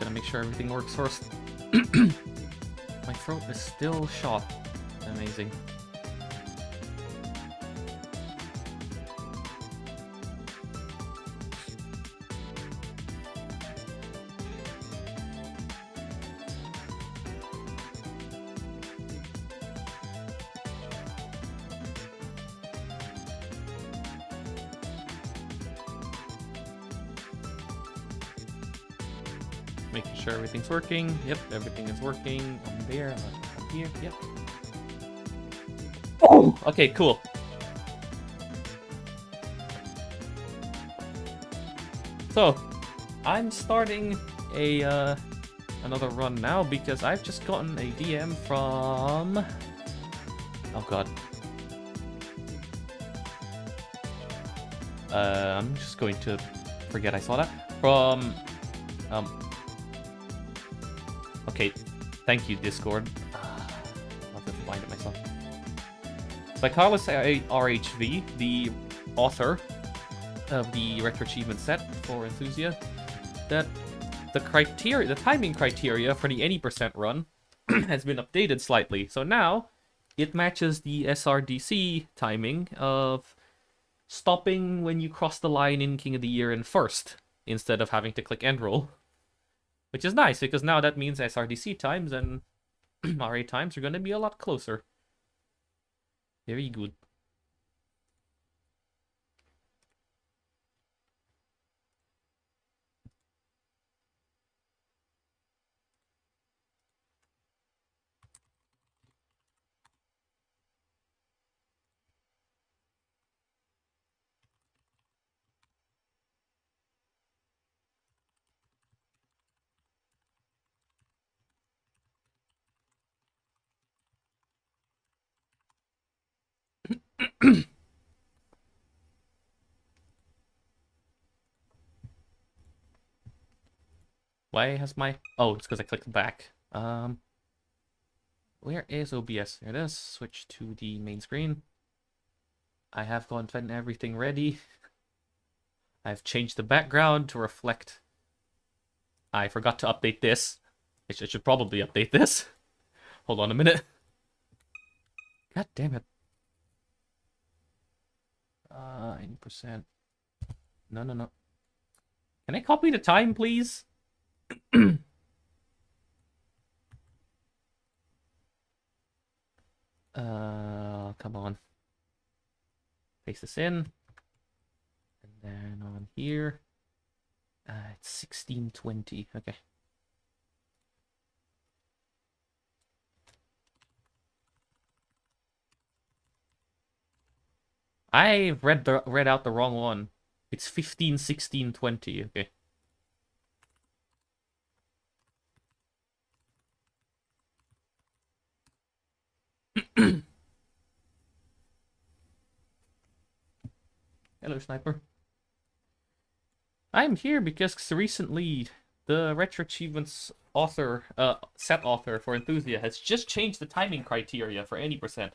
Gotta make sure everything works first. My throat is still shot. Amazing. Making sure everything's working. Yep, everything is working. I'm there, I'm here, yep. Oh! Okay, cool. So, I'm starting a another run now because I've just gotten a DM from... Oh god. I'm just going to forget I saw that. From... Okay, thank you, Discord. I'll have to find it myself. By Carlos RHV, the author of the Retro Achievement set for Enthusia, that the timing criteria for the any % run has been updated slightly. So now it matches the SRDC timing of stopping when you cross the line in King of the Year in first, instead of having to click end roll. Which is nice, because now that means SRDC times and RA times are going to be a lot closer. Very good. Why has my... Oh, it's because I clicked back. Where is OBS? Here it is. Switch to the main screen. I have gotten everything ready. I've changed the background to reflect... I forgot to update this. I should probably update this. Hold on a minute. God damn it. 80%. No. Can I copy the time, please? Come on. Paste this in. And then on here. It's 16:20. Okay. I read out the wrong one. It's 15:16:20. Okay. Hello, Sniper. I'm here because recently the Retro Achievements author, set author for Enthusia has just changed the timing criteria for any %.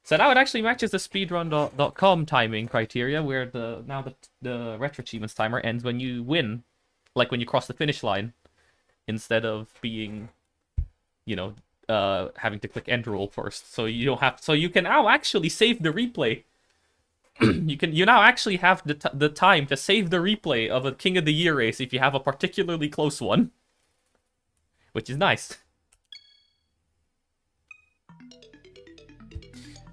So now it actually matches the speedrun.com timing criteria, where the Retro Achievements timer ends when you win, like when you cross the finish line, instead of being, you know, having to click end roll first. So you don't have. So you can now actually save the replay. You now actually have the time to save the replay of a King of the Year race if you have a particularly close one, which is nice.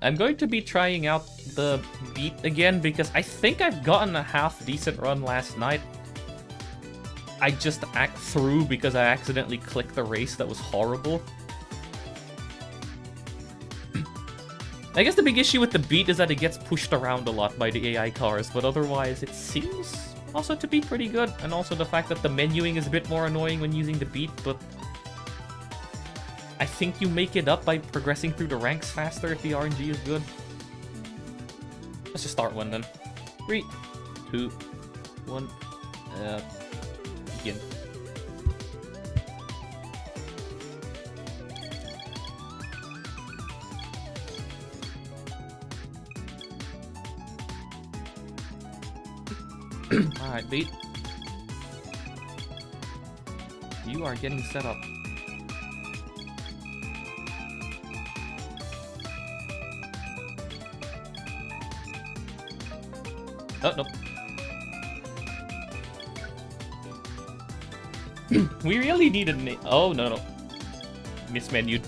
I'm going to be trying out the beat again because I think I've gotten a half-decent run last night. I just act through because I accidentally clicked the race that was horrible. I guess the big issue with the beat is that it gets pushed around a lot by the AI cars, but otherwise it seems also to be pretty good. And also the fact that the menuing is a bit more annoying when using the beat, but I think you make it up by progressing through the ranks faster if the RNG is good. Let's just start one then. 3, 2, 1, begin. Alright, beat. You are getting set up. Oh, no. We really need a oh, no. Mismenued.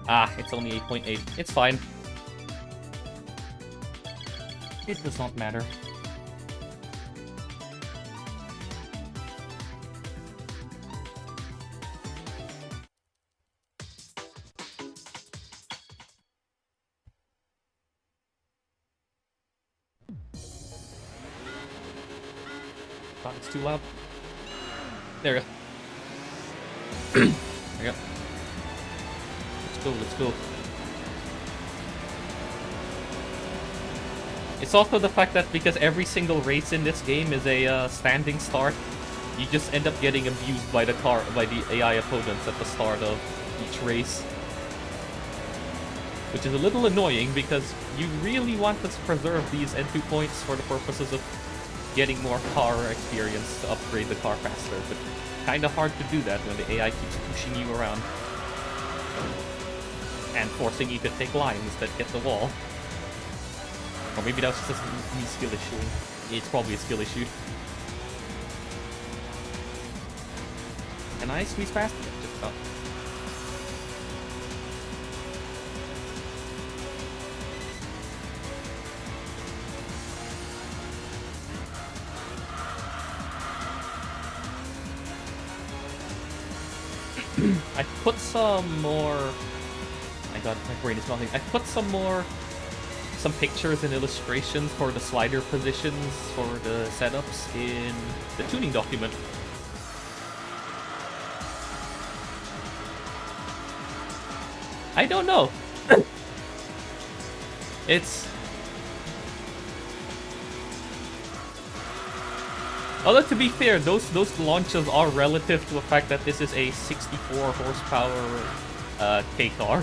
Ah, it's only 8.8. It's fine. It does not matter. God, it's too loud. There we go. There we go. Let's go. It's also the fact that because every single race in this game is a standing start, you just end up getting abused by the AI opponents at the start of each race. Which is a little annoying because you really want to preserve these N2 points for the purposes of getting more car experience to upgrade the car faster, but kinda hard to do that when the AI keeps pushing you around and forcing you to take lines that get the wall. Or maybe that was just a me skill issue. It's probably a skill issue. Can I squeeze past? Yeah, just about. I put some more... My god, my brain is melting. I put some pictures and illustrations for the slider positions for the setups in the tuning document. I don't know. It's... Although, to be fair, those launches are relative to the fact that this is a 64 horsepower K-car.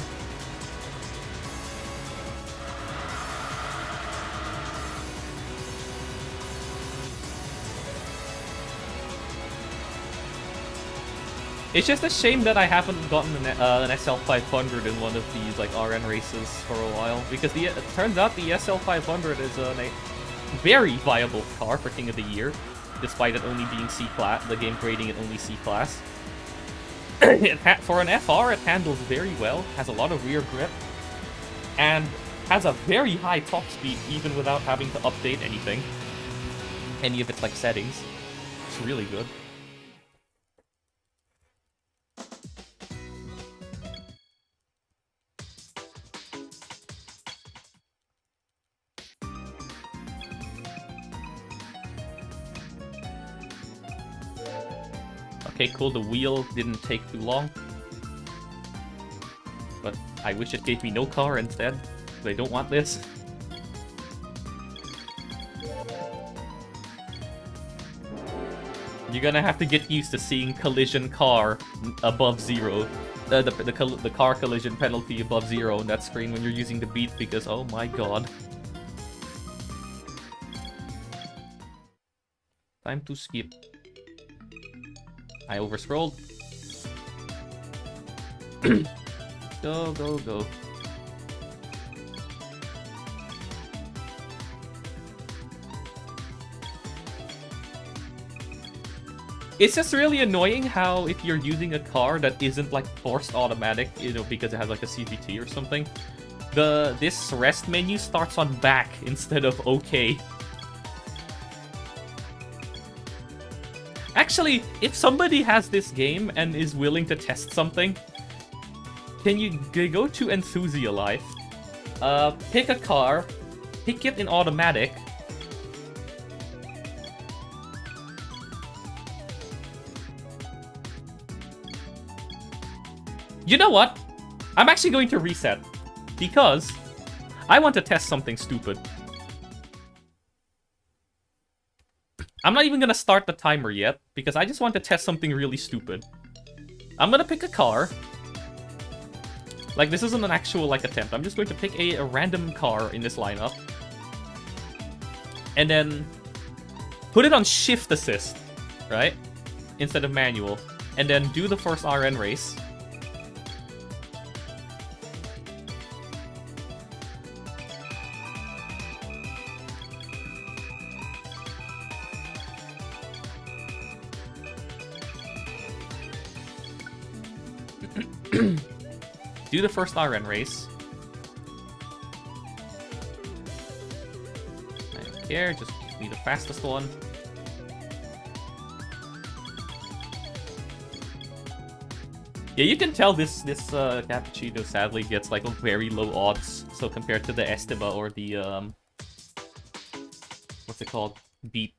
It's just a shame that I haven't gotten an SL500 in one of these like RN races for a while, because it turns out the SL500 is a very viable car for King of the Year. Despite it only being C-class, the game grading it only C-class. For an FR, it handles very well, has a lot of rear grip, and has a very high top speed even without having to update anything. Any of its like settings. It's really good. Okay, cool, the wheel didn't take too long. But I wish it gave me no car instead, because I don't want this. You're gonna have to get used to seeing collision car above 0. The car collision penalty above 0 on that screen when you're using the beat, because oh my god. Time to skip. I overscrolled. Go, go, go. It's just really annoying how if you're using a car that isn't like forced automatic, you know, because it has like a CVT or something, this rest menu starts on back instead of OK. Actually, if somebody has this game and is willing to test something, can you go to Enthusia Life, pick a car, pick it in automatic, you know what? I'm actually going to reset, because I want to test something stupid. I'm not even gonna start the timer yet, because I just want to test something really stupid. I'm gonna pick a car. Like, this isn't an actual, like, attempt. I'm just going to pick a random car in this lineup. And then put it on shift assist, right? instead of manual, and then do the first RN race. Do the first RN race. I don't care, just be the fastest one. Yeah, you can tell this cappuccino sadly gets like a very low odds. So compared to the Estima or the what's it called? Beat.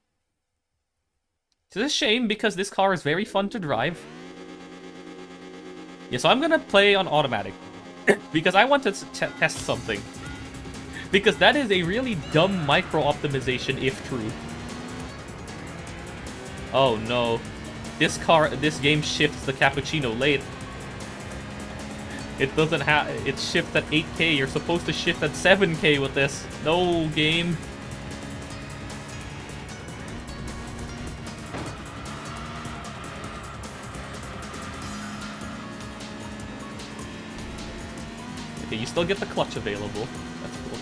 It's a shame because this car is very fun to drive. Yeah, so I'm gonna play on automatic because I want to test something. Because that is a really dumb micro optimization if true. Oh no. This game shifts the cappuccino late. It doesn't have, it shifts at 8K. You're supposed to shift at 7K with this. No, game. Okay, you still get the clutch available. That's cool.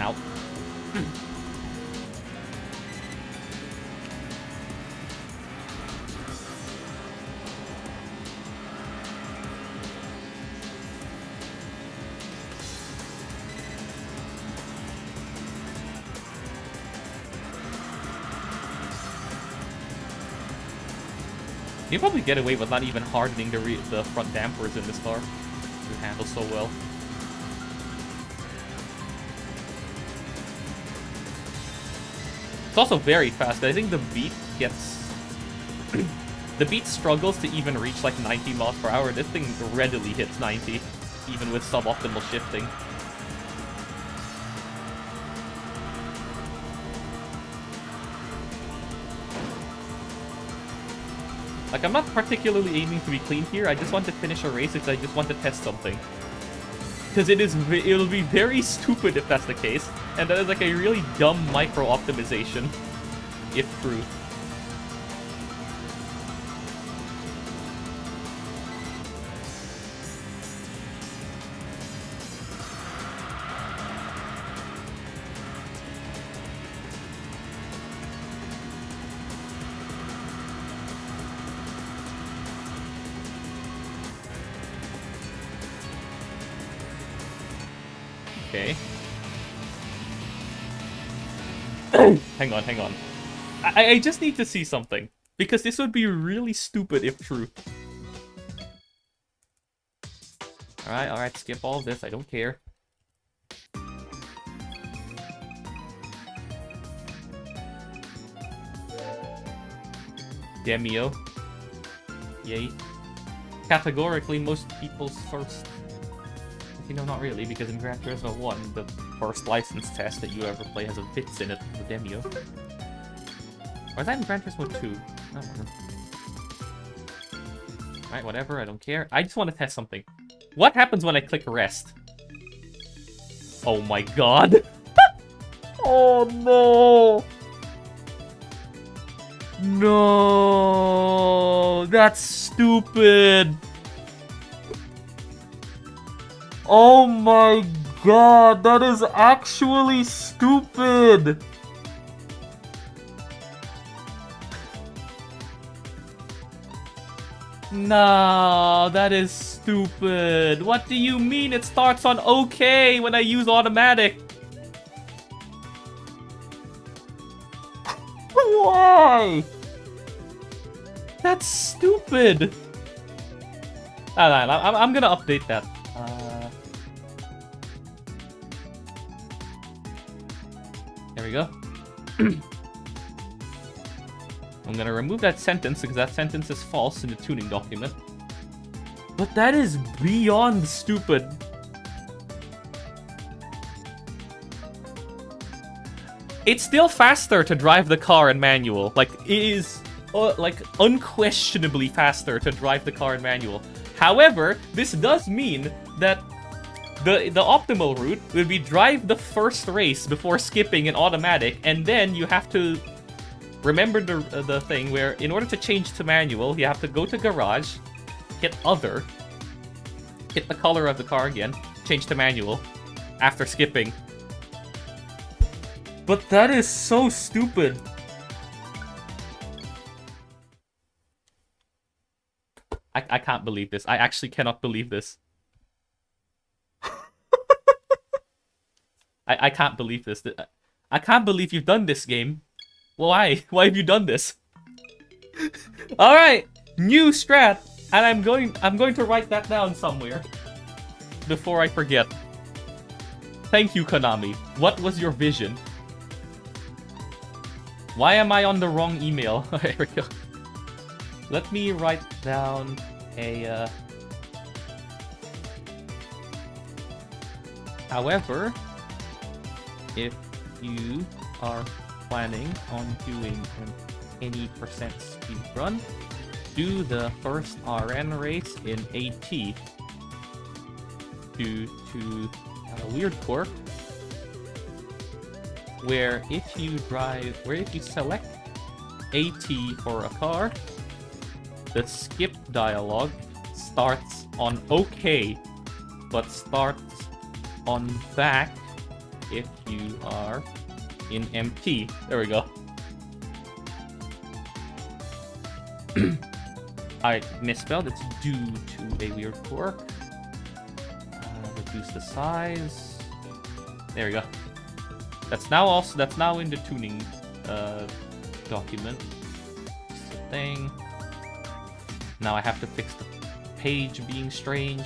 Ow. You can probably get away with not even hardening the front dampers in this car. It handles so well. It's also very fast. I think the Beat gets... the Beat struggles to even reach like 90 miles per hour. This thing readily hits 90, even with suboptimal shifting. Like, I'm not particularly aiming to be clean here. I just want to finish a race because I just want to test something. Because it'll be very stupid if that's the case. And that is like a really dumb micro optimization, if true. Okay. Hang on. I just need to see something. Because this would be really stupid if true. Alright, skip all this. I don't care. Demio. Yay. Categorically, most people's first... You know, not really, because in Gran Turismo 1, the first license test that you ever play has a bits in it, the Demio. Or is that in Gran Turismo 2? I don't know. Alright, whatever, I don't care. I just want to test something. What happens when I click rest? Oh my god! Oh no! No! That's stupid! Oh my god, that is actually stupid! No, that is stupid. What do you mean it starts on OK when I use automatic? Why? That's stupid. I'm gonna update that. There we go. I'm gonna remove that sentence because that sentence is false in the tuning document. But that is beyond stupid. It's still faster to drive the car in manual. Like, it is like unquestionably faster to drive the car in manual. However, this does mean that the optimal route would be drive the first race before skipping in automatic, and then you have to remember the thing where in order to change to manual, you have to go to garage, hit other, hit the color of the car again, change to manual, after skipping. But that is so stupid. I can't believe this. I actually cannot believe this. I can't believe this. I can't believe you've done this, game. Why? Why have you done this? Alright! New strat! And I'm going to write that down somewhere. Before I forget. Thank you, Konami. What was your vision? Why am I on the wrong email? Here we go. Let me write down a... However, if you are planning on doing an any percent speed run, do the first RN race in AT. Due to a weird quirk where if you select AT for a car, the skip dialog starts on OK, but starts on back if you are in MT. There we go. I misspelled. It's due to a weird quirk. Reduce the size. There we go. That's now in the tuning document. Just a thing. Now I have to fix the page being strange.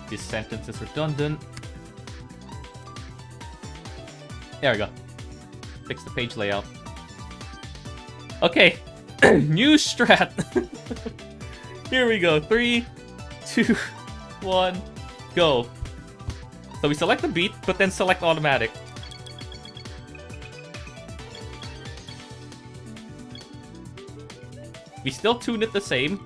This sentence is redundant. There we go. Fix the page layout. Okay. New strat. Here we go. 3, 2, 1, go. So we select the beat, but then select automatic. We still tune it the same.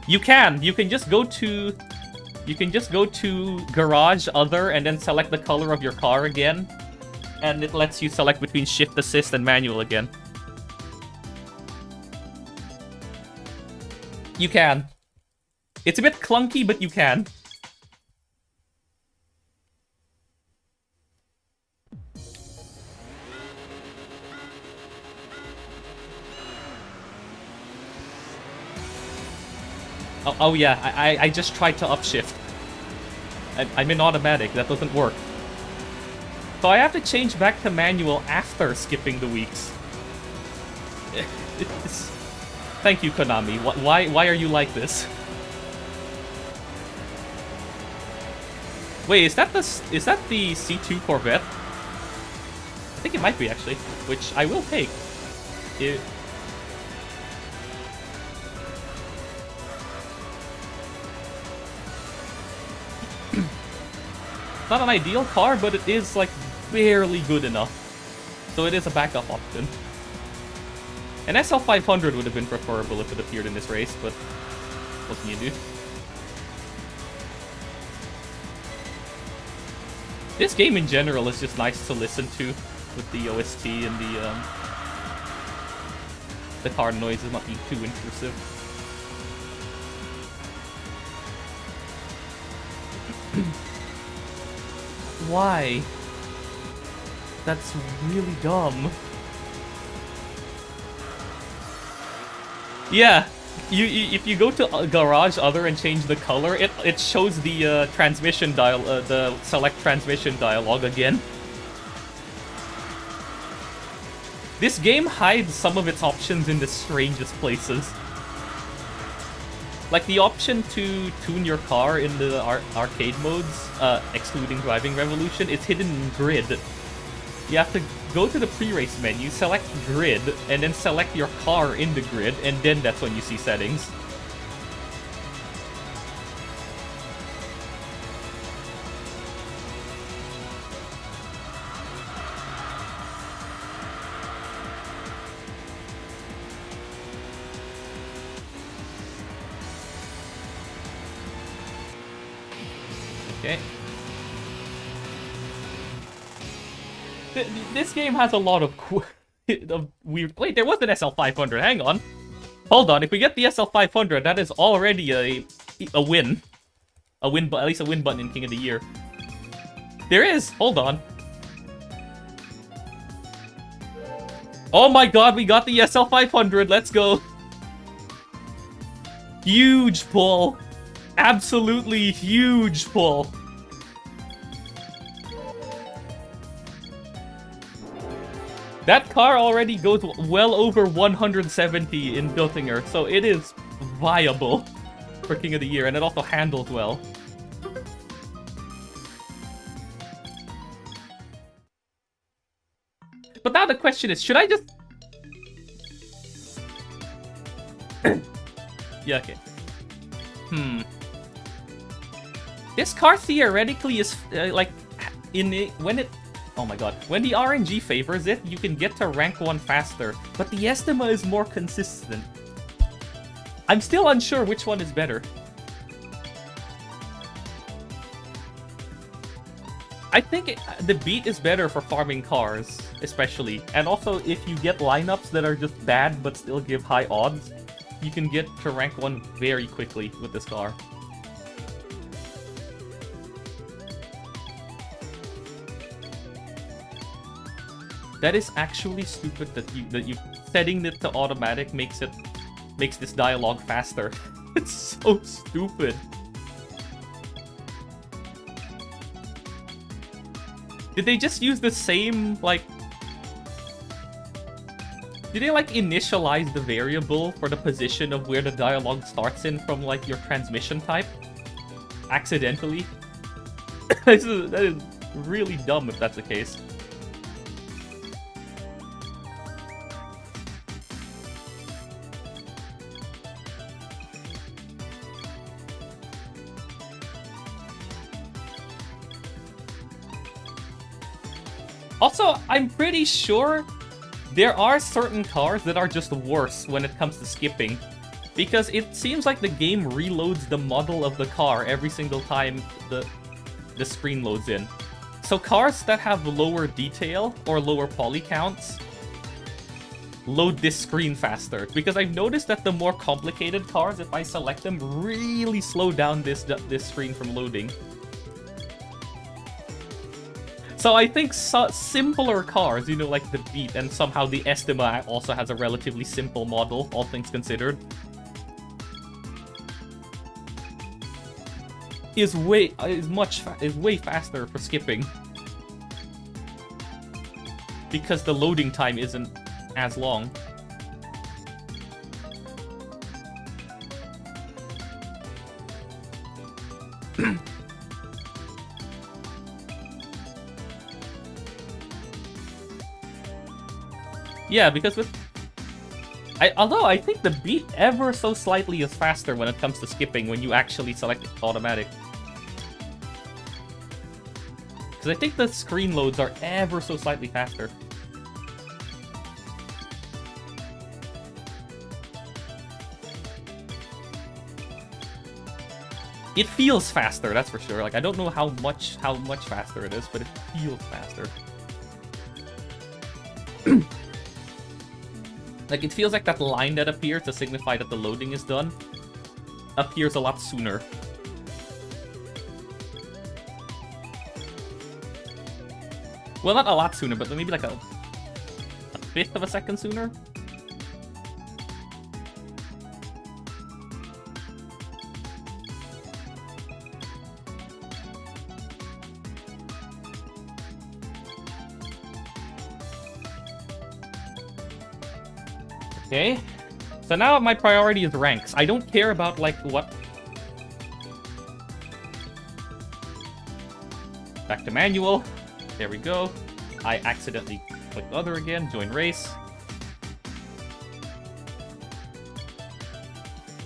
You can just go to garage other and then select the color of your car again, and it lets you select between shift assist and manual again. You can. It's a bit clunky, but you can. Oh yeah, I just tried to upshift. I'm in automatic, that doesn't work. So I have to change back to manual after skipping the weeks. Thank you, Konami. Why are you like this? Wait, is that the C2 Corvette? I think it might be actually, which I will take. Not an ideal car, but it is, like, barely good enough. So it is a backup option. An SL500 would have been preferable if it appeared in this race, but what can you do? This game in general is just nice to listen to with the OST and the car noises not being too intrusive. Why? That's really dumb. Yeah, if you go to garage other and change the color, it shows the transmission the select transmission dialog again. This game hides some of its options in the strangest places. Like the option to tune your car in the arcade modes, excluding Driving Revolution, it's hidden in grid. You have to go to the pre-race menu, select grid, and then select your car in the grid, and then that's when you see settings. Okay. This game has a lot of weird... Wait, there was an SL500. Hang on. Hold on. If we get the SL500, that is already a win. At least a win button in King of the Year. There is. Hold on. Oh my god, we got the SL500. Let's go. Huge pull. Absolutely huge pull. That car already goes well over 170 in Biltinger, so it is viable for King of the Year, and it also handles well. But now the question is, should I just... Yeah, okay. This car theoretically is, like, when it... Oh my god. When the RNG favors it, you can get to rank 1 faster, but the estima is more consistent. I'm still unsure which one is better. I think the beat is better for farming cars, especially. And also, if you get lineups that are just bad but still give high odds, you can get to rank 1 very quickly with this car. That is actually stupid that you setting it to automatic makes this dialogue faster. It's so stupid. Did they just use the same, like... Did they, like, initialize the variable for the position of where the dialogue starts in from, like, your transmission type? Accidentally? That is really dumb if that's the case. Also, I'm pretty sure there are certain cars that are just worse when it comes to skipping. Because it seems like the game reloads the model of the car every single time the screen loads in. So cars that have lower detail or lower poly counts load this screen faster. Because I've noticed that the more complicated cars, if I select them, really slow down this screen from loading. So I think simpler cars, you know, like the Beat, and somehow the Estima also has a relatively simple model, all things considered, is way faster for skipping. Because the loading time isn't as long. Yeah, because with... although I think the Beat ever so slightly is faster when it comes to skipping when you actually select automatic. Because I think the screen loads are ever so slightly faster. It feels faster, that's for sure. Like, I don't know how much faster it is, but it feels faster. Like, it feels like that line that appears to signify that the loading is done appears a lot sooner. Well, not a lot sooner, but maybe like a fifth of a second sooner? Okay, so now my priority is ranks. I don't care about, like, what... Back to manual. There we go. I accidentally clicked other again. Join race.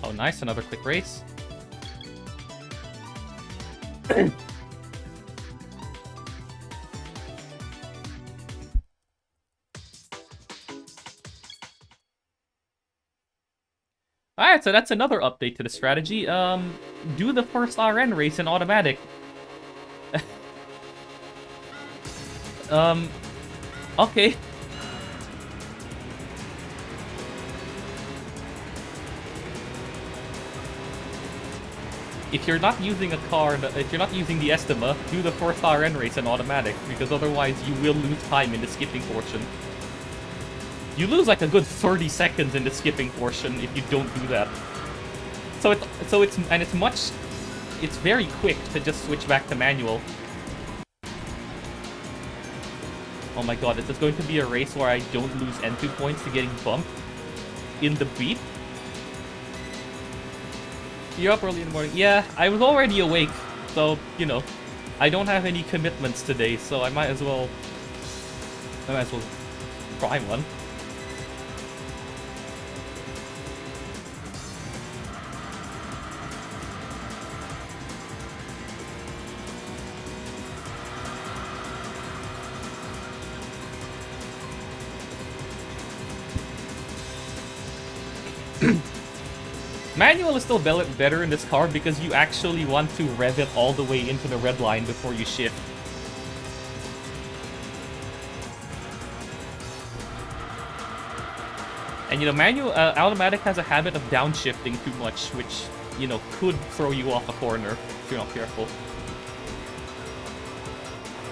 Oh, nice. Another quick race. Alright, so that's another update to the strategy. Do the first RN race in automatic. Okay. If you're not using a car, if you're not using the Estima, do the first RN race in automatic, because otherwise you will lose time in the skipping portion. You lose like a good 30 seconds in the skipping portion if you don't do that. It's very quick to just switch back to manual. Oh my god, is this going to be a race where I don't lose N2 points to getting bumped in the beat? You're up early in the morning. Yeah, I was already awake, so, you know, I don't have any commitments today, so I might as well try one. Manual is still better in this car because you actually want to rev it all the way into the red line before you shift. And you know, automatic has a habit of downshifting too much, which, you know, could throw you off a corner if you're not careful.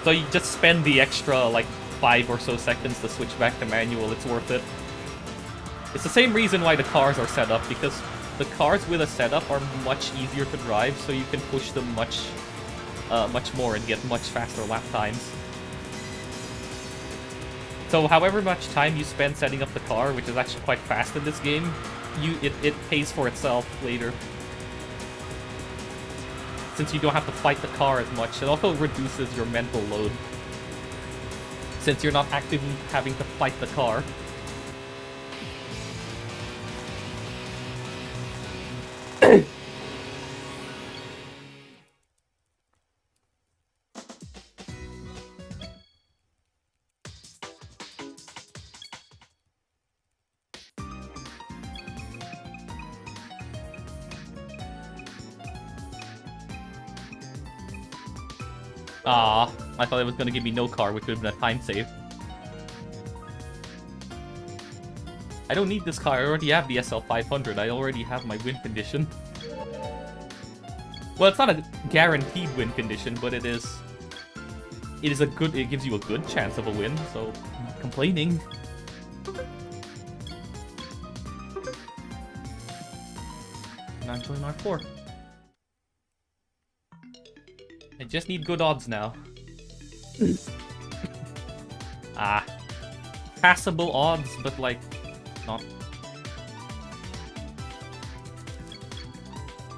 So you just spend the extra, like, 5 or so seconds to switch back to manual. It's worth it. It's the same reason why the cars are set up, because the cars with a setup are much easier to drive, so you can push them much more and get much faster lap times. So however much time you spend setting up the car, which is actually quite fast in this game, it pays for itself later. Since you don't have to fight the car as much, it also reduces your mental load. Since you're not actively having to fight the car. Ah, I thought it was going to give me no car, which would have been a time save. I don't need this car, I already have the SL500, I already have my win condition. Well, it's not a guaranteed win condition, but it gives you a good chance of a win, so I'm not complaining. Now I'm joining R4. I just need good odds now. Passable odds, but like, not.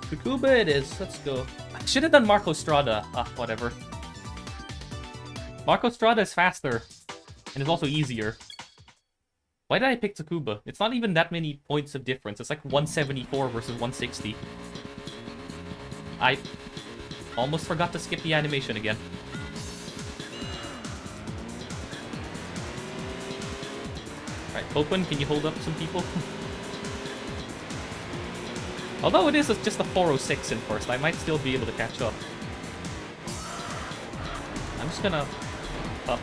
Tsukuba it is, let's go. I should have done Marco Strada. Whatever. Marco Strada is faster, and is also easier. Why did I pick Tsukuba? It's not even that many points of difference. It's like 174 versus 160. I almost forgot to skip the animation again. Alright, Open, can you hold up some people? Although it is just a 406 in first, I might still be able to catch up. I'm just gonna... up.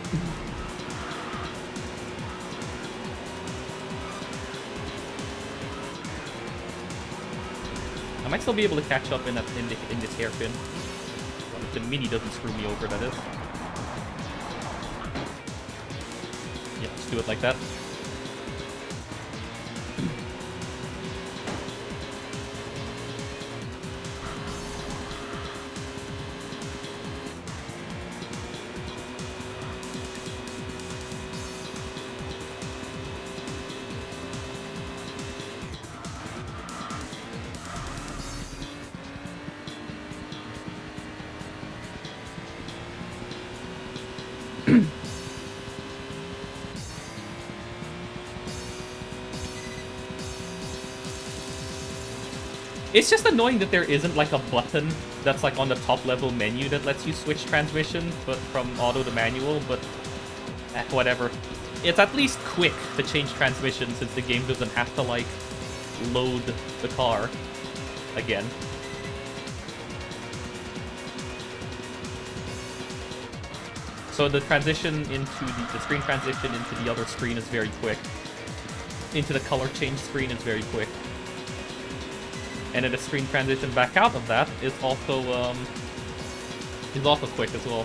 I might still be able to catch up in this hairpin. If the mini doesn't screw me over, that is. Yeah, just do it like that. It's just annoying that there isn't like a button that's like on the top level menu that lets you switch transmission, but from auto to manual, but whatever. It's at least quick to change transmission since the game doesn't have to like load the car again. So the transition into the screen transition into the other screen is very quick. Into the color change screen is very quick. And then the screen transition back out of that is also quick as well.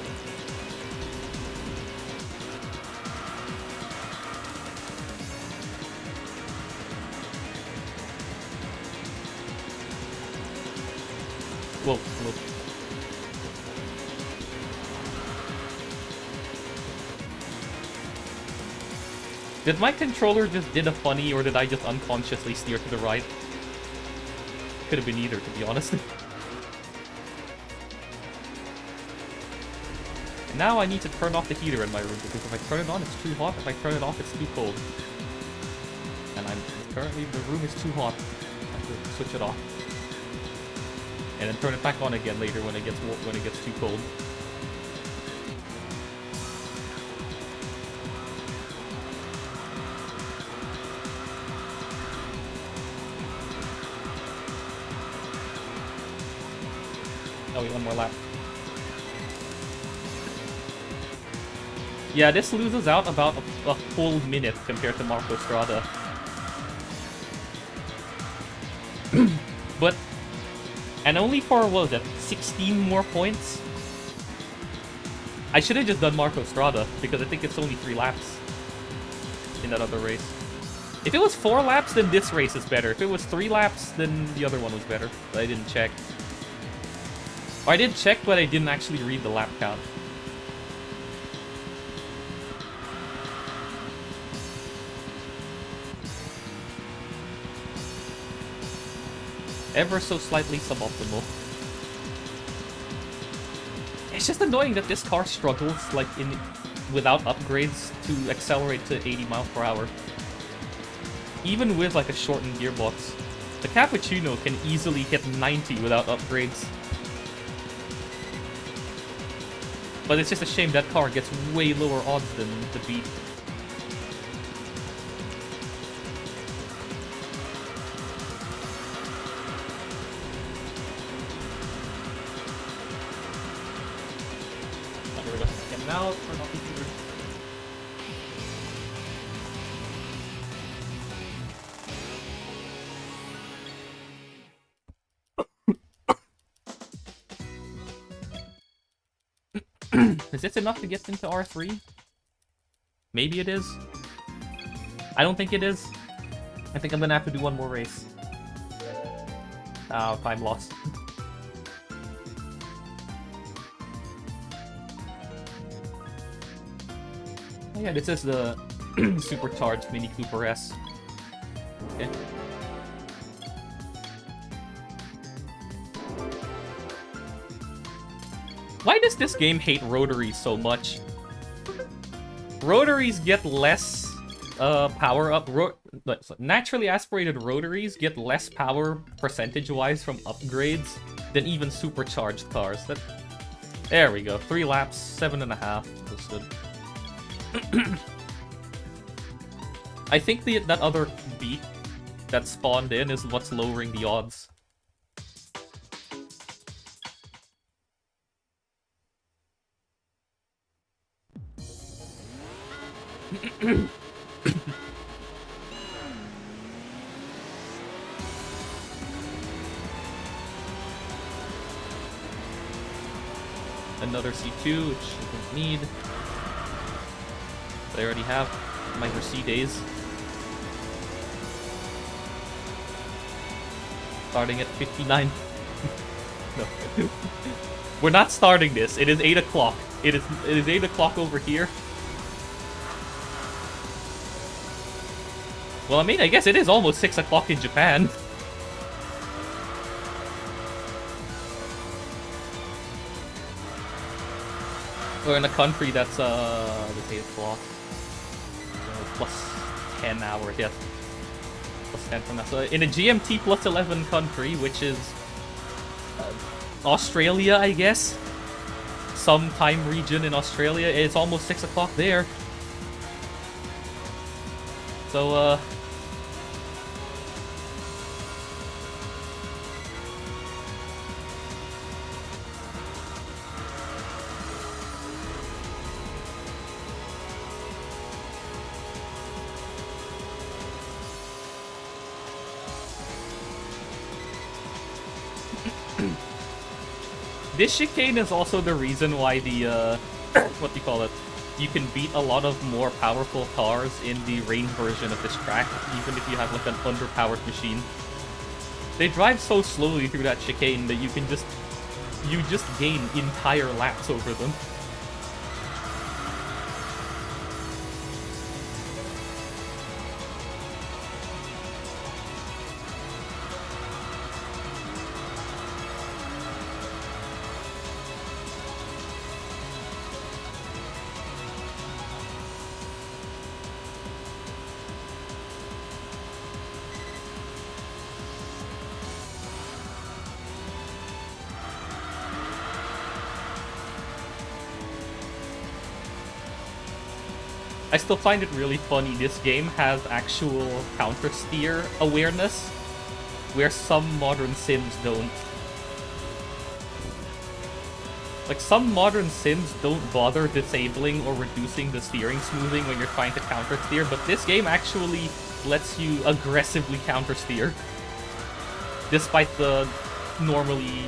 Whoa, whoa. Did my controller just did a funny, or did I just unconsciously steer to the right? Could have been either, to be honest. And now I need to turn off the heater in my room, because if I turn it on, it's too hot. If I turn it off, it's too cold. And currently the room is too hot. I have to switch it off. And then turn it back on again later when it gets too cold. Oh, wait, one more lap. Yeah, this loses out about a full minute compared to Marco Strada. But, and only for, what was it, 16 more points? I should have just done Marco Strada, because I think it's only 3 laps in that other race. If it was 4 laps, then this race is better. If it was 3 laps, then the other one was better. But I didn't check. Or I did check, but I didn't actually read the lap count. Ever so slightly suboptimal. It's just annoying that this car struggles, like, without upgrades to accelerate to 80 miles per hour. Even with, like, a shortened gearbox. The Cappuccino can easily hit 90 without upgrades. But it's just a shame that car gets way lower odds than the Beat. Oh, here we go. Okay, now turn off the heater. Is this enough to get into R3? Maybe it is. I don't think it is. I think I'm gonna have to do one more race. Oh, time lost. Oh yeah, this is the supercharged Mini Cooper S. Okay. Why does this game hate rotaries so much? Rotaries get less power up. Naturally aspirated rotaries get less power percentage-wise from upgrades than even supercharged cars. There we go. 3 laps, 7.5. That's good. I think that other Beat that spawned in is what's lowering the odds. Another C2, which I don't need. But I already have my Mercedes. Starting at 59. No. We're not starting this. It is 8 o'clock. It is 8 o'clock over here. Well, I mean, I guess it is almost 6 o'clock in Japan. We're in a country that's, it's 8 o'clock. Plus 10 hours, yeah. Plus 10 from that. So in a GMT plus 11 country, which is Australia, I guess. Some time region in Australia. It's almost 6 o'clock there. So, This chicane is also the reason why the, what do you call it? You can beat a lot of more powerful cars in the rain version of this track, even if you have like an underpowered machine. They drive so slowly through that chicane that you just gain entire laps over them. I still find it really funny, this game has actual counter-steer awareness, where some modern sims don't. Like, some modern sims don't bother disabling or reducing the steering smoothing when you're trying to counter-steer, but this game actually lets you aggressively counter-steer, despite the normally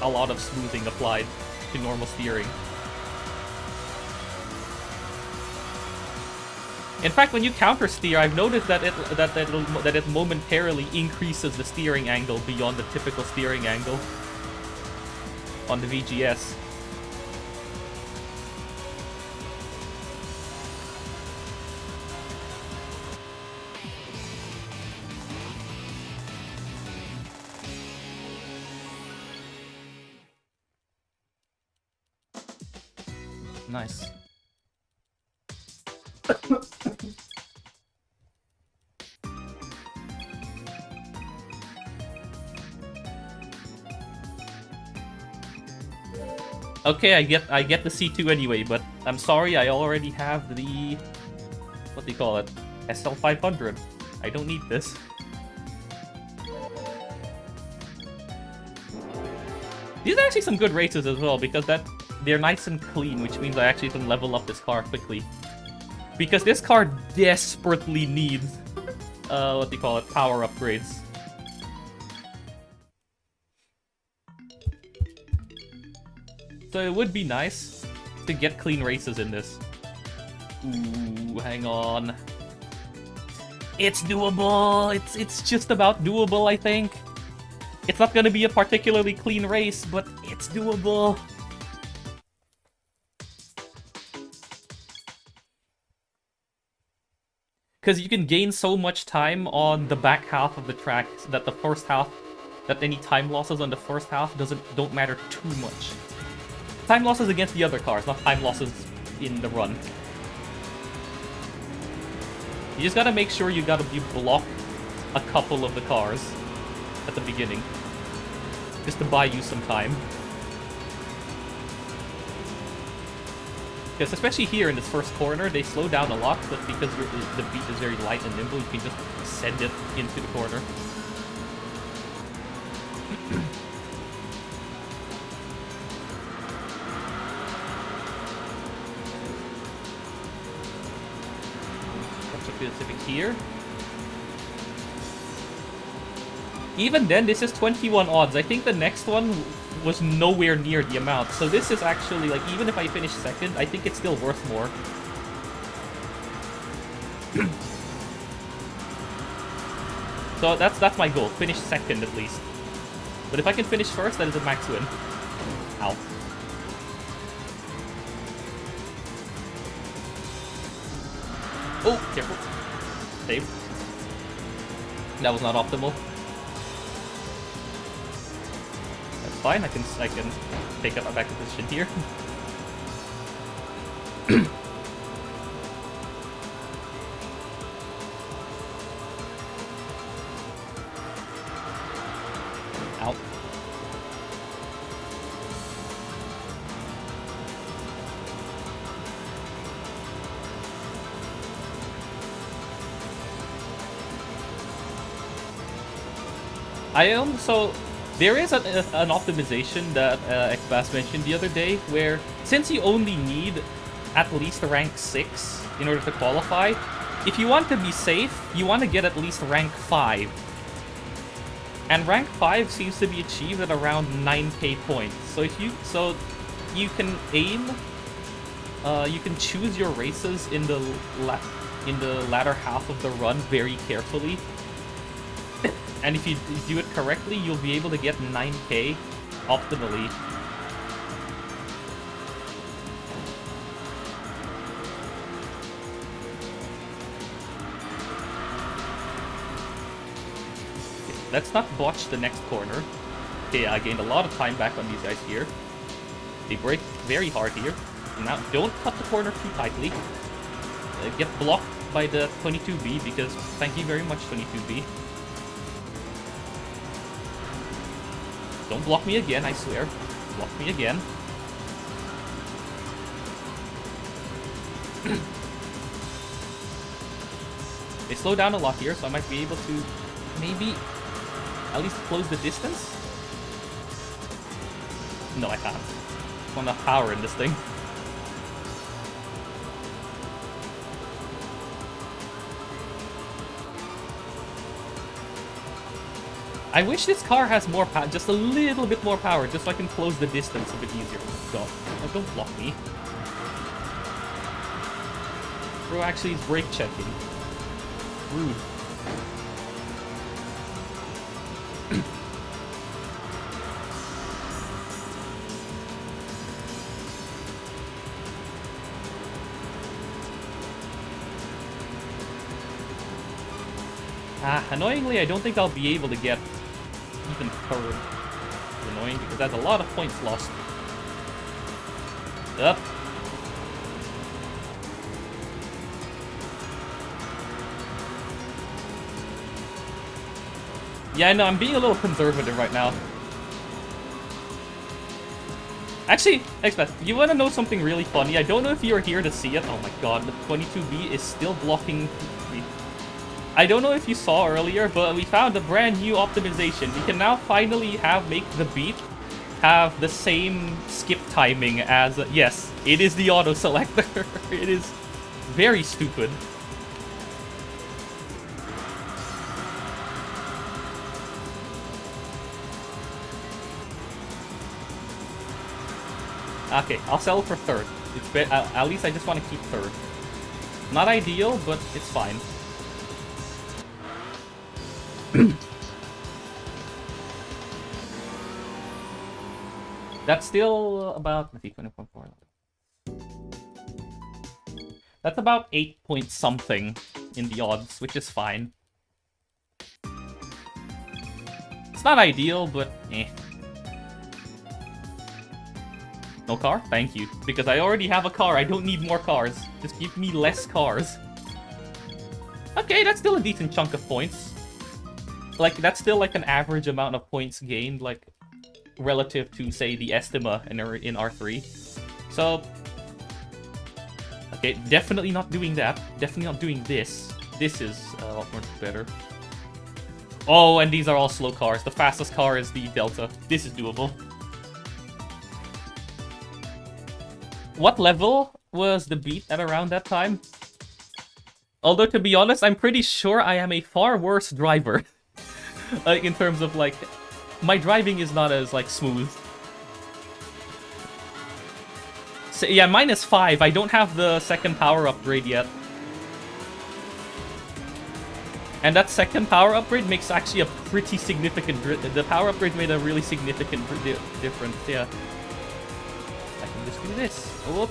a lot of smoothing applied to normal steering. In fact, when you counter-steer, I've noticed that it momentarily increases the steering angle beyond the typical steering angle on the VGS. Nice. Okay, I get the C2 anyway, but I'm sorry, I already have the, what do you call it, SL500. I don't need this. These are actually some good races as well, because they're nice and clean, which means I actually can level up this car quickly. Because this car desperately needs, what do you call it, power upgrades. So it would be nice to get clean races in this. Ooh, hang on. It's doable! It's just about doable, I think. It's not gonna be a particularly clean race, but it's doable. Because you can gain so much time on the back half of the track that the first half, that any time losses on the first half don't matter too much. Time losses against the other cars, not time losses in the run. You just gotta make sure you block a couple of the cars at the beginning, just to buy you some time. Because especially here in this first corner, they slow down a lot, but because the beat is very light and nimble, you can just send it into the corner. Specific here. Even then, this is 21 odds. I think the next one was nowhere near the amount. So this is actually, like, even if I finish second, I think it's still worth more. So that's my goal. Finish second at least. But if I can finish first, that is a max win. Ow. Oh, careful. Save. That was not optimal. That's fine. I can take up my back position here. Ow. So there is an optimization that Xbass mentioned the other day, where since you only need at least rank 6 in order to qualify, if you want to be safe, you want to get at least rank 5. And rank 5 seems to be achieved at around 9k points. So if you you can aim, you can choose your races in the latter half of the run very carefully. And if you do it correctly, you'll be able to get 9k optimally. Let's not botch the next corner. Okay, I gained a lot of time back on these guys here. They brake very hard here. Now, don't cut the corner too tightly. Get blocked by the 22B, because thank you very much, 22B. Don't block me again, I swear. Block me again. They slow down a lot here, so I might be able to maybe at least close the distance? No, I can't. There's not enough power in this thing. I wish this car has more power, just a little bit more power, just so I can close the distance a bit easier. God, oh, don't block me. Bro actually is brake checking. Rude. Annoyingly, I don't think I'll be able to get even third. It's annoying because that's a lot of points lost. Up. Yeah, I know, I'm being a little conservative right now. Actually, Xbeth, you want to know something really funny? I don't know if you're here to see it. Oh my god, the 22B is still blocking me. I don't know if you saw earlier, but we found a brand new optimization. We can now finally make the beat have the same skip timing as... yes, it is the auto selector. It is very stupid. Okay, I'll settle for third. It's at least I just want to keep third. Not ideal, but it's fine. That's still about, let's see, 20.4. That's about 8 point something in the odds, which is fine. It's not ideal, but eh. No car? Thank you. Because I already have a car, I don't need more cars. Just give me less cars. Okay, that's still a decent chunk of points. Like, that's still like an average amount of points gained, like, relative to, say, the Estima in R3. So, okay, definitely not doing that. Definitely not doing this. This is a lot more better. Oh, and these are all slow cars. The fastest car is the Delta. This is doable. What level was the beat at around that time? Although, to be honest, I'm pretty sure I am a far worse driver. In terms of, like, my driving is not as, like, smooth. So, yeah, minus 5. I don't have the second power upgrade yet. And that second power upgrade makes actually a pretty significant... the power upgrade made a really significant difference, yeah. I can just do this. Oh,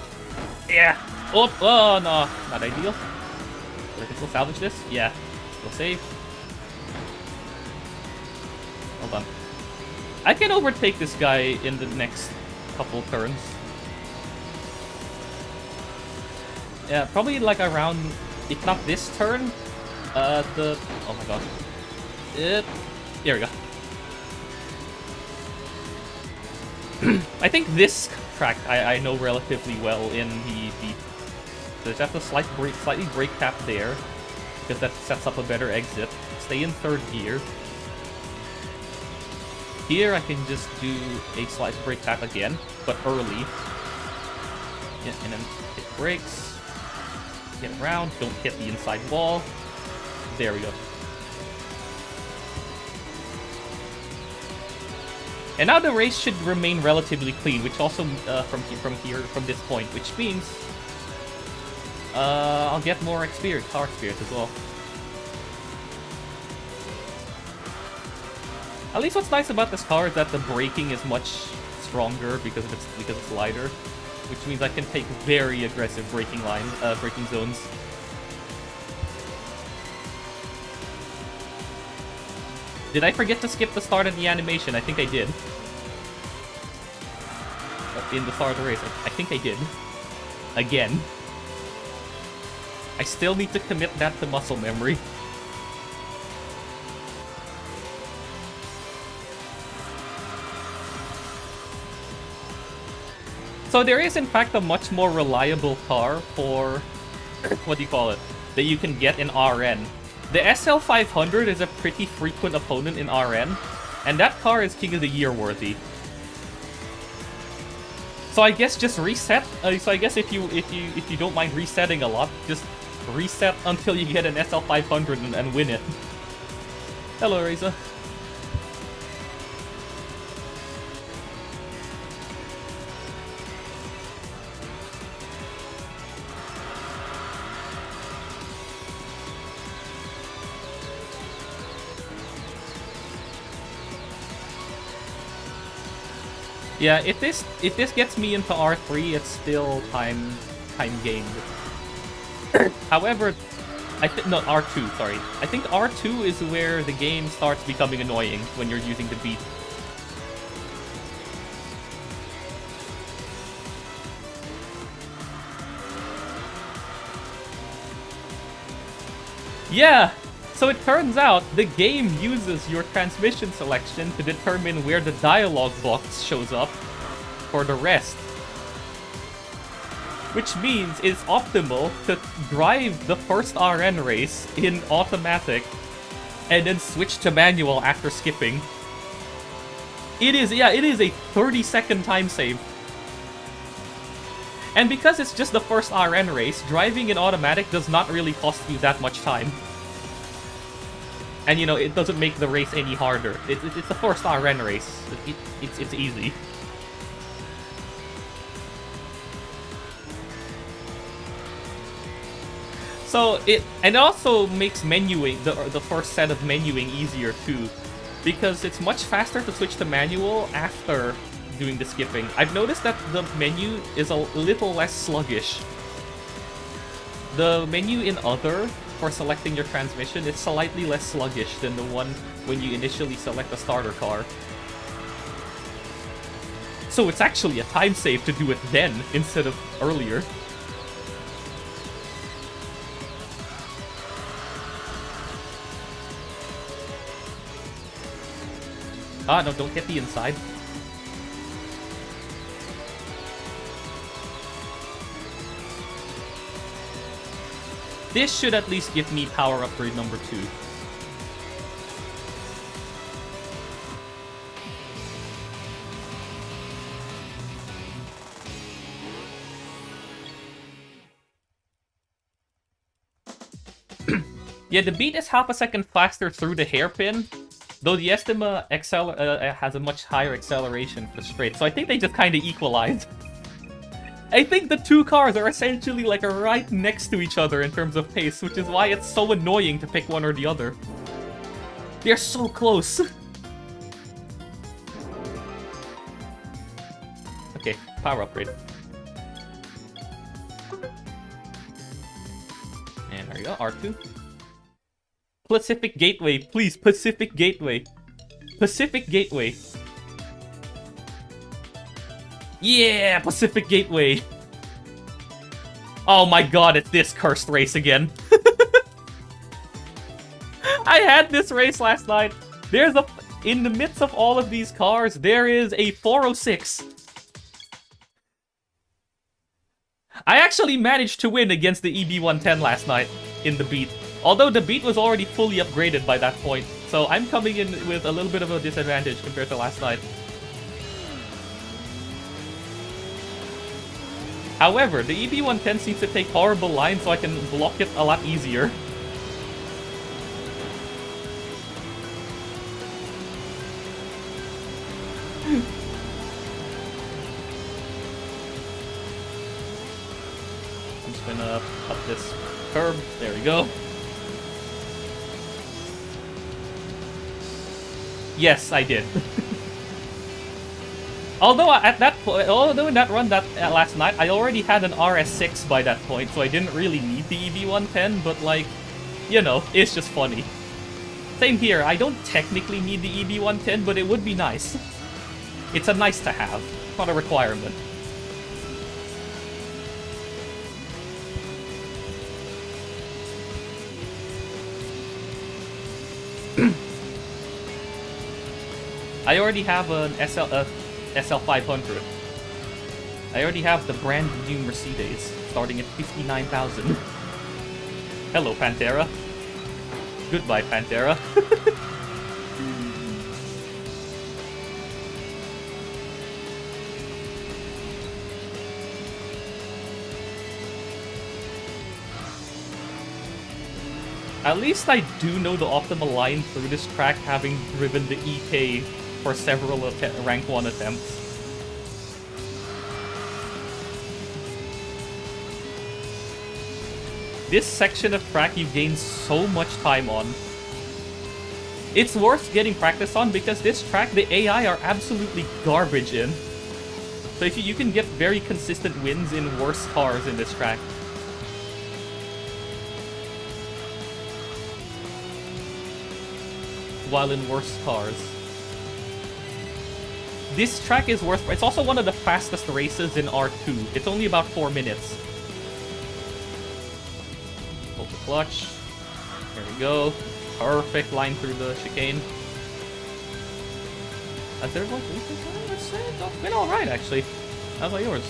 yeah. Oh, oh, no. Not ideal. But I can still salvage this. Yeah. Still save. Hold on. I can overtake this guy in the next couple turns. Yeah, probably like around, if not this turn, oh my god. Here we go. I think this track I know relatively well in the beat. So just have to slightly brake tap there, because that sets up a better exit. Stay in third gear. Here I can just do a slight brake tap again, but early. Yeah, and then hit brakes. Get around, don't hit the inside wall. There we go. And now the race should remain relatively clean, which also from this point, which means I'll get more experience, car experience as well. At least what's nice about this car is that the braking is much stronger because it's lighter, which means I can take very aggressive braking zones. Did I forget to skip the start of the animation? I think I did. In the start of the race, I think I did. Again. I still need to commit that to muscle memory. So there is in fact a much more reliable car for, what do you call it, that you can get in RN. The SL500 is a pretty frequent opponent in RN, and that car is King of the Year worthy. So I guess just reset. So I guess if you don't mind resetting a lot, just reset until you get an SL500 and win it. Hello, Reza. Yeah, if this gets me into R3, it's still time gained. However, no, R2, sorry. I think R2 is where the game starts becoming annoying when you're using the beat. Yeah! So it turns out the game uses your transmission selection to determine where the dialogue box shows up for the rest. Which means it's optimal to drive the first RN race in automatic and then switch to manual after skipping. It is a 30-second time save. And because it's just the first RN race, driving in automatic does not really cost you that much time. And, you know, it doesn't make the race any harder. It's the first RN race. It's easy. So, it also makes menuing, the first set of menuing easier, too. Because it's much faster to switch to manual after doing the skipping. I've noticed that the menu is a little less sluggish. The menu in Other, for selecting your transmission, is slightly less sluggish than the one when you initially select a starter car. So it's actually a time save to do it then, instead of earlier. Ah, no, don't get the inside. This should at least give me power upgrade number 2. Yeah, the beat is half a second faster through the hairpin, though the Estima has a much higher acceleration for straight, so I think they just kind of equalized. I think the two cars are essentially like right next to each other in terms of pace, which is why it's so annoying to pick one or the other. They're so close. Okay, power upgrade. And there you go, R2. Pacific Gateway, please, Pacific Gateway. Pacific Gateway. Yeah, Pacific Gateway. Oh my god, it's this cursed race again. I had this race last night. In the midst of all of these cars, there is a 406. I actually managed to win against the EB110 last night in the beat. Although the beat was already fully upgraded by that point. So I'm coming in with a little bit of a disadvantage compared to last night. However, the EB110 seems to take horrible lines, so I can block it a lot easier. just gonna up this curb. There we go. Yes, I did. Although at that point, although in that run last night, I already had an RS6 by that point, so I didn't really need the EV110. But like, you know, it's just funny. Same here. I don't technically need the EV110, but it would be nice. It's a nice to have, not a requirement. I already have an SL500. I already have the brand new Mercedes, starting at 59,000. Hello, Pantera. Goodbye, Pantera. At least I do know the optimal line through this track, having driven the EK for several rank 1 attempts. This section of track you gain so much time on. It's worth getting practice on because this track, the AI are absolutely garbage in. So if you can get very consistent wins in worse cars in this track. While in worse cars. This track is worth... It's also one of the fastest races in R2. It's only about 4 minutes. Hold the clutch. There we go. Perfect line through the chicane. Has everyone... It's been alright, actually. How about yours?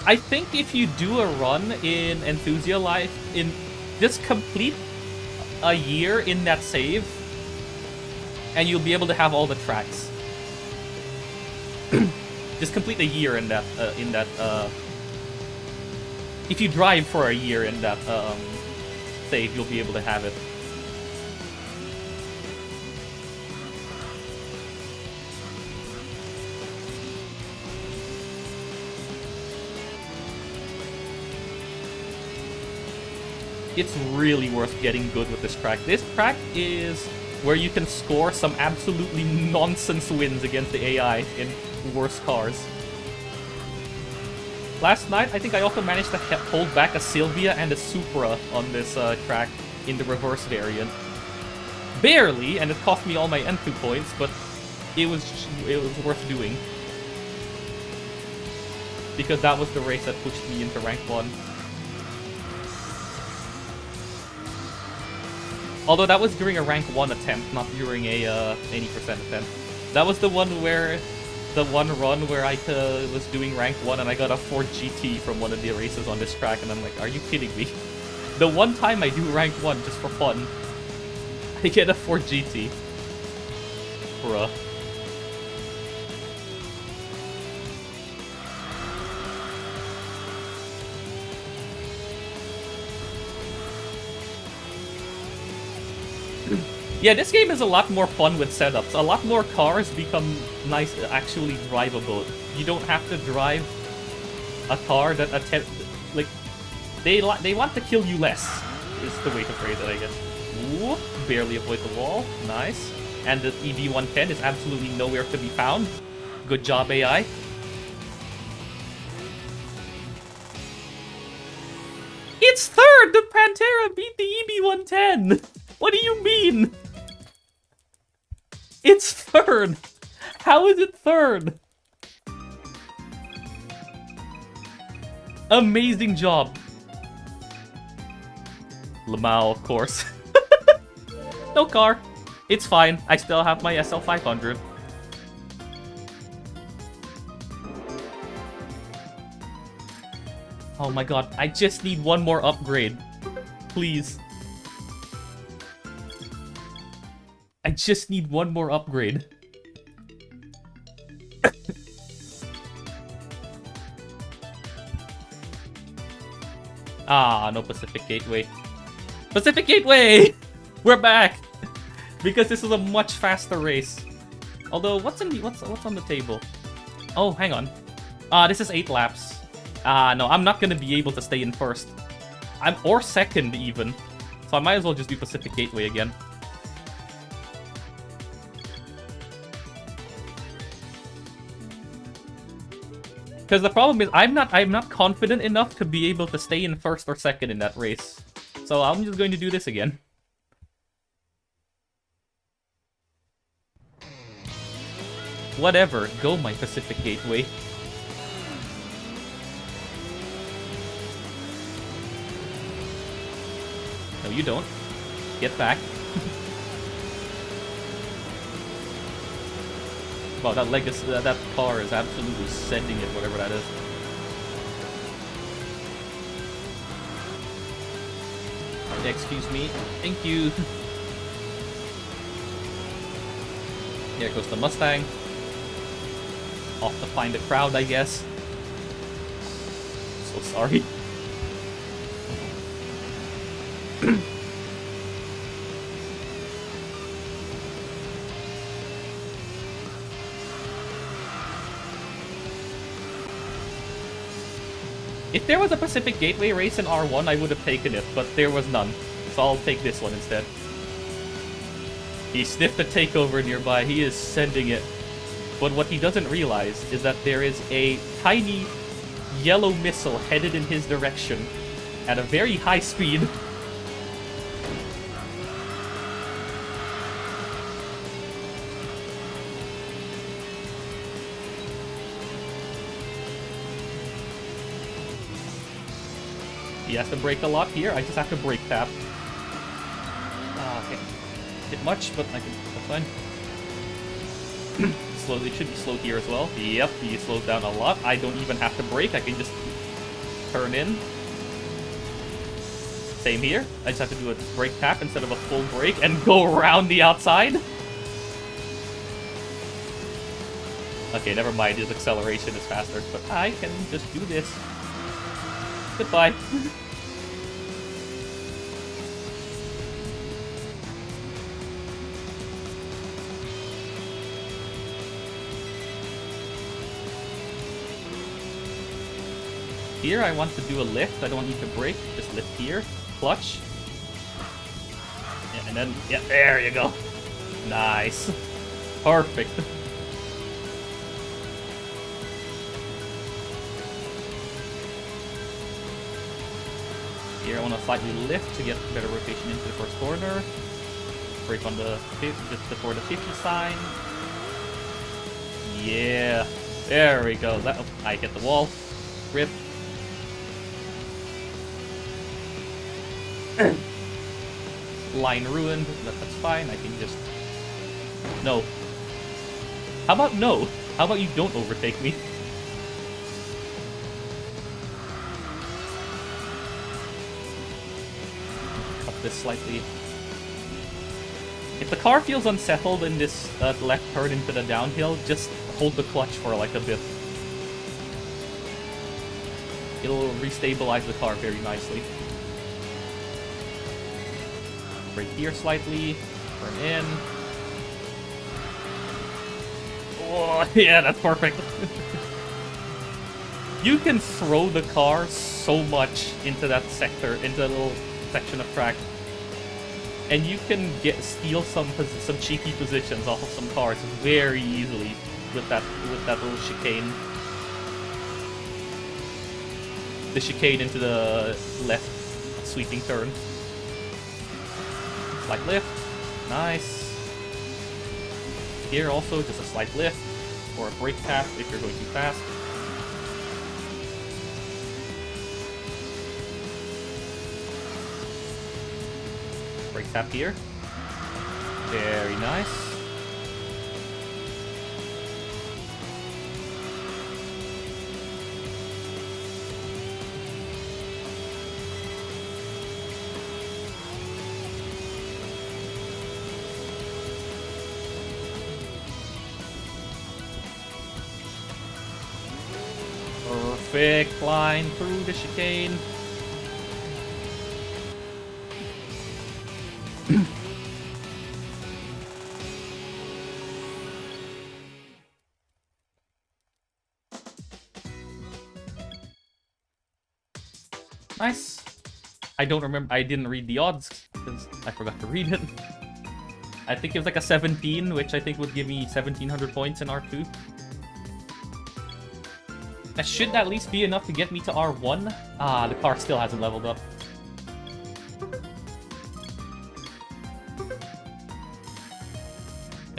I think if you do a run in Enthusia Life, just complete a year in that save, and you'll be able to have all the tracks. Just complete a year in that, if you drive for a year in that save, you'll be able to have it. It's really worth getting good with this track. This track is where you can score some absolutely nonsense wins against the AI in worse cars. Last night, I think I also managed to hold back a Silvia and a Supra on this track in the reverse variant. Barely, and it cost me all my N2 points, but it was worth doing. Because that was the race that pushed me into rank 1. Although that was during a rank 1 attempt, not during a 80% attempt. That was the one where, the one run where I was doing rank 1 and I got a Ford GT from one of the races on this track, and I'm like, are you kidding me? The one time I do rank 1 just for fun, I get a Ford GT. Bruh. Yeah, this game is a lot more fun with setups. A lot more cars become nice, actually drivable. You don't have to drive a car that like they want to kill you less. Is the way to phrase it, I guess. Ooh, barely avoid the wall. Nice. And the EV110 is absolutely nowhere to be found. Good job, AI. It's third! The Pantera beat the EV110! What do you mean? It's third! How is it third? Amazing job. Lamau, of course. No car. It's fine. I still have my SL500. Oh my god. I just need one more upgrade. Please. I just need one more upgrade. Ah, no Pacific Gateway. Pacific Gateway! We're back! Because this is a much faster race. Although, what's on the table? Oh, hang on. This is 8 laps. No, I'm not gonna be able to stay in first. Or second, even. So I might as well just do Pacific Gateway again. Because the problem is, I'm not confident enough to be able to stay in first or second in that race. So I'm just going to do this again. Whatever, go my Pacific Gateway. No, you don't. Get back. Wow, that car is absolutely sending it, whatever that is. Excuse me. Thank you. Here goes the Mustang. Off to find a crowd, I guess. So sorry. If there was a Pacific Gateway race in R1, I would have taken it, but there was none. So I'll take this one instead. He sniffed a takeover nearby. He is sending it. But what he doesn't realize is that there is a tiny yellow missile headed in his direction at a very high speed. He has to brake a lot here. I just have to brake tap. Okay. Bit much, but that's fine. It should be slow here as well. Yep, he slowed down a lot. I don't even have to brake. I can just turn in. Same here. I just have to do a brake tap instead of a full brake and go around the outside. Okay, never mind. His acceleration is faster, but I can just do this. Goodbye. Here I want to do a lift. I don't need to brake. Just lift here. Clutch. Yeah, and then, yeah, there you go. Nice. Perfect. Here I want to slightly lift to get better rotation into the first corner. Brake on the just before the 50 sign. Yeah. There we go. That, oh, I hit the wall. Rip. Line ruined. That's fine. I can just... No. How about no? How about you don't overtake me? Cut this slightly. If the car feels unsettled in this left turn into the downhill, just hold the clutch for like a bit. It'll restabilize the car very nicely. Brake here slightly, turn in. Oh, yeah, that's perfect. You can throw the car so much into that sector, into that little section of track. And you can steal some cheeky positions off of some cars very easily with that little chicane. The chicane into the left sweeping turn. Slight lift. Nice. Here also just a slight lift or a brake tap if you're going too fast. Brake tap here. Very nice. Perfect line through the chicane. nice. I don't remember. I didn't read the odds because I forgot to read it. I think it was like a 17, which I think would give me 1,700 points in R2. That should at least be enough to get me to R1. Ah, the car still hasn't leveled up.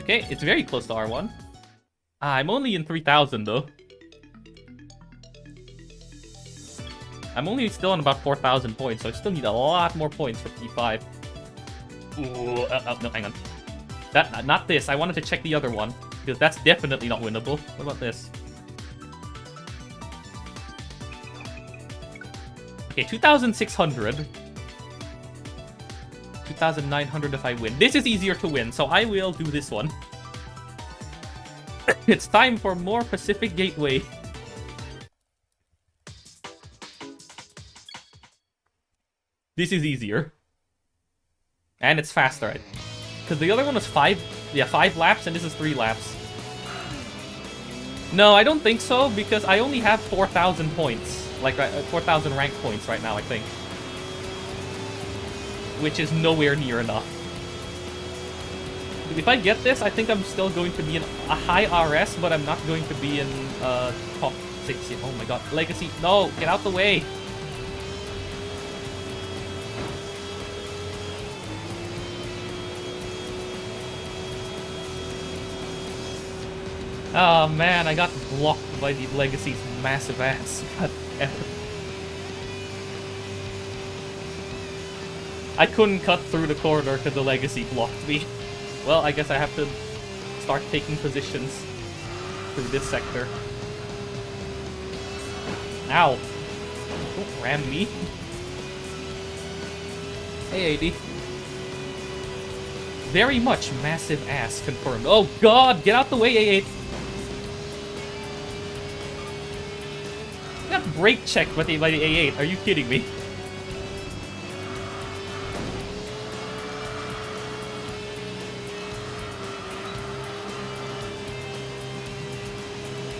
Okay, it's very close to R1. I'm only in 3,000 though. I'm only still on about 4,000 points, so I still need a lot more points for P5. Ooh, no, hang on. Not this. I wanted to check the other one, because that's definitely not winnable. What about this? Okay, 2,600. 2,900 if I win. This is easier to win, so I will do this one. It's time for more Pacific Gateway. This is easier. And it's faster. Because the other one was 5 laps, and this is 3 laps. No, I don't think so, because I only have 4,000 points. Like, 4,000 rank points right now, I think. Which is nowhere near enough. If I get this, I think I'm still going to be in a high RS, but I'm not going to be in top 60. Oh my god. Legacy. No, get out the way. Oh man, I got blocked by the Legacy's massive ass. God damn it. I couldn't cut through the corridor because the Legacy blocked me. Well, I guess I have to start taking positions through this sector. Ow. Don't ram me. Hey, AD. Very much massive ass confirmed. Oh god, get out the way, A8. I got brake checked by the A8. Are you kidding me?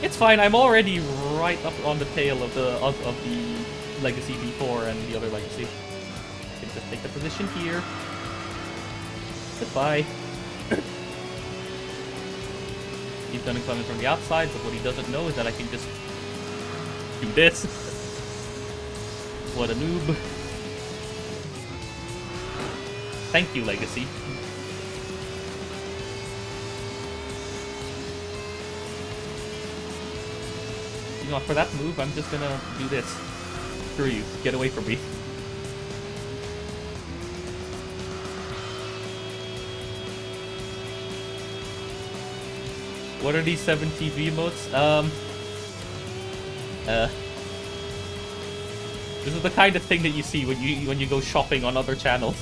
It's fine. I'm already right up on the tail of the Legacy B4 and the other Legacy. I can just take the position here. Goodbye. He's gonna come in from the outside, but what he doesn't know is that I can just do this. What a noob. Thank you, Legacy. You know, for that move, I'm just gonna do this. Screw you. Get away from me. What are these 7 TV emotes? This is the kind of thing that you see when you go shopping on other channels.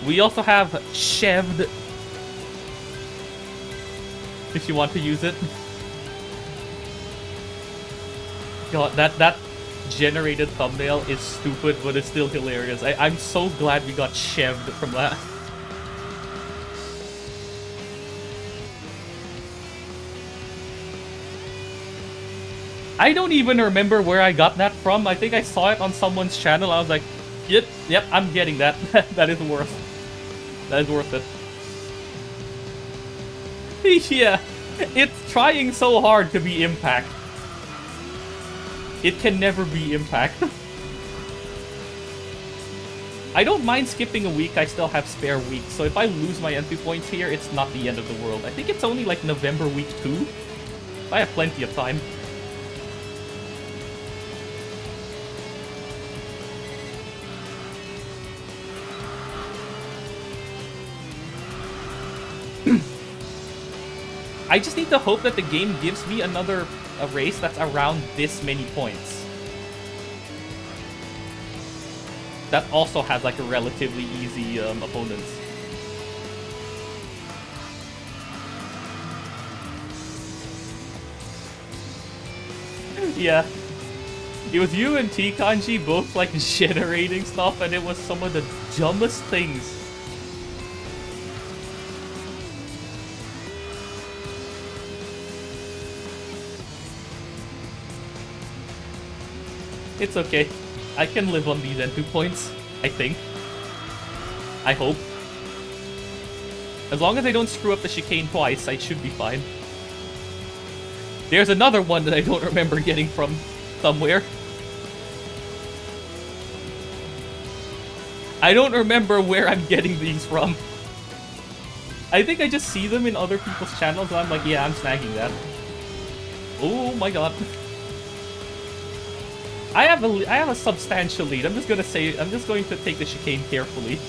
We also have Cheved, if you want to use it. God, that generated thumbnail is stupid, but it's still hilarious. I'm so glad we got Cheved from that. I don't even remember where I got that from. I think I saw it on someone's channel. I was like, yep, I'm getting that. That is worth. That is worth it. Yeah, it's trying so hard to be Impact. It can never be Impact. I don't mind skipping a week. I still have spare weeks. So if I lose my entry points here, it's not the end of the world. I think it's only like November week 2. I have plenty of time. I just need to hope that the game gives me a race that's around this many points. That also has like a relatively easy opponents. Yeah. It was you and T Kanji both like generating stuff, and it was some of the dumbest things. It's okay. I can live on these N2 points, I think. I hope. As long as I don't screw up the chicane twice, I should be fine. There's another one that I don't remember getting from somewhere. I don't remember where I'm getting these from. I think I just see them in other people's channels and I'm like, yeah, I'm snagging that. Oh my god. I have a substantial lead. I'm just going to take the chicane carefully.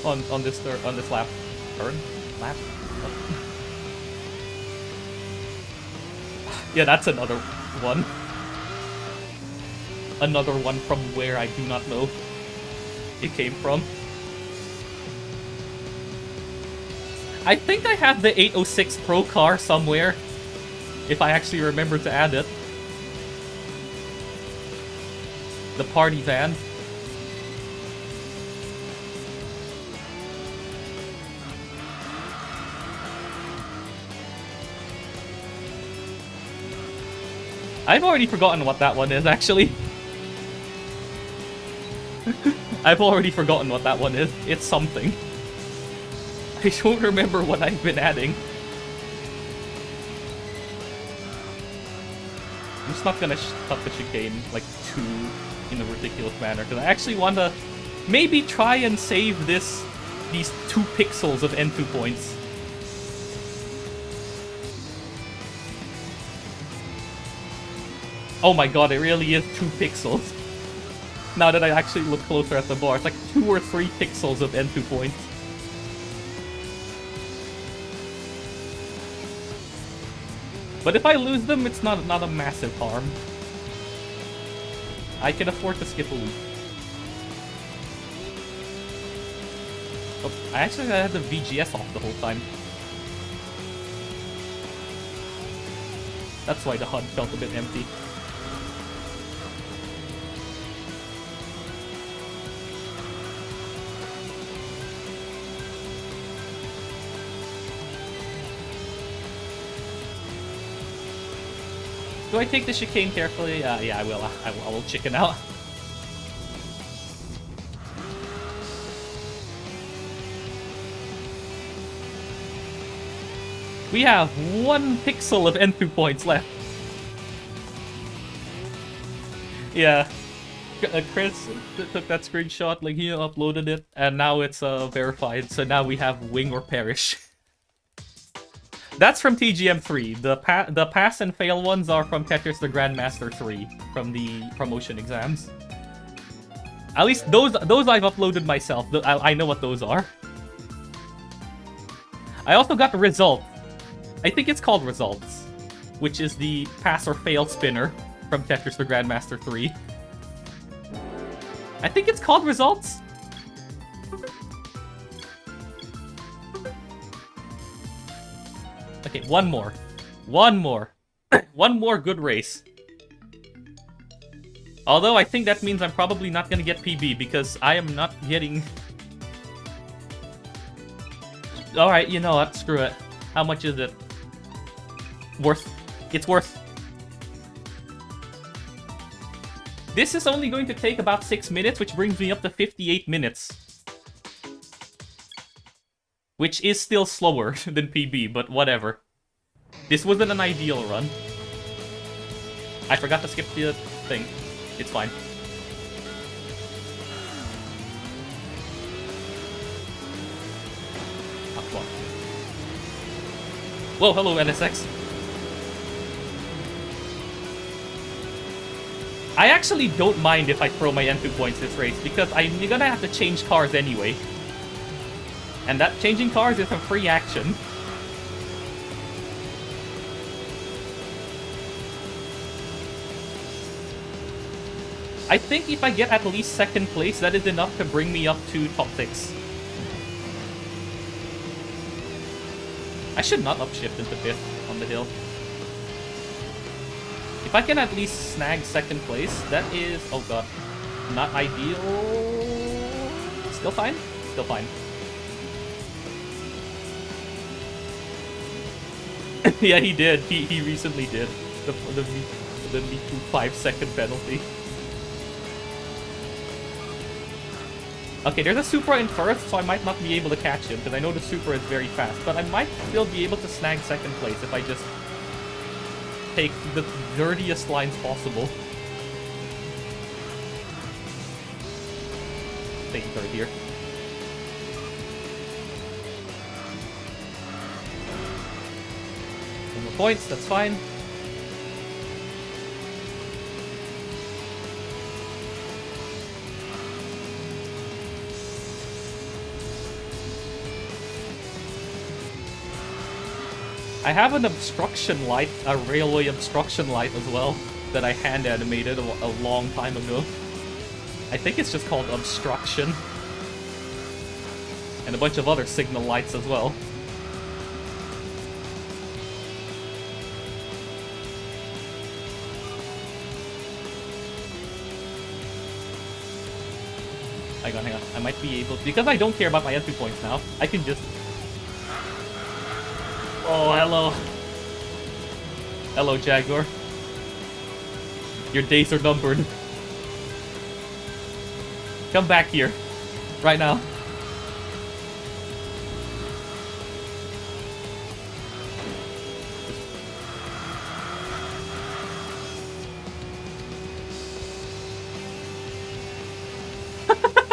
On this lap. Turn? Lap? Yeah, that's another one. Another one from where I do not know it came from. I think I have the 806 Pro car somewhere, if I actually remember to add it. The party van. I've already forgotten what that one is, actually. I've already forgotten what that one is. It's something. I don't remember what I've been adding. I'm just not gonna cut the chicane, like, too in a ridiculous manner, because I actually want to maybe try and save these 2 pixels of N2 points. Oh my god, it really is 2 pixels. Now that I actually look closer at the bar, it's like 2 or 3 pixels of N2 points. But if I lose them, it's not a massive harm. I can afford to skip a week. Oh, I actually had the VGS off the whole time. That's why the HUD felt a bit empty. Do I take the chicane carefully? Yeah, I will. I will chicken out. We have 1 pixel of N2 points left. Yeah. Chris took that screenshot, like he uploaded it, and now it's verified. So now we have wing or perish. That's from TGM3. The pass and fail ones are from Tetris the Grandmaster 3, from the promotion exams. At least those I've uploaded myself. I know what those are. I also got the result. I think it's called results, which is the pass or fail spinner from Tetris the Grandmaster 3. I think it's called results. Okay, one more. One more. One more good race. Although I think that means I'm probably not gonna get PB because I am not getting... Alright, you know what? Screw it. How much is it? Worth. It's worth. This is only going to take about 6 minutes, which brings me up to 58 minutes. Which is still slower than PB, but whatever. This wasn't an ideal run. I forgot to skip the thing. It's fine. Oh, come on. Whoa, hello NSX. I actually don't mind if I throw my N2 points this race, because I'm gonna have to change cars anyway. And that changing cars is a free action. I think if I get at least 2nd place, that is enough to bring me up to top 6. I should not upshift into 5th on the hill. If I can at least snag 2nd place, that is... Oh god. Not ideal... Still fine? Still fine. Yeah, he did. He recently did. and then lead to 5-second penalty. Okay, there's a Supra in first, so I might not be able to catch him, because I know the Supra is very fast. But I might still be able to snag second place if I just take the dirtiest lines possible. Taking third here. Some more points, that's fine. I have an obstruction light, a railway obstruction light as well, that I hand animated a long time ago. I think it's just called obstruction. And a bunch of other signal lights as well. Hang on. I might be able to, because I don't care about my entry points now, I can just... Oh, hello. Hello, Jaguar. Your days are numbered. Come back here. Right now.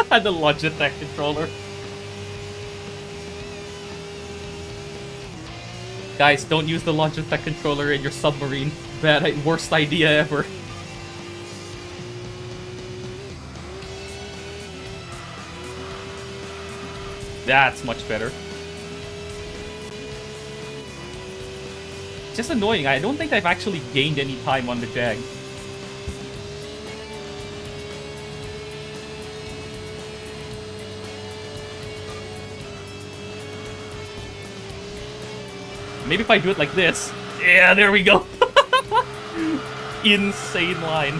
The Logitech controller. Guys, don't use the Logitech controller in your submarine. Worst idea ever. That's much better. Just annoying. I don't think I've actually gained any time on the Jag. Maybe if I do it like this. Yeah, there we go. Insane line.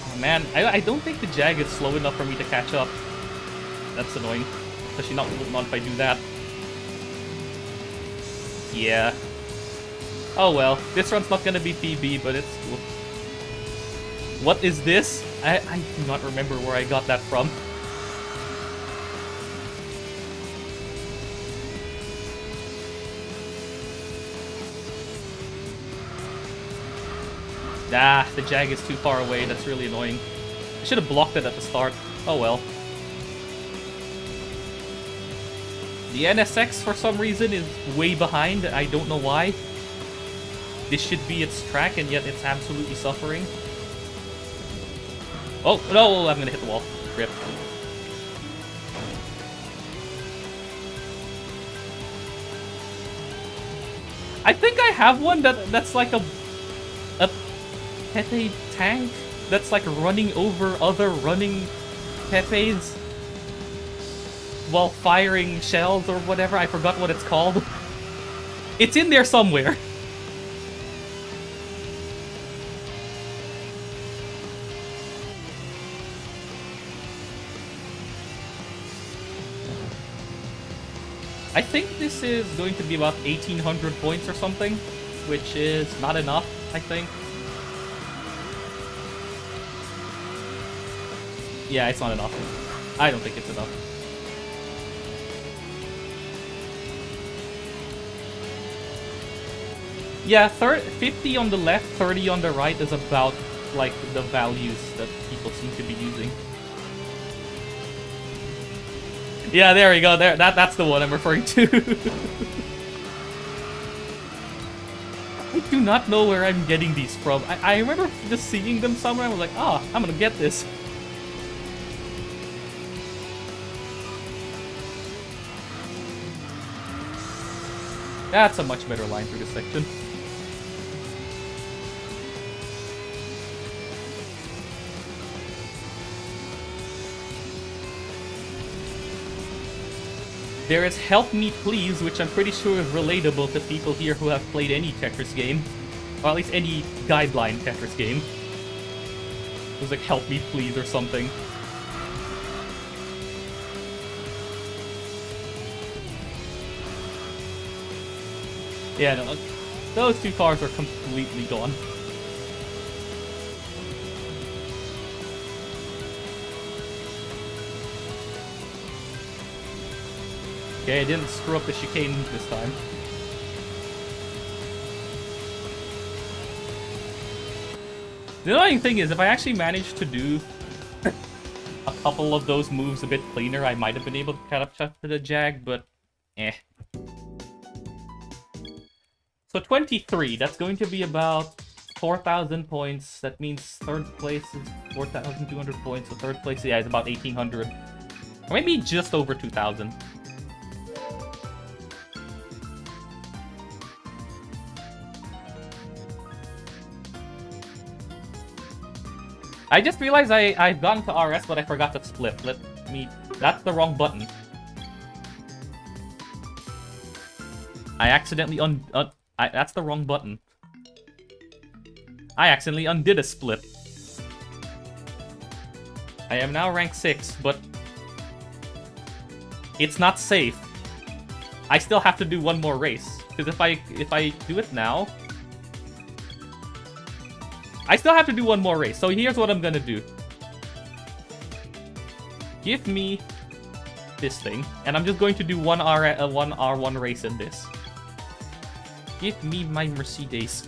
Oh man, I don't think the Jag is slow enough for me to catch up. That's annoying. Especially not if I do that. Yeah. Oh well, this run's not gonna be PB, but it's cool. What is this? I do not remember where I got that from. Ah, the Jag is too far away. That's really annoying. I should have blocked it at the start. Oh well. The NSX, for some reason, is way behind. I don't know why. This should be its track, and yet it's absolutely suffering. Oh, no, I'm gonna hit the wall. Rip. I think I have one that's like a Pepe tank that's like running over other running Pepes while firing shells or whatever. I forgot what it's called. It's in there somewhere. I think this is going to be about 1,800 points or something, which is not enough, I think. Yeah, it's not enough. I don't think it's enough. Yeah, 50 on the left, 30 on the right is about, like, the values that people seem to be using. Yeah, there we go. That's the one I'm referring to. I do not know where I'm getting these from. I remember just seeing them somewhere. I was like, oh, I'm gonna get this. That's a much better line through this section. There is Help Me Please, which I'm pretty sure is relatable to people here who have played any Tetris game. Or at least any guideline Tetris game. It was like Help Me Please or something. Yeah, no, those two cars are completely gone. Okay, I didn't screw up the chicane this time. The annoying thing is, if I actually managed to do a couple of those moves a bit cleaner, I might have been able to catch up to the Jag, but eh. So 23, that's going to be about 4,000 points. That means third place is 4,200 points, so third place, yeah, is about 1,800. Or maybe just over 2,000. I just realized I've gone to RS, but I forgot to split. That's the wrong button. I accidentally that's the wrong button. I accidentally undid a split. I am now rank 6, but it's not safe. I still have to do one more race, because if I do it now, I still have to do one more race. So here's what I'm gonna do. Give me this thing, and I'm just going to do one R1 race in this. Give me my Mercedes.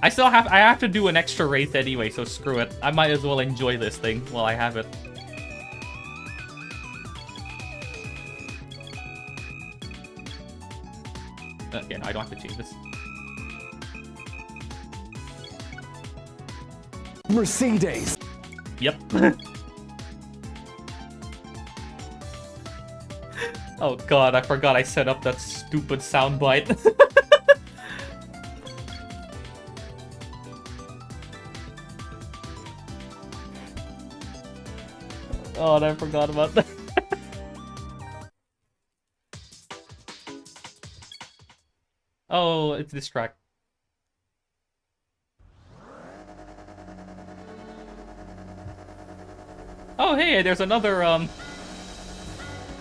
I have to do an extra race anyway, so screw it. I might as well enjoy this thing while I have it. Yeah, no, I don't have to change this. Mercedes. Yep. Oh god, I forgot I set up that stupid soundbite. Oh, I forgot about that. Oh, it's this track. Oh, hey, there's another,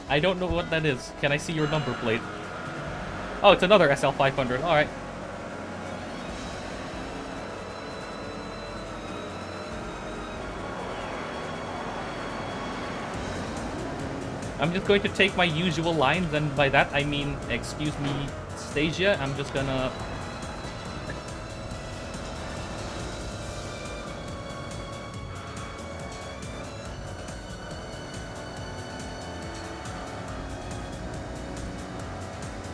I don't know what that is. Can I see your number plate? Oh, it's another SL500. Alright. I'm just going to take my usual lines, and by that I mean, excuse me, Stasia, I'm just gonna...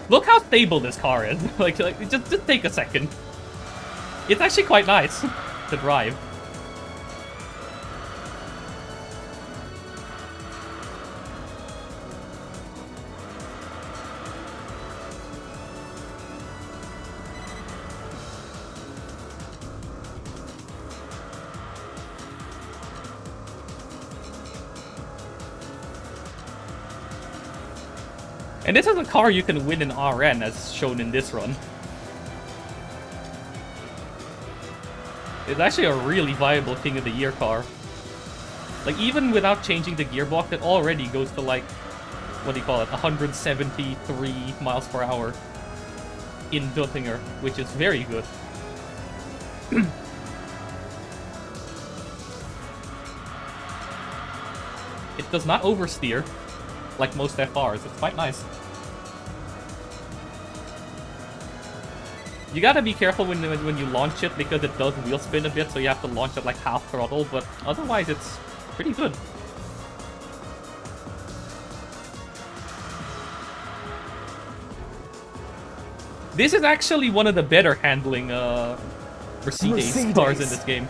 Look how stable this car is. like just take a second. It's actually quite nice to drive. And this is a car you can win in RN, as shown in this run. It's actually a really viable King of the Year car. Like, even without changing the gearbox, it already goes to, like, what do you call it, 173 miles per hour in Duttinger, which is very good. It does not oversteer, like most FRs. It's quite nice. You gotta be careful when you launch it, because it does wheel spin a bit, so you have to launch it like half throttle, but otherwise it's pretty good. This is actually one of the better handling Mercedes cars in this game.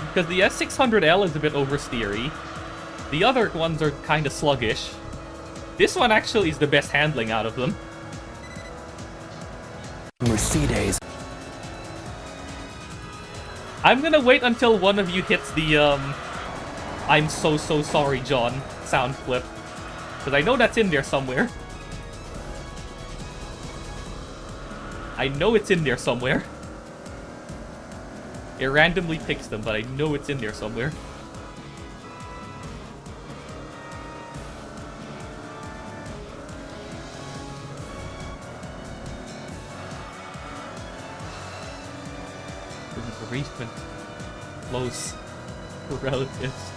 Because the S600L is a bit oversteery. The other ones are kind of sluggish. This one actually is the best handling out of them. Mercedes. I'm gonna wait until one of you hits the, I'm so sorry, John sound clip. Because I know that's in there somewhere. I know it's in there somewhere. It randomly picks them, but I know it's in there somewhere. Bereavement. Close relatives.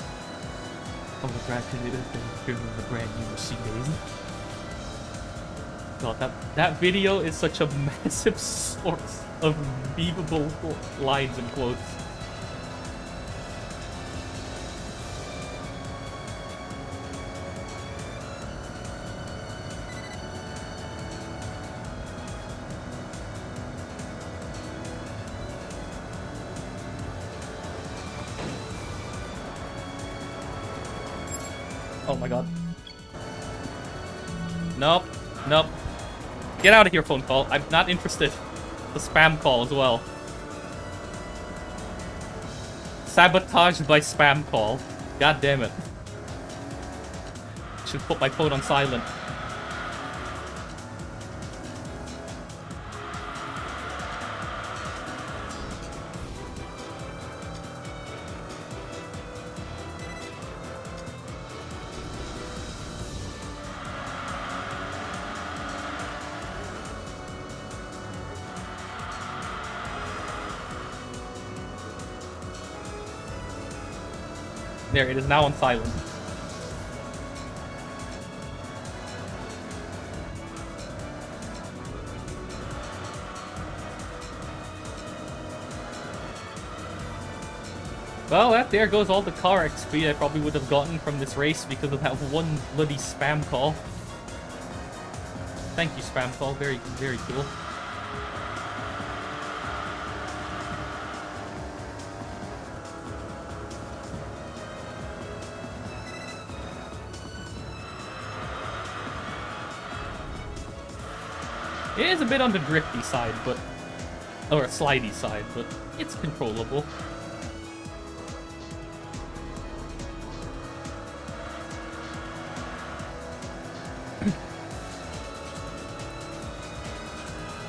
Congratulations on the brand new Mercedes. God, that video is such a massive source of memeable lines and quotes. Oh my god. Nope. Nope. Get out of here, phone call. I'm not interested. The spam call as well. Sabotaged by spam call. God damn it. Should put my phone on silent. There, it is now on silent. Well, there goes all the car XP I probably would have gotten from this race because of that one bloody spam call. Thank you, spam call. Very, very cool. It is a bit on the drifty side, but... or slidey side, but it's controllable.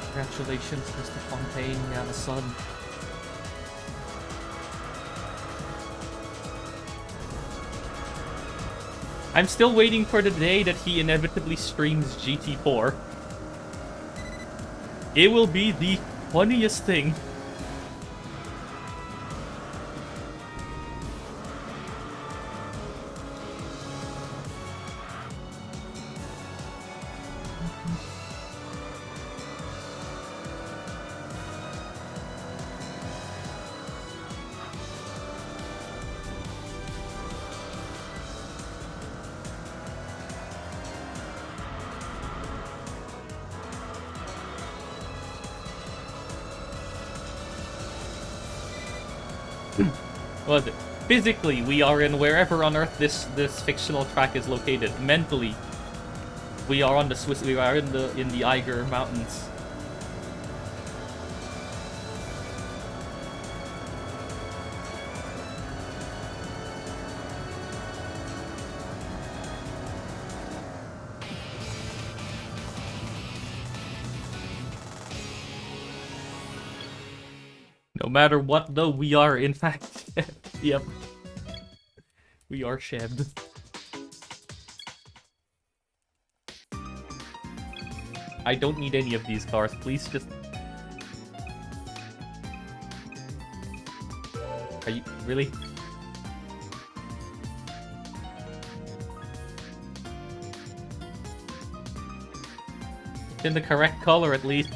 Congratulations, Mr. Fontaine, you have a son. I'm still waiting for the day that he inevitably streams GT4. It will be the funniest thing. Was it? Physically, we are in wherever on Earth this fictional track is located. Mentally, we are on the Swiss. We are in the Eiger Mountains. No matter what, though, we are in fact. Yep. We are shabbed. I don't need any of these cars. Please just... Are you... really? It's in the correct color, at least.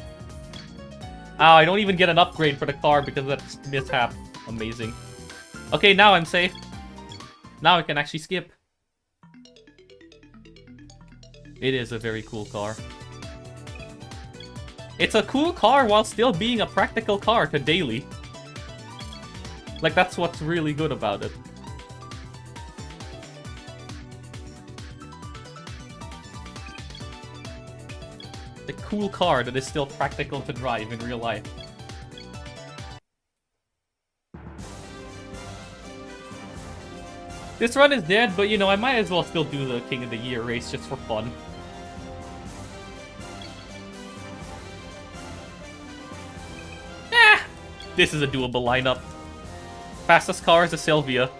Oh, I don't even get an upgrade for the car because of that mishap. Amazing. Okay, now I'm safe. Now I can actually skip. It is a very cool car. It's a cool car while still being a practical car to daily. Like, that's what's really good about it. The cool car that is still practical to drive in real life. This run is dead, but you know, I might as well still do the King of the Year race just for fun. This is a doable lineup. Fastest car is a Sylvia.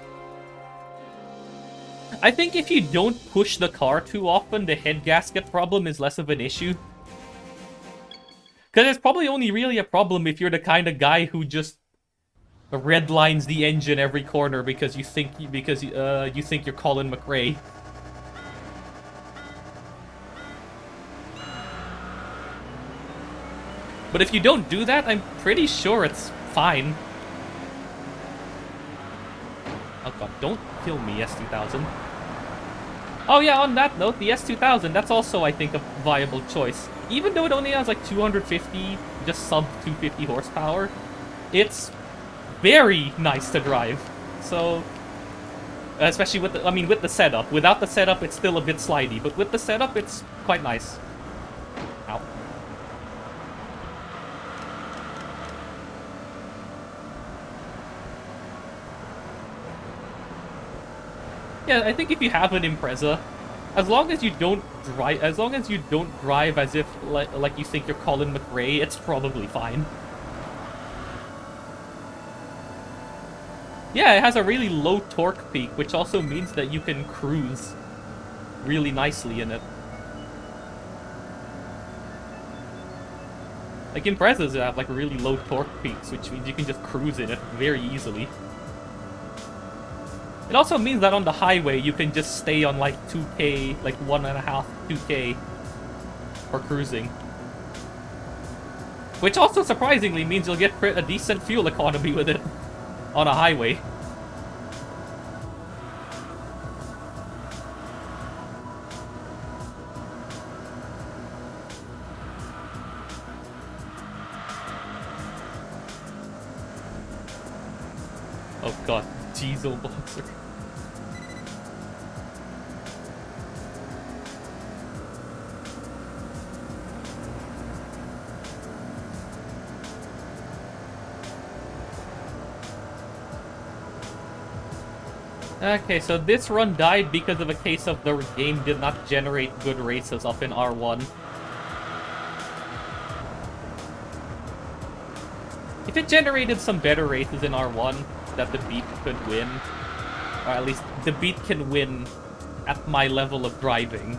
I think if you don't push the car too often, the head gasket problem is less of an issue. Because it's probably only really a problem if you're the kind of guy who just redlines the engine every corner because you think you're Colin McRae. But if you don't do that, I'm pretty sure it's fine. Oh god, don't kill me, S2000. Oh yeah, on that note, the S2000, that's also, I think, a viable choice. Even though it only has like 250, just sub 250 horsepower, it's very nice to drive. So, especially with the, with the setup. Without the setup, it's still a bit slidey, but with the setup, it's quite nice. Ow. Yeah, I think if you have an Impreza, as long as you don't drive as if like you think you're Colin McRae, it's probably fine. Yeah, it has a really low torque peak, which also means that you can cruise really nicely in it. Like Imprezas have like really low torque peaks, which means you can just cruise in it very easily. It also means that on the highway, you can just stay on like 2K, like 1.5, 2K for cruising. Which also surprisingly means you'll get a decent fuel economy with it on a highway. Oh god, diesel boxer. Okay, so this run died because of a case of the game did not generate good races up in R1. If it generated some better races in R1 that the beat could win, or at least the beat can win at my level of driving,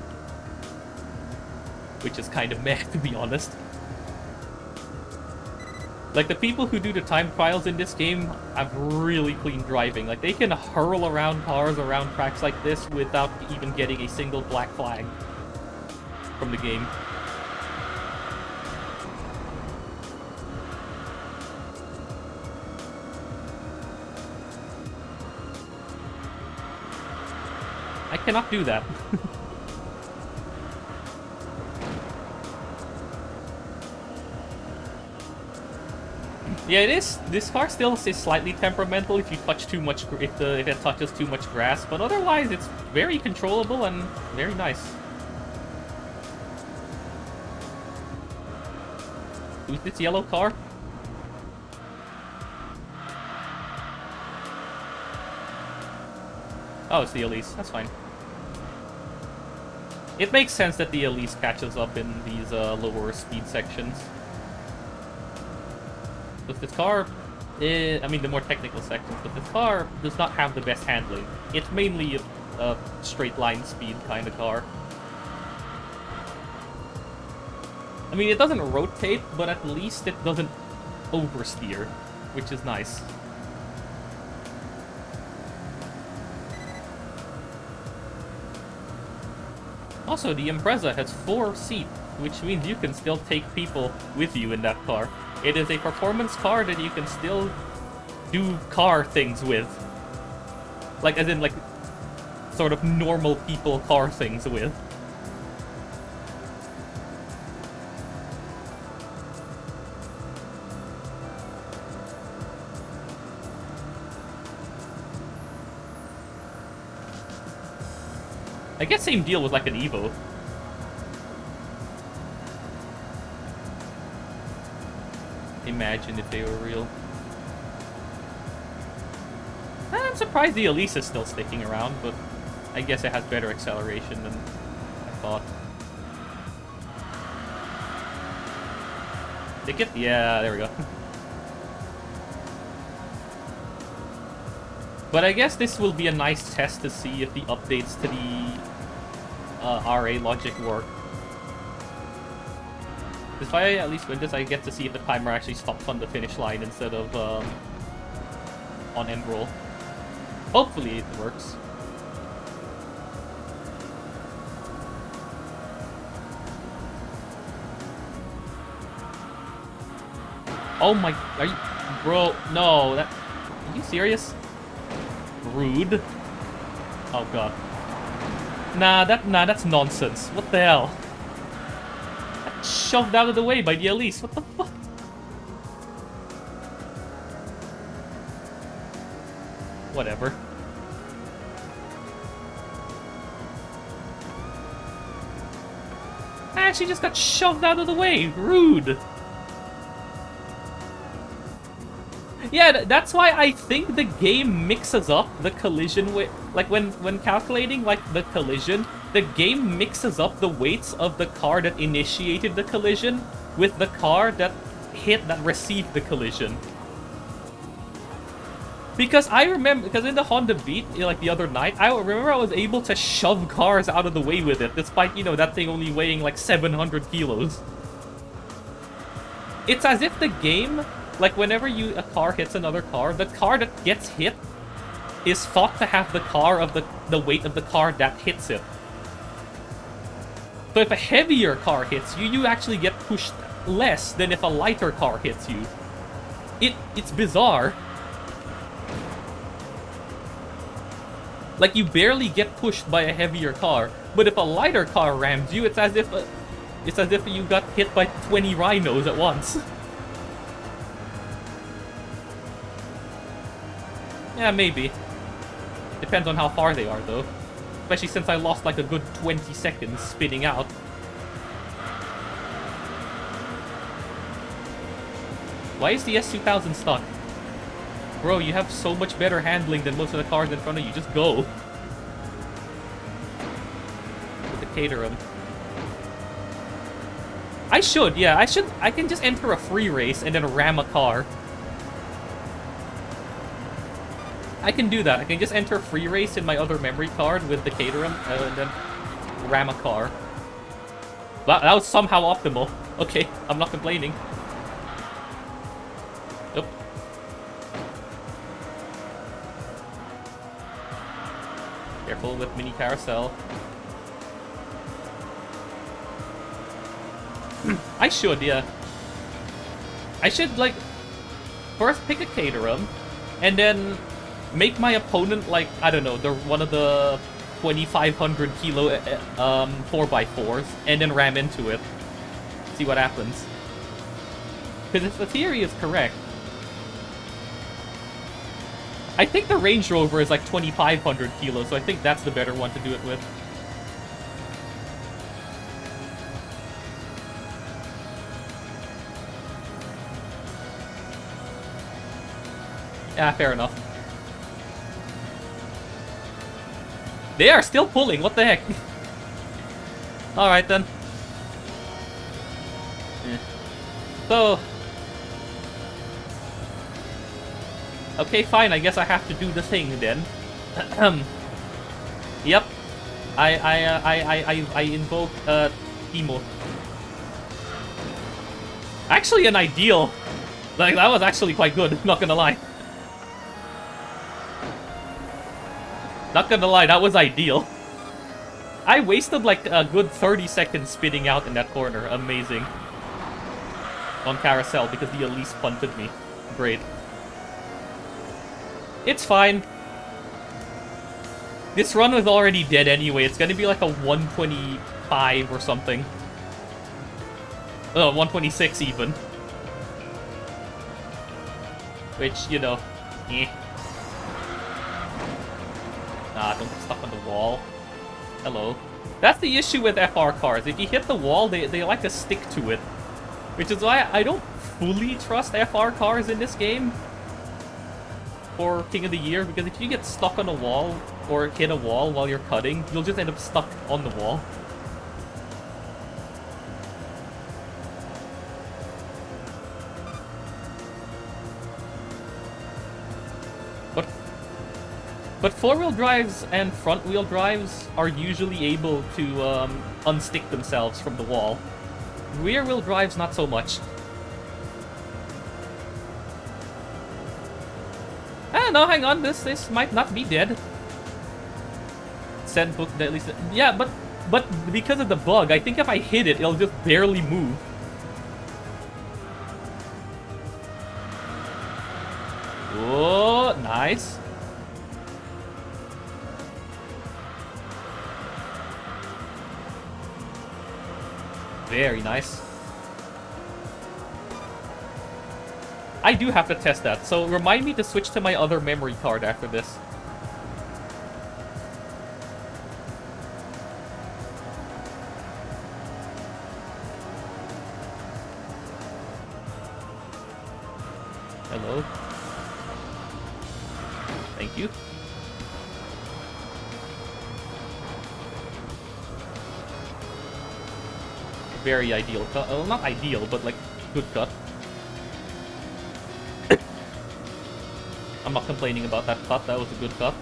which is kind of meh, to be honest. Like, the people who do the time trials in this game have really clean driving. Like, they can hurl around cars around tracks like this without even getting a single black flag from the game. I cannot do that. Yeah, it is. This car still is slightly temperamental if you touch too much, if it touches too much grass, but otherwise it's very controllable and very nice. Who's this yellow car? Oh, it's the Elise. That's fine. It makes sense that the Elise catches up in these lower speed sections. But this car, the more technical sections, but this car does not have the best handling. It's mainly a straight line speed kind of car. I mean, it doesn't rotate, but at least it doesn't oversteer, which is nice. Also, the Impreza has 4 seats, which means you can still take people with you in that car. It is a performance car that you can still do car things with. Like, as in, like, sort of normal people car things with. I guess same deal with, like, an Evo. Imagine if they were real. I'm surprised the Elise is still sticking around, but I guess it has better acceleration than I thought. Yeah, there we go. But I guess this will be a nice test to see if the updates to the RA logic work. If I at least win this, I get to see if the timer actually stops on the finish line instead of on end roll. Hopefully it works. Oh my, are you, bro, no, that, are you serious? Rude. Oh god. Nah, that's nonsense. What the hell? Got shoved out of the way by the Elise, what the fuck? Whatever. I actually just got shoved out of the way, rude. Yeah, that's why I think the game mixes up the collision with, like when calculating like the collision, the game mixes up the weights of the car that initiated the collision with the car that received the collision. Because I remember, because in the Honda Beat, like the other night, I remember I was able to shove cars out of the way with it, despite, you know, that thing only weighing like 700 kilos. It's as if the game, like, whenever a car hits another car, the car that gets hit is thought to have the weight of the car that hits it. So if a heavier car hits you, you actually get pushed less than if a lighter car hits you. It's bizarre. Like, you barely get pushed by a heavier car, but if a lighter car rams you, it's as if you got hit by 20 rhinos at once. Yeah, maybe. Depends on how far they are, though. Especially since I lost like a good 20 seconds spinning out. Why is the S2000 stuck? Bro, you have so much better handling than most of the cars in front of you. Just go. With the Caterham. I should, yeah. I can just enter a free race and then ram a car. I can do that. I can just enter free race in my other memory card with the Caterham and then ram a car. That was somehow optimal. Okay, I'm not complaining. Nope. Careful with mini carousel. I should, yeah. I should, like, first pick a Caterham and then make my opponent, like, I don't know, one of the 2,500 kilo 4x4s, and then ram into it. See what happens. Because if the theory is correct, I think the Range Rover is like 2,500 kilos, so I think that's the better one to do it with. Yeah, fair enough. They are still pulling, what the heck? Alright then. So... okay, fine, I guess I have to do the thing then. Yep. I invoke, Timo. Actually an ideal. Like, that was actually quite good, not gonna lie. Not gonna lie, that was ideal. I wasted like a good 30 seconds spinning out in that corner. Amazing. On carousel because the Elise punted me. Great. It's fine. This run was already dead anyway. It's gonna be like a 125 or something. 126 even. Which, you know, eh. Nah, don't get stuck on the wall. Hello. That's the issue with FR cars. If you hit the wall, they like to stick to it. Which is why I don't fully trust FR cars in this game. For King of the Year, because if you get stuck on a wall, or hit a wall while you're cutting, you'll just end up stuck on the wall. What? But four-wheel drives and front-wheel drives are usually able to unstick themselves from the wall. Rear-wheel drives, not so much. Ah, no, hang on. This might not be dead. Said book at least. Yeah, but because of the bug, I think if I hit it, it'll just barely move. Oh, nice. Very nice. I do have to test that, so remind me to switch to my other memory card after this. Hello. Thank you. Very ideal cut. Well, not ideal, but like good cut. I'm not complaining about that cut. That was a good cut.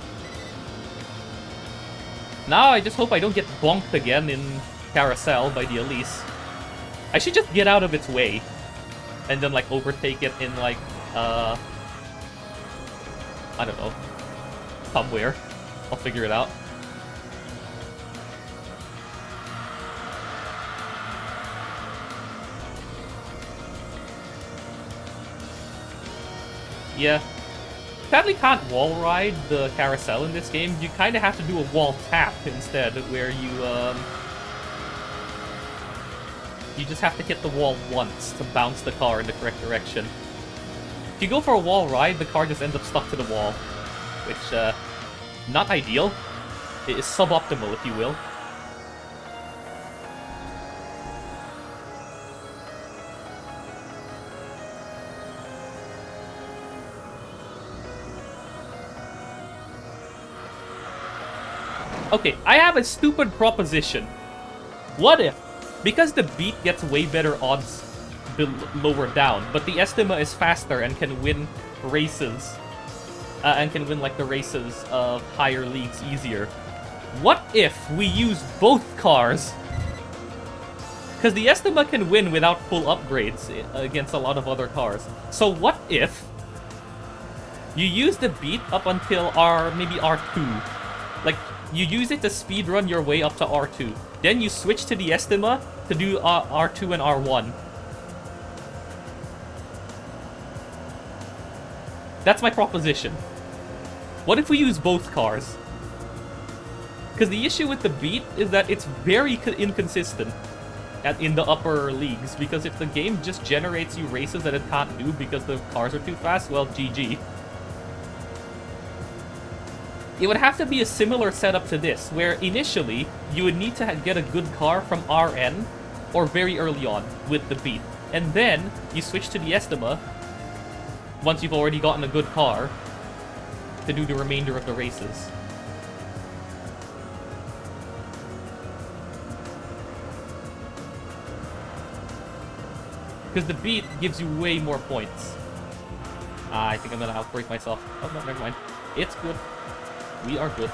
Now I just hope I don't get bonked again in Carousel by the Elise. I should just get out of its way and then like overtake it in like I don't know, somewhere. I'll figure it out. Yeah. Sadly can't wall ride the carousel in this game. You kind of have to do a wall tap instead, where you just have to hit the wall once to bounce the car in the correct direction. If you go for a wall ride, the car just ends up stuck to the wall, which, not ideal. It is suboptimal, if you will. Okay, I have a stupid proposition. What if, because the beat gets way better odds lower down, but the Estima is faster and can win races, and can win like the races of higher leagues easier. What if we use both cars? Because the Estima can win without full upgrades against a lot of other cars. So what if you use the beat up until maybe R2? Like, you use it to speedrun your way up to R2. Then you switch to the Estima to do R2 and R1. That's my proposition. What if we use both cars? Because the issue with the beat is that it's very inconsistent in the upper leagues. Because if the game just generates you races that it can't do because the cars are too fast, well, GG. It would have to be a similar setup to this, where initially, you would need to get a good car from RN, or very early on, with the beat. And then, you switch to the Estima, once you've already gotten a good car, to do the remainder of the races. Because the beat gives you way more points. I think I'm gonna outbreak myself. Oh, no, never mind. It's good. We are good.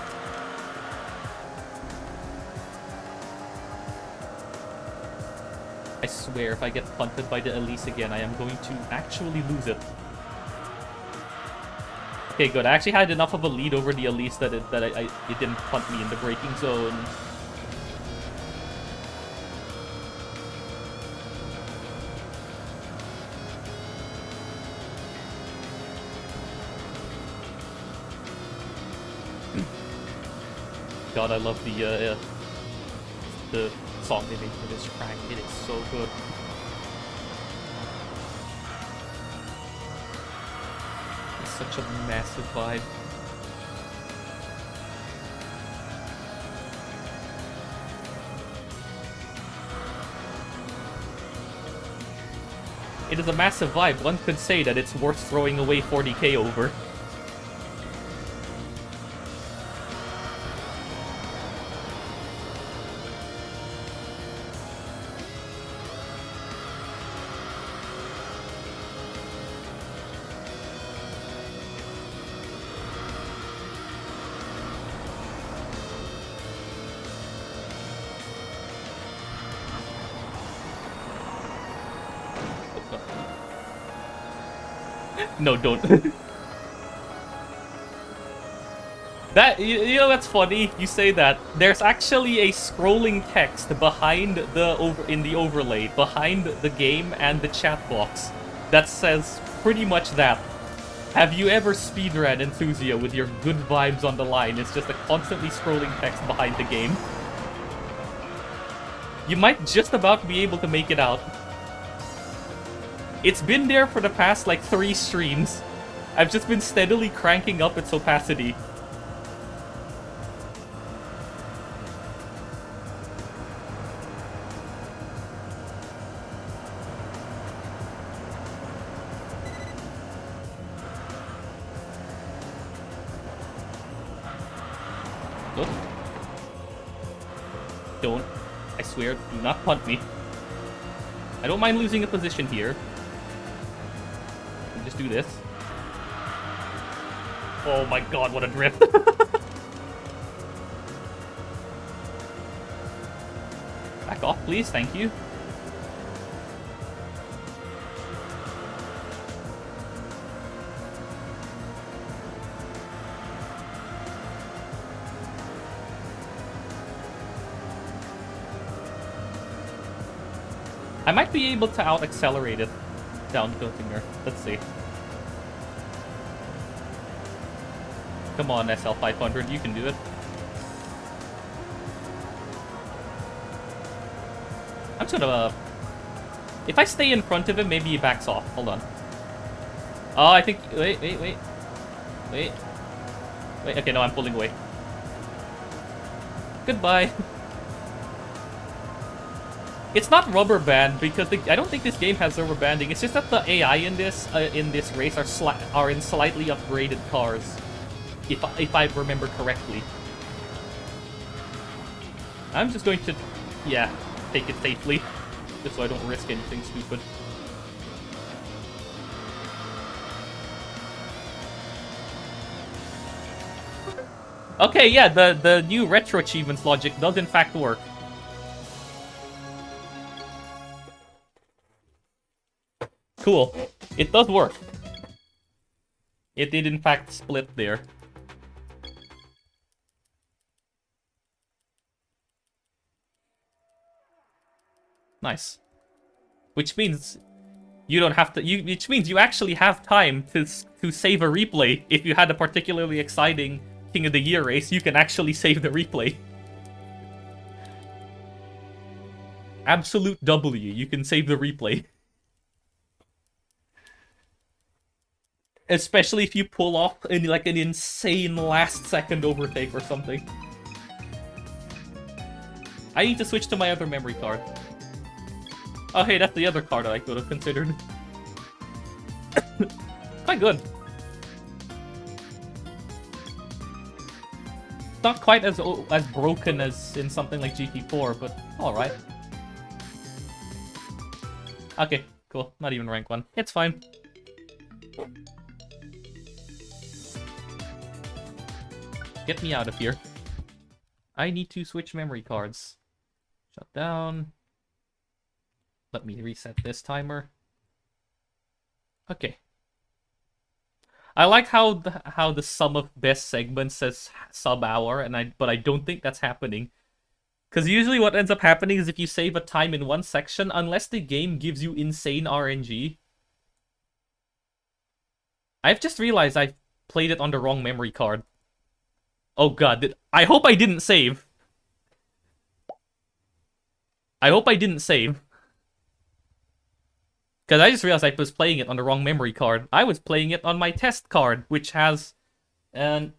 I swear, if I get punted by the Elise again, I am going to actually lose it. Okay, good. I actually had enough of a lead over the Elise that it didn't punt me in the braking zone. God, I love the song they made for this track. It is so good. It's such a massive vibe. It is a massive vibe. One could say that it's worth throwing away 40k over. No, don't. That, you know, that's funny. You say that. There's actually a scrolling text behind in the overlay behind the game and the chat box that says pretty much that. Have you ever speedrun Enthusia with your good vibes on the line? It's just a constantly scrolling text behind the game. You might just about be able to make it out. It's been there for the past, like, 3 streams. I've just been steadily cranking up its opacity. Look. Don't. I swear, do not punt me. I don't mind losing a position here. Just do this. Oh my god, what a drift. Back off, please. Thank you. I might be able to out-accelerate it down Piltinger. Let's see. Come on, SL500, you can do it. I'm just gonna... if I stay in front of him, maybe he backs off. Hold on. Oh, I think... Wait. Okay, no, I'm pulling away. Goodbye. It's not rubber band because I don't think this game has rubber banding. It's just that the AI in this race are in slightly upgraded cars, if I remember correctly. I'm just going to, yeah, take it safely, just so I don't risk anything stupid. Okay, yeah, the new retro achievements logic does in fact work. Cool. It does work. It did in fact split there. Nice. Which means you don't have to. Which means you actually have time to save a replay. If you had a particularly exciting King of the Year race, you can actually save the replay. Absolute W. You can save the replay. Especially if you pull off like an insane last-second overtake or something. I need to switch to my other memory card. Oh, hey, that's the other card I could have considered. Quite good. Not quite as broken as in something like GT4, but alright. Okay, cool. Not even rank 1. It's fine. Get me out of here. I need to switch memory cards. Shut down. Let me reset this timer. Okay. I like how the sum of best segments says sub-hour, but I don't think that's happening. Because usually what ends up happening is if you save a time in one section, unless the game gives you insane RNG. I've just realized I played it on the wrong memory card. Oh god, I hope I didn't save. I hope I didn't save. Because I just realized I was playing it on the wrong memory card. I was playing it on my test card, which has an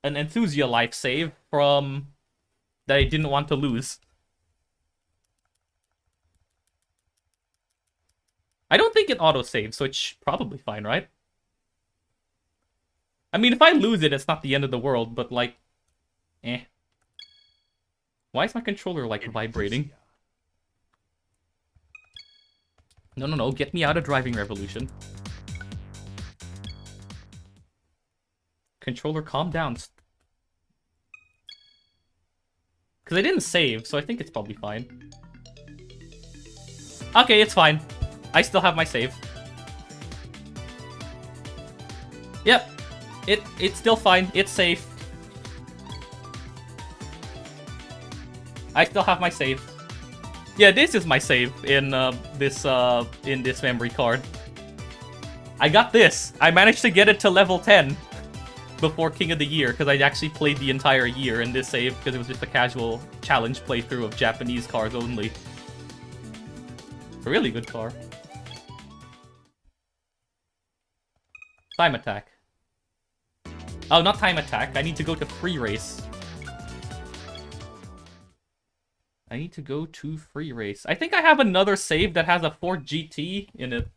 Enthusia life save from... that I didn't want to lose. I don't think it auto-saves, so it's probably fine, right? I mean, if I lose it, it's not the end of the world, but like... eh. Why is my controller, like, vibrating? No, get me out of Driving Revolution. Controller, calm down. Because I didn't save, so I think it's probably fine. Okay, it's fine. I still have my save. Yep. It's still fine. It's safe. I still have my save. Yeah, this is my save in this memory card. I got this. I managed to get it to level 10 before King of the Year because I actually played the entire year in this save because it was just a casual challenge playthrough of Japanese cars only. A really good car. Time attack. Oh, not time attack. I need to go to free race. I need to go to free race. I think I have another save that has a Ford GT in it.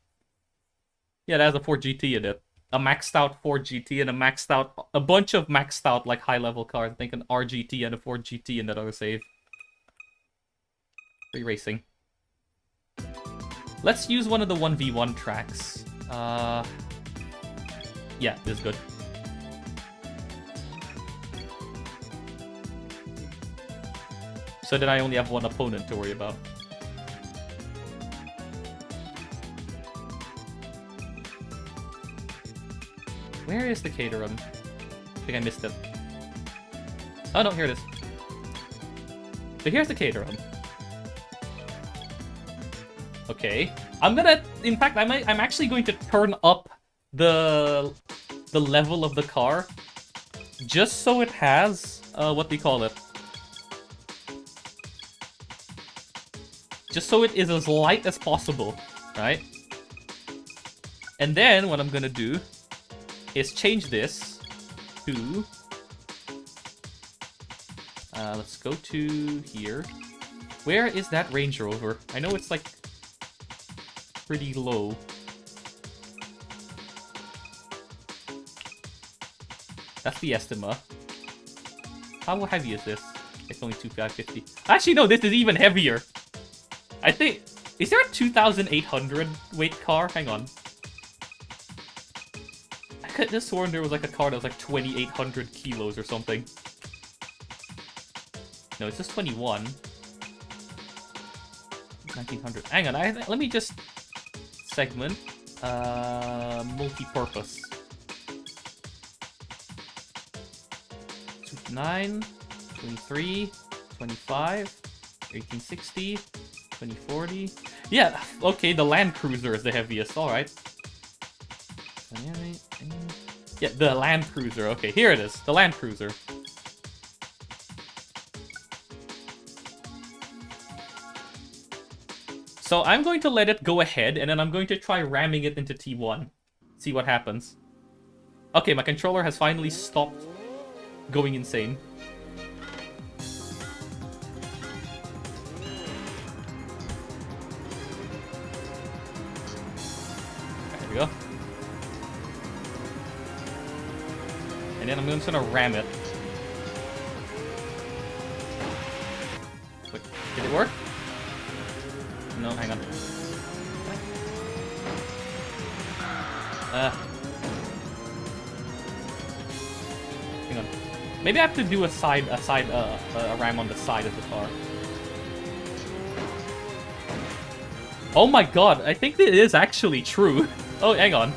Yeah, it has a Ford GT in it. A maxed out Ford GT and a bunch of maxed out like high level cars. I think an RGT and a Ford GT in that other save. Free racing. Let's use one of the 1v1 tracks. Yeah, this is good. So then I only have one opponent to worry about. Where is the Caterham? I think I missed it. Oh no, here it is. So here's the Caterham. Okay. In fact, I'm actually going to turn up the level of the car just so it has, what do you call it? Just so it is as light as possible, right? And then what I'm gonna do is change this to... let's go to here. Where is that Range Rover? I know it's like pretty low. That's the Estima. How heavy is this? It's only 2,550. Actually, no, this is even heavier. I think... Is there a 2,800 weight car? Hang on. I could have sworn there was like a car that was like 2,800 kilos or something. No, it's just 21. 1,900. Hang on, let me just... Segment. Multi-purpose. 9, 23, 25, 1860, 2040. Yeah, okay, the Land Cruiser is the heaviest, alright. Yeah, the Land Cruiser, okay, here it is, the Land Cruiser. So I'm going to let it go ahead, and then I'm going to try ramming it into T1. See what happens. Okay, my controller has finally stopped going insane. There we go. And then I'm just gonna ram it. Wait, did it work? No, hang on. Hang on. Maybe I have to do a ram on the side of the car. Oh my god, I think it is actually true. Oh, hang on.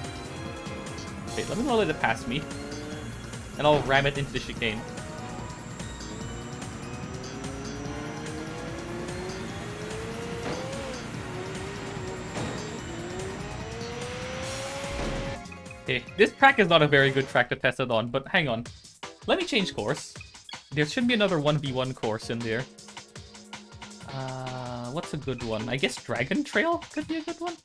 Wait, let me not let it pass me. And I'll ram it into the chicane. Okay, this track is not a very good track to test it on, but hang on. Let me change course. There should be another 1v1 course in there. What's a good one? I guess Dragon Trail could be a good one.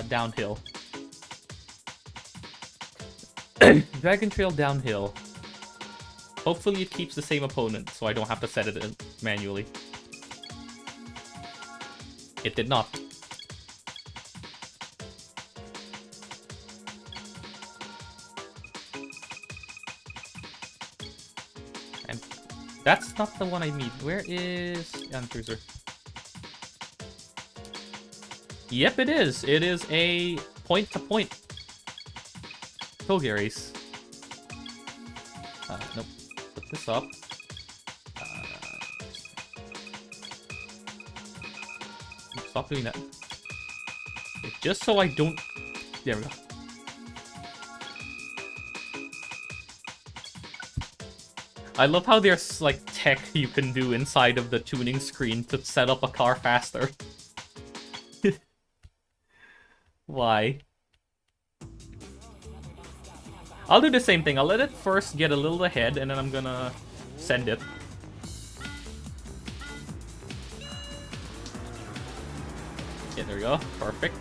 Downhill. Dragon Trail downhill. Hopefully it keeps the same opponent, so I don't have to set it in manually. It did not. And that's not the one I need. Where is Land Cruiser? Yep, it is. It is a point-to-point Toge race. Nope. Put this up. Stop doing that. Just so I don't... There we go. I love how there's, like, tech you can do inside of the tuning screen to set up a car faster. Why? I'll do the same thing. I'll let it first get a little ahead, and then I'm gonna send it. Yeah, there we go. Perfect.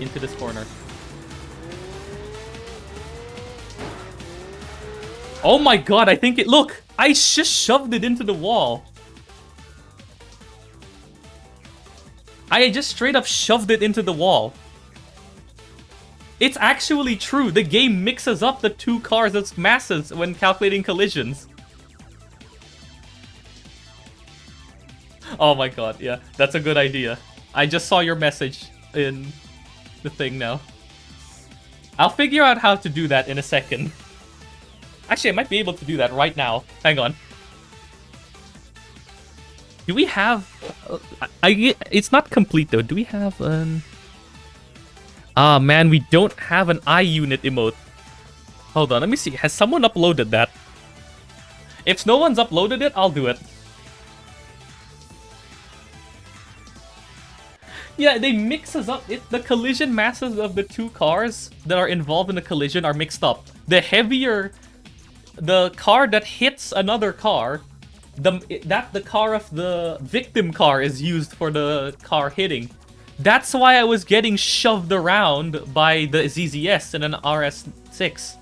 Into this corner. Oh my god, I think it... Look! I just shoved it into the wall. I just straight up shoved it into the wall. It's actually true. The game mixes up the two cars' masses when calculating collisions. Oh my god, yeah. That's a good idea. I just saw your message in the thing now. I'll figure out how to do that in a second. Actually, I might be able to do that right now. Hang on. Do we have... it's not complete though. Do we have an... Ah, man, we don't have an iUnit emote. Hold on, let me see. Has someone uploaded that? If no one's uploaded it, I'll do it. Yeah, they mix us up. The collision masses of the two cars that are involved in the collision are mixed up. The heavier the car that hits another car, the car of the victim car is used for the car hitting. That's why I was getting shoved around by the ZZS in an RS6.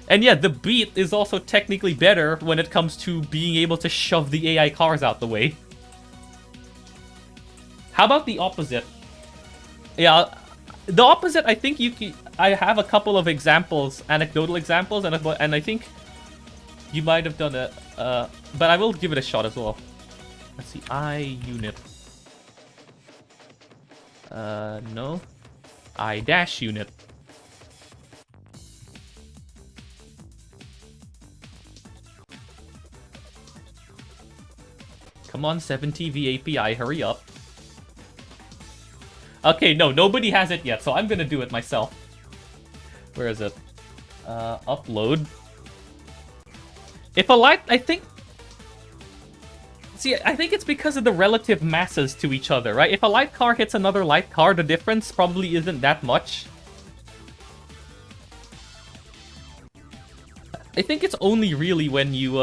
And yeah, the beat is also technically better when it comes to being able to shove the AI cars out the way. How about the opposite? Yeah, the opposite, I think I have a couple of examples, anecdotal examples, and I think you might have done it, but I will give it a shot as well. Let's see, iUnit. No. I-unit. Come on, 7TV API, hurry up. Okay, no, nobody has it yet, so I'm gonna do it myself. Where is it? Upload. If a light, I think... See, I think it's because of the relative masses to each other, right? If a light car hits another light car, the difference probably isn't that much. I think it's only really when you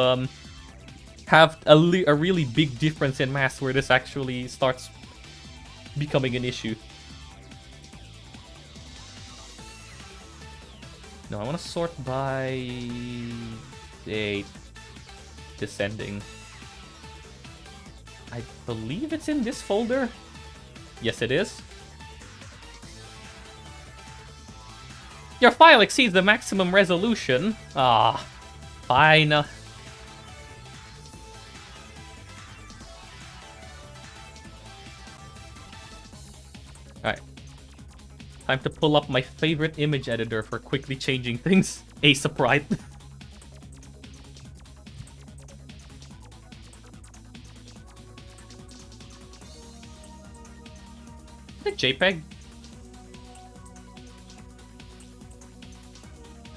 have a really big difference in mass where this actually starts becoming an issue. No, I want to sort by date descending. I believe it's in this folder. Yes, it is. Your file exceeds the maximum resolution. Ah, fine. Alright. Time to pull up my favorite image editor for quickly changing things. Ace-Sprite. JPEG?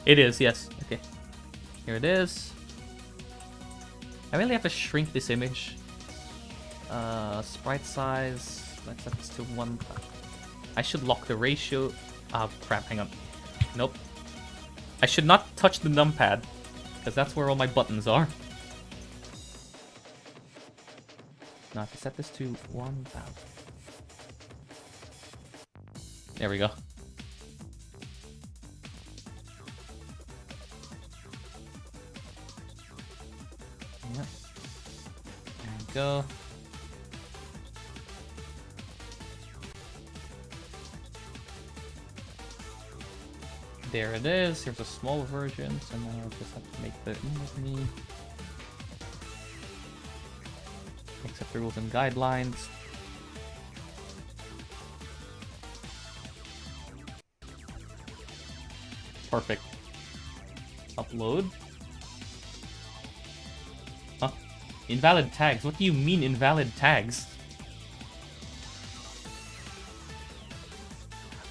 It is, yes. Okay. Here it is. I really have to shrink this image. Sprite size. Let's set this to 1. I should lock the ratio. Oh, crap. Hang on. Nope. I should not touch the numpad, because that's where all my buttons are. Now, I have to set this to 1000. There we go. Yep. There we go. There it is. Here's a small version, so now I'll just have to make the image me. Accept the rules and guidelines. Perfect. Upload. Huh? Invalid tags? What do you mean invalid tags?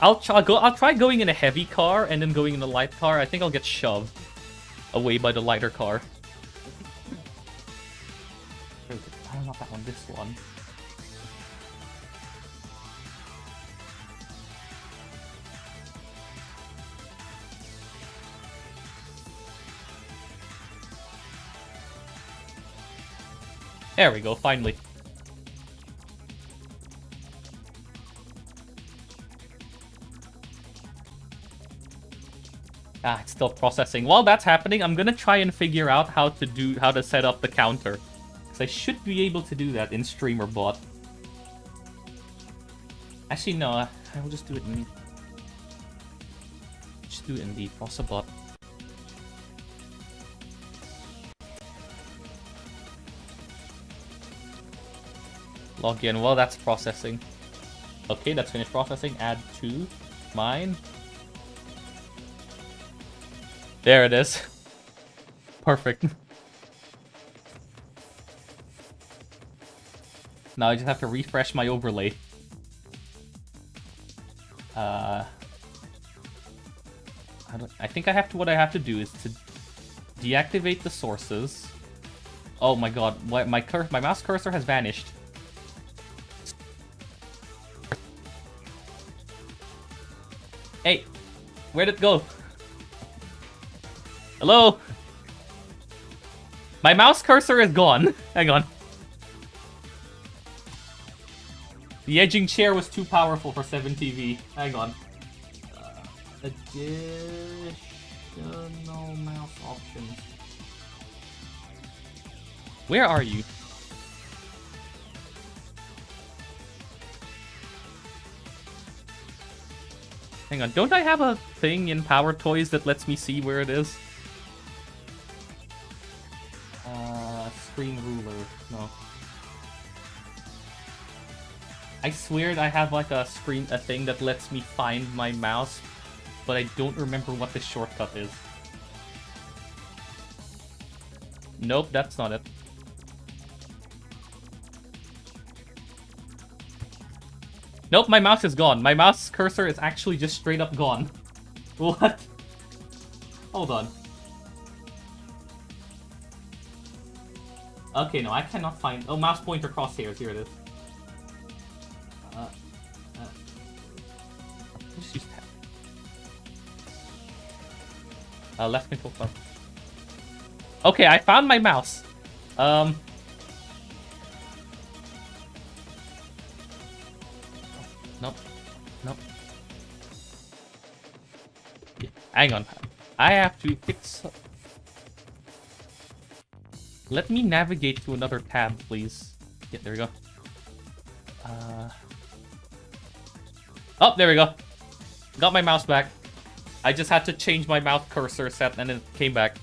I'll try going in a heavy car and then going in a light car. I think I'll get shoved away by the lighter car. I don't know that one, this one. There we go, finally. Ah, it's still processing. While that's happening, I'm gonna try and figure out how to set up the counter. Because I should be able to do that in Streamer Bot. Actually, no, I will just do it in... Just do it in the Fossa Bot. Log in while that's processing. Okay, that's finished processing. Add to mine. There it is. Perfect. Now I just have to refresh my overlay. I think what I have to do is to deactivate the sources. Oh my god, my mouse cursor has vanished. Hey, where'd it go? Hello? My mouse cursor is gone. Hang on. The edging chair was too powerful for 7TV. Hang on. Additional mouse options. Where are you? Hang on, don't I have a thing in Power Toys that lets me see where it is? Screen ruler. No. I swear I have like a thing that lets me find my mouse, but I don't remember what the shortcut is. Nope, that's not it. Nope, my mouse is gone. My mouse cursor is actually just straight up gone. What? Hold on. Okay, no, I cannot find... Oh, mouse pointer crosshairs. Here it is. Just use tab. Left control button. Okay, I found my mouse. Nope. Nope. Yeah, hang on. I have to fix... Let me navigate to another tab, please. Yeah, there we go. Oh, there we go. Got my mouse back. I just had to change my mouse cursor set and it came back.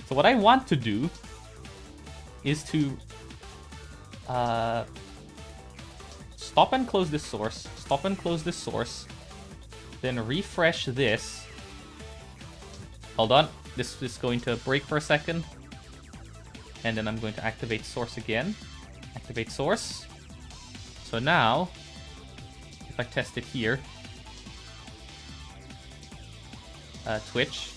So what I want to do is to stop and close this source. Stop and close this source. Then refresh this. Hold on. This is going to break for a second. And then I'm going to activate source again. Activate source. So now, if I test it here. Twitch.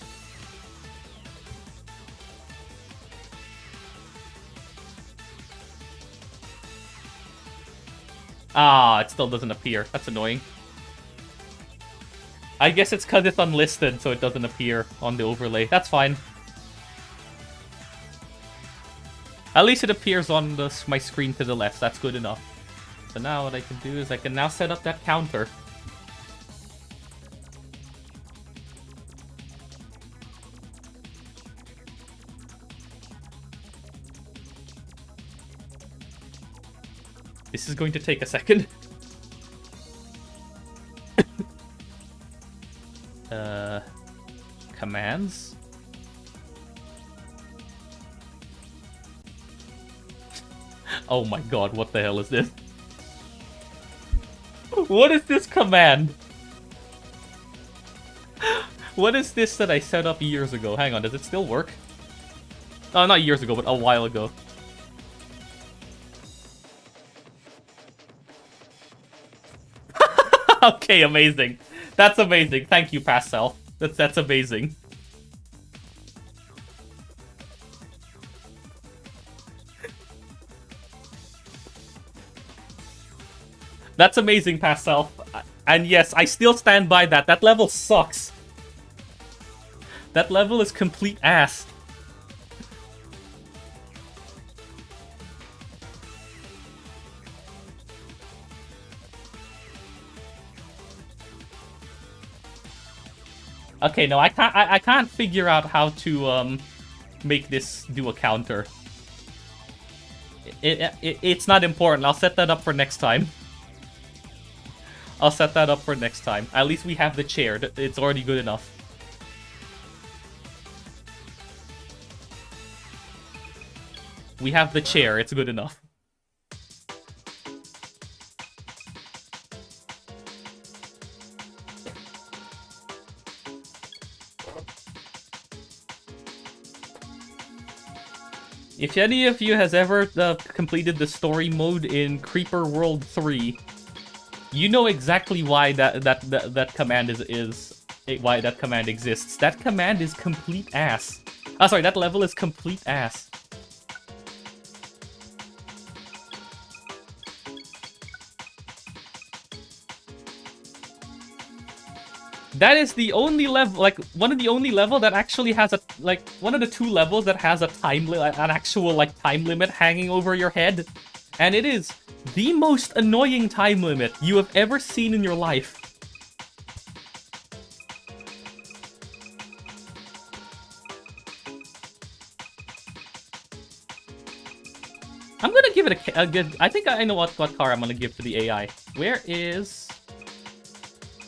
Ah, it still doesn't appear. That's annoying. I guess it's because it's unlisted, so it doesn't appear on the overlay. That's fine. At least it appears on my screen to the left. That's good enough. So now what I can do is I can now set up that counter. This is going to take a second. Commands. Oh my god, what the hell is this? What is this command? What is this that I set up years ago? Hang on, does it still work? Not years ago, but a while ago. Okay, amazing. That's amazing. Thank you, past self. That's amazing. That's amazing, past self. And yes, I still stand by that. That level sucks. That level is complete ass. Okay, no, I can't figure out how to make this do a counter. It's not important. I'll set that up for next time. I'll set that up for next time. At least we have the chair. It's already good enough. We have the chair. It's good enough. If any of you has ever completed the story mode in Creeper World 3, you know exactly why that command is why that command exists. That command is complete ass. Oh, sorry, that level is complete ass. That is the only level, like, one of the only level that actually has a, like, one of the 2 levels that has a an actual, like, time limit hanging over your head. And it is the most annoying time limit you have ever seen in your life. I'm gonna give it a good, I think I know what car I'm gonna give to the AI. Where is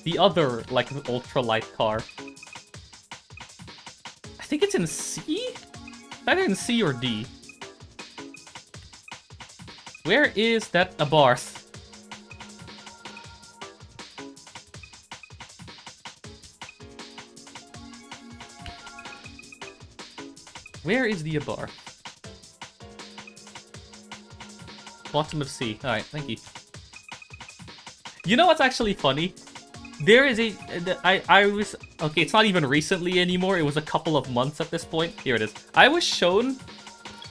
the other, like, ultralight car? I think it's in C? Either in C or D. Where is that Abarth? Where is the Abarth? Bottom of C. Alright, thank you. You know what's actually funny? There is a... I was... Okay, it's not even recently anymore. It was a couple of months at this point. Here it is. I was shown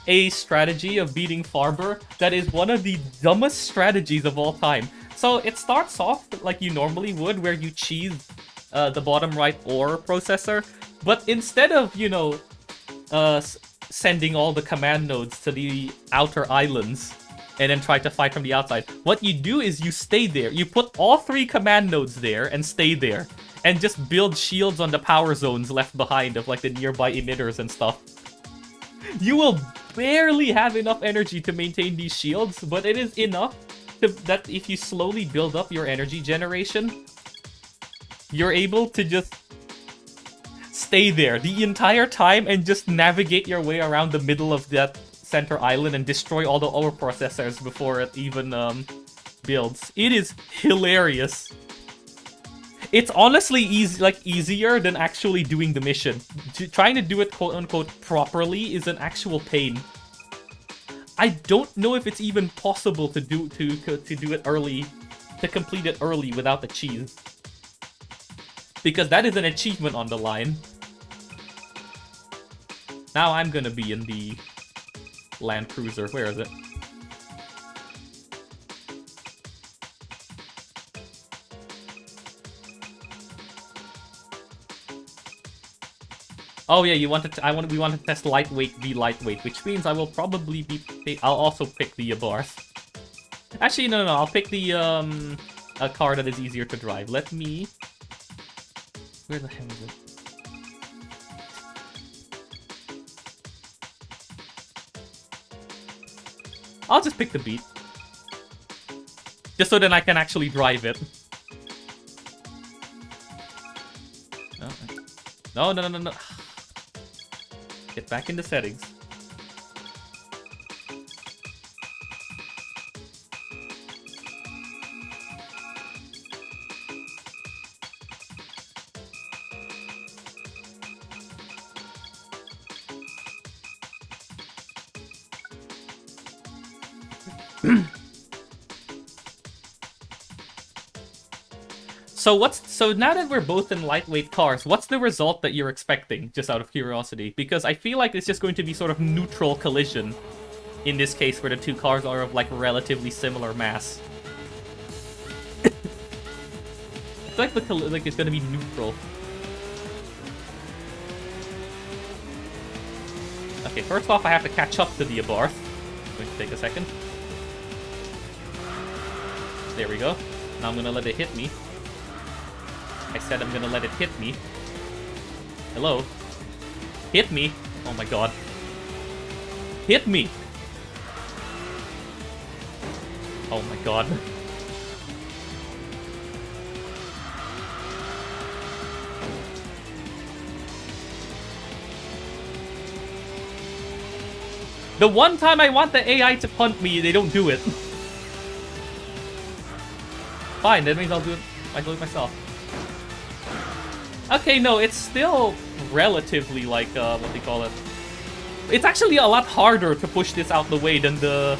a strategy of beating Farber that is one of the dumbest strategies of all time. So it starts off like you normally would, where you cheese the bottom right ore processor. But instead of, you know, sending all the command nodes to the outer islands and then try to fight from the outside, what you do is you stay there. You put all 3 command nodes there and stay there. And just build shields on the power zones left behind of, like, the nearby emitters and stuff. You will barely have enough energy to maintain these shields, but it is enough that if you slowly build up your energy generation, you're able to just stay there the entire time and just navigate your way around the middle of that center island and destroy all the ore processors before it even builds. It is hilarious. It's honestly easier than actually doing the mission. Trying to do it quote-unquote properly is an actual pain. I don't know if it's even possible to do it early, to complete it early without the cheese. Because that is an achievement on the line. Now I'm gonna be in the Land Cruiser. Where is it? Oh yeah, we want to test lightweight v lightweight, which means I will probably be. I'll also pick the Abarth. Actually, no. I'll pick the a car that is easier to drive. Let me. Where the hell is it? I'll just pick the Beat. Just so then I can actually drive it. No. Get back into settings. So now that we're both in lightweight cars, what's the result that you're expecting, just out of curiosity? Because I feel like it's just going to be sort of neutral collision in this case, where the two cars are of like relatively similar mass. I feel like it's gonna be neutral. Okay, first off, I have to catch up to the Abarth. It's going to take a second. There we go. Now I'm gonna let it hit me. I said I'm gonna let it hit me. Hello? Hit me! Oh my god. Hit me! Oh my god. The one time I want the AI to punt me, they don't do it. Fine, that means I'll do it myself. Okay, no, it's still relatively like, what do you call it? It's actually a lot harder to push this out the way than the...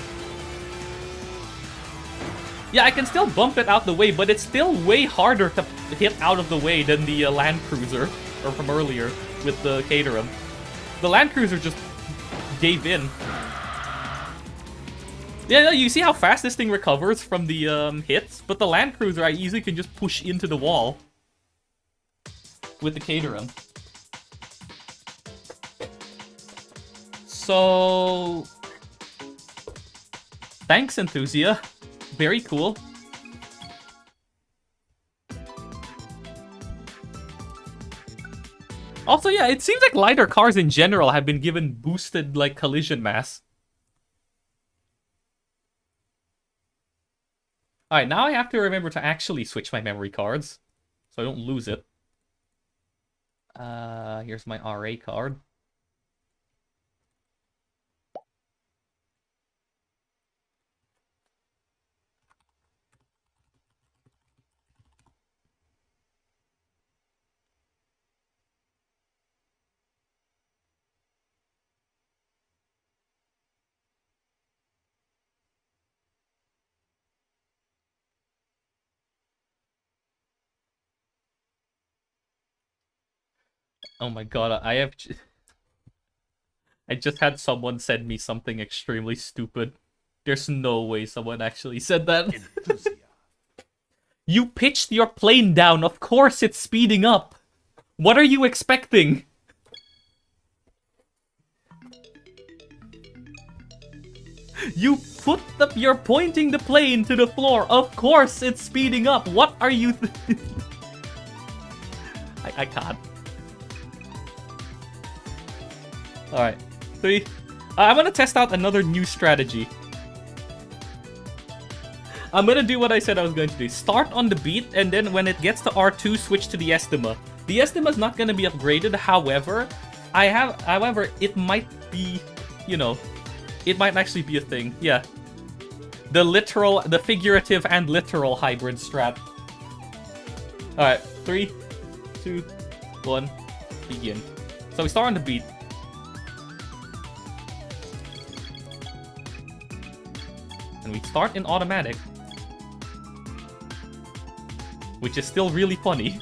Yeah, I can still bump it out the way, but it's still way harder to hit out of the way than the Land Cruiser, or from earlier, with the Caterham. The Land Cruiser just gave in. Yeah, you see how fast this thing recovers from the hits? But the Land Cruiser, I easily can just push into the wall with the Caterham. So... Thanks, Enthusia. Very cool. Also, yeah, it seems like lighter cars in general have been given boosted, like, collision mass. Alright, now I have to remember to actually switch my memory cards, so I don't lose it. Here's my RA card. Oh my god, I just had someone send me something extremely stupid. There's no way someone actually said that. You pitched your plane down, of course it's speeding up. What are you expecting? You're pointing the plane to the floor, of course it's speeding up. What are you I can't. Alright, 3. I'm gonna test out another new strategy. I'm gonna do what I said I was going to do. Start on the beat, and then when it gets to R2, switch to the Estima. The Estima's not gonna be upgraded, however, it might be, you know, it might actually be a thing. Yeah. The figurative and literal hybrid strat. Alright, 3, 2, 1, begin. So we start on the beat. And we start in automatic. Which is still really funny.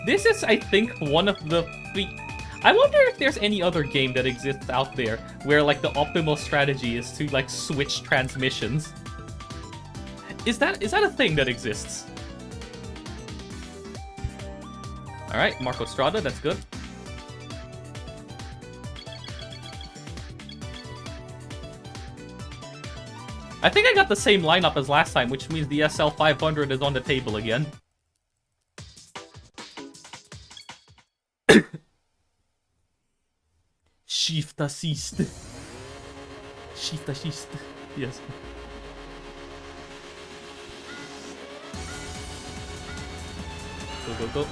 This is, I think, one of the... I wonder if there's any other game that exists out there where, like, the optimal strategy is to, like, switch transmissions. Is that a thing that exists? Alright, Marco Strada, that's good. I think I got the same lineup as last time, which means the SL500 is on the table again. Shift assist. Shift assist. Yes. Go, go, go.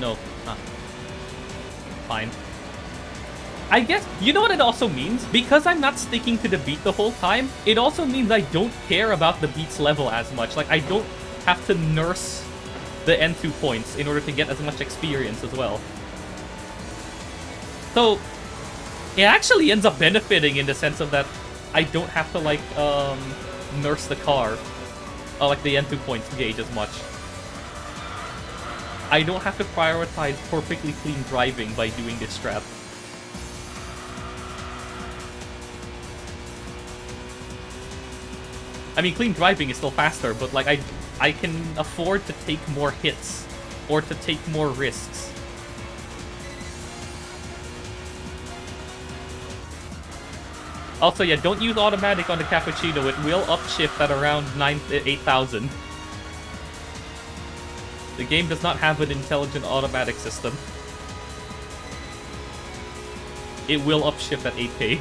No. Ah. Fine. I guess, you know what it also means? Because I'm not sticking to the beat the whole time, it also means I don't care about the beat's level as much. Like, I don't have to nurse the N2 points in order to get as much experience as well. So, it actually ends up benefiting in the sense of that I don't have to, like, nurse the car, like the N2 points gauge as much. I don't have to prioritize perfectly clean driving by doing this strat. I mean, clean driving is still faster, but like I can afford to take more hits or to take more risks. Also, yeah, don't use automatic on the cappuccino. It will upshift at around 8,000. The game does not have an intelligent automatic system. It will upshift at 8K.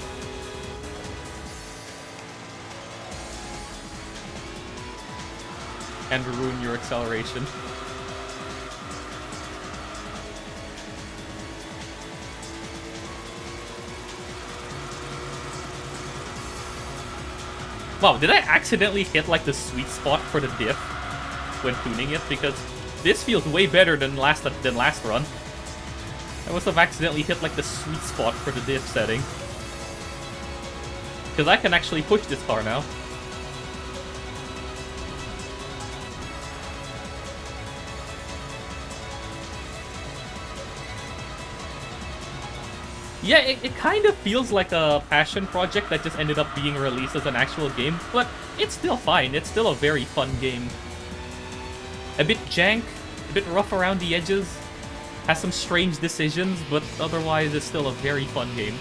And ruin your acceleration. Wow, did I accidentally hit like the sweet spot for the diff when tuning it? Because this feels way better than last run. I must have accidentally hit like the sweet spot for the diff setting. Because I can actually push this car now. Yeah, it kind of feels like a passion project that just ended up being released as an actual game, but it's still fine. It's still a very fun game. A bit jank, a bit rough around the edges, has some strange decisions, but otherwise it's still a very fun game.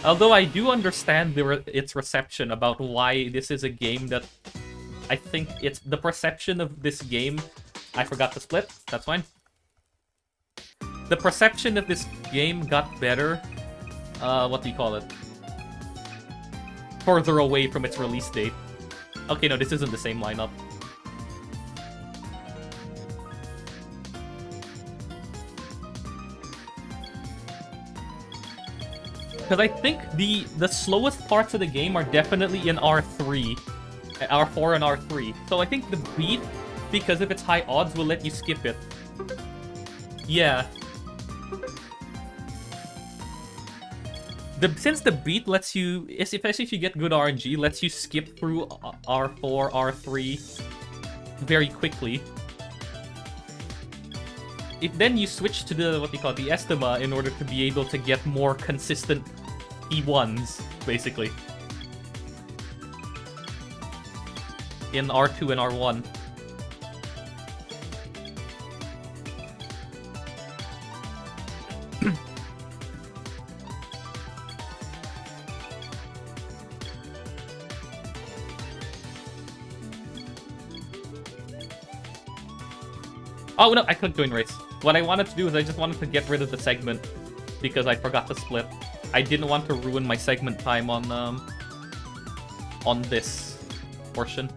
Although I do understand its reception about why this is a game that... I think it's the perception of this game... I forgot to split, that's fine. The perception of this game got better, what do you call it? Further away from its release date. Okay, no, this isn't the same lineup. Because I think the slowest parts of the game are definitely in R3. R4 and R3. So I think the beat, because of its high odds, will let you skip it. Yeah. Since the beat lets you, especially if you get good RNG, lets you skip through R4, R3 very quickly. If then you switch to the, what they call it, the Estima in order to be able to get more consistent E1s, basically. In R2 and R1. Oh no, I clicked join race. What I wanted to do is I just wanted to get rid of the segment because I forgot to split. I didn't want to ruin my segment time on this portion.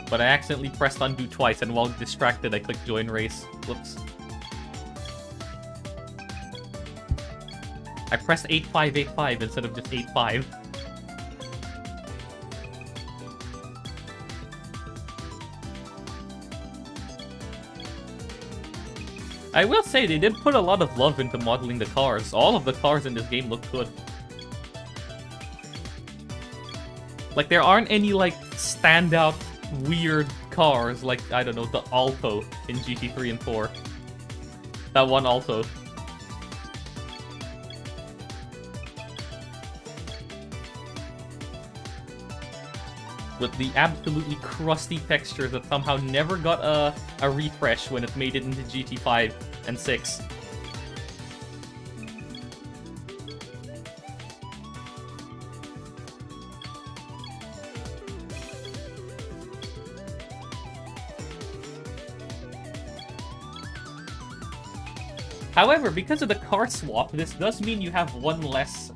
But I accidentally pressed undo twice, and while distracted, I clicked join race. Whoops. I pressed 8585 instead of just 85. I will say, they did put a lot of love into modeling the cars. All of the cars in this game look good. Like, there aren't any, like, standout, weird cars, like, I don't know, the Alto in GT3 and 4. That one Alto. With the absolutely crusty textures that somehow never got a refresh when it made it into GT5 and 6. However, because of the car swap, this does mean you have one less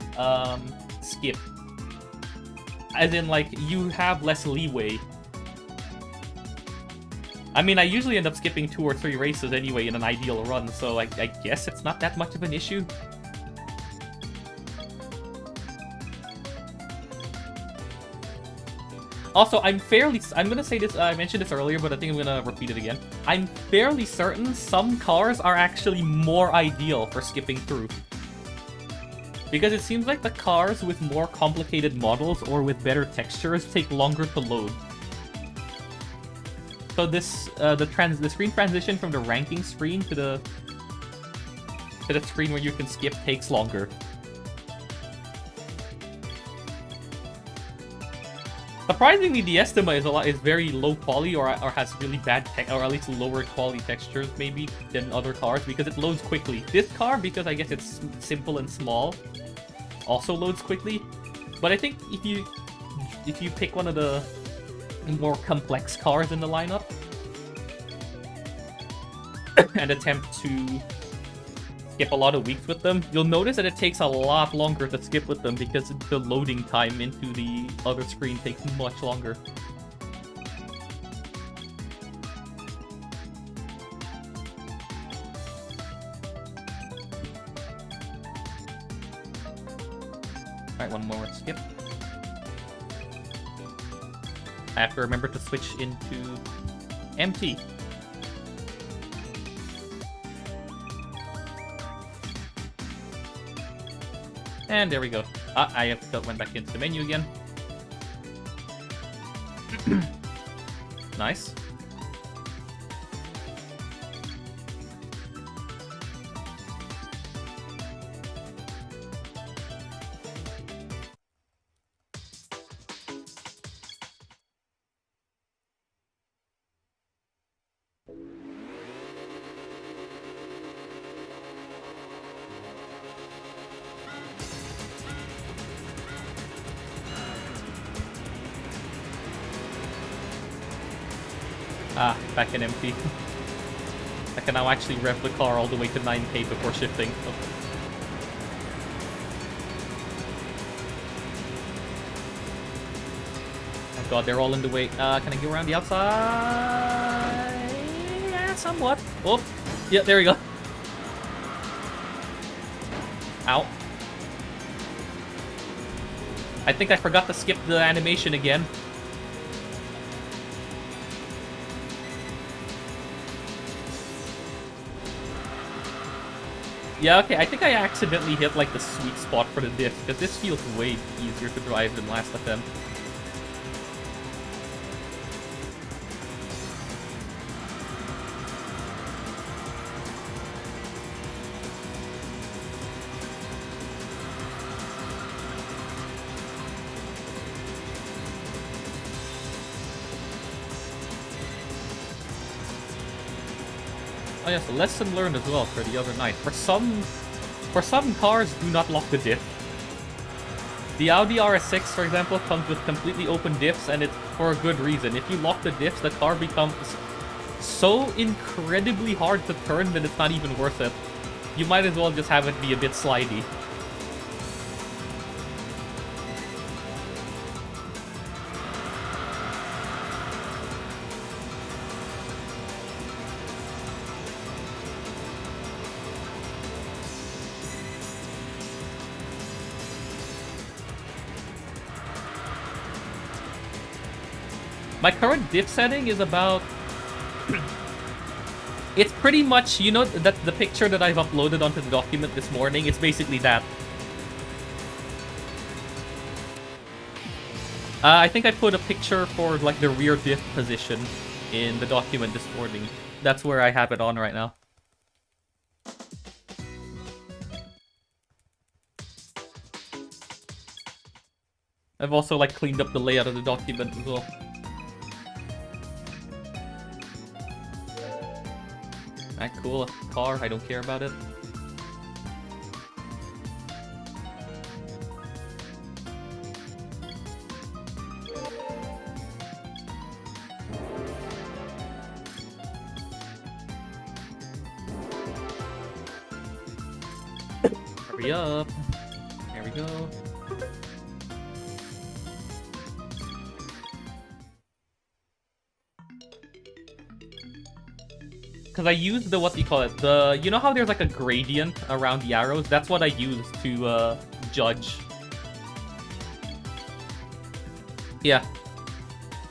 skip. As in, like, you have less leeway. I mean, I usually end up skipping 2 or 3 races anyway in an ideal run, so I guess it's not that much of an issue. Also, I'm gonna say this, I mentioned this earlier, but I think I'm gonna repeat it again. I'm fairly certain some cars are actually more ideal for skipping through. Because it seems like the cars with more complicated models or with better textures take longer to load. So this, the screen transition from the ranking screen to the screen where you can skip takes longer. Surprisingly, the Estima is very low quality or has really bad or at least lower quality textures maybe than other cars because it loads quickly. This car, because I guess it's simple and small, also loads quickly. But I think if you pick one of the more complex cars in the lineup and attempt to skip a lot of weeks with them, you'll notice that it takes a lot longer to skip with them because the loading time into the other screen takes much longer. Alright, one more skip. I have to remember to switch into empty. And there we go. I went back into the menu again. Nice. Back in empty. I can now actually rev the car all the way to 9k before shifting. Oh. Oh god, they're all in the way. Can I go around the outside? Yeah, somewhat. Oh, yeah, there we go. Ow. I think I forgot to skip the animation again. Yeah, okay, I think I accidentally hit, like, the sweet spot for the diff, because this feels way easier to drive than last attempt. Oh yes, a lesson learned as well for the other night. For some cars, do not lock the diff. The Audi RS6, for example, comes with completely open diffs, and it's for a good reason. If you lock the diffs, the car becomes so incredibly hard to turn that it's not even worth it. You might as well just have it be a bit slidey. My current diff setting is about... It's pretty much, you know, that the picture that I've uploaded onto the document this morning, it's basically that. I think I put a picture for, like, the rear diff position in the document this morning. That's where I have it on right now. I've also, like, cleaned up the layout of the document as well. Alright, cool. Car, I don't care about it. Hurry up. There we go. Because I used the, what do you call it? The, you know how there's like a gradient around the arrows? That's what I used to judge. Yeah.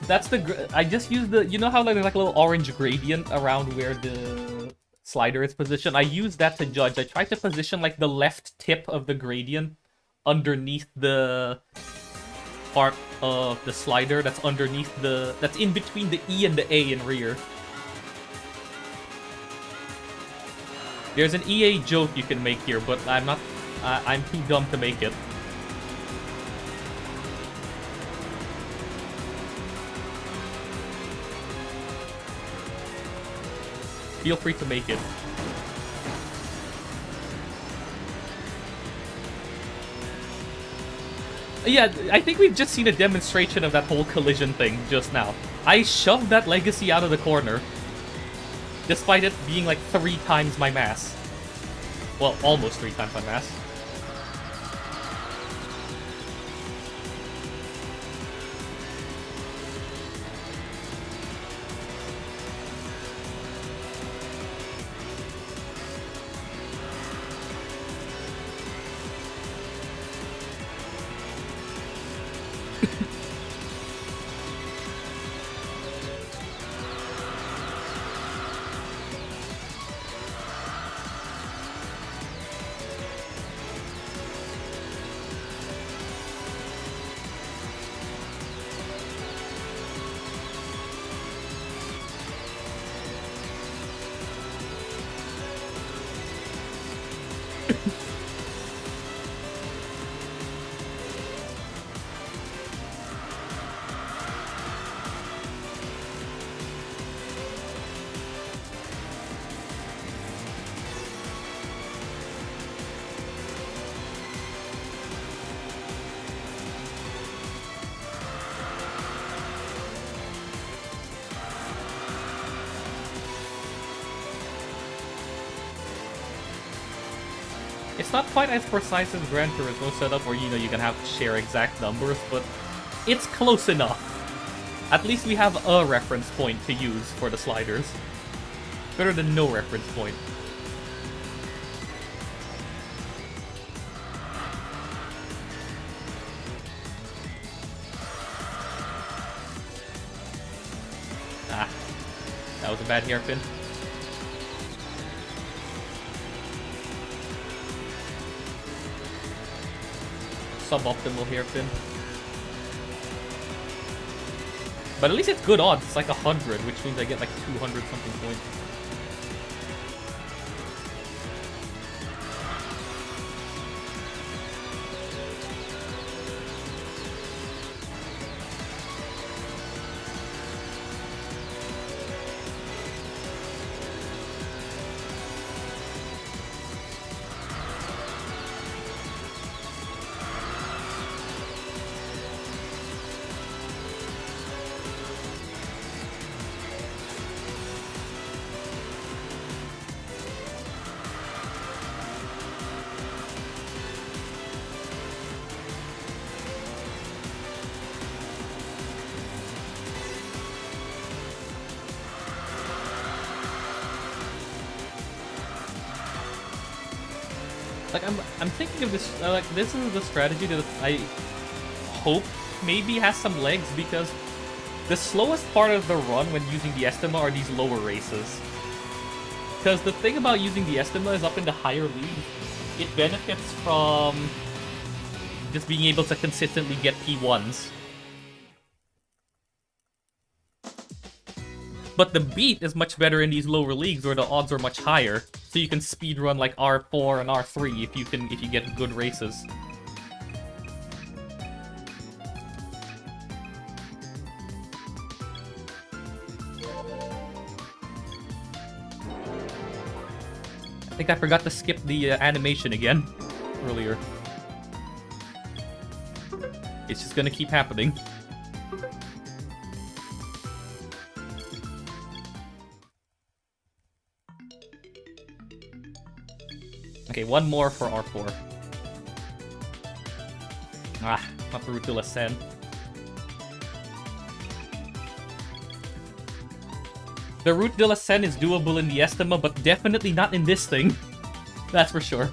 That's the... I just use the... You know how like, there's like a little orange gradient around where the slider is positioned? I use that to judge. I try to position like the left tip of the gradient underneath the part of the slider that's underneath the... That's in between the E and the A in rear. There's an EA joke you can make here, but I'm not... I'm too dumb to make it. Feel free to make it. Yeah, I think we've just seen a demonstration of that whole collision thing just now. I shoved that Legacy out of the corner, despite it being like 3 times my mass. Well, almost 3 times my mass. It's not quite as precise as Gran Turismo setup where, you know, you can have to share exact numbers, but it's close enough. At least we have a reference point to use for the sliders. Better than no reference point. Ah, that was a bad hairpin. Suboptimal hairpin. But at least it's good odds. It's like 100, which means I get like 200 something points. Like, I'm thinking of this, like, this is the strategy that I hope maybe has some legs, because the slowest part of the run when using the Estima are these lower races. Because the thing about using the Estima is up in the higher leagues, it benefits from just being able to consistently get P1s. But the beat is much better in these lower leagues where the odds are much higher, so you can speedrun like R4 and R3 if you get good races. I think I forgot to skip the animation again earlier. It's just gonna keep happening. Okay, one more for R4. Ah, not the Route de la Seine. The Route de la Seine is doable in the Estima, but definitely not in this thing. That's for sure.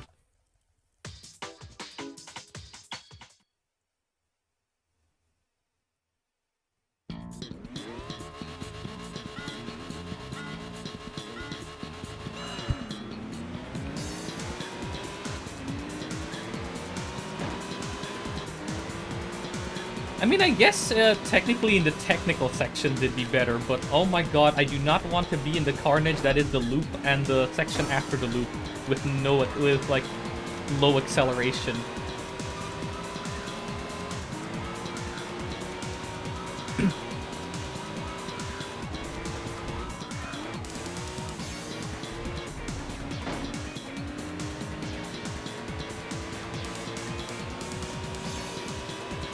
I mean, I guess technically in the technical sections it'd be better, but oh my god, I do not want to be in the carnage that is the loop and the section after the loop with like low acceleration.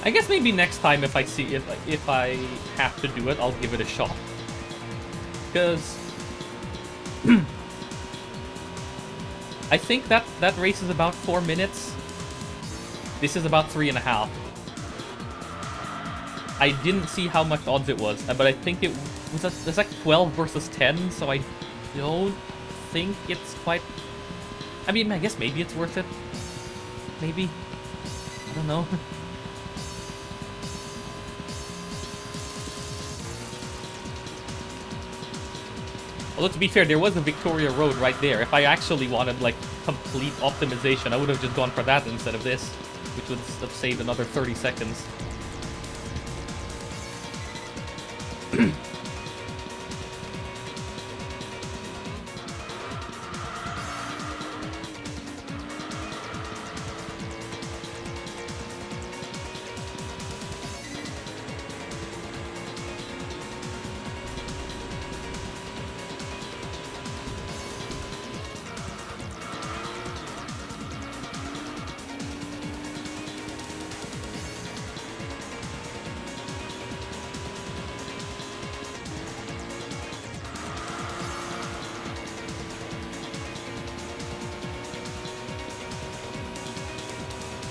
I guess maybe next time if I have to do it, I'll give it a shot. Because I think that race is about 4 minutes. This is about 3.5. I didn't see how much odds it was, but I think it's like 12 versus 10, so I don't think it's quite... I mean, I guess maybe it's worth it. Maybe. I don't know. Although, to be fair, there was a Victoria Road right there. If I actually wanted, like, complete optimization, I would have just gone for that instead of this, which would have saved another 30 seconds.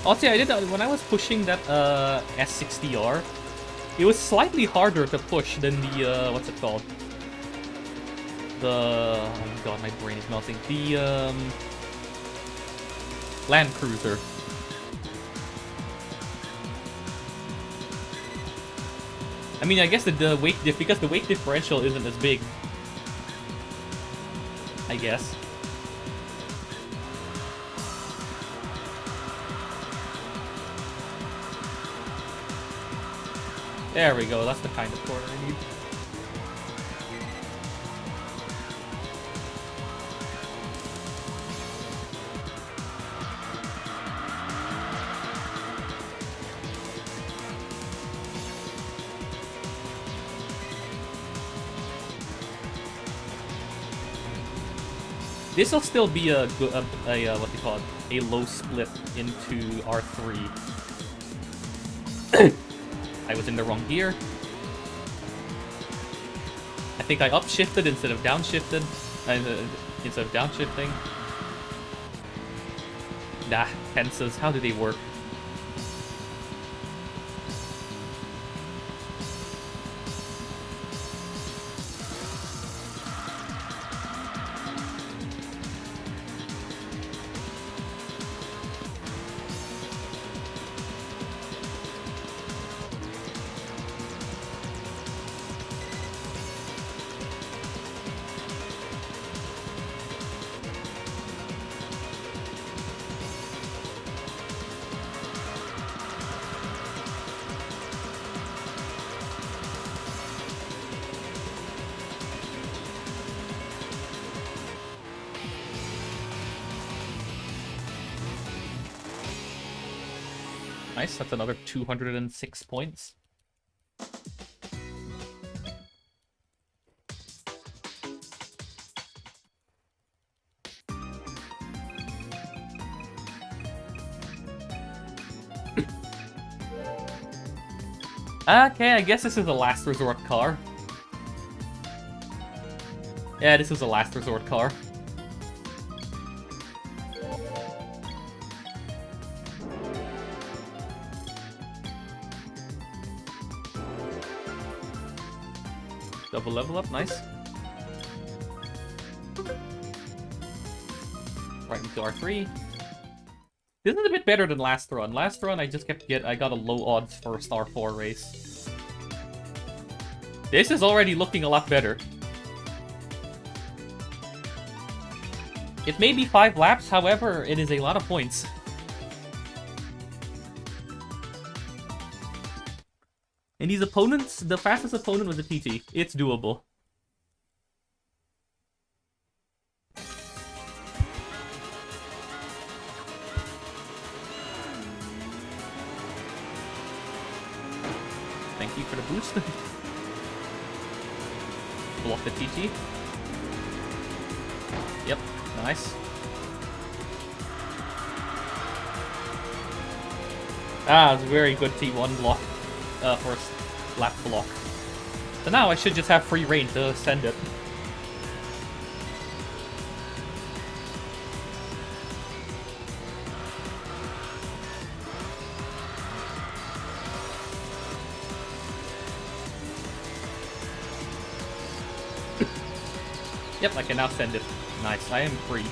Also, I did when I was pushing that S60R, it was slightly harder to push than the what's it called? The oh my god, my brain is melting. The Land Cruiser. I mean, I guess the weight because the weight differential isn't as big. I guess. There we go, that's the kind of corner I need. This will still be a what do you call it? A low split into R3. I was in the wrong gear. I think I upshifted instead of downshifted. Instead of downshifting. Nah, penses, how do they work? Nice, that's another 206 points. Okay, I guess this is a last resort car. Yeah, this is a last resort car. Double level up, nice. Right into R3. This is a bit better than last run. Last run I just I got a low odds first R4 race. This is already looking a lot better. It may be 5 laps, however, it is a lot of points. And these opponents, the fastest opponent was a TT. It's doable. Thank you for the boost. Block the TT. Yep, nice. Ah, it's a very good T1 block. First lap block. So now I should just have free reign to send it. Yep, I can now send it. Nice, I am free.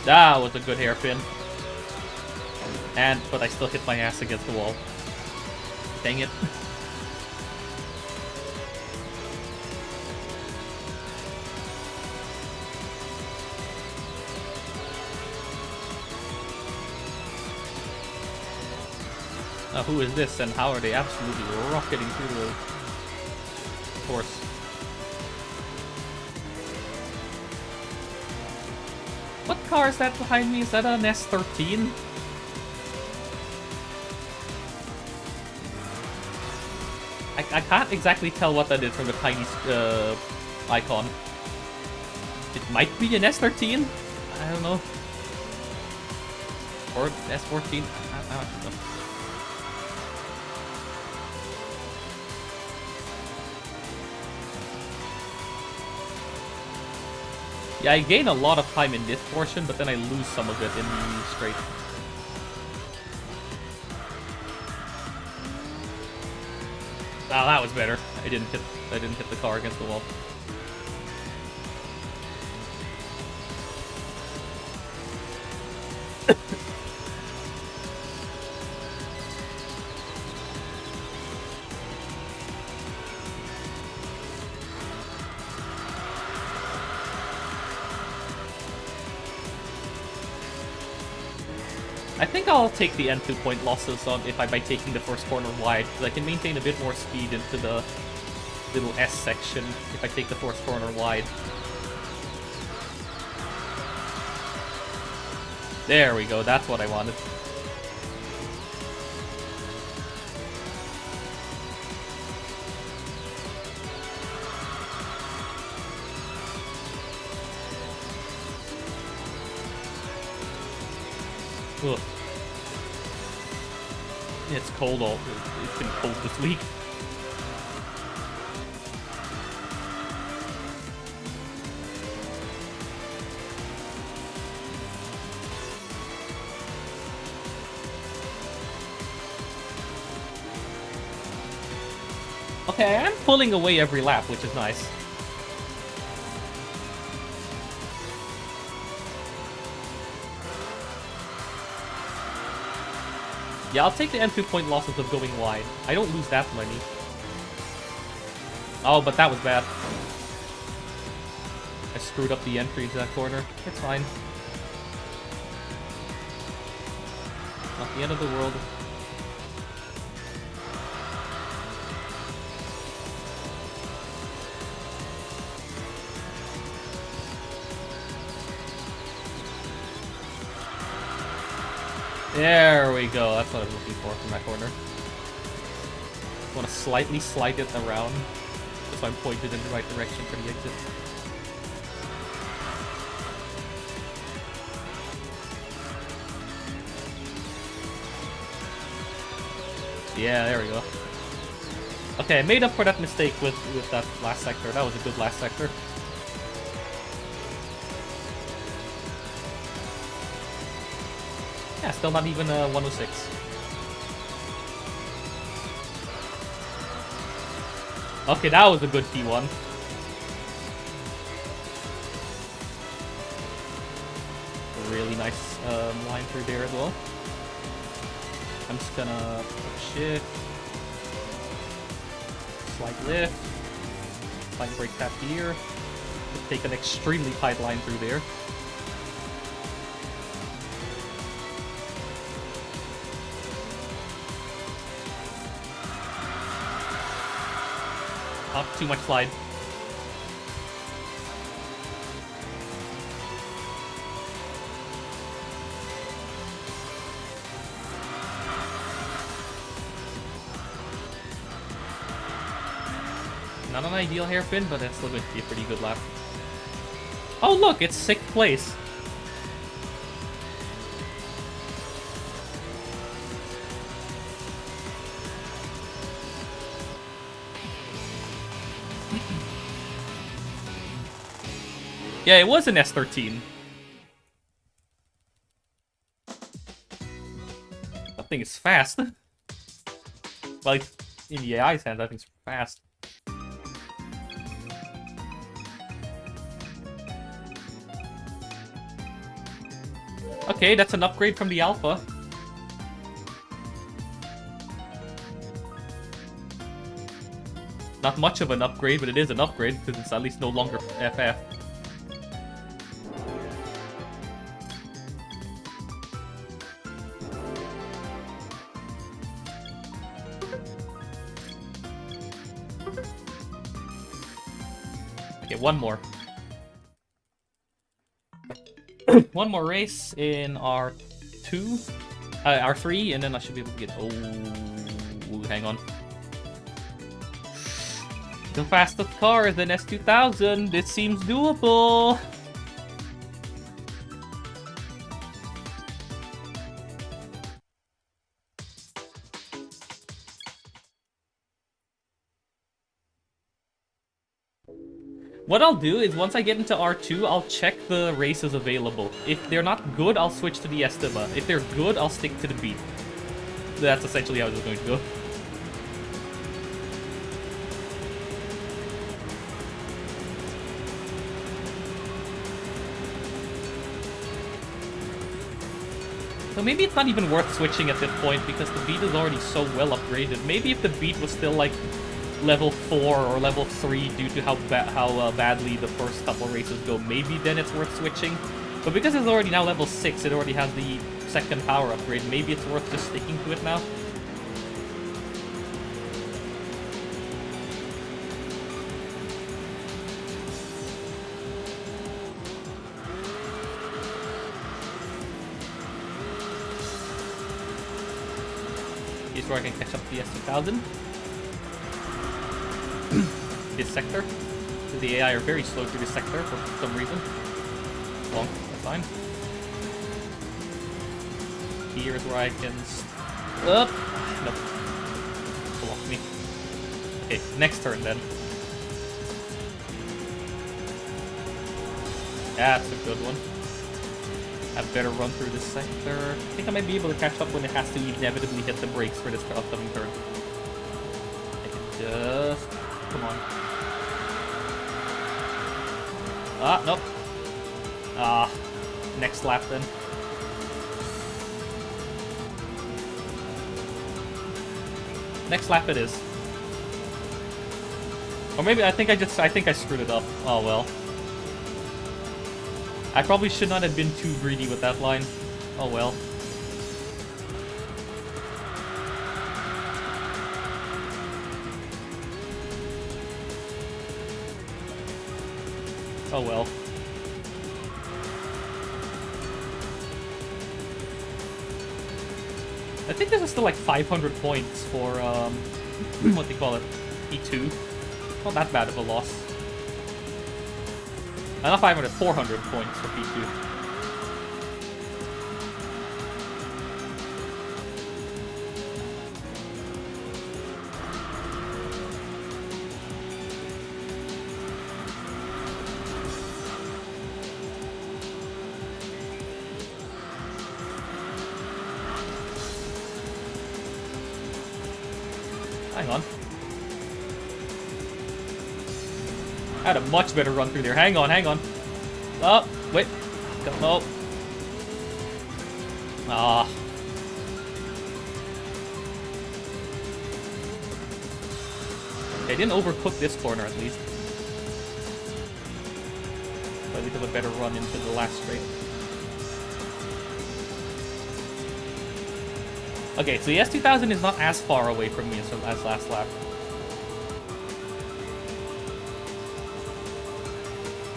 That was a good hairpin. But I still hit my ass against the wall. Dang it. Who is this and how are they absolutely rocketing through the course? What car is that behind me? Is that an S13? I can't exactly tell what that is from the tiny icon. It might be an S13? I don't know. Or S14? I don't know. Yeah, I gain a lot of time in this portion, but then I lose some of it in the straight. Oh, that was better. I didn't hit the car against the wall. I think I'll take the end 2-point losses on by taking the first corner wide, because I can maintain a bit more speed into the little S section if I take the first corner wide. There we go, that's what I wanted. Ugh. It's cold it's been cold this week. Okay, I'm pulling away every lap, which is nice. Yeah, I'll take the end 2-point losses of going wide. I don't lose that many. Oh, but that was bad. I screwed up the entry into that corner. It's fine. Not the end of the world. There we go. That's what I was looking for from that corner. I want to slightly slide it around so I'm pointed in the right direction for the exit. Yeah, there we go. Okay, I made up for that mistake with that last sector. That was a good last sector. Yeah, still not even 106. Okay, that was a good T1. Really nice line through there as well. I'm just gonna push it. Slight lift. Slight brake tap here. Take an extremely tight line through there. Up, too much slide. Not an ideal hairpin, but that's still going to be a pretty good lap. Oh look, it's 6th place. Yeah, it was an S13. That thing is fast. Well, in the AI's hands, that thing's fast. Okay, that's an upgrade from the Alpha. Not much of an upgrade, but it is an upgrade because it's at least no longer FF. Okay, one more. One more race in R2, R3, and then I should be able to get. Oh, hang on. The fastest car is an S2000. This seems doable. What I'll do is once I get into R2, I'll check the races available. If they're not good, I'll switch to the Estima. If they're good, I'll stick to the beat. That's essentially how it's going to go. So maybe it's not even worth switching at this point because the beat is already so well upgraded. Maybe if the beat was still like level 4 or level 3 due to how badly the first couple races go, maybe then it's worth switching. But because it's already now level 6, it already has the second power upgrade, maybe it's worth just sticking to it now. Here's where I can catch up to the S2000. This sector. So the AI are very slow through this sector for some reason. Long, that's fine. Here's where I can... Up! Nope. Block me. Okay, next turn then. That's a good one. I better run through this sector. I think I might be able to catch up when it has to inevitably hit the brakes for this upcoming turn. I can just... Come on. Ah, nope. Ah, next lap then. Next lap it is. Or maybe I think I screwed it up. Oh well. I probably should not have been too greedy with that line. Oh well. Oh well. I think this is still like 500 points for, what they call it, P2. Not that bad of a loss. Not 500, 400 points for P2. Hang on. I had a much better run through there. Hang on, hang on. Oh, wait. Oh. Ah. I didn't overcook this corner, at least. So I did have a better run into the last straight. Okay, so the S2000 is not as far away from me as last lap.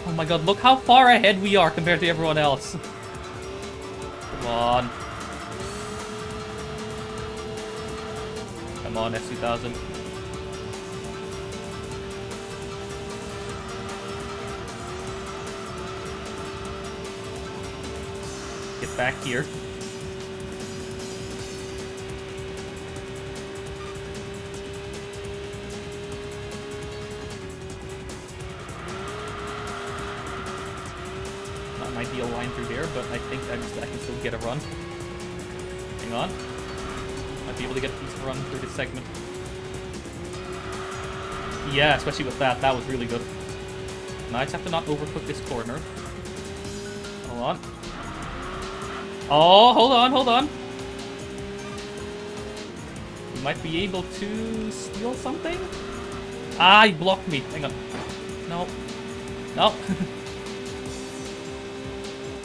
Oh my god, look how far ahead we are compared to everyone else. Come on. Come on, S2000. Get back here. Not an ideal line through there, but I think I can still get a run. Hang on. Might be able to get a decent run through this segment. Yeah, especially with that. That was really good. Now I just have to not overcook this corner. Hold on. Oh, hold on, hold on. You might be able to steal something? Ah, he blocked me. Hang on. No. No.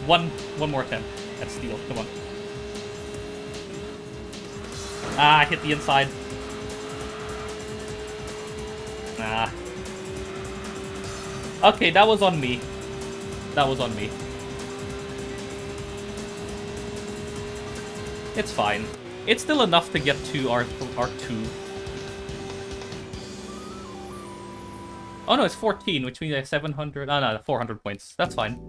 One more attempt at steal. Come on. Ah, I hit the inside. Ah. Okay, that was on me. That was on me. It's fine. It's still enough to get to R2. Oh no, it's 14, which means I have 700... Oh no, 400 points. That's fine.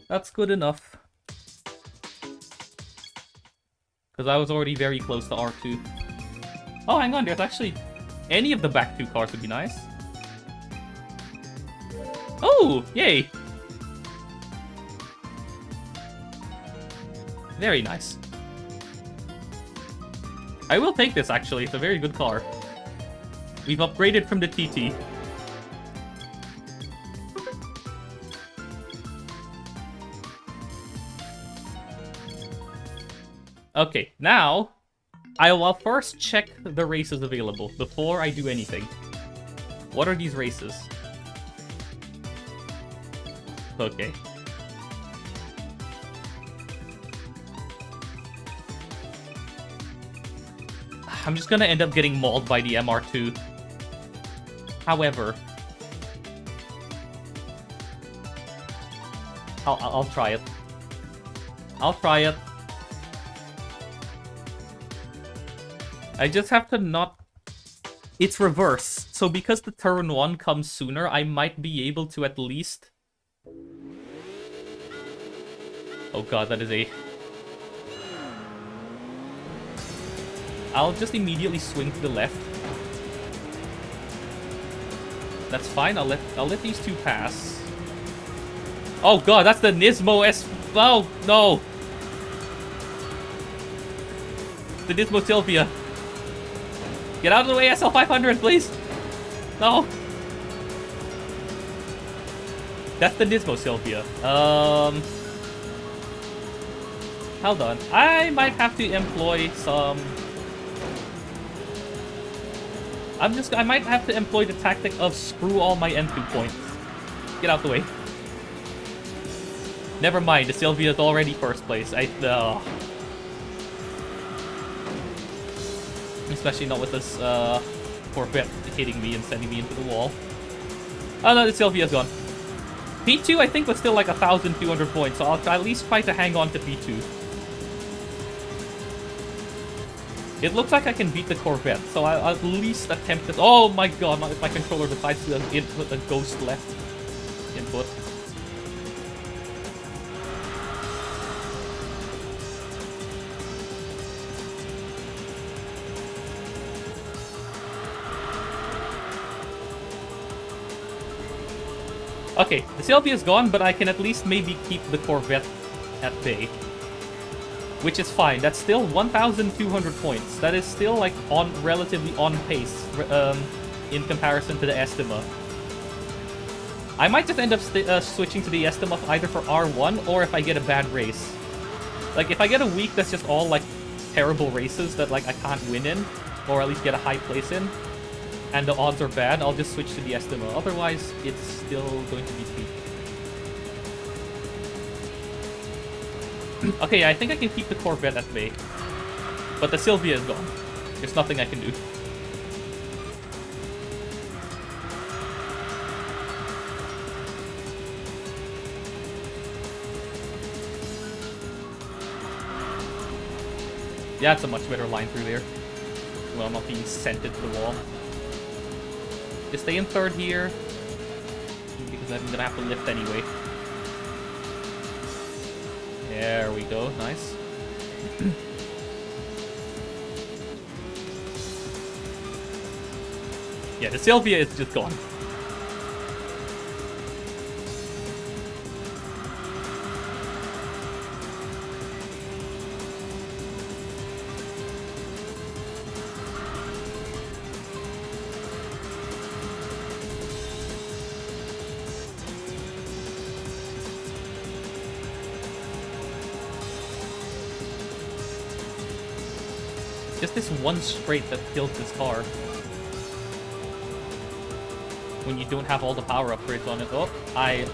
That's good enough. Because I was already very close to R2. Oh, hang on, there's actually... Any of the back two cars would be nice. Oh, yay! Very nice. I will take this, actually. It's a very good car. We've upgraded from the TT. Okay, now I will first check the races available before I do anything. What are these races? Okay. I'm just gonna end up getting mauled by the MR2. However, I'll try it. I'll try it. I just have to not... It's reverse. So because the turn 1 comes sooner, I might be able to at least... Oh god, that is a... I'll just immediately swing to the left. That's fine, I'll let these two pass. Oh god, that's the Nismo S... Oh, no! The Nismo Sylvia. Get out of the way, SL500, please! No! That's the Nismo Sylvia. Hold on. I might have to employ some... I might have to employ the tactic of screw all my M2 points. Get out the way. Never mind, the Sylvia is already first place. Especially not with this Corvette hitting me and sending me into the wall. Oh no, the Sylvia's gone. P2 I think was still like 1,200 points, so I'll at least try to hang on to P2. It looks like I can beat the Corvette, so I'll at least attempt this. Oh my god, if my controller decides to input a ghost left input. Okay, the Sylvia is gone, but I can at least maybe keep the Corvette at bay. Which is fine. That's still 1,200 points. That is still, like, relatively on pace in comparison to the Estima. I might just end up switching to the Estima either for R1 or if I get a bad race. Like, if I get a week that's just all, like, terrible races that, like, I can't win in, or at least get a high place in, and the odds are bad, I'll just switch to the Estimo. Otherwise, it's still going to be sweet. Okay, I think I can keep the Corvette at bay. But the Sylvia is gone. There's nothing I can do. Yeah, it's a much better line through there. Well, not being sent into the wall. Just stay in third here. Because I'm gonna have to lift anyway. There we go, nice. Yeah, the Sylvia is just gone. Just this one straight that kills this car. When you don't have all the power upgrades on it. Oh, I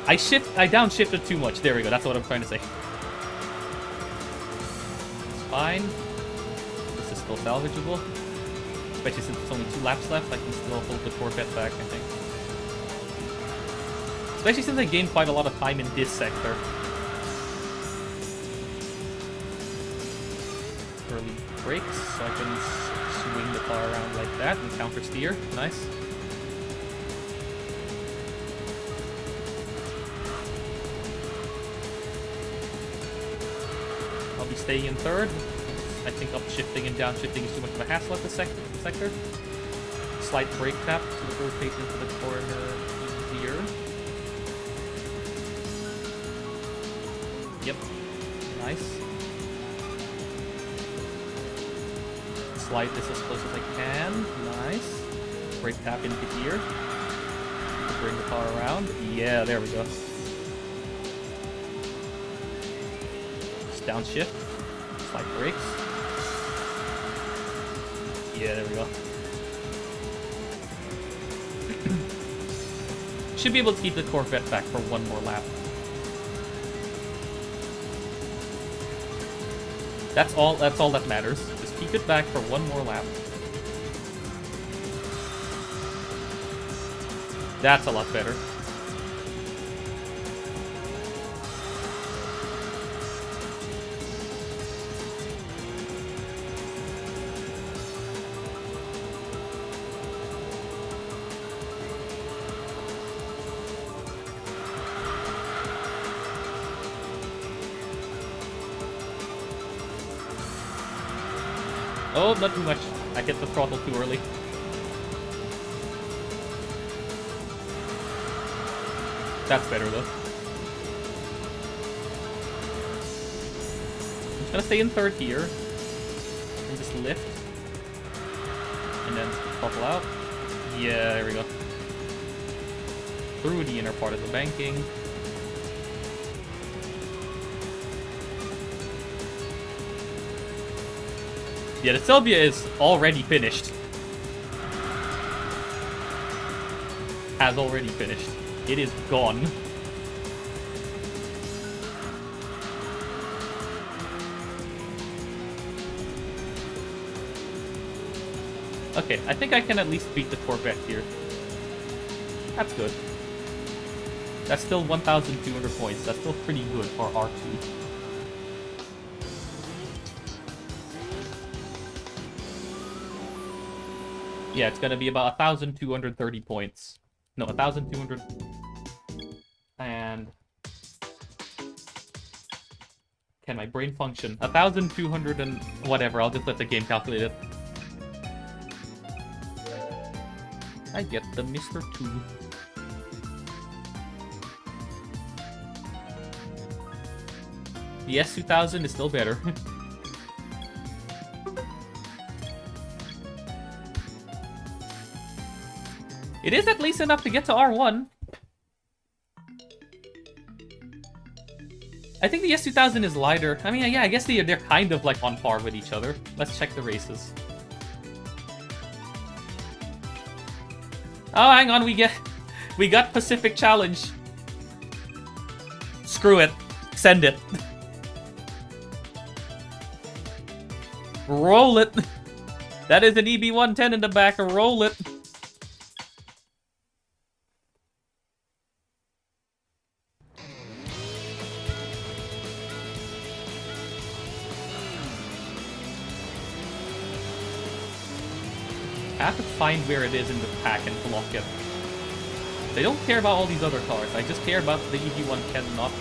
downshifted too much. There we go. That's what I'm trying to say. It's fine. This is still salvageable. Especially since there's only 2 laps left, I can still hold the Corvette back, I think. Especially since I gained quite a lot of time in this sector. Early brakes, so I can swing the car around like that and counter steer. Nice. I'll be staying in third. I think upshifting and downshifting is too much of a hassle at this sector. Slight brake tap to rotate into the corner easier. Yep. Nice. Slide this as close as I can. Nice. Brake tap into here. Bring the car around. Yeah, there we go. Just downshift. Slide brakes. Yeah, there we go. Should be able to keep the Corvette back for one more lap. That's all that matters. Just keep it back for one more lap. That's a lot better. Oh, not too much. I hit the throttle too early. That's better, though. I'm just gonna stay in third here. And just lift. And then throttle out. Yeah, there we go. Through the inner part of the banking. Yeah, the Sylvia is already finished. Has already finished. It is gone. Okay, I think I can at least beat the Corvette here. That's good. That's still 1,200 points. That's still pretty good for R2. Yeah, it's gonna be about 1,230 points. No, 1,200... And... Can my brain function? 1,200 and... whatever, I'll just let the game calculate it. I get the Mr. 2. The S2000 is still better. It is at least enough to get to R1. I think the S2000 is lighter. I mean, yeah, I guess they're kind of like on par with each other. Let's check the races. Oh, hang on, we got Pacific Challenge. Screw it. Send it. Roll it. That is an EB110 in the back. Roll it. I have to find where it is in the pack and block it. They don't care about all these other cars. I just care about the EB110 not.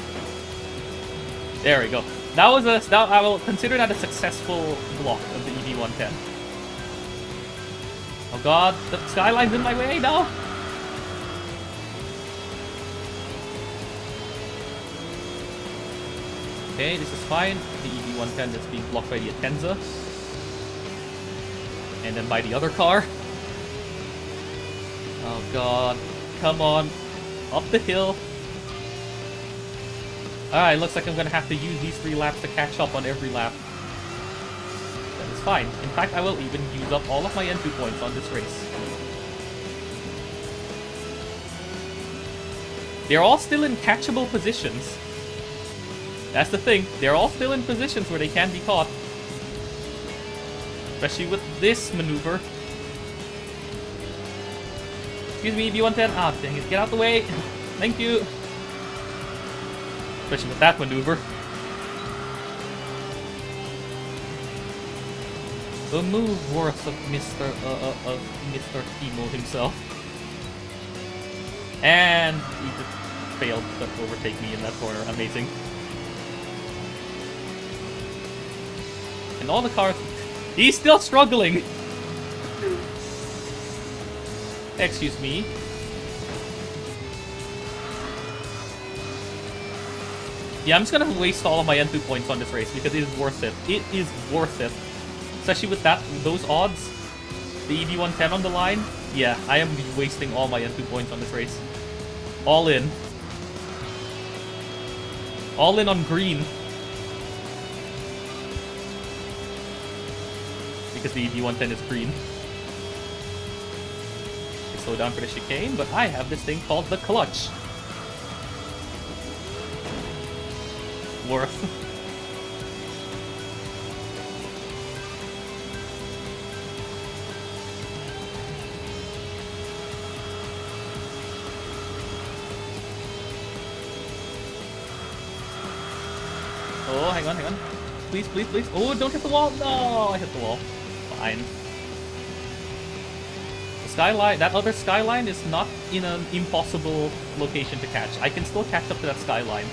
There we go. That was I will consider that a successful block of the EB110. Oh god, the skyline's in my way now. Okay, this is fine. The EB110 is being blocked by the Enthusia. And then by the other car. Oh god. Come on. Up the hill. Alright, looks like I'm gonna have to use these 3 laps to catch up on every lap. That is fine. In fact, I will even use up all of my N2 points on this race. They're all still in catchable positions. That's the thing. They're all still in positions where they can be caught. Especially with this maneuver. Excuse me, EB110. Ah, dang it. Get out the way. Thank you. Especially with that maneuver. The move worth of Mr. Timo himself. And he just failed to overtake me in that corner. Amazing. And all the cars... He's still struggling! Excuse me. Yeah, I'm just gonna waste all of my N2 points on this race because it is worth it. It is worth it. Especially with those odds. The EB110 on the line. Yeah, I am wasting all my N2 points on this race. All in. All in on green. Because the EB110 is green. Okay, slow down for the chicane, but I have this thing called the clutch. Worth. Oh, hang on, hang on. Please, please, please. Oh, don't hit the wall. No, I hit the wall. Fine. The skyline, that other skyline is not in an impossible location to catch. I can still catch up to that skyline.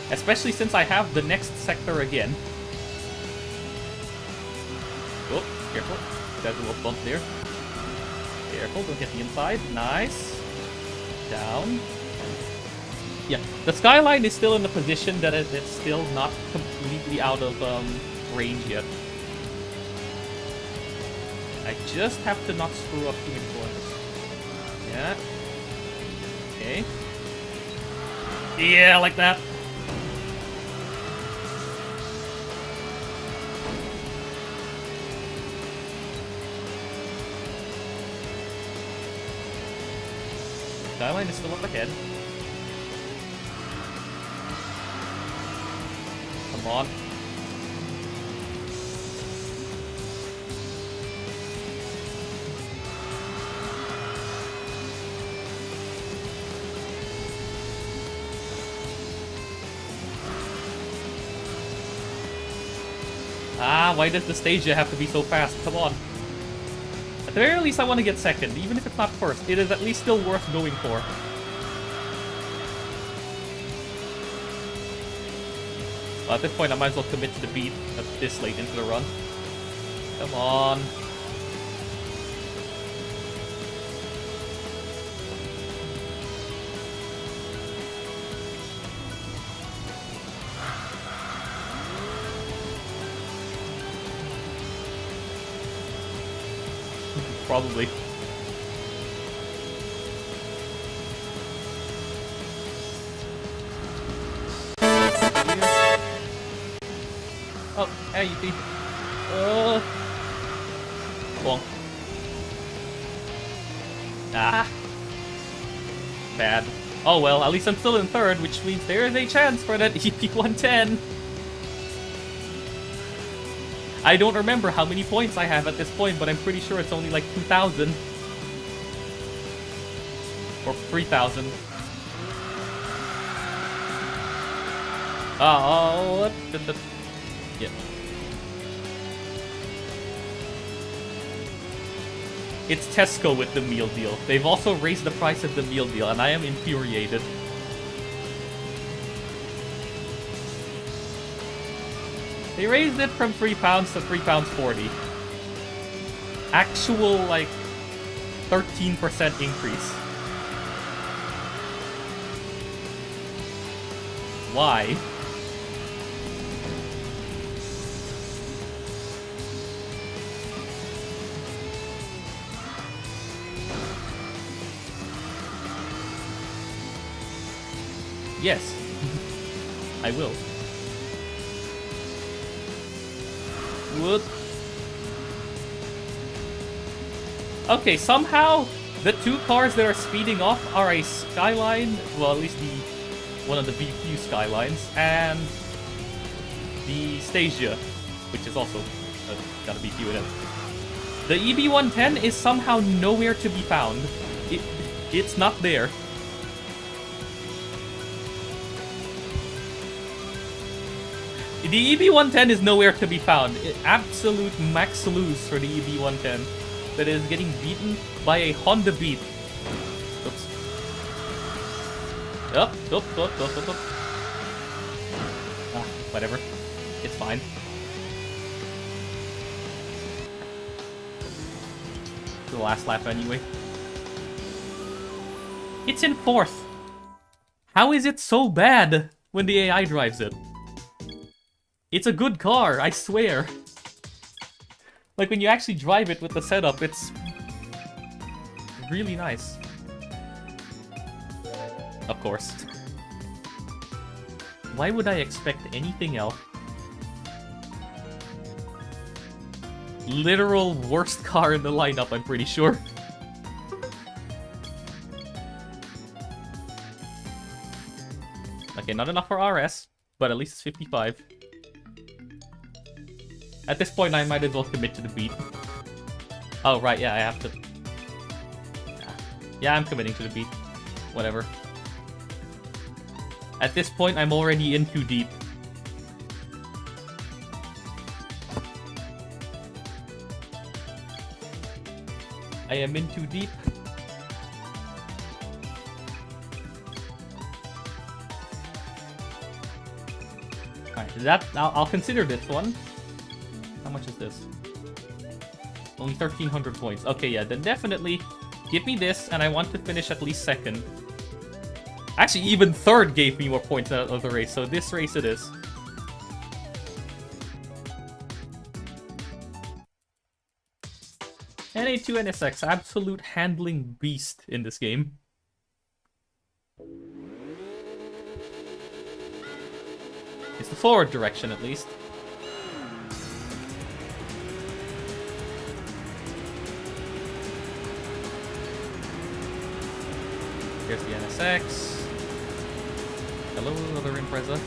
Especially since I have the next sector again. Oh, careful. There's a little bump there. Careful, don't hit the inside. Nice. Down. Yeah, the skyline is still in the position that it's still not completely out of range yet. I just have to not screw up too many corners. Yeah. Okay. Yeah, like that. Skyline is still up ahead. Come on. Ah, why does the stage have to be so fast? Come on. At the very least, I want to get second. Even if it's not first, it is at least still worth going for. At this point, I might as well commit to the beat at this late into the run. Come on. Probably. Oh, hey, you thief. Bonk. Ah. Bad. Oh well, at least I'm still in third, which means there is a chance for that EP110. I don't remember how many points I have at this point, but I'm pretty sure it's only like 2,000. Or 3,000. Oh, yeah. It's Tesco with the meal deal. They've also raised the price of the meal deal, and I am infuriated. They raised it from £3 to £3.40. Actual, like, 13% increase. Why? Yes. I will. What? Okay, somehow the two cars that are speeding off are a Skyline, well, at least one of the BQ Skylines, and the Stasia, which is also got a BQ in it. The EB110 is somehow nowhere to be found. It's not there. The EB110 is nowhere to be found. Absolute max lose for the EB110 that is getting beaten by a Honda Beat. Oops. Up. Ah, whatever. It's fine. The last lap anyway. It's in fourth. How is it so bad when the AI drives it? It's a good car, I swear. Like, when you actually drive it with the setup, it's really nice. Of course. Why would I expect anything else? Literal worst car in the lineup, I'm pretty sure. Okay, not enough for RS, but at least it's 55. At this point, I might as well commit to the beat. Oh, right, yeah, I have to... Yeah, I'm committing to the beat. Whatever. At this point, I'm already in too deep. I am in too deep. Alright, I'll consider this one. How much is this? Only 1,300 points. Okay, yeah, then definitely give me this, and I want to finish at least second. Actually, even third gave me more points out of the race, so this race it is. NA2 NSX, absolute handling beast in this game. It's the forward direction, at least. Here's the NSX. Hello, other Impreza.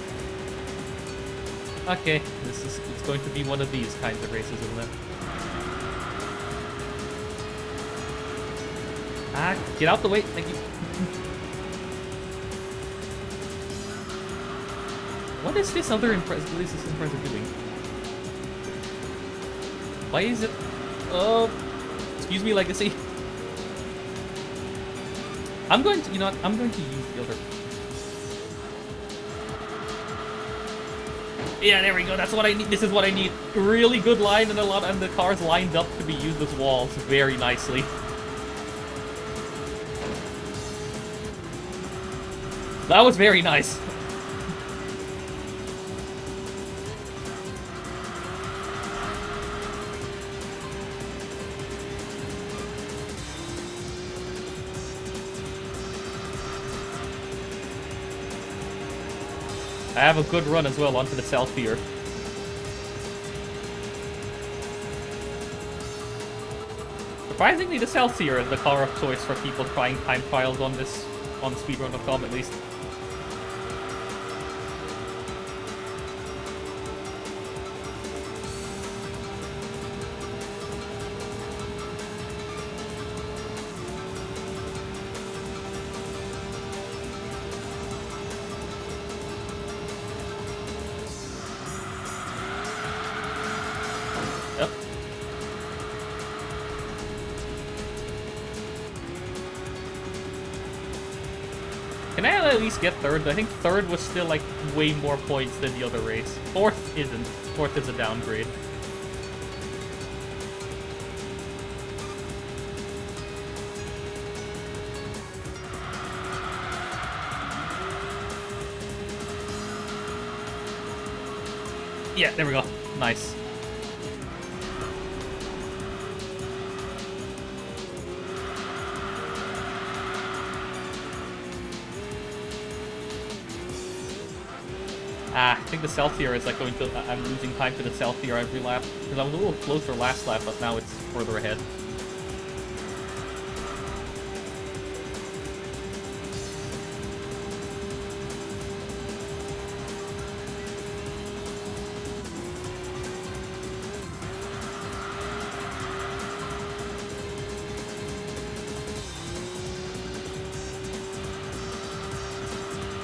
Okay, it's going to be one of these kinds of races, isn't it? Ah, get out the way, thank you. What is this other Impreza? What is this Impreza doing? Why is it? Oh, excuse me, Legacy. I'm going to, you know what? I'm going to use the other. Yeah, there we go. That's what I need. This is what I need. Really good line and and the cars lined up to be used as walls very nicely. That was very nice. I have a good run as well onto the south here. Surprisingly, the Celsior is the car of choice for people trying time trials on this, on speedrun.com at least. Yep. Can I at least get third? I think third was still like way more points than the other race. Fourth isn't. Fourth is a downgrade. Yeah, there we go. Nice. I think the Celsior is like going to... I'm losing time to the Celsior every lap. Because I was a little closer last lap, but now it's further ahead.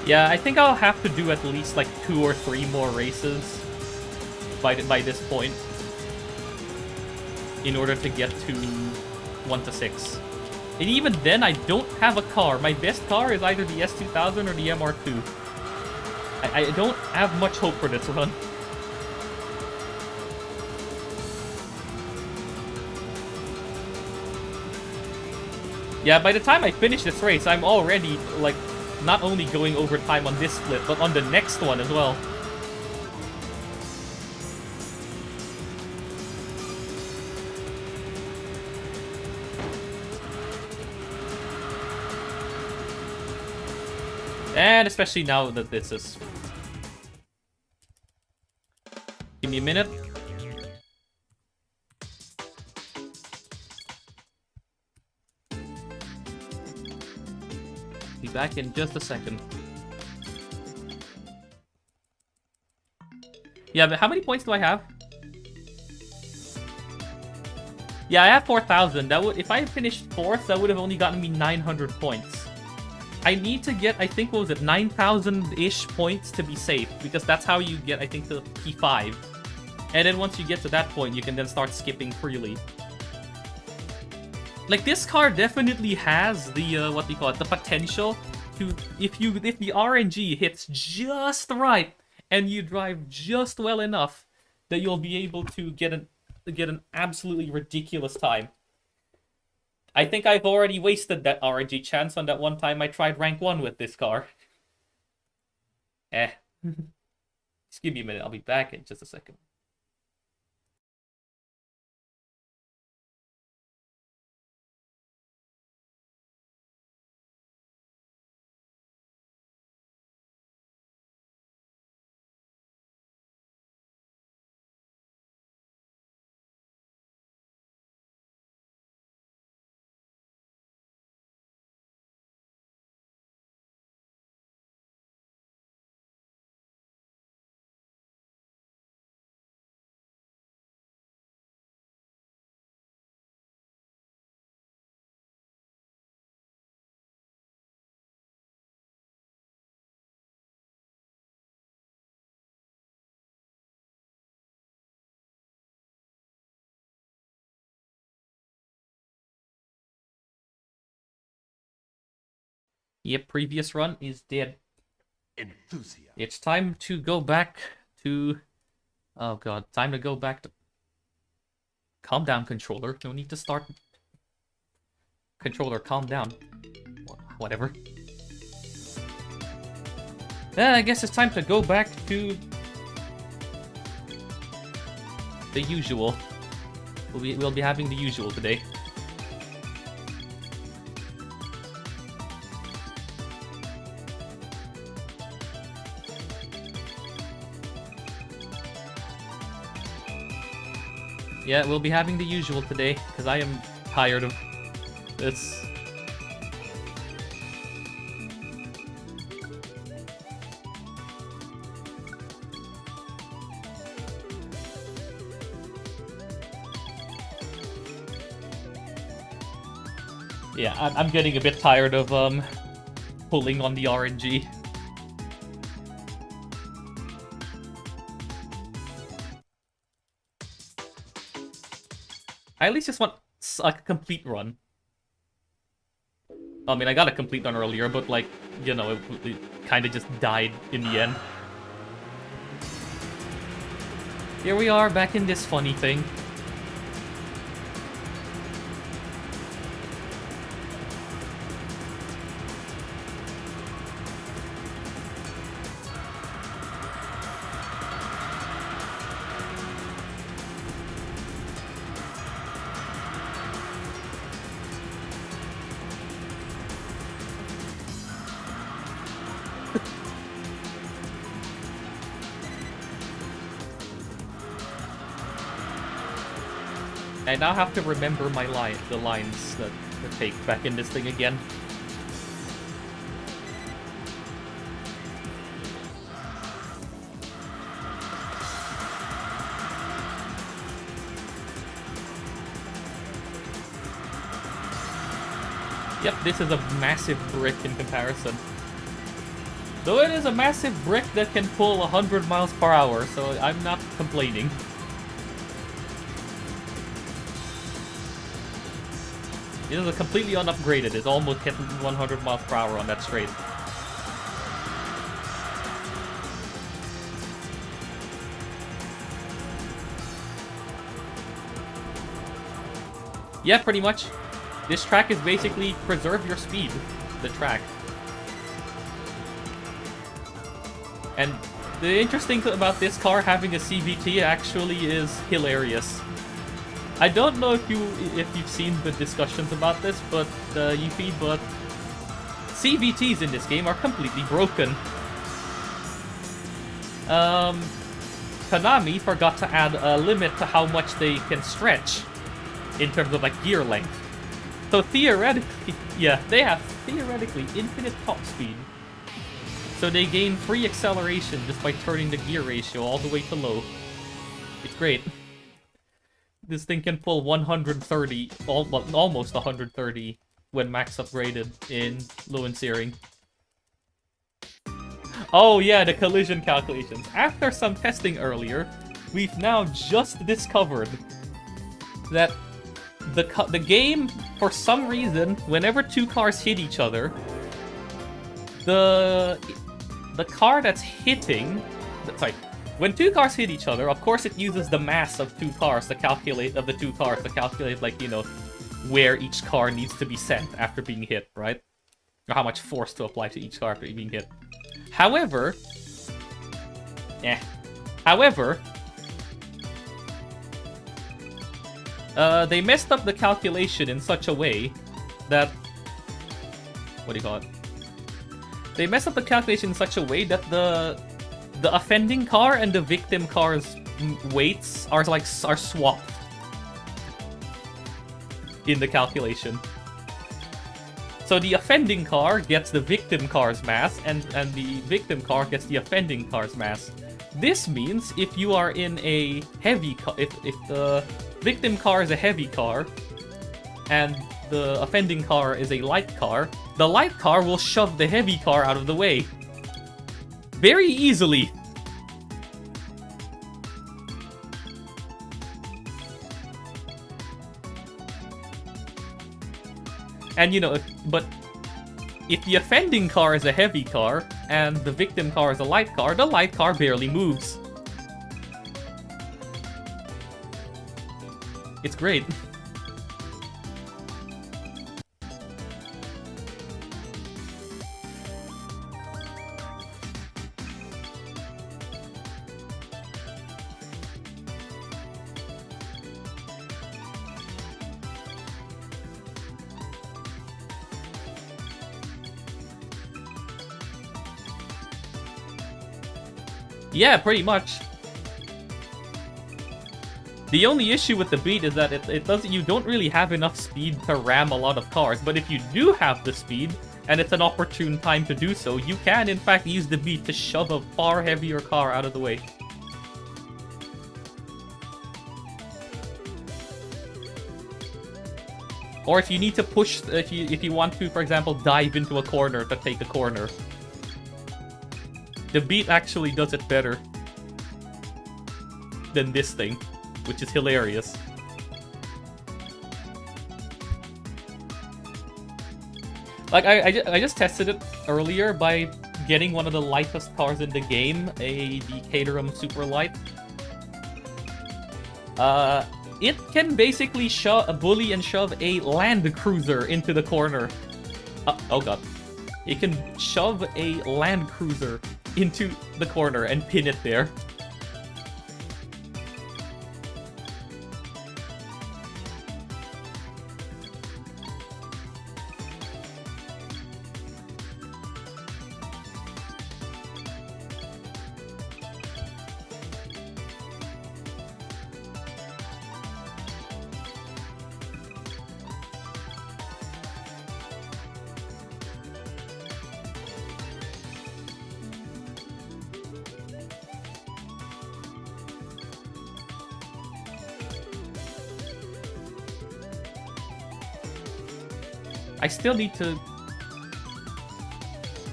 Yeah, I think I'll have to do at least like 2 or 3 more races by this point in order to get to 1 to 6. And even then, I don't have a car. My best car is either the S2000 or the MR2. I don't have much hope for this run. Yeah, by the time I finish this race, I'm already like not only going over time on this split, but on the next one as well. And especially now that this is... Give me a minute. Be back in just a second. Yeah, but how many points do I have? Yeah, I have 4,000. That would, if I had finished 4th, that would have only gotten me 900 points. I need to get, I think, what was it, 9,000-ish points to be safe, because that's how you get, I think, to P5. And then once you get to that point, you can then start skipping freely. Like, this car definitely has the, what do you call it, the potential to, if the RNG hits just right, and you drive just well enough, that you'll be able to get an absolutely ridiculous time. I think I've already wasted that RNG chance on that one time I tried rank 1 with this car. Just give me a minute, I'll be back in just a second. Yep, previous run is dead. Enthusia. It's time to go back to... Oh god, time to go back to... Calm down, controller. No need to start... Controller, calm down. Whatever. I guess it's time to go back to... the usual. We'll be having the usual today. Yeah, we'll be having the usual today, because I am tired of this. Yeah, I'm getting a bit tired of pulling on the RNG. I at least just want like a complete run. I mean, I got a complete run earlier, but like, you know, it kind of just died in the end. Here we are, back in this funny thing. I now have to remember my the lines that I take back in this thing again. Yep, this is a massive brick in comparison. Though it is a massive brick that can pull 100 miles per hour, so I'm not complaining. It is a completely unupgraded. It's almost hitting 100 miles per hour on that straight. Yeah, pretty much. This track is basically preserve your speed, the track. And the interesting thing about this car having a CVT actually is hilarious. I don't know if you've seen the discussions about this, but Yuffie, but CVTs in this game are completely broken. Konami forgot to add a limit to how much they can stretch in terms of like gear length. So theoretically, yeah, they have theoretically infinite top speed. So they gain free acceleration just by turning the gear ratio all the way to low. It's great. This thing can pull 130, almost 130 when max upgraded in low and searing. Oh yeah, the collision calculations. After some testing earlier, we've now just discovered that the game, for some reason, whenever two cars hit each other, the car that's hitting, sorry, when two cars hit each other, of course it uses the mass of two cars to calculate, like, you know, where each car needs to be set after being hit, right? Or how much force to apply to each car after being hit. However, they messed up the calculation in such a way that, what do you call it? They messed up the calculation in such a way that the offending car and the victim car's weights are swapped in the calculation. So the offending car gets the victim car's mass, and the victim car gets the offending car's mass. This means if you are in a heavy car, if the victim car is a heavy car, and the offending car is a light car, the light car will shove the heavy car out of the way. Very easily. And you know, but if the offending car is a heavy car and the victim car is a light car, the light car barely moves. It's great. Yeah, pretty much. The only issue with the Beat is that it doesn't. You don't really have enough speed to ram a lot of cars. But if you do have the speed, and it's an opportune time to do so, you can in fact use the Beat to shove a far heavier car out of the way. Or if you need to push, if you want to, for example, dive into a corner to take a corner, the Beat actually does it better than this thing, which is hilarious. Like, I just tested it earlier by getting one of the lightest cars in the game, the Caterham Super Light. It can basically bully and shove a Land Cruiser into the corner. Oh god. It can shove a Land Cruiser into the corner and pin it there.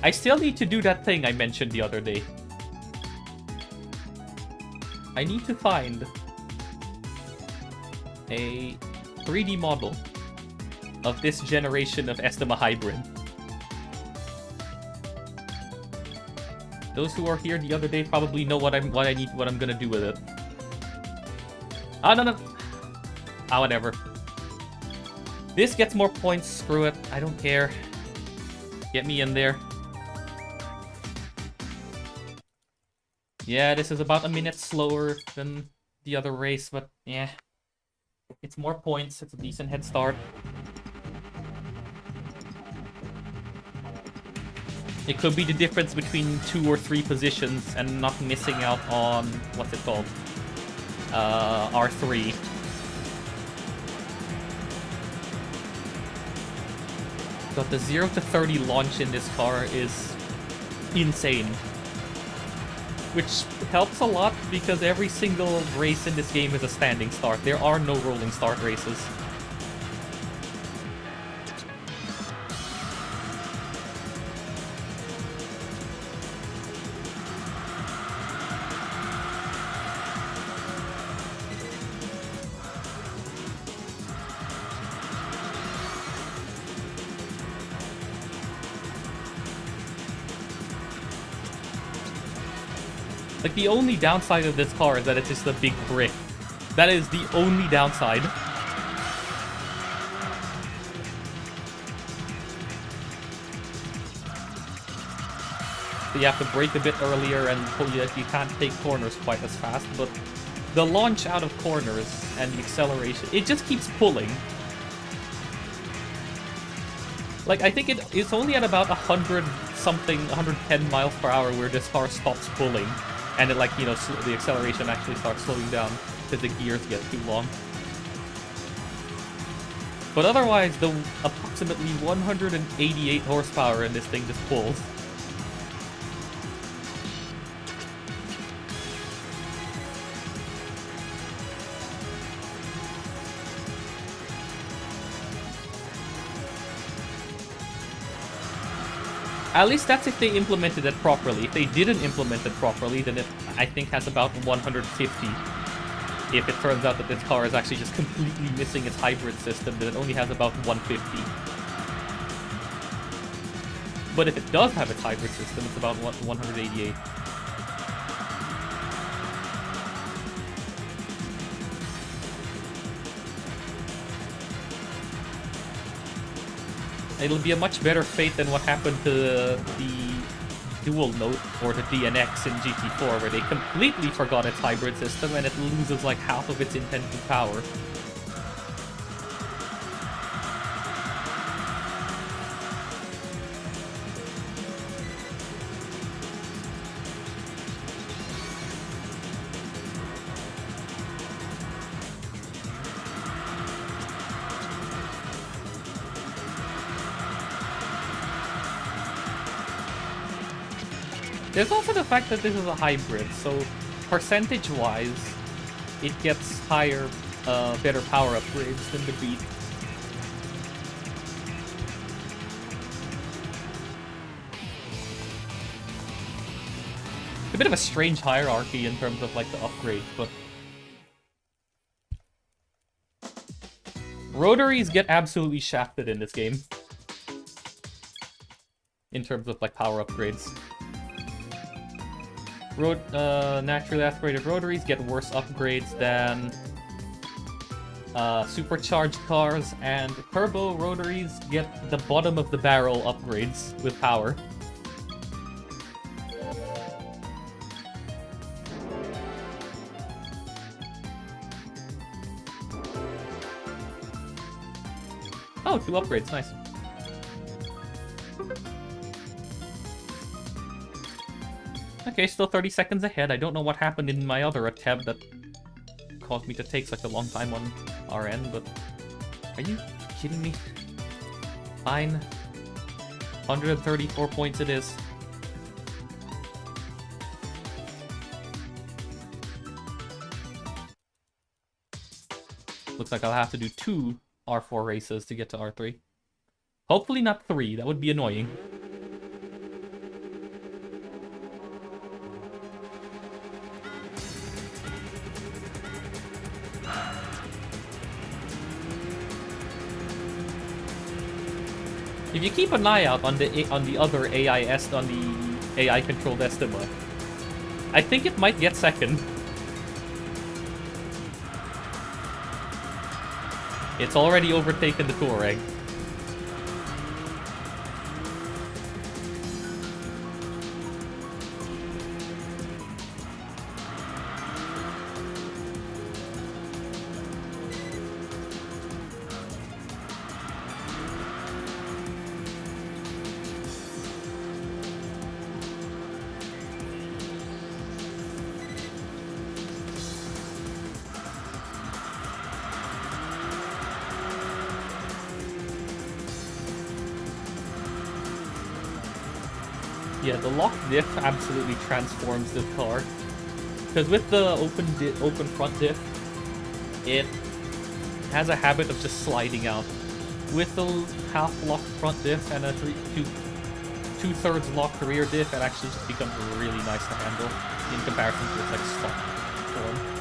I still need to do that thing I mentioned the other day. I need to find a 3D model of this generation of Estima Hybrid. Those who are here the other day probably know what I'm gonna do with it. Ah, no. Ah, whatever. This gets more points, screw it, I don't care. Get me in there. Yeah, this is about a minute slower than the other race, but yeah. It's more points, it's a decent head start. It could be the difference between 2 or 3 positions and not missing out on, what's it called? R3. But the 0 to 30 launch in this car is insane. Which helps a lot because every single race in this game is a standing start. There are no rolling start races. Like, the only downside of this car is that it's just a big brick. That is the only downside. So you have to brake a bit earlier and you can't take corners quite as fast, but the launch out of corners and the acceleration, it just keeps pulling. Like, I think it's only at about 110 miles per hour where this car stops pulling. And it, like, you know, the acceleration actually starts slowing down because the gears get too long. But otherwise, the approximately 188 horsepower in this thing just pulls. At least that's if they implemented it properly. If they didn't implement it properly, then it, I think, has about 150. If it turns out that this car is actually just completely missing its hybrid system, then it only has about 150. But if it does have its hybrid system, it's about 188. It'll be a much better fate than what happened to the dual note or the DNX in GT4, where they completely forgot its hybrid system and it loses like half of its intended power. There's also the fact that this is a hybrid, so percentage-wise, it gets higher, better power upgrades than the Beat. It's a bit of a strange hierarchy in terms of like the upgrades, but rotaries get absolutely shafted in this game in terms of like power upgrades. Naturally aspirated rotaries get worse upgrades than supercharged cars, and turbo rotaries get the bottom of the barrel upgrades with power. Oh, 2 upgrades, nice. Okay, still 30 seconds ahead. I don't know what happened in my other attempt that caused me to take such a long time on RN, but are you kidding me? Fine. 134 points it is. Looks like I'll have to do 2 R4 races to get to R3. Hopefully not 3, that would be annoying. If you keep an eye out on the other AI controlled Estima, I think it might get second. It's already overtaken the Touareg. Yeah, the locked diff absolutely transforms this car. Because with the open front diff, it has a habit of just sliding out. With the half-locked front diff and a two-thirds locked rear diff, it actually just becomes really nice to handle in comparison to its like stock form.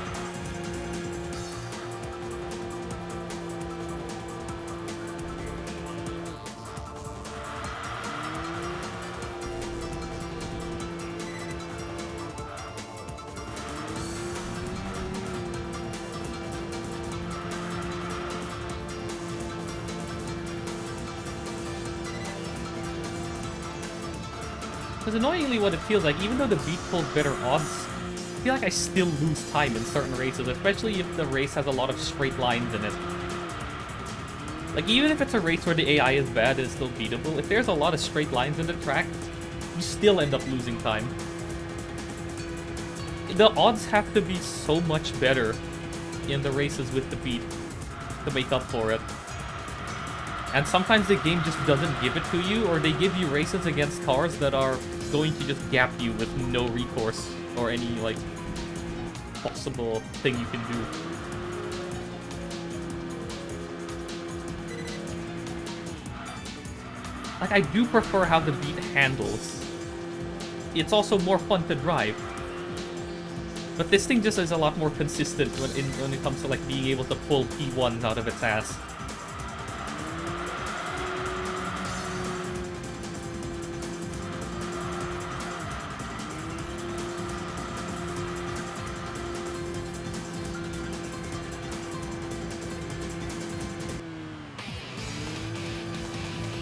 Because annoyingly what it feels like, even though the Beat pulls better odds, I feel like I still lose time in certain races, especially if the race has a lot of straight lines in it. Like, even if it's a race where the AI is bad, it's still beatable. If there's a lot of straight lines in the track, you still end up losing time. The odds have to be so much better in the races with the Beat to make up for it. And sometimes the game just doesn't give it to you, or they give you races against cars that are going to just gap you with no recourse or any, like, possible thing you can do. Like, I do prefer how the Beat handles. It's also more fun to drive. But this thing just is a lot more consistent when it comes to, like, being able to pull P1s out of its ass.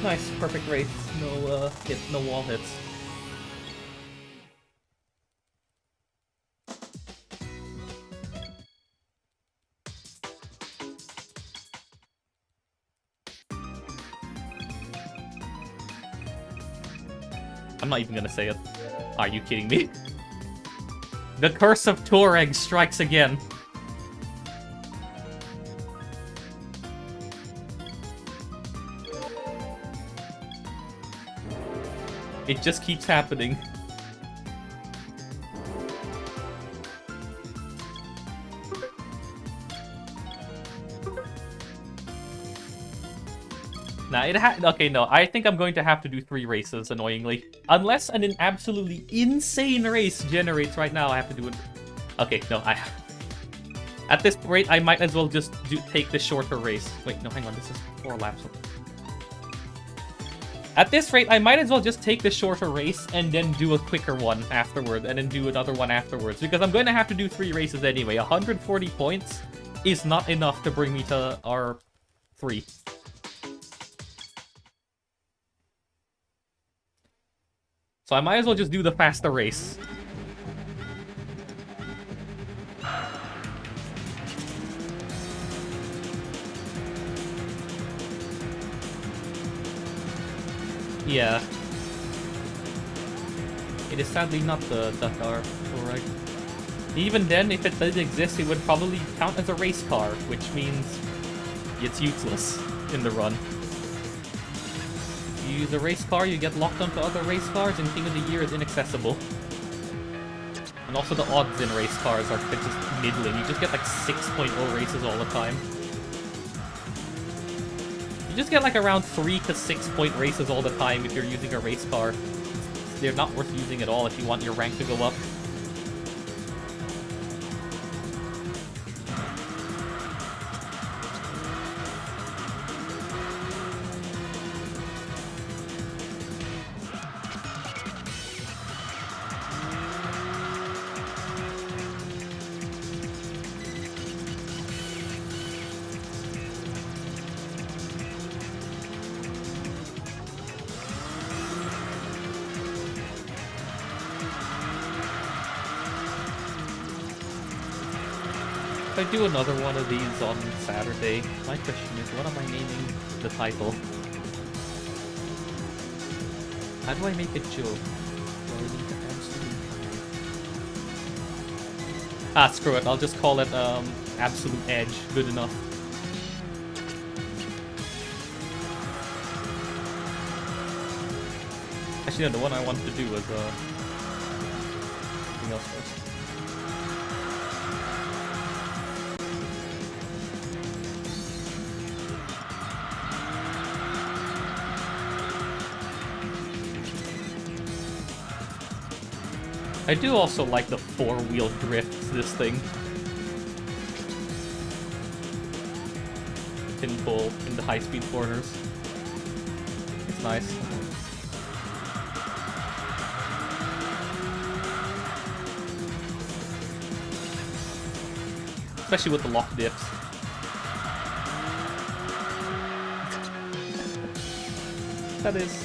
Nice, perfect race. No wall hits. I'm not even gonna say it. Are you kidding me? The curse of Touareg strikes again. It just keeps happening. Nah, okay, no. I think I'm going to have to do 3 races, annoyingly. Unless an absolutely insane race generates right now, I have to do it. Okay, no, at this rate, I might as well just take the shorter race. Wait, no, hang on. This is 4 laps. At this rate, I might as well just take the shorter race and then do a quicker one afterward, and then do another one afterwards. Because I'm going to have to do 3 races anyway. 140 points is not enough to bring me to R3. So I might as well just do the faster race. Yeah. It is sadly not the car, correct? Even then, if it does exist, it would probably count as a race car, which means it's useless in the run. You use a race car, you get locked onto other race cars, and King of the Year is inaccessible. And also the odds in race cars are just middling. You just get like 6.0 races all the time. You just get like around 3 to 6 point races all the time if you're using a race car. They're not worth using at all if you want your rank to go up. If I do another one of these on Saturday, my question is, what am I naming the title? How do I make a joke? Ah, screw it. I'll just call it Absolute Edge. Good enough. Actually, no, the one I wanted to do was something else first. I do also like the 4-wheel drifts, this thing. Can pull in the high-speed corners. It's nice. Especially with the lock dips. That is...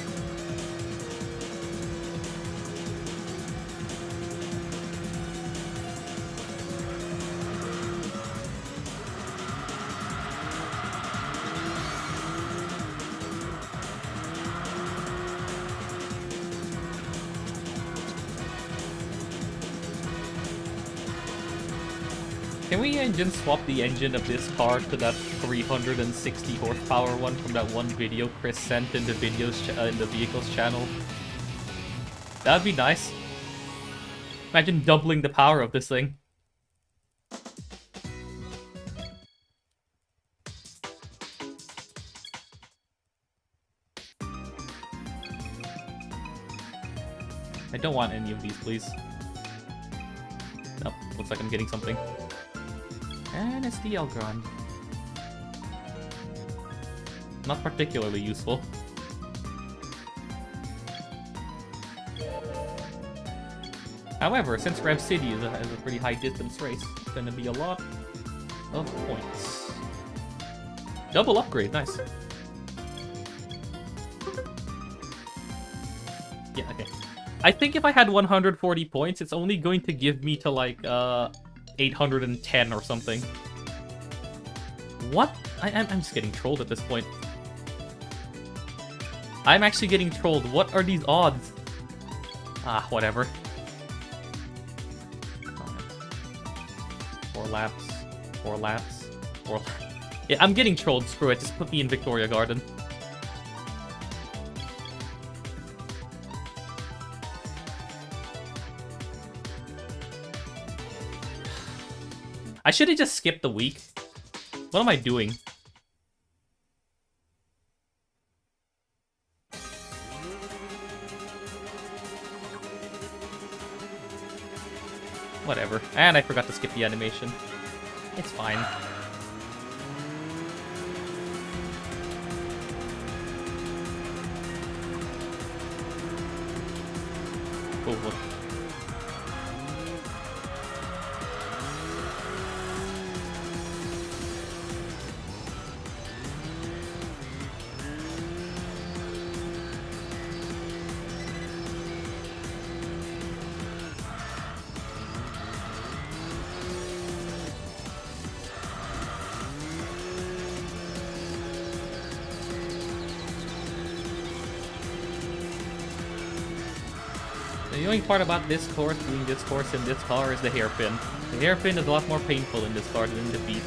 Can we engine swap the engine of this car to that 360 horsepower one from that one video Chris sent in the in the vehicles channel? That'd be nice. Imagine doubling the power of this thing. I don't want any of these, please. Nope, looks like I'm getting something. And it's the Elgrand. Not particularly useful. However, since Rev City is a pretty high distance race, it's going to be a lot of points. Double upgrade, nice. Yeah, okay. I think if I had 140 points, it's only going to give me to like 810 or something. What? I'm just getting trolled at this point. I'm actually getting trolled. What are these odds? Ah, whatever. 4 laps. 4 laps. 4 laps. Yeah, I'm getting trolled. Screw it. Just put me in Victoria Garden. I should have just skipped the week. What am I doing? Whatever. And I forgot to skip the animation. It's fine. Oh, look. The only part about this course, doing this course in this car, is the hairpin. The hairpin is a lot more painful in this car than in the Beat.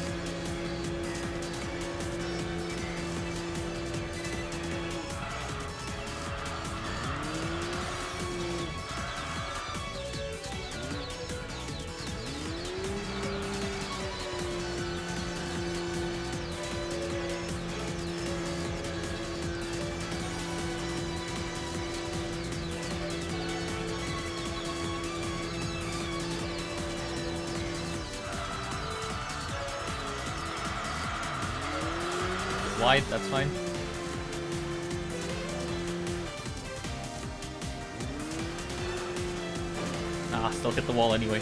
Wide, that's fine. Ah, still hit the wall anyway.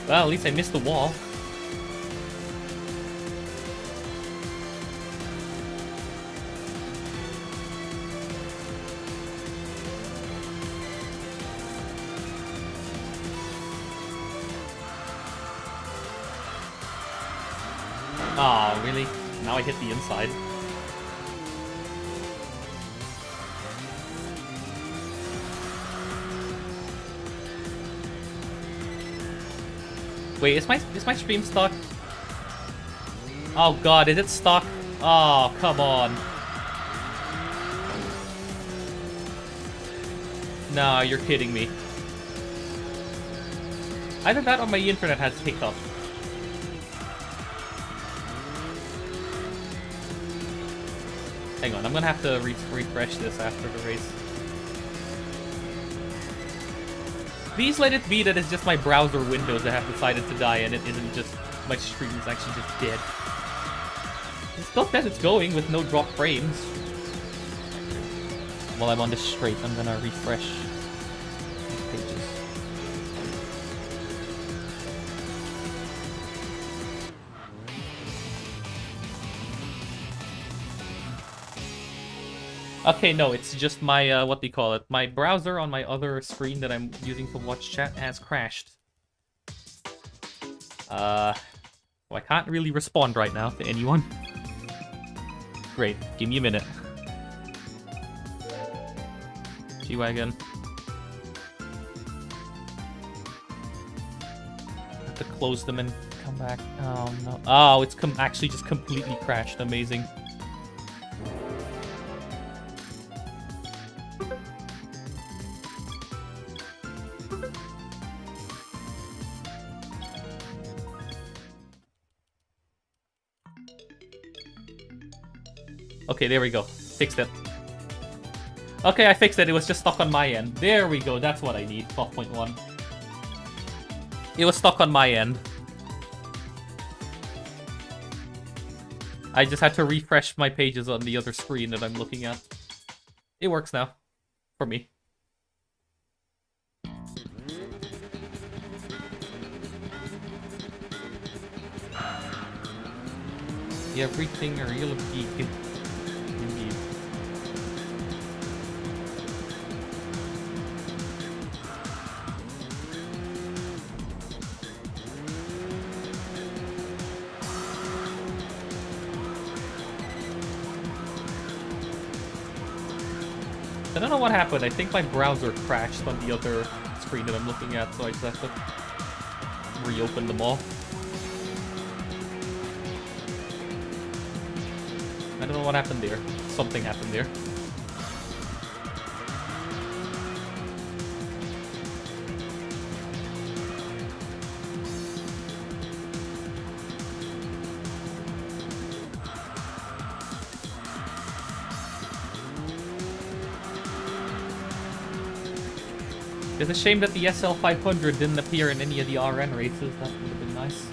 Well, at least I missed the wall. Oh, really? Now I hit the inside. Wait, is my stream stuck? Oh god, is it stuck? Oh, come on. Nah, you're kidding me. Either that or my internet has hiccup. Hang on, I'm gonna have to refresh this after the race. Please let it be that it's just my browser windows that have decided to die and it isn't just my stream is actually just dead. It still says it's going with no drop frames. While I'm on this straight, I'm gonna refresh these pages. Okay, no, it's just my, what do you call it? My browser on my other screen that I'm using to watch chat has crashed. Well, I can't really respond right now to anyone. Great, give me a minute. G-Wagon. Have to close them and come back. Oh no. Oh, it's actually just completely crashed. Amazing. Okay, there we go. Fixed it. Okay, I fixed it. It was just stuck on my end. There we go. That's what I need. 12.1. It was stuck on my end. I just had to refresh my pages on the other screen that I'm looking at. It works now. For me. Everything a real geek. Indeed. I don't know what happened. I think my browser crashed on the other screen that I'm looking at, so I just have to reopen them all. I don't know what happened there. Something happened there. It's a shame that the SL500 didn't appear in any of the RN races. That would have been nice.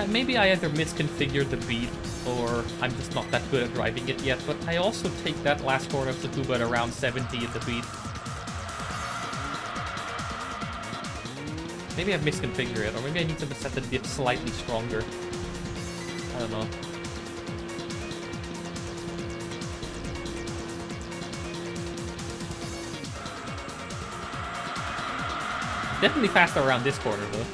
Maybe I either misconfigured the beat or I'm just not that good at driving it yet, but I also take that last corner of Tsukuba at around 70 at the beat. Maybe I've misconfigured it, or maybe I need to set the dip slightly stronger. I don't know. Definitely faster around this corner though.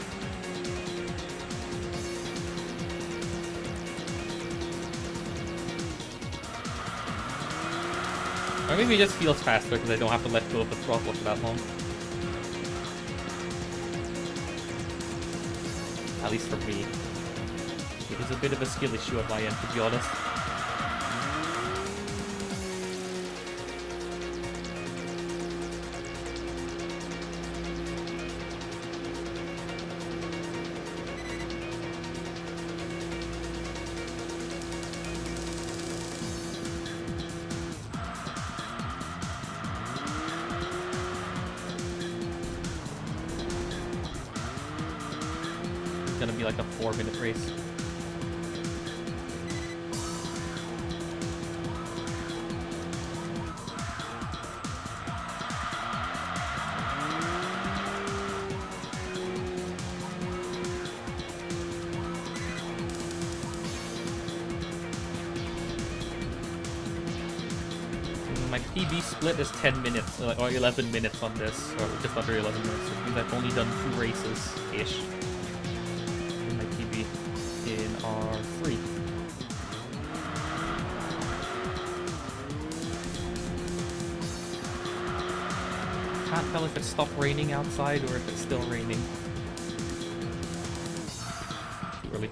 Or maybe it just feels faster because I don't have to let go of the throttle for that long. At least for me. It is a bit of a skill issue at my end, to be honest. Gonna be like a 4-minute race. My PB split is 10 minutes, or 11 minutes on this, or just under 11 minutes. It means I've only done 2 races-ish. In R3. Can't tell if it stopped raining outside or if it's still raining. Too early.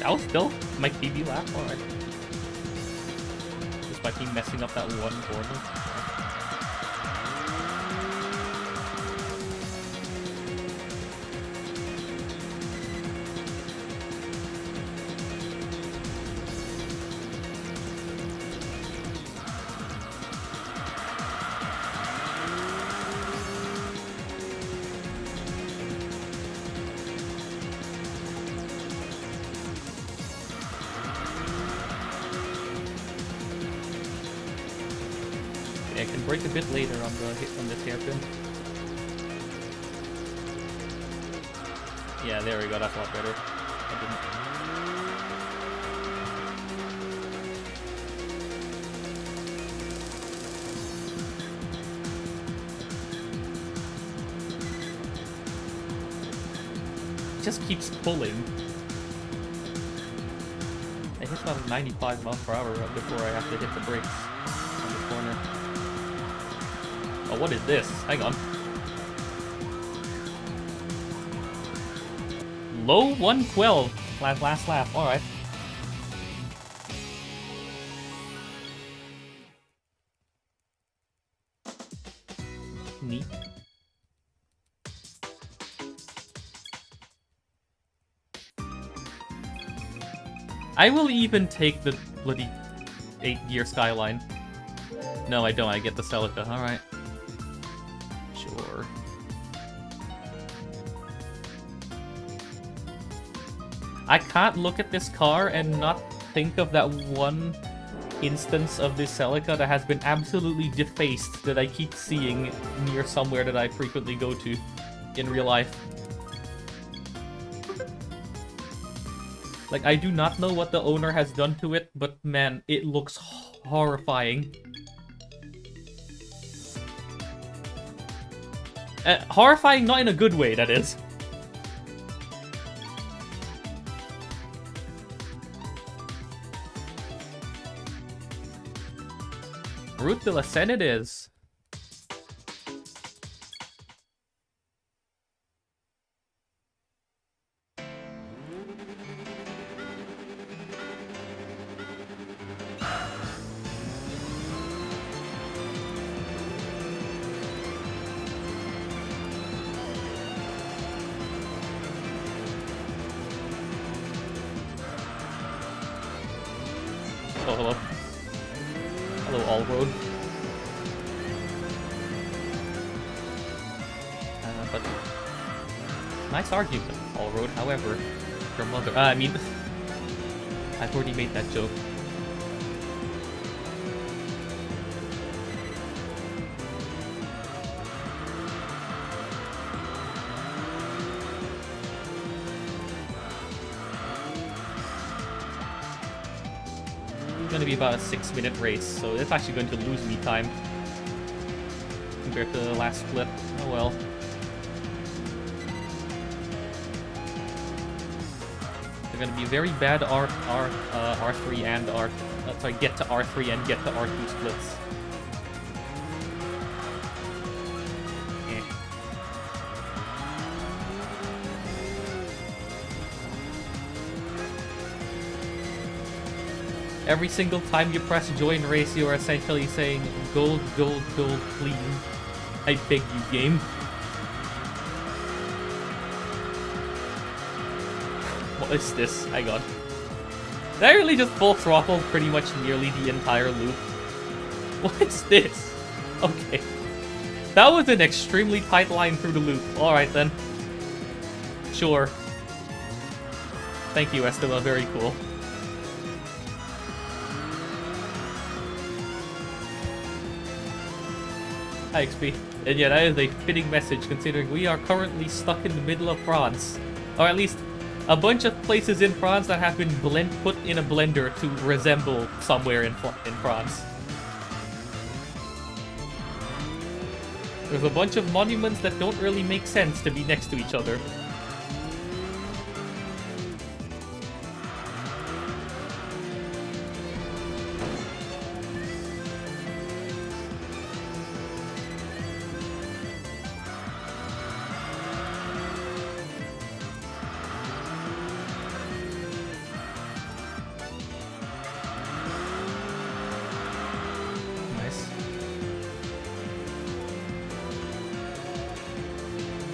That was still my PB lap? Alright. This might be messing up that one corner. I can brake a bit later on the hit on this hairpin. Yeah, there we go. That's a lot better. I didn't. Just keeps pulling. I hit about 95 miles per hour before I have to hit the brakes on the corner. Oh, what is this? Hang on. Low 112. Last lap. Alright. Neat. I will even take the bloody 8-gear Skyline. No, I don't. I get the Celica. Alright. Sure. I can't look at this car and not think of that one instance of this Celica that has been absolutely defaced that I keep seeing near somewhere that I frequently go to in real life. Like, I do not know what the owner has done to it, but man, it looks horrifying. Horrifying not in a good way, that is. Route de la Seine it is. Oh, hello. Hello, All-Road. But nice argument, All-Road. However, your mother... I mean... I've already made that joke. It's gonna be about a 6-minute race, so it's actually going to lose me time compared to the last split. Oh well. They're gonna be very bad R3 and sorry, get to R3 and get to R2 splits. Every single time you press join race, you are essentially saying, gold, gold, gold, please. I beg you, game. What is this? Hang on. Did I really just full throttle pretty much nearly the entire loop? What is this? Okay. That was an extremely tight line through the loop. Alright then. Sure. Thank you, Esteban. Very cool. Hi, XP. And yeah, that is a fitting message considering we are currently stuck in the middle of France. Or at least a bunch of places in France that have been put in a blender to resemble somewhere in France. There's a bunch of monuments that don't really make sense to be next to each other.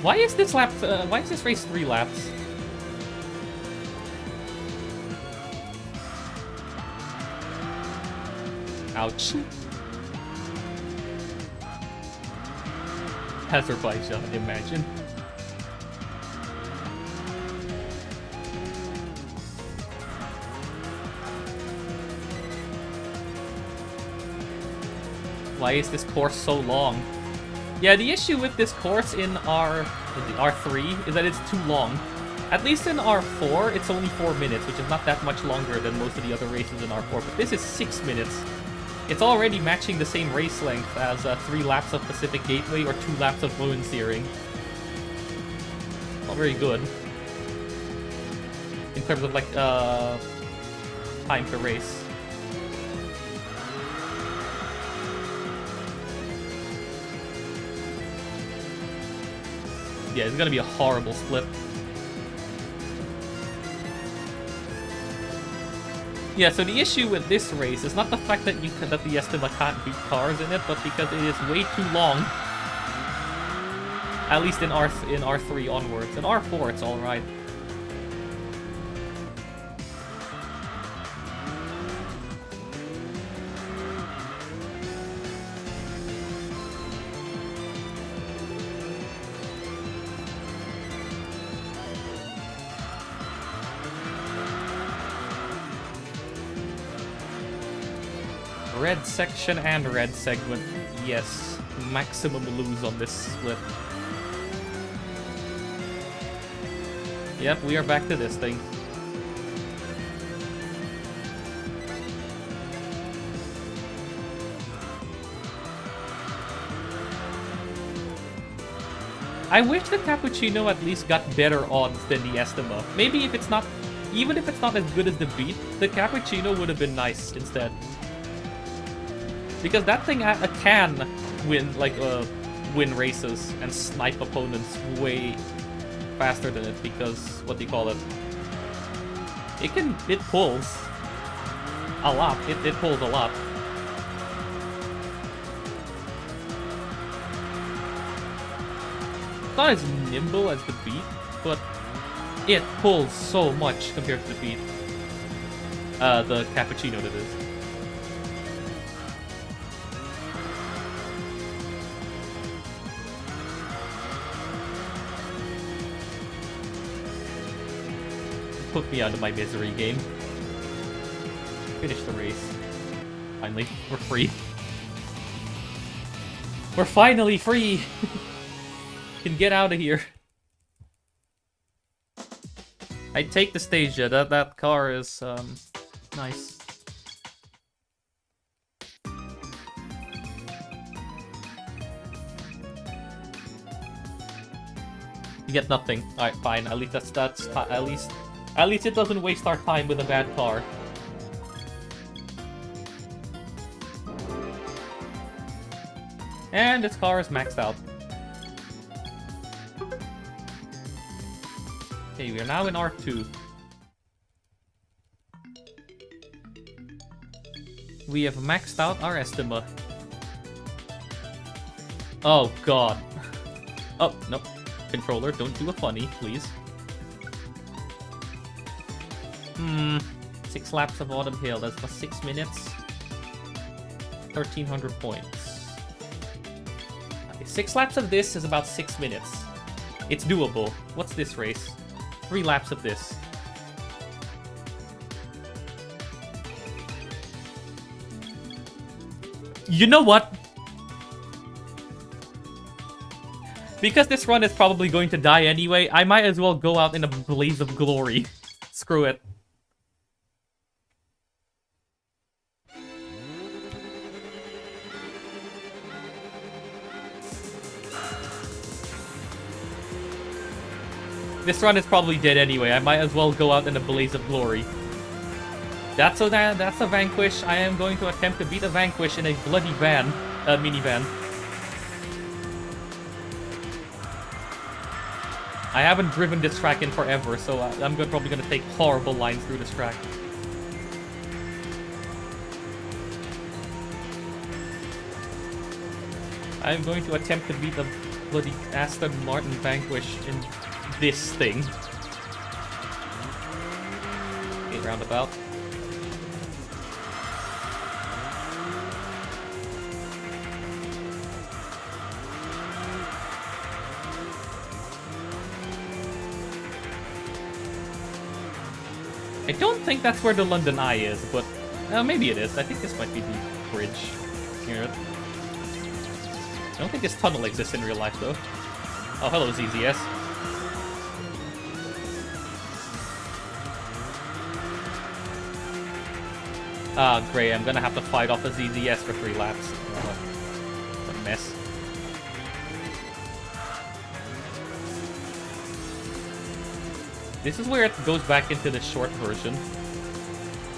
Why is this lap? Why is this race 3 laps? Ouch. Azerbaijan, imagine. Why is this course so long? Yeah, the issue with this course in R3 is that it's too long. At least in R4, it's only 4 minutes, which is not that much longer than most of the other races in R4, but this is 6 minutes. It's already matching the same race length as 3 laps of Pacific Gateway or 2 laps of Ruin Searing. Not very good. In terms of, like, time per race. Yeah, it's gonna be a horrible split. Yeah, so the issue with this race is not the fact that the Estima can't beat cars in it, but because it is way too long. At least in R3 onwards. In R4, it's all right. Red section and red segment. Yes, maximum lose on this split. Yep, we are back to this thing. I wish the Cappuccino at least got better odds than the Estima. Maybe if it's not, even if it's not as good as the Beat, the Cappuccino would have been nice instead. Because that thing can win, like, win races and snipe opponents way faster than it because, what do you call it? It pulls a lot. It pulls a lot. It's not as nimble as the Beat, but it pulls so much compared to the Beat. The Cappuccino, that is. Put me out of my misery, game. Finish the race. Finally, we're free. We're finally free! Can get out of here. I'd take the stage, yeah. That car is, nice. You get nothing. Alright, fine. At least that's at least it doesn't waste our time with a bad car. And this car is maxed out. Okay, we are now in R2. We have maxed out our Estima. Oh god. Oh, no. Controller, don't do a funny, please. 6 laps of Autumn Hill, that's for 6 minutes. 1,300 points. Okay, 6 laps of this is about 6 minutes. It's doable. What's this race? 3 laps of this. You know what? Because this run is probably going to die anyway, I might as well go out in a blaze of glory. Screw it. This run is probably dead anyway. I might as well go out in a blaze of glory. That's a Vanquish. I am going to attempt to beat a Vanquish in a bloody van. Minivan. I haven't driven this track in forever, so I'm probably going to take horrible lines through this track. I'm going to attempt to beat the bloody Aston Martin Vanquish in this thing. Okay, roundabout. I don't think that's where the London Eye is, but maybe it is. I think this might be the bridge here. I don't think this tunnel exists in real life, though. Oh, hello, ZZS. Ah, great. I'm gonna have to fight off a ZZS for 3 laps. What a mess. This is where it goes back into the short version.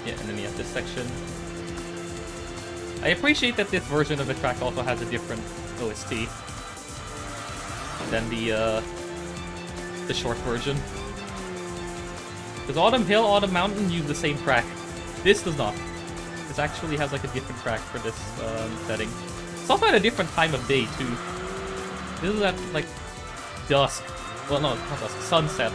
Yeah, and then you have this section. I appreciate that this version of the track also has a different OST than the short version. Because Autumn Hill, Autumn Mountain use the same track. This does not. This actually has like a different track for this setting. It's also at a different time of day too. This is at like dusk. Well, no, not dusk. Sunset.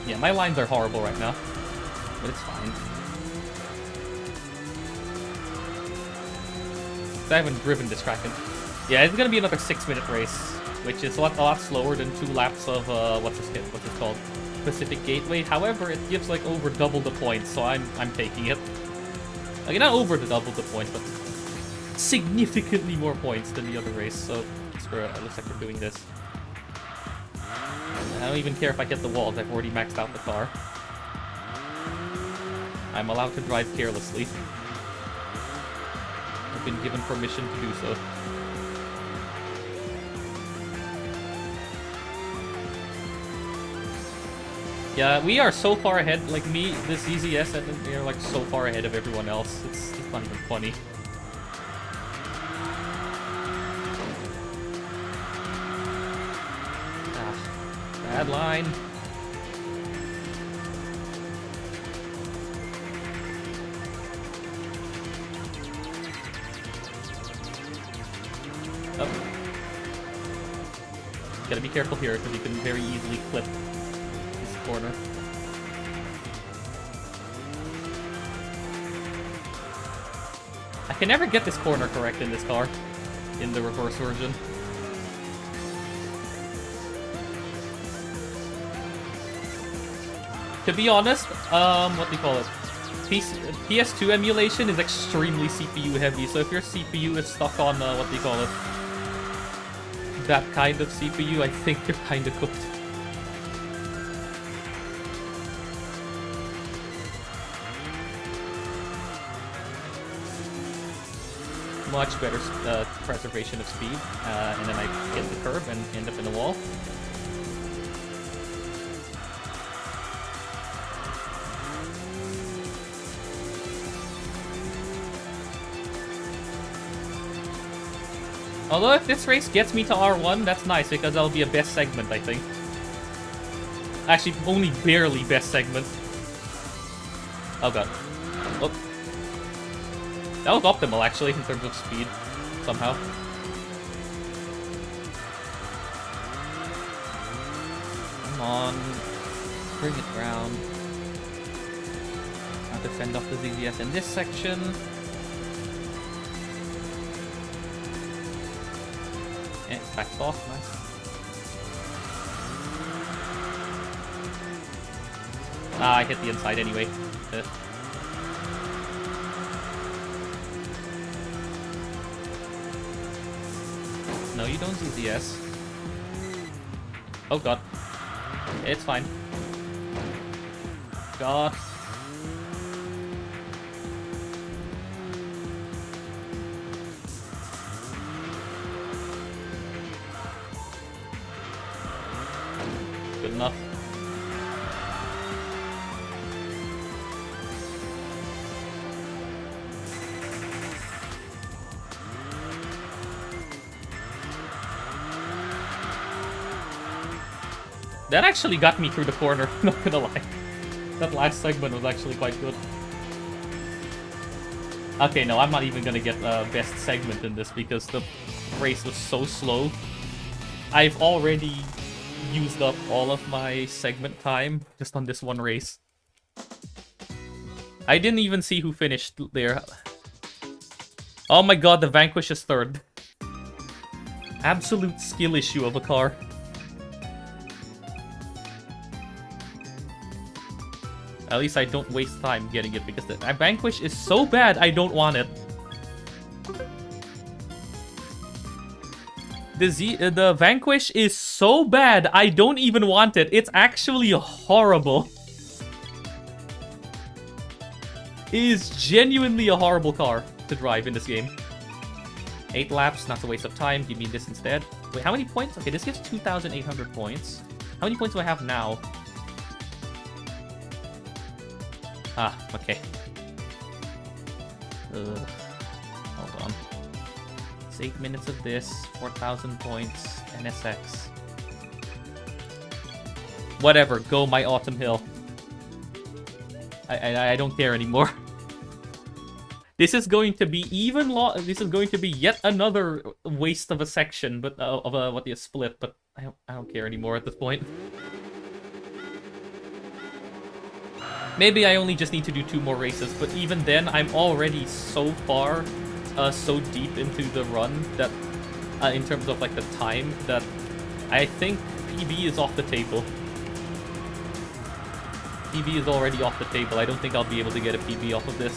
Yeah, my lines are horrible right now, but it's fine. I haven't driven this track in. Yeah, it's gonna be another 6-minute race, which is a lot slower than 2 laps of what's it called, Pacific Gateway. However, it gives like over double the points, so I'm taking it. Like not over the double the points, but significantly more points than the other race. So screw it. It looks like we're doing this. I don't even care if I hit the walls. I've already maxed out the car. I'm allowed to drive carelessly. I've been given permission to do so. Yeah, we are so far ahead. Like me, this EZS, and they're like so far ahead of everyone else. It's not even funny. Bad line. Oh. Gotta be careful here because you can very easily clip this corner. I can never get this corner correct in this car, in the reverse version. To be honest, what do you call it? PS2 emulation is extremely CPU heavy, so if your CPU is stuck on, what do you call it? That kind of CPU, I think you're kinda cooked. Much better preservation of speed, and then I hit the curb and end up in the wall. Although if this race gets me to R1, that's nice, because that'll be a best segment, I think. Actually, only barely best segment. Oh god. Oh. That was optimal, actually, in terms of speed, somehow. Come on. Bring it round. I'll defend off the ZZS in this section. Yeah, backed off, nice. Ah, I hit the inside anyway. No, you don't ZZS. Oh god. It's fine. God. Good enough. That actually got me through the corner, not gonna lie. That last segment was actually quite good. Okay, no, I'm not even gonna get best segment in this because the race was so slow. I've already used up all of my segment time just on this one race. I didn't even see who finished there. Oh my god, the Vanquish is third. Absolute skill issue of a car. At least I don't waste time getting it, because the Vanquish is so bad, I don't want it. The Vanquish is so bad, I don't even want it. It's actually horrible. It is genuinely a horrible car to drive in this game. 8 laps, not a waste of time. Give me this instead. Wait, how many points? Okay, this gives 2,800 points. How many points do I have now? Ah, okay. Hold on. It's 8 minutes of this, 4,000 points, NSX. Whatever, go my Autumn Hill. I don't care anymore. This is going to be this is going to be yet another waste of a section, but a split. But I don't care anymore at this point. Maybe I only just need to do 2 more races, but even then, I'm already so far, so deep into the run that, in terms of like the time, that I think PB is off the table. PB is already off the table. I don't think I'll be able to get a PB off of this.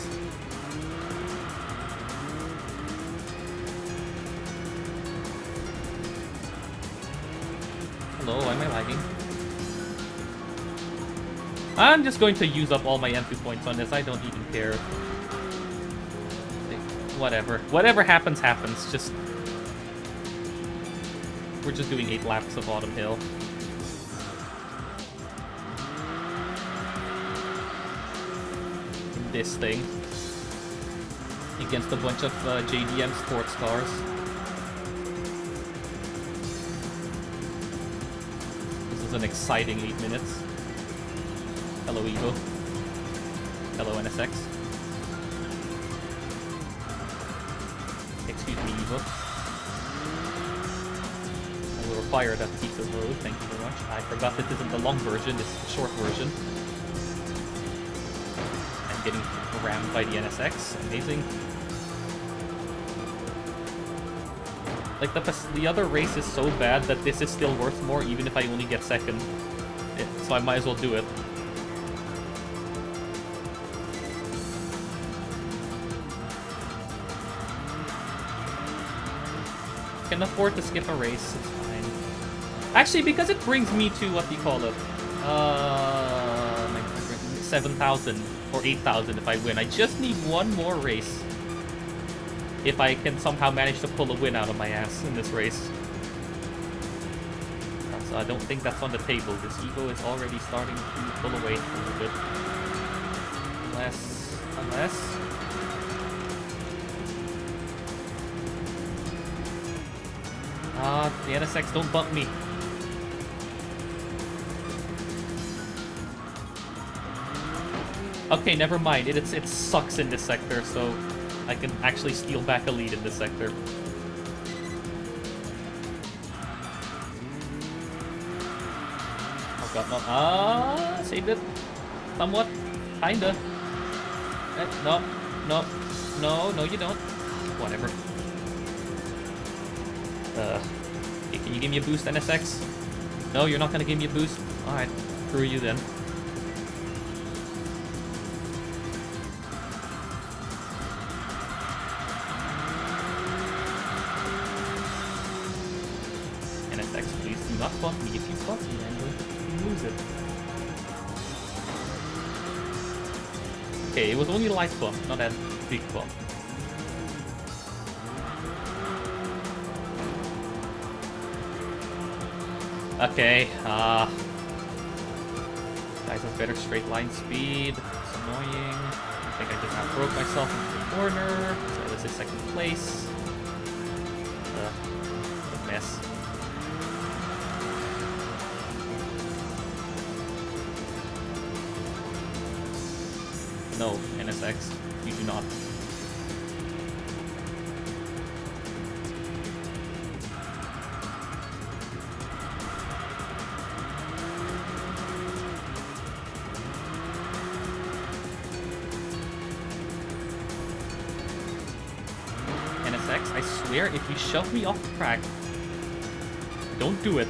Hello, why am I lagging? I'm just going to use up all my entry points on this. I don't even care. Whatever. Whatever happens, happens. Just... We're just doing 8 laps of Autumn Hill. This thing against a bunch of JDM sports cars. This is an exciting 8 minutes. Hello Evo. Hello NSX. Excuse me Evo. I will require that piece of road, thank you very much. I forgot this isn't the long version, this is the short version. Getting rammed by the NSX. Amazing. Like, the other race is so bad that this is still worth more even if I only get second. So I might as well do it. Can afford to skip a race, it's fine. Actually, because it brings me to, what do you call it? 7,000. Or 8,000 if I win. I just need one more race. If I can somehow manage to pull a win out of my ass in this race. So I don't think that's on the table. This Evo is already starting to pull away a little bit. Unless... the NSX, don't bump me. Okay, never mind. It sucks in this sector, so I can actually steal back a lead in this sector. Oh god, no. Saved it. Somewhat. Kinda. No, you don't. Whatever. Okay, can you give me a boost, NSX? No, you're not gonna give me a boost? Alright, screw you then. Not bump me. If you bump me, I'm going to lose it. Okay, it was only a light bump, not a big bump. Okay, guys have better straight line speed. It's annoying. I think I just outbroke myself into the corner. So this is second place. What a mess. No, NSX, you do not. NSX, I swear, if you shove me off the track, don't do it.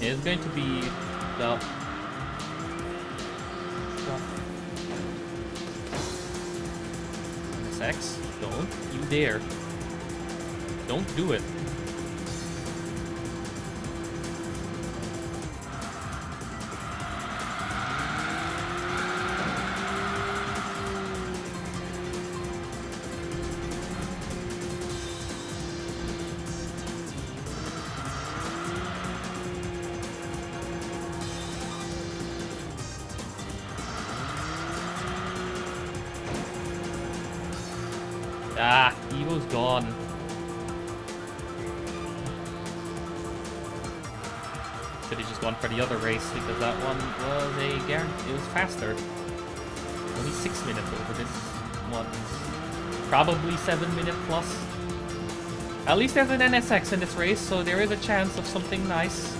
It's going to be the... NSX, don't you dare. Don't do it. Ah, Evo's gone. Should have just gone for the other race because that one was a guarantee. It was faster. Only 6 minutes over this one. Probably 7 minute plus. At least there's an NSX in this race, so there is a chance of something nice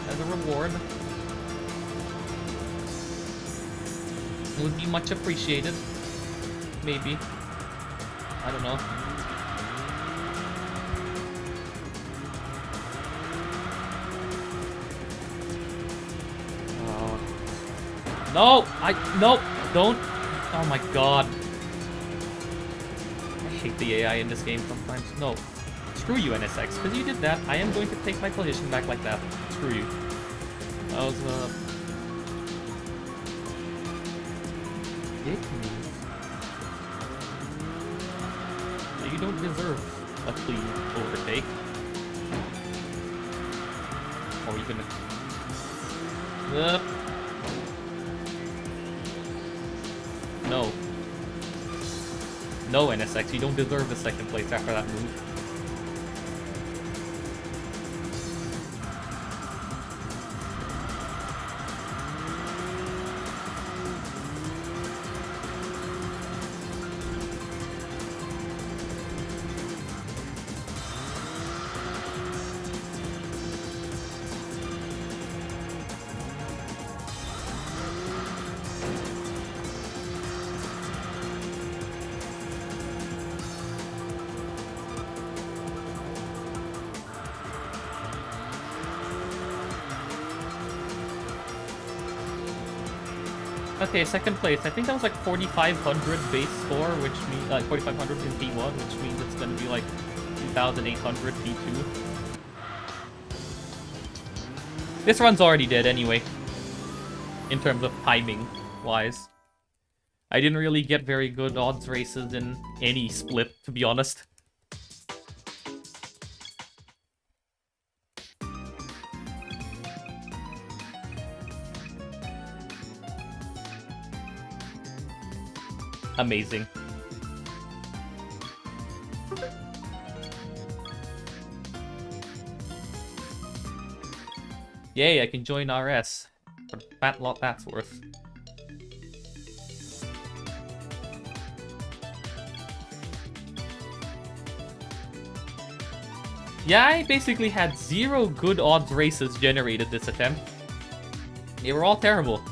as a reward. It would be much appreciated. Maybe. I don't know. No! No! Don't! Oh my god. I hate the AI in this game sometimes. No. Screw you, NSX. Because you did that, I am going to take my position back like that. Screw you. That was, Dick me. You don't deserve a clean overtake. Or even no. No, NSX, you don't deserve the second place after that move. Okay, second place. I think that was like 4,500 base score, which means 4,500 in P1, which means it's going to be like 2,800 P2. This run's already dead anyway, in terms of timing wise. I didn't really get very good odds races in any split, to be honest. Amazing. Yay, I can join RS. For the fat lot that's worth. Yeah, I basically had 0 good odds races generated this attempt. They were all terrible.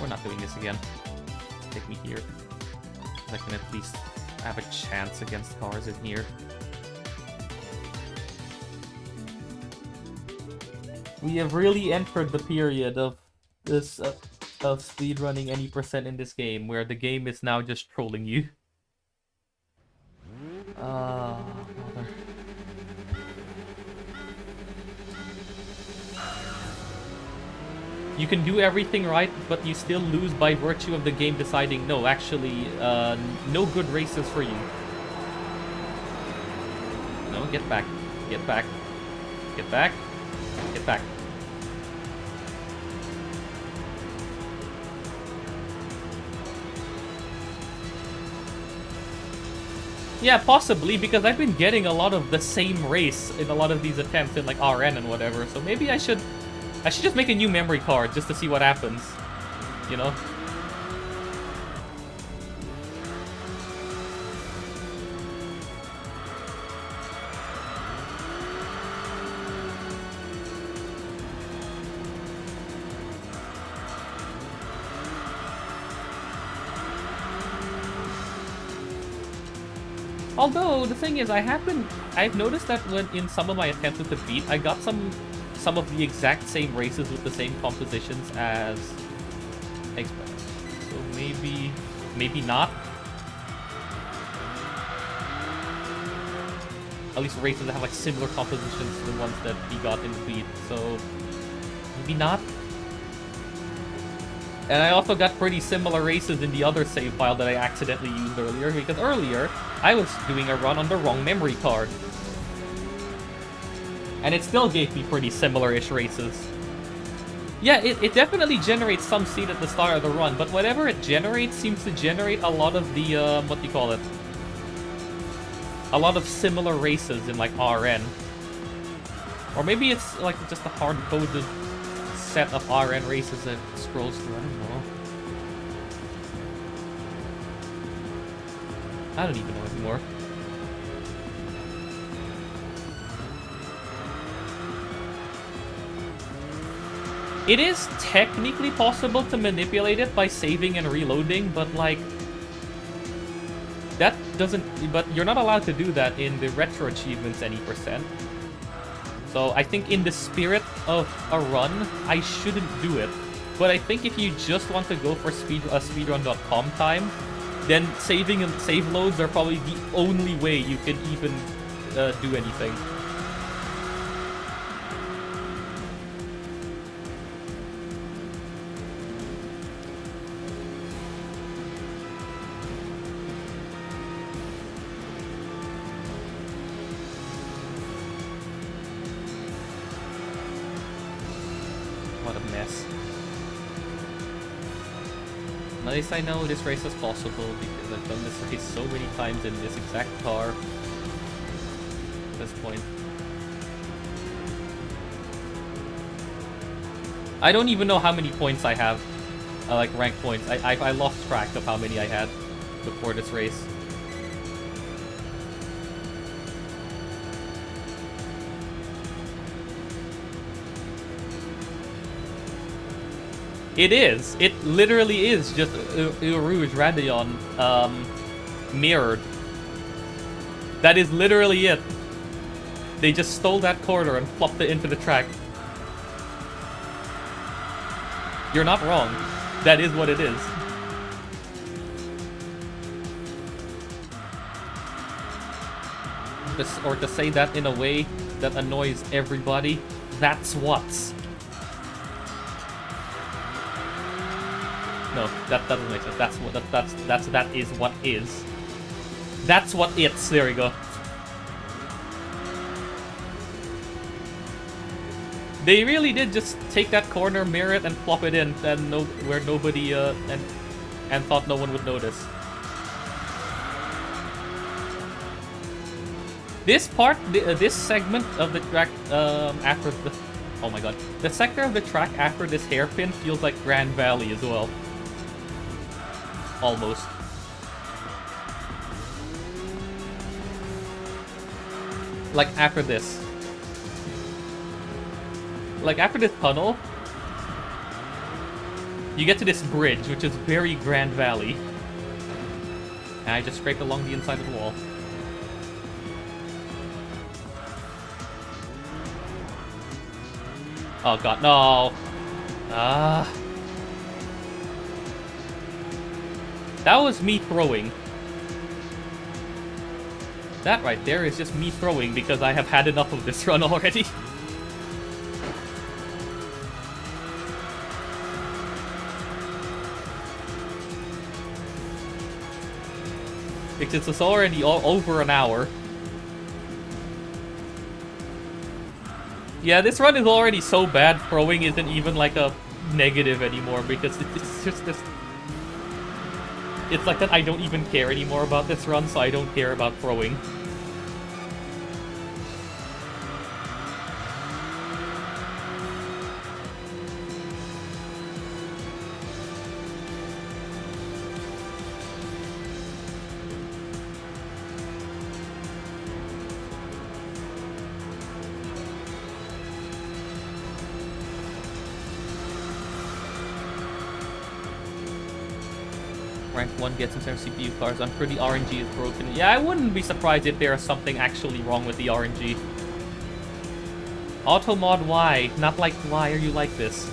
We're not doing this again. Take me here. I can at least have a chance against cars in here. We have really entered the period of this of speedrunning any percent in this game, where the game is now just trolling you. Mother. You can do everything right, but you still lose by virtue of the game deciding, no, actually, no good races for you. No, get back. Get back. Get back. Get back. Yeah, possibly, because I've been getting a lot of the same race in a lot of these attempts in, like, RN and whatever, so maybe I should just make a new memory card just to see what happens, you know? Although the thing is, I've noticed that when in some of my attempts at the beat, I got some of the exact same races with the same compositions as Express. So maybe not. At least races that have like similar compositions to the ones that he got in the beat. So maybe not. And I also got pretty similar races in the other save file that I accidentally used earlier, because earlier I was doing a run on the wrong memory card. And it still gave me pretty similar-ish races. Yeah, it definitely generates some seed at the start of the run, but whatever it generates seems to generate a lot of the, what do you call it? A lot of similar races in, like, RN. Or maybe it's, like, just a hard-coded set of RN races that scrolls through. I don't know. I don't even know anymore. It is technically possible to manipulate it by saving and reloading, but like that doesn't. But you're not allowed to do that in the retro achievements any %. So I think in the spirit of a run, I shouldn't do it. But I think if you just want to go for speedrun.com time, then saving and save loads are probably the only way you can even do anything. What a mess. At least I know this race is possible because I've done this race so many times in this exact car at this point. I don't even know how many points I have, like rank points. I lost track of how many I had before this race. It is. It literally is just Rouge Radeon mirrored. That is literally it. They just stole that corner and flopped it into the track. You're not wrong. That is what it is. Or to say that in a way that annoys everybody, that's what's. No, that doesn't make sense. That's what that is what is. That's what it's. There we go. They really did just take that corner, mirror it, and plop it in, and where nobody and thought no one would notice. This part, this segment of the track after the, oh my god, the sector of the track after this hairpin feels like Grand Valley as well. Almost. Like after this. Like after this tunnel, you get to this bridge, which is very Grand Valley. And I just scraped along the inside of the wall. Oh god, no! Ah. That was me throwing. That right there is just me throwing because I have had enough of this run already. Because it's already over an hour. Yeah, this run is already so bad, throwing isn't even like a negative anymore because it's just this... It's like that I don't even care anymore about this run, so I don't care about throwing. rank 1 gets in terms of CPU cards. I'm sure the RNG is broken. Yeah, I wouldn't be surprised if there is something actually wrong with the RNG. Automod, why? Not like, why are you like this?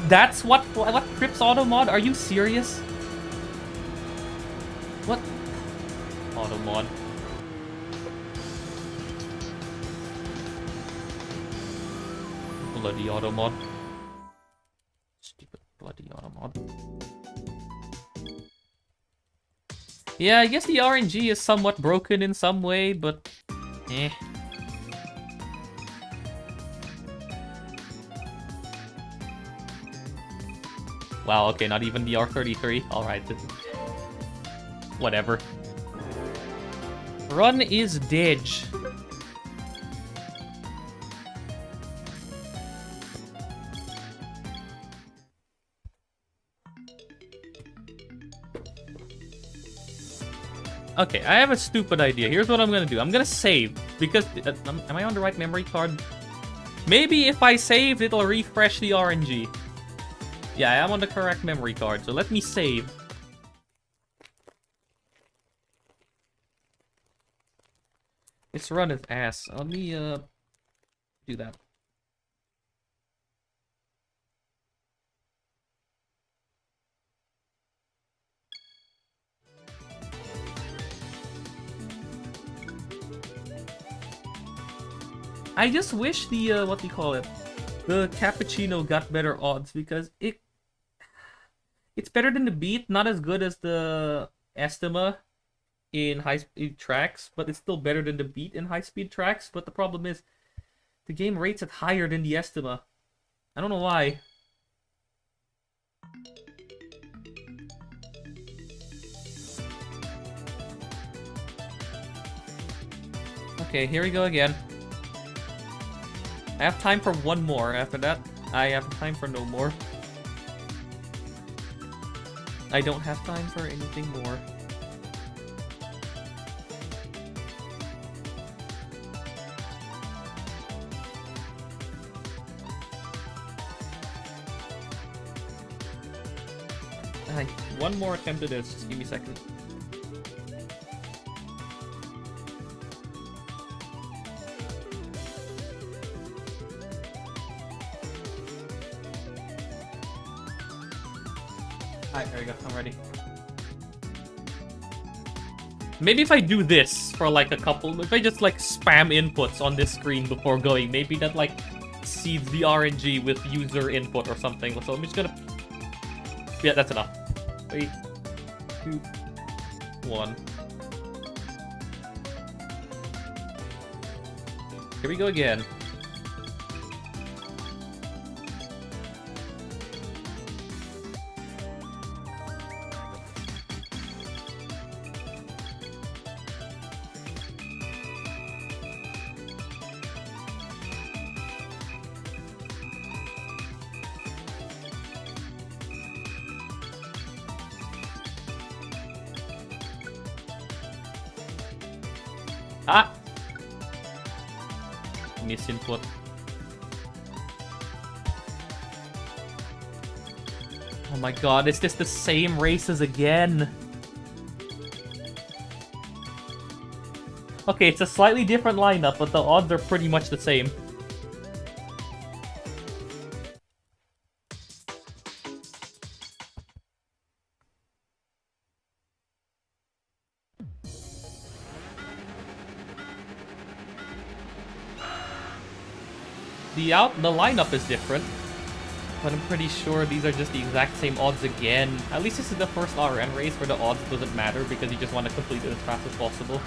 That's what trips Automod? Are you serious? What? Automod. Bloody Automod. Stupid bloody Automod. Yeah, I guess the RNG is somewhat broken in some way, but eh. Wow, okay, not even the R33. Alright. Whatever. Run is dead. Okay, I have a stupid idea. Here's what I'm gonna do. I'm gonna save, because... am I on the right memory card? Maybe if I save, it'll refresh the RNG. Yeah, I am on the correct memory card, so let me save. This run is ass. Let me, do that. I just wish the, what do you call it? The cappuccino got better odds, because it's better than the beat, not as good as the Estima in high-speed tracks, but it's still better than the beat in high-speed tracks. But the problem is, the game rates it higher than the Estima. I don't know why. Okay, here we go again. I have time for one more. After that, I have time for no more. I don't have time for anything more. Alright, one more attempt at this. Just give me a second. Alright, there we go. I'm ready. Maybe if I do this for like a couple... If I just like spam inputs on this screen before going, maybe that like seeds the RNG with user input or something. So I'm just gonna... Yeah, that's enough. 3, 2, 1. Here we go again. Ah! Misinput. Oh my god, is this the same races again? Okay, it's a slightly different lineup, but the odds are pretty much the same. The lineup is different, but I'm pretty sure these are just the exact same odds again. At least this is the first RN race where the odds doesn't matter because you just want to complete it as fast as possible.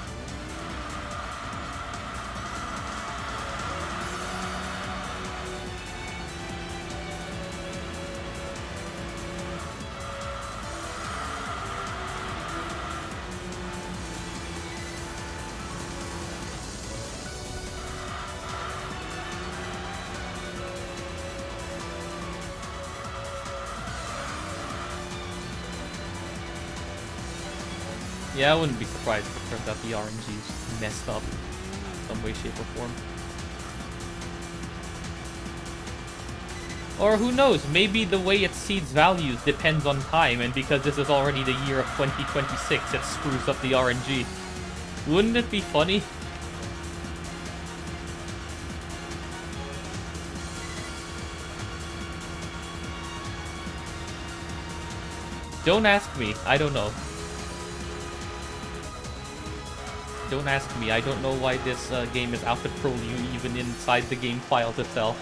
Yeah, I wouldn't be surprised if it turns out the RNG is messed up in some way, shape, or form. Or who knows, maybe the way it seeds values depends on time, and because this is already the year of 2026, it screws up the RNG. Wouldn't it be funny? Don't ask me, I don't know. Don't ask me, I don't know why this game is out to troll you even inside the game files itself.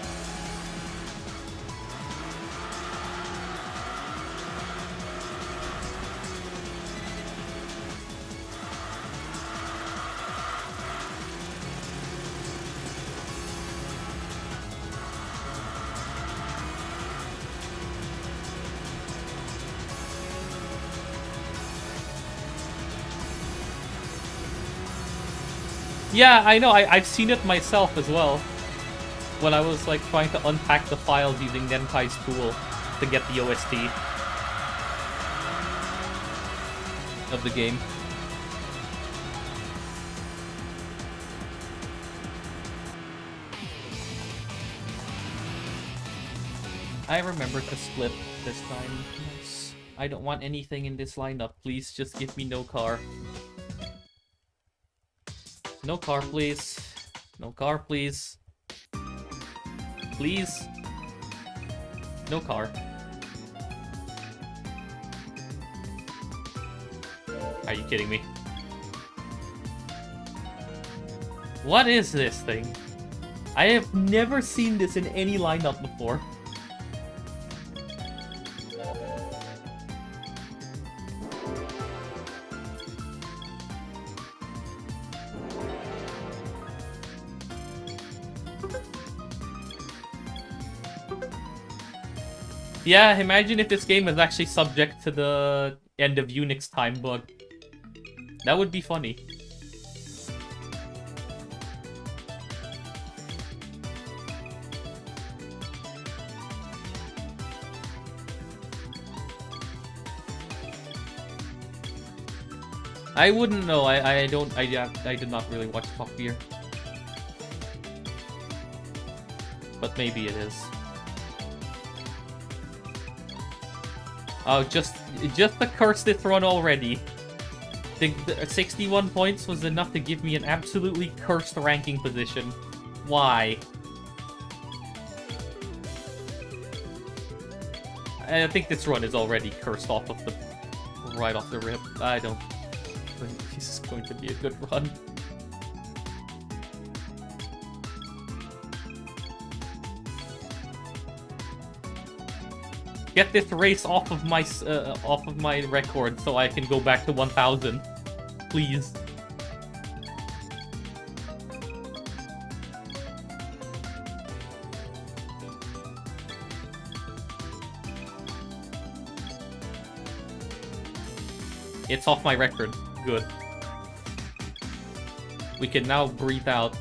Yeah, I know, I've seen it myself as well. When I was like trying to unpack the files using Nentai's tool to get the OST of the game. I remember to split this time. Yes. I don't want anything in this lineup. Please just give me no car. No car, please. No car, please. Please. No car. Are you kidding me? What is this thing? I have never seen this in any lineup before. Yeah, imagine if this game is actually subject to the end of Unix time bug. That would be funny. I wouldn't know. I did not really watch Top Gear. But maybe it is. Oh, just the curse this run already. The 61 points was enough to give me an absolutely cursed ranking position. Why? I think this run is already cursed off of the right off the rip. I don't think this is going to be a good run. Get this race off of my record so I can go back to 1000, please. It's off my record. Good. We can now breathe out.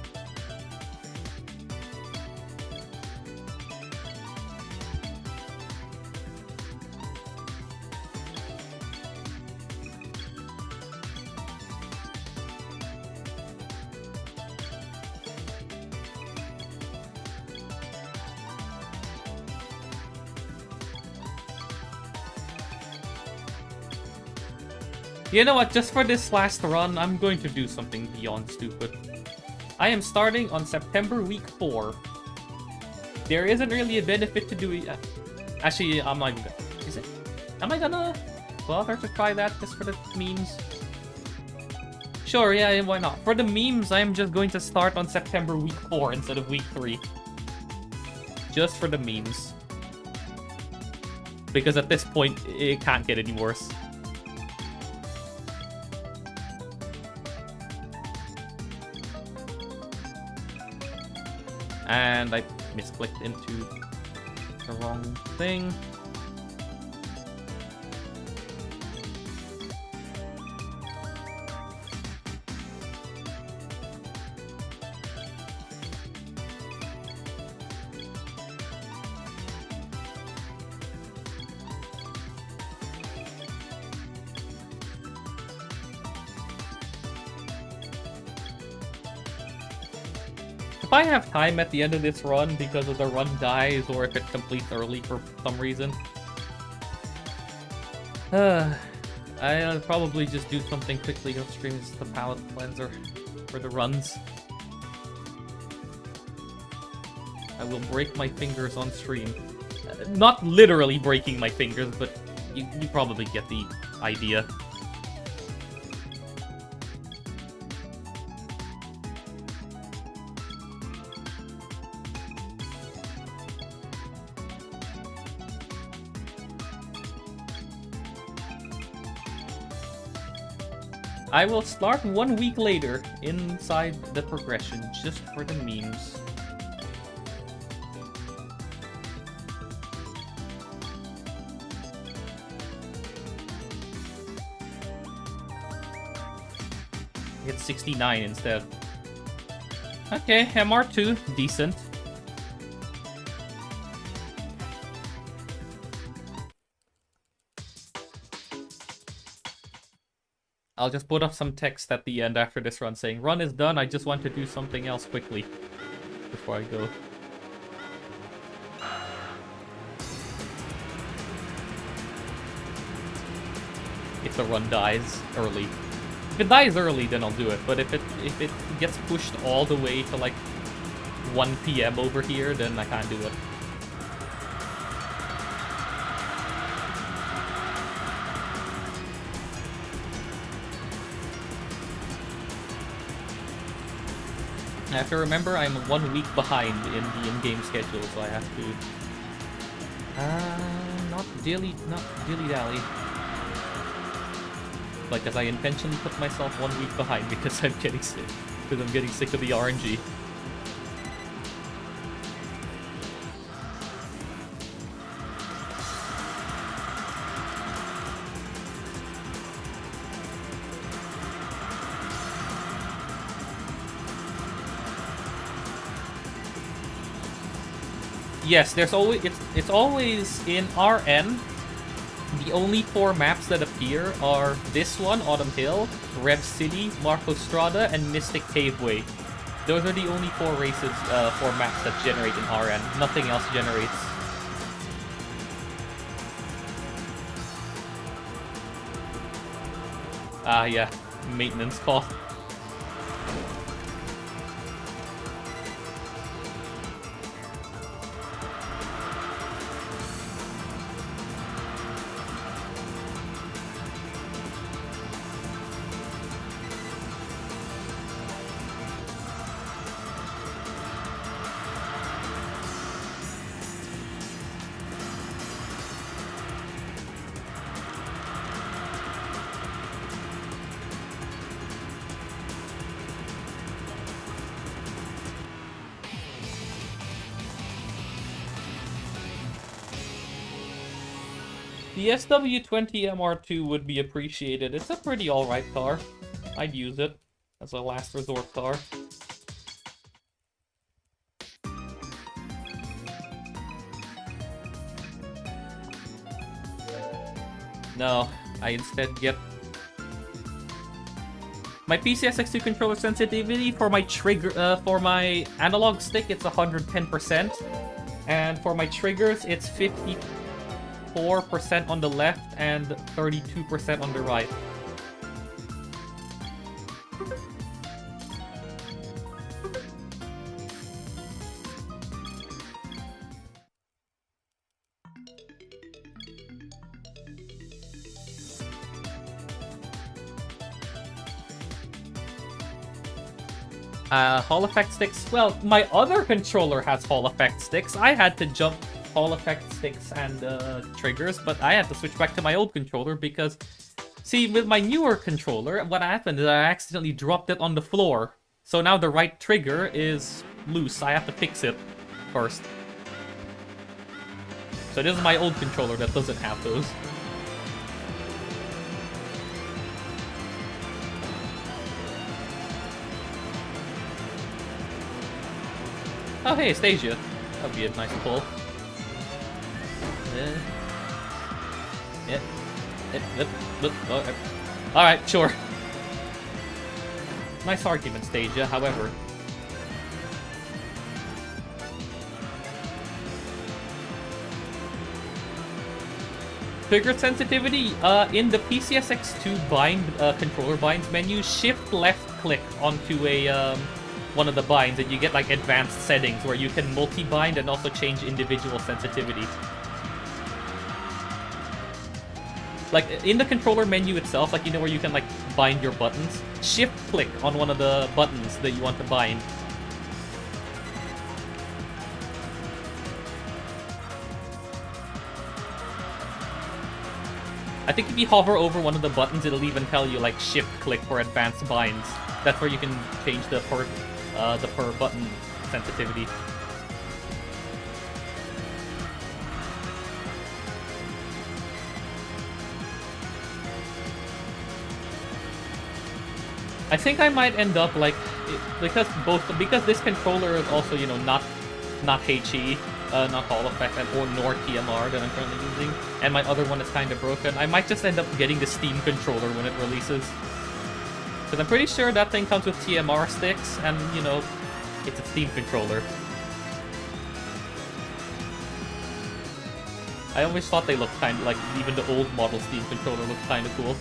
You know what, just for this last run, I'm going to do something beyond stupid. I am starting on September week 4. There isn't really a benefit to doing... Actually, I'm not even... Is it? Am I gonna bother to try that just for the memes? Sure, yeah, why not? For the memes, I'm just going to start on September week 4 instead of week 3. Just for the memes. Because at this point, it can't get any worse. And I misclicked into the wrong thing. If I have time at the end of this run because of the run dies or if it completes early for some reason, I'll probably just do something quickly on stream as the palette cleanser for the runs. I will break my fingers on stream. Not literally breaking my fingers, but you probably get the idea. I will start 1 week later inside the progression just for the memes. Hit 69 instead. Okay, MR2, decent. I'll just put up some text at the end after this run saying, run is done, I just want to do something else quickly before I go. If the run dies early. If it dies early, then I'll do it, but if it gets pushed all the way to like 1 PM over here, then I can't do it. I have to remember I'm 1 week behind in the in-game schedule, so I have to... not dilly-dally. Like, as I intentionally put myself 1 week behind because I'm getting sick. Because I'm getting sick of the RNG. Yes, there's always it's always in RN. The only 4 maps that appear are this one, Autumn Hill, Rev City, Marco Strada, and Mystic Caveway. Those are the only 4 races, 4 maps that generate in RN. Nothing else generates. Ah, yeah, maintenance call. The SW20 MR2 would be appreciated. It's a pretty alright car. I'd use it as a last resort car. No, I instead get... My PCSX2 controller sensitivity for my trigger, for my analog stick, it's 110%. And for my triggers, it's 54% on the left and 32% on the right. Hall effect sticks. Well, my other controller has Hall effect sticks. I had to jump Hall effect sticks and triggers, but I had to switch back to my old controller because, see, with my newer controller, what happened is I accidentally dropped it on the floor. So now the right trigger is loose. I have to fix it first. So this is my old controller that doesn't have those. Oh, hey, Stasia. That'd be a nice pull. Alright, sure. Nice argument, Stasia, however. trigger sensitivity, in the PCSX2 bind controller binds menu, shift left click onto a one of the binds and you get like advanced settings where you can multi-bind and also change individual sensitivity. Like in the controller menu itself, like you know where you can like bind your buttons, shift click on one of the buttons that you want to bind. I think if you hover over one of the buttons, it'll even tell you like shift click for advanced binds. That's where you can change the per button sensitivity. I think I might end up like because this controller is also, you know, not HE, not Hall Effect or nor TMR that I'm currently using, and my other one is kind of broken. I might just end up getting the Steam controller when it releases, because I'm pretty sure that thing comes with TMR sticks, and you know, it's a Steam controller. I always thought they looked kind of like, even the old model Steam controller looked kind of cool.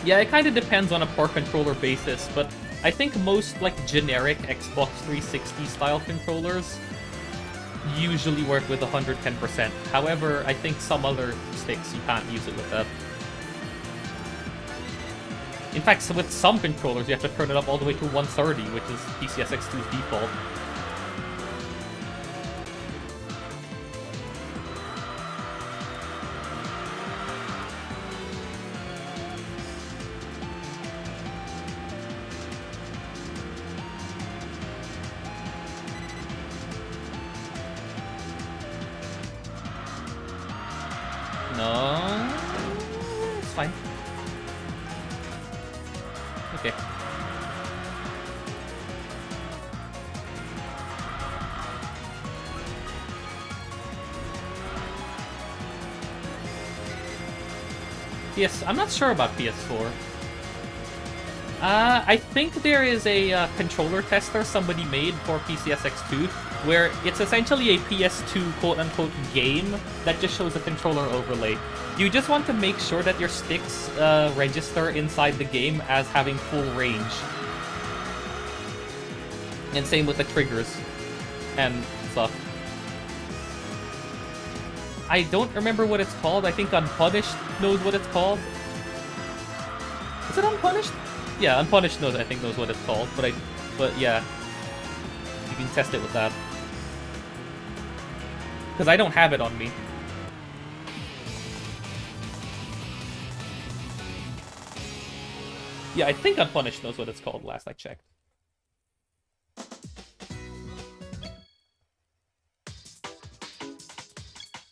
Yeah, it kind of depends on a per controller basis, but I think most like generic Xbox 360 style controllers usually work with 110%. However, I think some other sticks you can't use it with that. In fact, so with some controllers you have to turn it up all the way to 130, which is PCSX2's default. I'm not sure about PS4. I think there is a controller tester somebody made for PCSX2 where it's essentially a PS2 quote-unquote game that just shows a controller overlay. You just want to make sure that your sticks register inside the game as having full range. And same with the triggers and stuff. I don't remember what it's called. I think Unpunished knows what it's called. Is it Unpunished? Yeah, Unpunished knows what it's called, but yeah. You can test it with that. Because I don't have it on me. Yeah, I think Unpunished knows what it's called last I checked.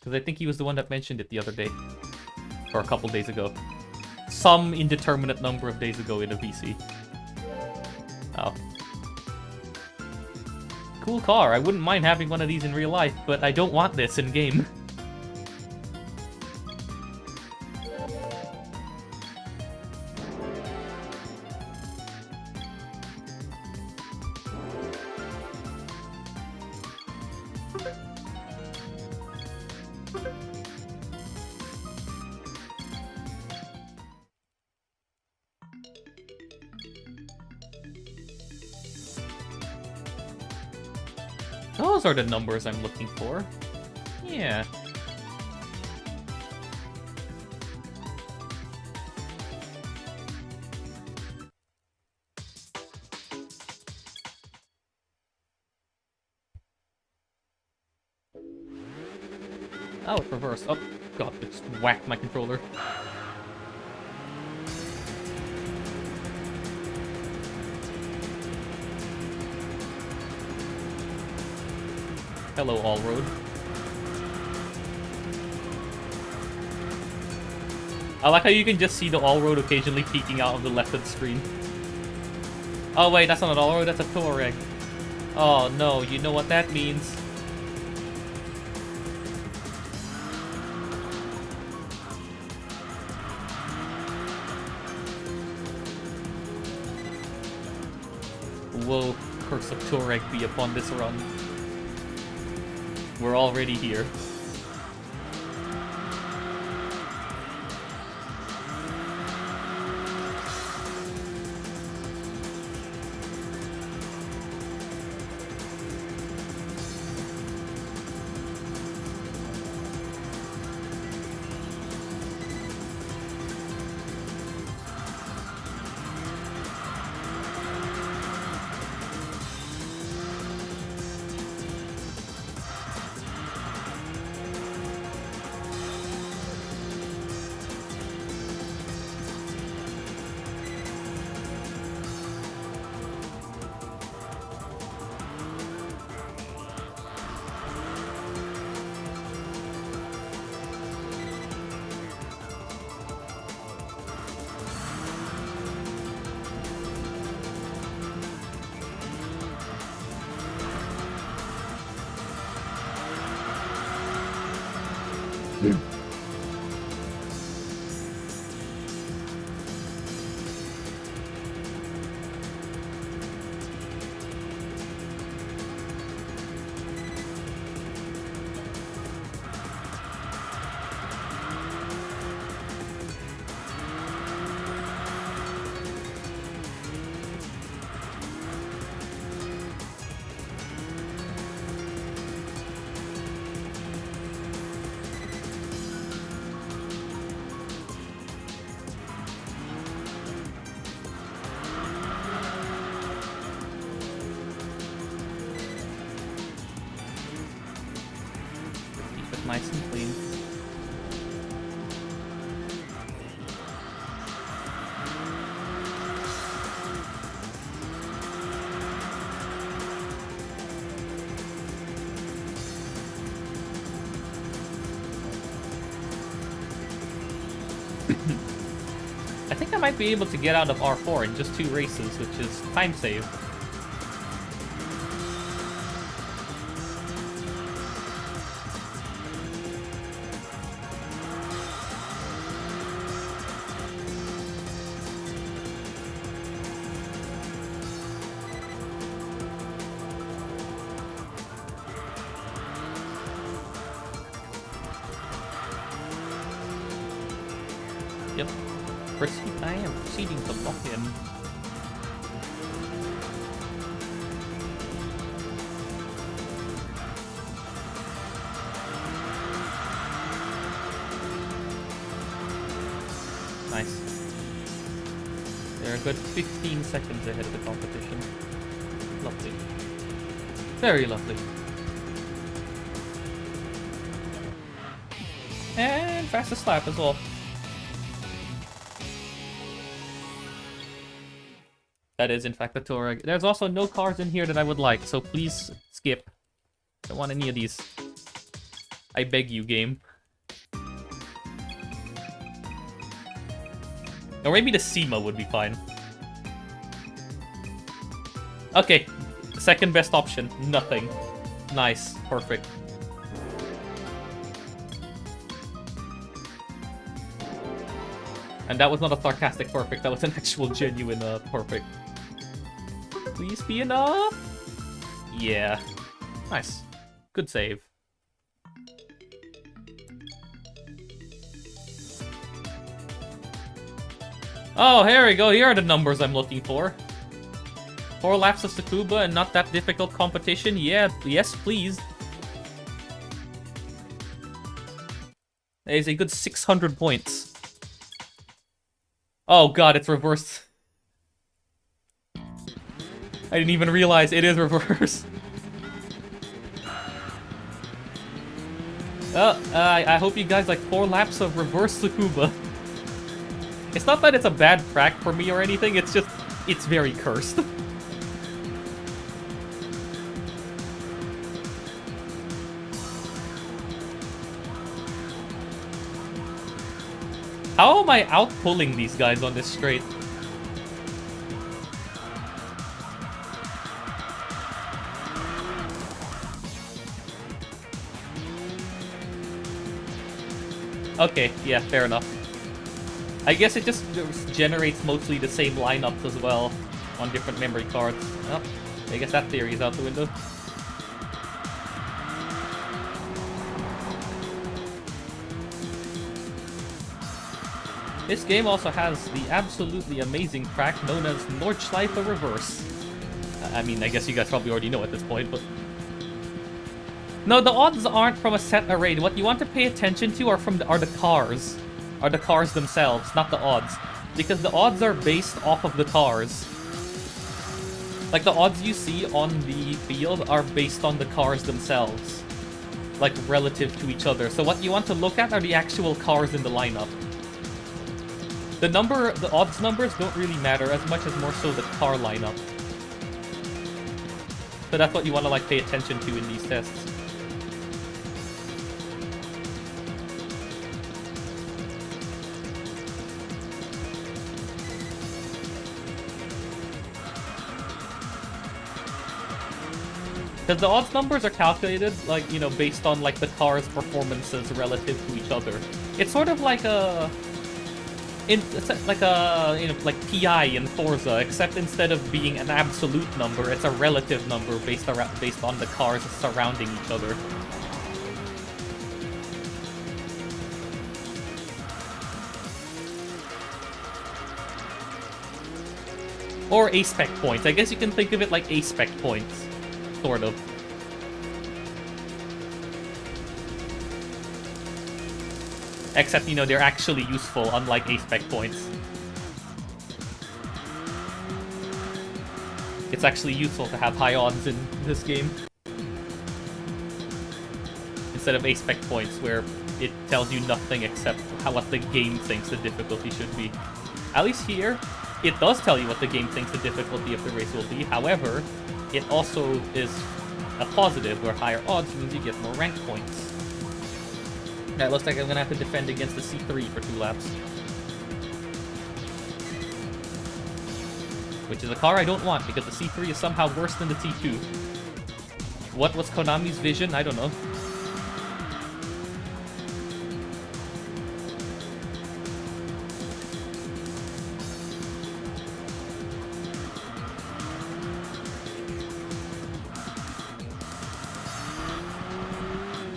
Because I think he was the one that mentioned it the other day. Or a couple days ago. Some indeterminate number of days ago in a VC. Oh. Cool car. I wouldn't mind having one of these in real life, but I don't want this in game. Those are the numbers I'm looking for. Yeah. Oh, it's reversed. Oh, God, it just whacked my controller. Hello, Allroad. I like how you can just see the Allroad occasionally peeking out of the left of the screen. Oh wait, that's not an Allroad, that's a Touareg. Oh no, you know what that means. Whoa, curse of Touareg be upon this run. We're already here. Nice and clean. I think I might be able to get out of R4 in just 2 races, which is time save. Yep. I am proceeding to lock in. Nice. They're a good 15 seconds ahead of the competition. Lovely. Very lovely. And fastest lap as well. That is, in fact, the Touareg. There's also no cars in here that I would like, so please skip. I don't want any of these. I beg you, game. Or maybe the SEMA would be fine. Okay, second best option. Nothing. Nice. Perfect. And that was not a sarcastic perfect, that was an actual genuine perfect. Please be enough! Yeah. Nice. Good save. Oh, here we go. Here are the numbers I'm looking for. 4 laps of Tsukuba and not that difficult competition. Yeah, yes, please. That is a good 600 points. Oh god, it's reversed. I didn't even realize it is reversed. Well, I hope you guys like 4 laps of reverse Tsukuba. It's not that it's a bad track for me or anything, it's just, it's very cursed. How am I outpulling these guys on this straight? Okay, yeah, fair enough. I guess it just generates mostly the same lineups as well on different memory cards. Well, I guess that theory is out the window. This game also has the absolutely amazing track known as Nordschleife Reverse. I mean, I guess you guys probably already know at this point, but... No, the odds aren't from a set array. What you want to pay attention to are the cars. Are the cars themselves, not the odds. Because the odds are based off of the cars. Like, the odds you see on the field are based on the cars themselves. Like, relative to each other. So what you want to look at are the actual cars in the lineup. The odds numbers don't really matter as much as more so the car lineup. So that's what you want to, like, pay attention to in these tests. Because the odds numbers are calculated, like, you know, based on, like, the car's performances relative to each other. It's sort of like a... It's like a, you know, like PI in Forza, except instead of being an absolute number, it's a relative number based on the cars surrounding each other. Or A-spec points. I guess you can think of it like A-spec points. Sort of. Except, you know, they're actually useful, unlike A-spec points. It's actually useful to have high odds in this game. Instead of A-spec points, where it tells you nothing except what the game thinks the difficulty should be. At least here, it does tell you what the game thinks the difficulty of the race will be. However, it also is a positive, where higher odds means you get more rank points. It looks like I'm gonna have to defend against the C3 for 2 laps. Which is a car I don't want, because the C3 is somehow worse than the T2. What was Konami's vision? I don't know.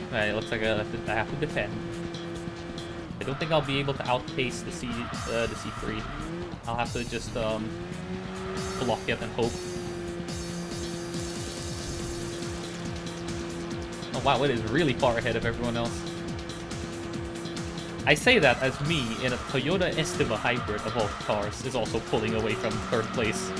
Alright, it looks like I have to defend. I don't think I'll be able to outpace the C3. I'll have to just block it and hope. Oh wow, it is really far ahead of everyone else. I say that as me in a Toyota Estiva hybrid of all cars is also pulling away from 3rd place.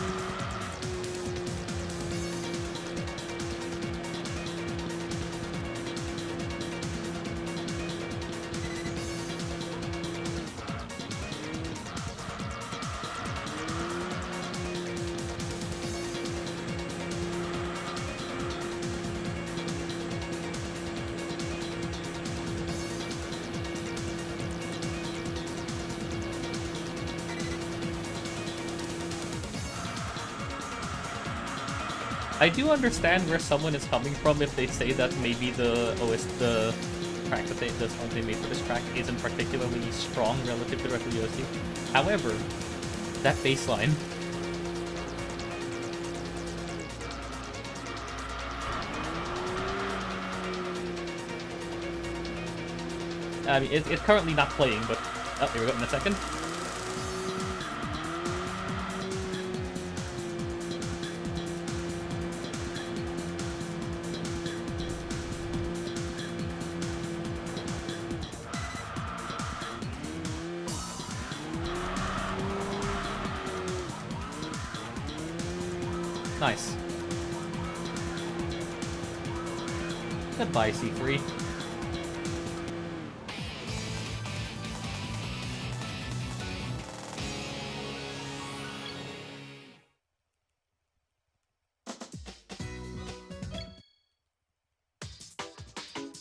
I do understand where someone is coming from if they say that maybe the track that the song they made for this track isn't particularly strong relative to the rest of the OST. However, that baseline. I mean, it's currently not playing, but oh, here we go in a second. Nice. Goodbye, C3.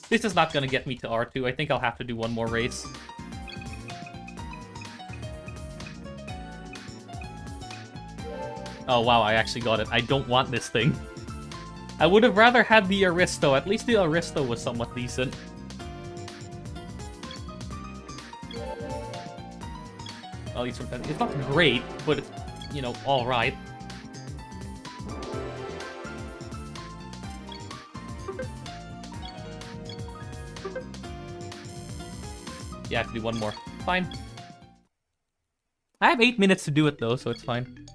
This is not gonna get me to R2. I think I'll have to do one more race. Oh wow, I actually got it. I don't want this thing. I would have rather had the Aristo. At least the Aristo was somewhat decent. At least from, it's not great, but it's, you know, all right. Yeah, I have to do one more. Fine. I have 8 minutes to do it though, so it's fine.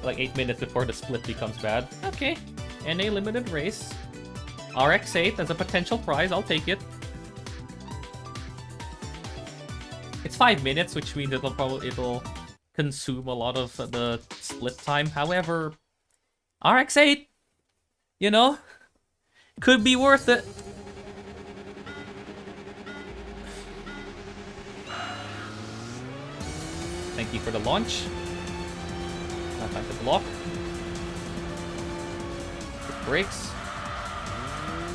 Like 8 minutes before the split becomes bad. Okay. NA limited race. RX8 as a potential prize, I'll take it. It's 5 minutes, which means it'll consume a lot of the split time. However, RX8, you know, could be worth it. Thank you for the launch. Now time to block. Brakes.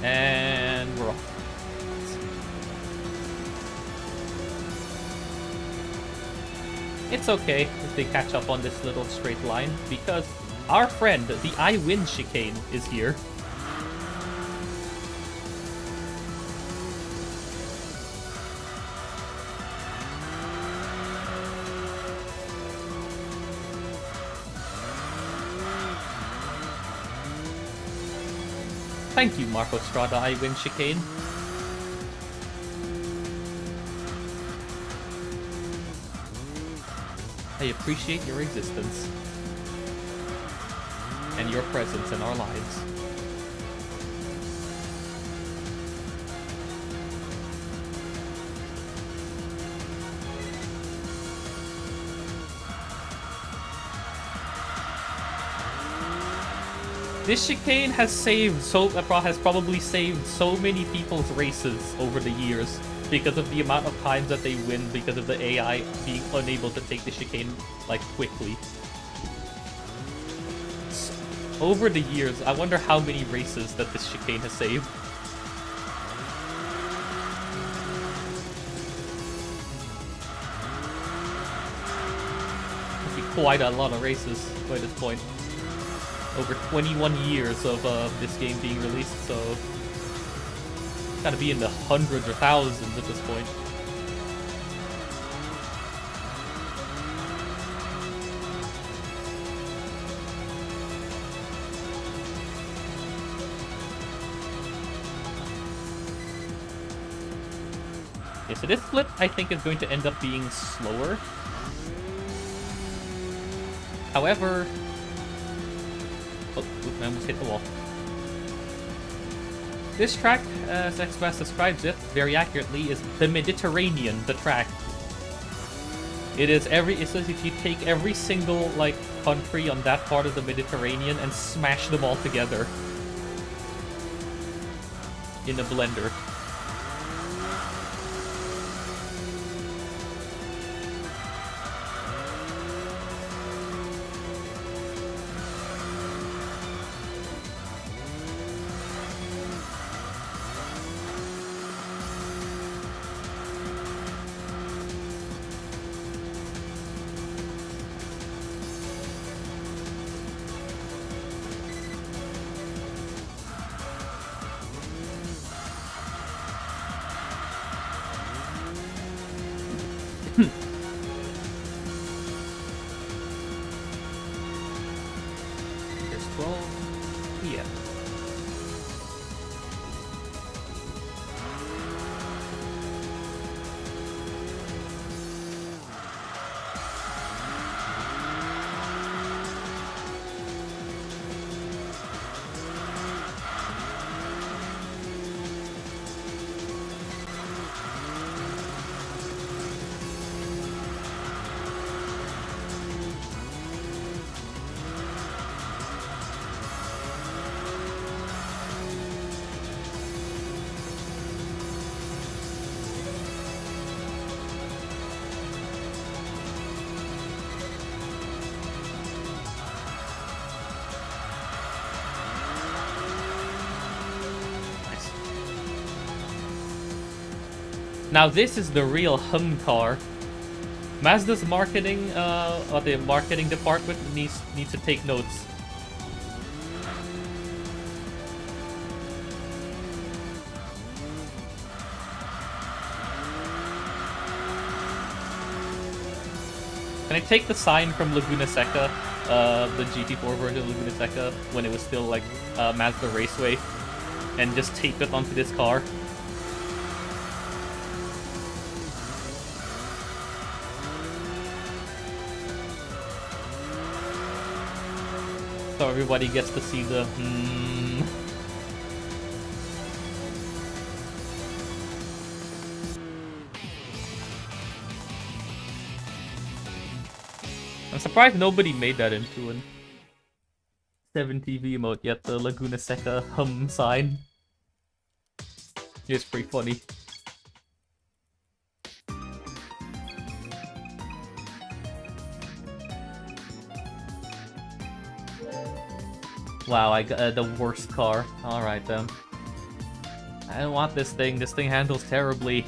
And we're off. It's okay if they catch up on this little straight line, because our friend, the I win chicane, is here. Thank you, Marco Strada, I win chicane. I appreciate your existence and your presence in our lives. This chicane has probably saved so many people's races over the years because of the amount of times that they win because of the AI being unable to take the chicane like quickly. Over the years, I wonder how many races that this chicane has saved. Must be quite a lot of races by this point. Over 21 years of this game being released, so gotta be in the hundreds or thousands at this point. Yeah, so this flip, I think, is going to end up being slower. However... Oh, I almost hit the wall. This track, as Express describes it very accurately, is the Mediterranean, the track. It says if you take every single, like, country on that part of the Mediterranean and smash them all together in a blender. There's 12. Yeah. Now this is the real hum car. Mazda's marketing, or the marketing department needs to take notes. I take the sign from Laguna Seca, the GT4 version of Laguna Seca, when it was still like Mazda Raceway, and just tape it onto this car? So everybody gets to see the I'm surprised nobody made that into an 7TV emote yet, the Laguna Seca hum sign. It's pretty funny. Wow, I got the worst car. Alright then. I don't want this thing. This thing handles terribly.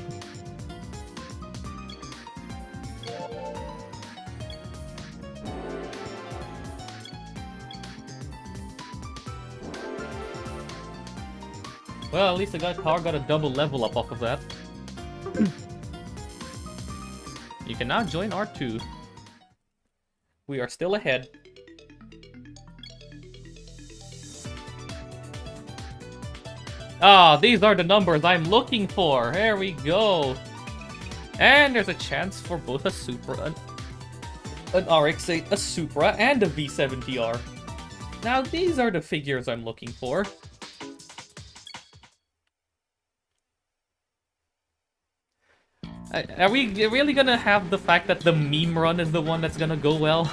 Well, at least the car got a double level up off of that. You can now join R2. We are still ahead. Ah, these are the numbers I'm looking for. There we go. And there's a chance for both a Supra, an RX-8, a Supra, and a V70R. Now, these are the figures I'm looking for. Are we really gonna have the fact that the meme run is the one that's gonna go well?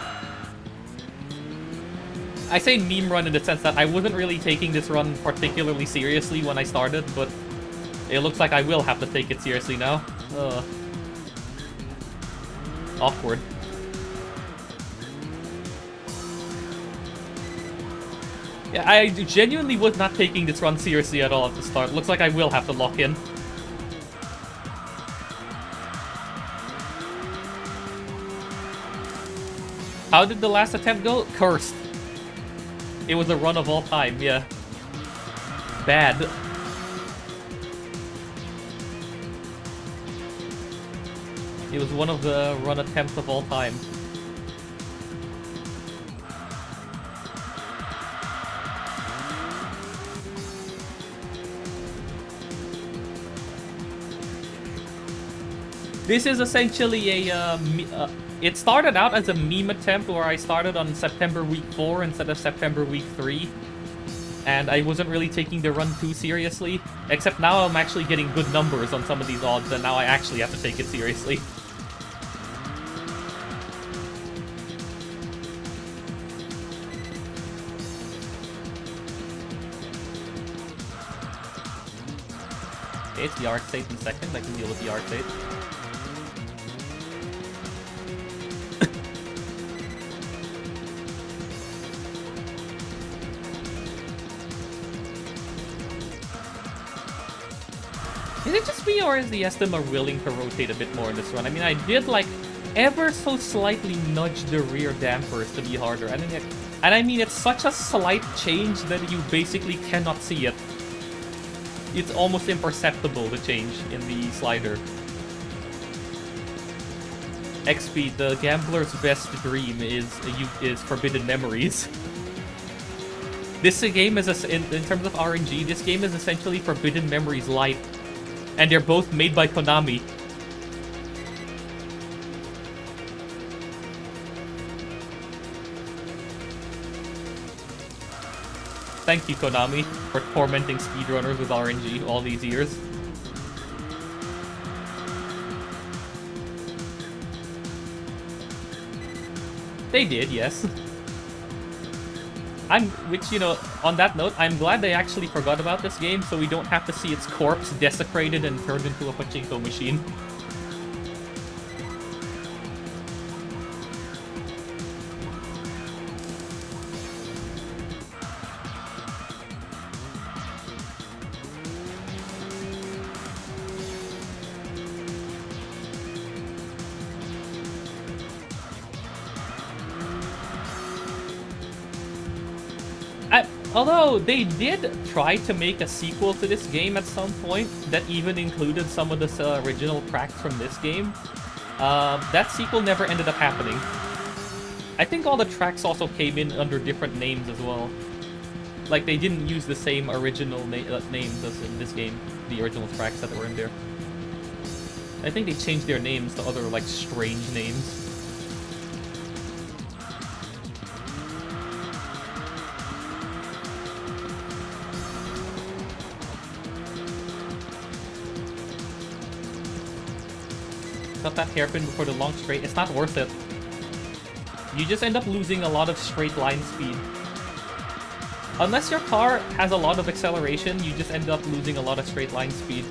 I say meme run in the sense that I wasn't really taking this run particularly seriously when I started, but it looks like I will have to take it seriously now. Awkward. Yeah, I genuinely was not taking this run seriously at all at the start. Looks like I will have to lock in. How did the last attempt go? Cursed. It was a run of all time, yeah. Bad. It was one of the run attempts of all time. This is essentially a it started out as a meme attempt where I started on September week 4 instead of September week 3. And I wasn't really taking the run too seriously. Except now I'm actually getting good numbers on some of these odds, and now I actually have to take it seriously. Okay, it's the RX-8 in second. I can deal with the RX-8. Is it just me, or is the Estima willing to rotate a bit more in this run? I mean, I did, like, ever so slightly nudge the rear dampers to be harder. And I mean, it's such a slight change that you basically cannot see it. It's almost imperceptible, the change in the slider. XP, the gambler's best dream is Forbidden Memories. This game is, in terms of RNG, this game is essentially Forbidden Memories Light. And they're both made by Konami. Thank you, Konami, for tormenting speedrunners with RNG all these years. They did, yes. Which, you know, on that note, I'm glad they actually forgot about this game, so we don't have to see its corpse desecrated and turned into a pachinko machine. Although they did try to make a sequel to this game at some point that even included some of the original tracks from this game, that sequel never ended up happening. I think all the tracks also came in under different names as well. Like, they didn't use the same original names as in this game, the original tracks that were in there. I think they changed their names to other, like, strange names. Cut that hairpin before the long straight. It's not worth it. You just end up losing a lot of straight line speed. Unless your car has a lot of acceleration, you just end up losing a lot of straight line speed.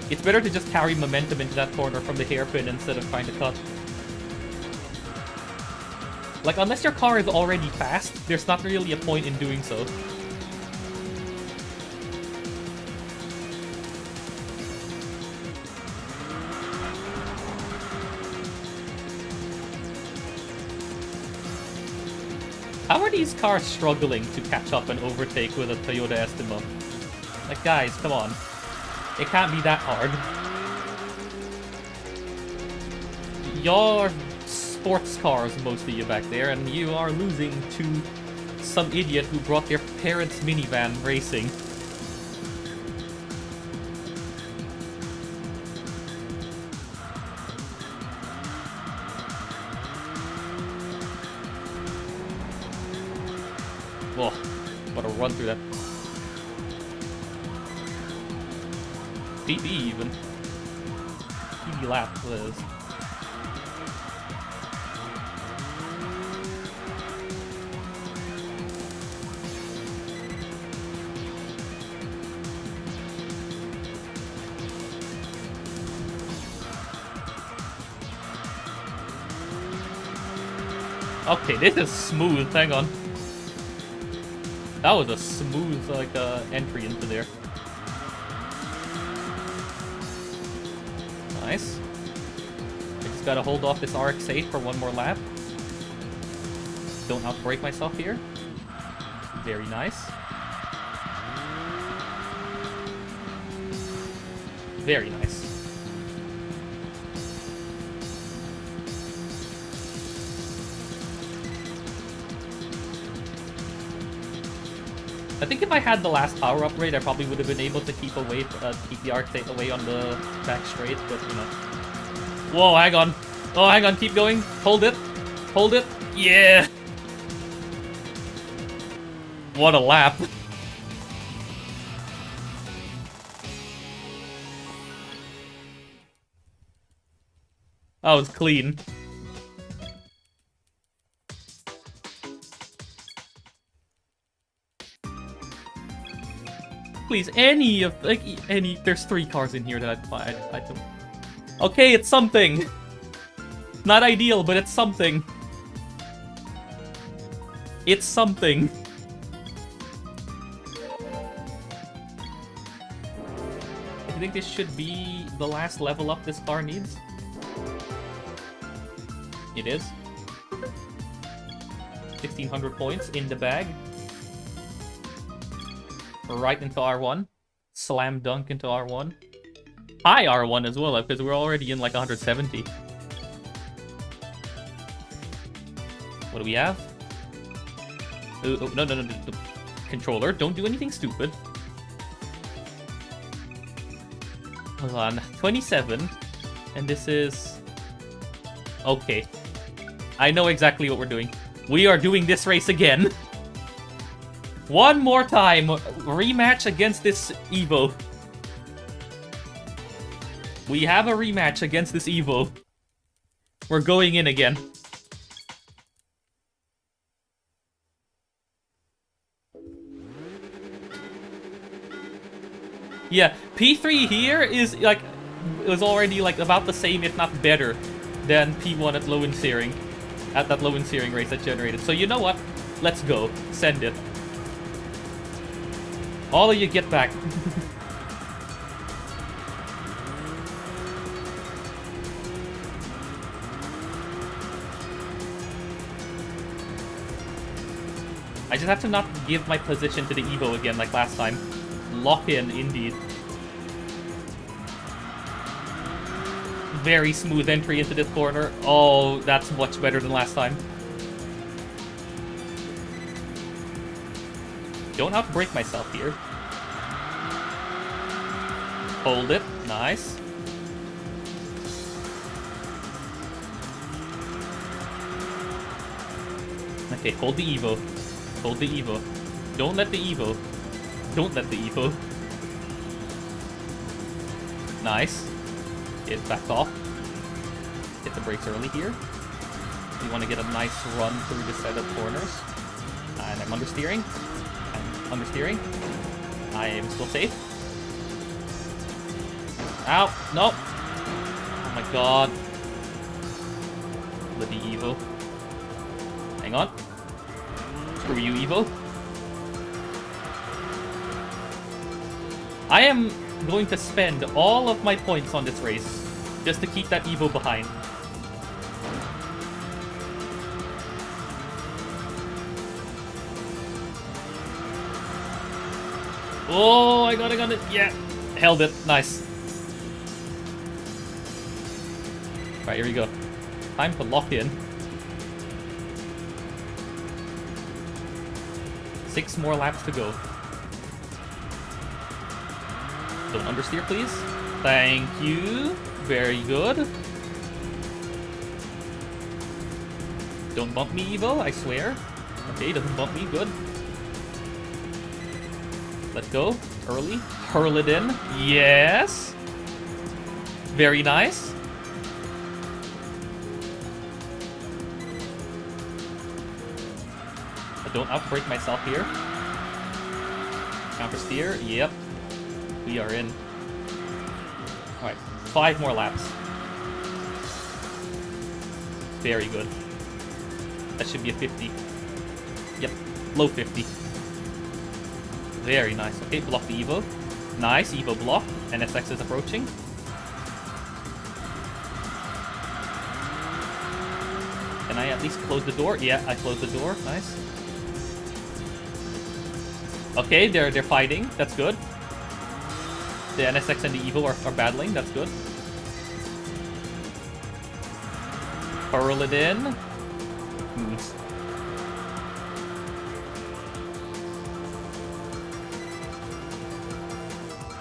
It's better to just carry momentum into that corner from the hairpin instead of trying to cut. Like, unless your car is already fast, there's not really a point in doing so. How are these cars struggling to catch up and overtake with a Toyota Estima? Like, guys, come on. It can't be that hard. You're sports cars, most of you back there, and you are losing to some idiot who brought their parents' minivan racing. Whoa, what a run through that. PB even. PB lap was. Okay, this is smooth, hang on. That was a smooth, like, entry into there. Nice. I just gotta hold off this RX-8 for one more lap. Don't outbrake myself here. Very nice. Very nice. I think if I had the last power upgrade, I probably would have been able to keep away, keep the RX-8 away on the back straight, but you know. Whoa, hang on. Oh, hang on, keep going. Hold it. Hold it. Yeah! What a lap. That was clean. Please, any of, like, any, there's 3 cars in here that I don't. Okay, it's something. Not ideal, but it's something. It's something. I think this should be the last level up this car needs. It is. 1,600 points in the bag. Right into R1. Slam dunk into R1. High R1 as well, because we're already in like 170. What do we have? Oh, no. Controller, don't do anything stupid. Hold on. 27. And this is... Okay. I know exactly what we're doing. We are doing this race again. One more time. Rematch against this Evo. We have a rematch against this Evo. We're going in again. Yeah, P3 here is like, it was already like about the same, if not better, than P1 at low end searing. At that low end searing race that generated. So you know what? Let's go. Send it. All of you get back. I just have to not give my position to the Evo again like last time. Lock in, indeed. Very smooth entry into this corner. Oh, that's much better than last time. Don't outbrake myself here. Hold it. Nice. Okay, hold the Evo. Hold the Evo. Don't let the Evo. Don't let the Evo. Nice. It backed off. Hit the brakes early here. You want to get a nice run through the set of corners. And I'm understeering. I'm understeering. I am still safe. Ow! No! Oh my god. Let the Evo. Hang on. Screw you, Evo. I am going to spend all of my points on this race just to keep that Evo behind. Oh, I got it. Yeah. Held it. Nice. Alright, here we go. Time to lock in. 6 more laps to go. Don't understeer, please. Thank you. Very good. Don't bump me, Evo, I swear. Okay, doesn't bump me. Good. Let go. Early. Hurl it in. Yes. Very nice. Don't outbrake myself here. Counter steer. Yep. We are in. Alright. 5 more laps. Very good. That should be a 50. Yep. Low 50. Very nice. Okay, block the Evo. Nice. Evo block. NSX is approaching. Can I at least close the door? Yeah, I closed the door. Nice. Okay, they're fighting. That's good. The NSX and the Evo are battling. That's good. Hurl it in.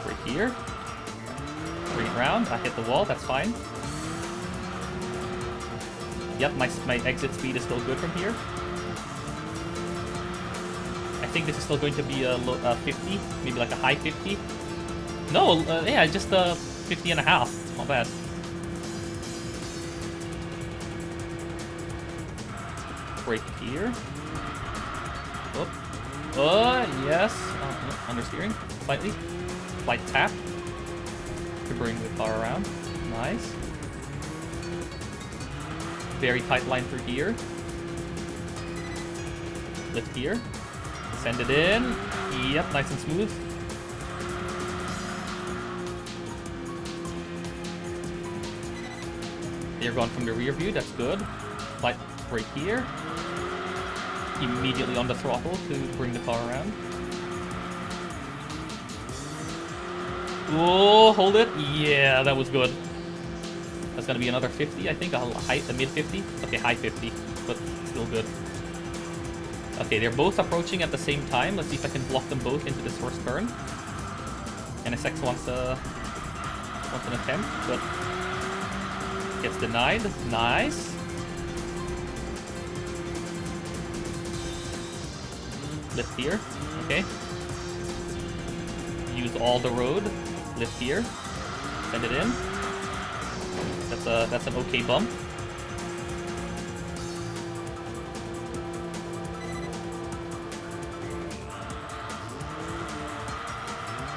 Right here. Bring it round. I hit the wall. That's fine. Yep, my exit speed is still good from here. I think this is still going to be a 50, maybe like a high 50. No, yeah, just 50 and a half. Not bad. Brake here. Oh, yes. No, understeering slightly. Slight tap to bring the car around. Nice. Very tight line through here. Lift here. Send it in. Yep, nice and smooth. They're gone from the rear view, that's good. Light brake here. Immediately on the throttle to bring the car around. Oh, hold it. Yeah, that was good. That's gonna be another 50, I think. A mid 50. Okay, high 50, but still good. Okay, they're both approaching at the same time. Let's see if I can block them both into this first turn. NSX wants an attempt, but gets denied. Nice. Lift here. Okay. Use all the road. Lift here. Send it in. That's an okay bump.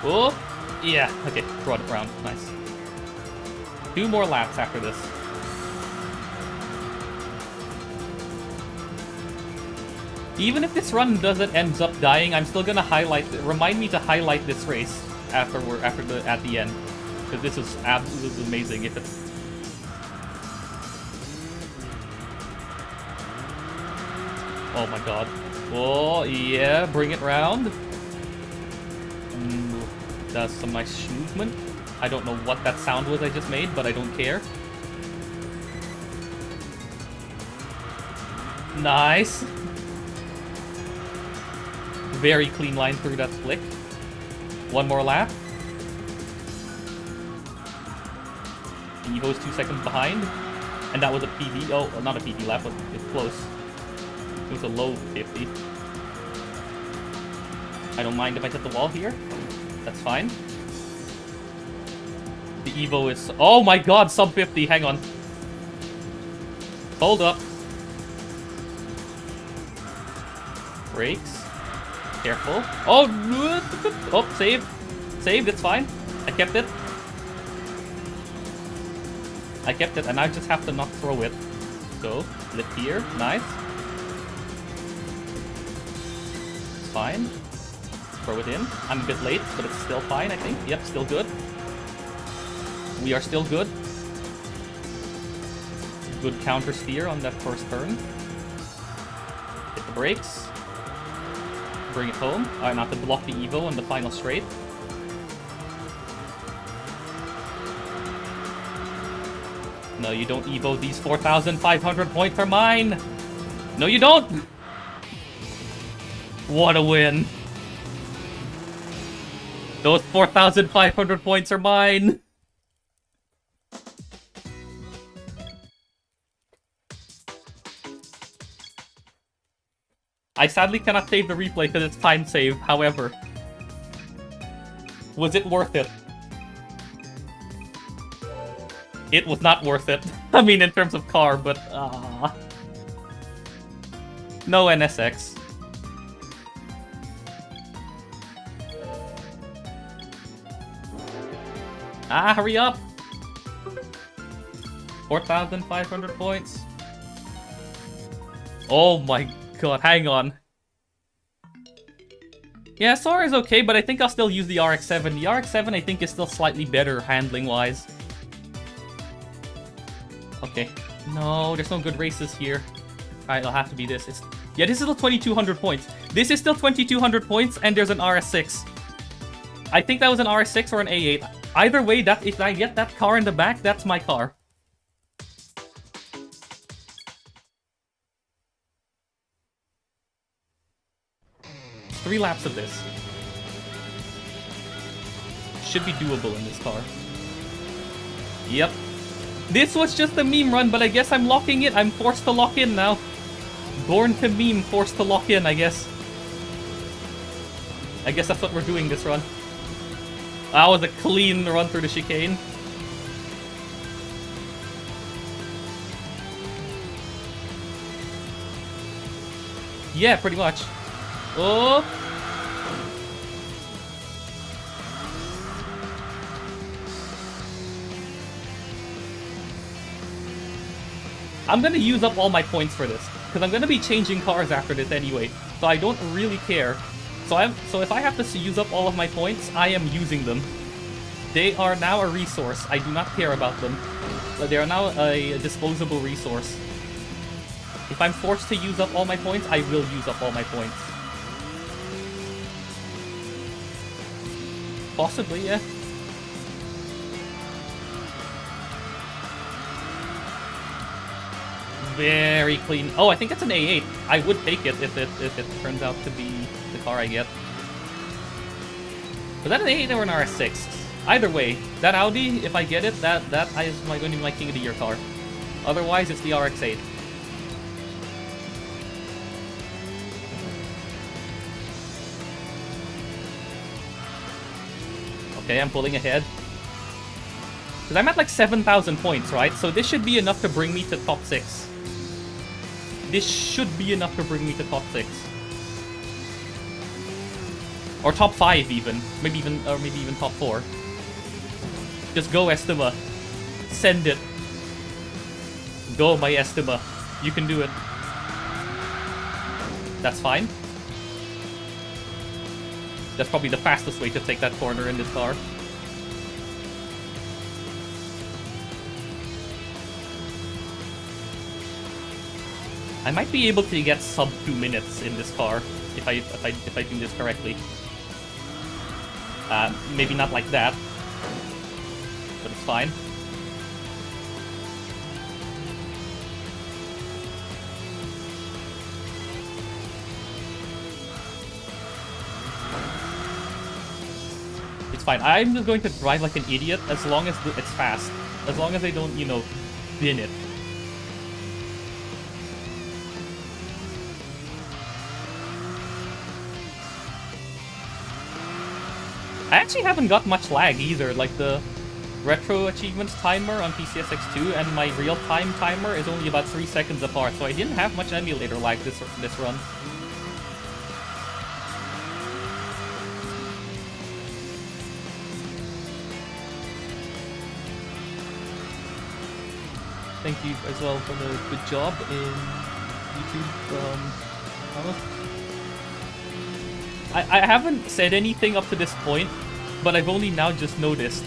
Oh, yeah. Okay, brought it around. Nice. 2 more laps after this. Even if this run ends up dying, I'm still gonna remind me to highlight this race at the end, because this is absolutely amazing. If it's oh my god. Oh yeah, bring it round. That's some nice movement. I don't know what that sound was I just made, but I don't care. Nice. Very clean line through that flick. One more lap. Evo's 2 seconds behind. And that was a PB. Oh, not a PB lap, but it's close. It was a low 50. I don't mind if I hit the wall here. That's fine. The Evo is... Oh my god, sub 50. Hang on. Hold up. Brakes. Careful. Oh, oh, save. Saved, it's fine. I kept it. I kept it, and I just have to not throw it. So, flip here. Nice. It's fine. Throw it in. I'm a bit late, but it's still fine, I think. Yep, still good. We are still good. Good counter steer on that first turn. Hit the brakes. Bring it home. Alright, now to block the Evo on the final straight. No, you don't Evo. These 4,500 points are mine. No, you don't. What a win. Those 4,500 points are mine. I sadly cannot save the replay because it's time save. However, was it worth it? It was not worth it. I mean, in terms of car, but no NSX. Hurry up! 4,500 points. Oh my god, hang on. Yeah, SOAR is okay, but I think I'll still use the RX-7. The RX-7 I think is still slightly better handling-wise. Okay. No, there's no good races here. Alright, it'll have to be this. Yeah, this is still 2,200 points. This is still 2,200 points, and there's an RS6. I think that was an RS6 or an A8. Either way, that if I get that car in the back, that's my car. Three laps of this. Should be doable in this car. Yep. This was just a meme run, but I guess I'm locking it. I'm forced to lock in now. Born to meme, forced to lock in, I guess. I guess that's what we're doing this run. That was a clean run through the chicane. Yeah, pretty much. Oh! I'm gonna use up all my points for this, because I'm gonna be changing cars after this anyway, so I don't really care. So if I have to use up all of my points, I am using them. They are now a resource. I do not care about them. But they are now a disposable resource. If I'm forced to use up all my points, I will use up all my points. Possibly, yeah. Very clean. Oh, I think it's an A8. I would take it if it turns out to be the car I get. Was that an A8 or an RS6? Either way, that Audi, if I get it, that is going to be my King of the Year car. Otherwise, it's the RX-8. Okay, I'm pulling ahead. Because I'm at like 7,000 points, right? So this should be enough to bring me to top 6. This should be enough to bring me to top 6. Or top 5 even. Maybe even top 4. Just go, Estima. Send it. Go, my Estima. You can do it. That's fine. That's probably the fastest way to take that corner in this car. I might be able to get sub 2 minutes in this car if I do this correctly. Maybe not like that, but it's fine. fine. I'm just going to drive like an idiot as long as it's fast. As long as I don't, you know, bin it. I actually haven't got much lag either. Like the retro achievements timer on PCSX2 and my real-time timer is only about 3 seconds apart, so I didn't have much emulator lag this run. Thank you as well for the good job in YouTube. I haven't said anything up to this point, but I've only now just noticed.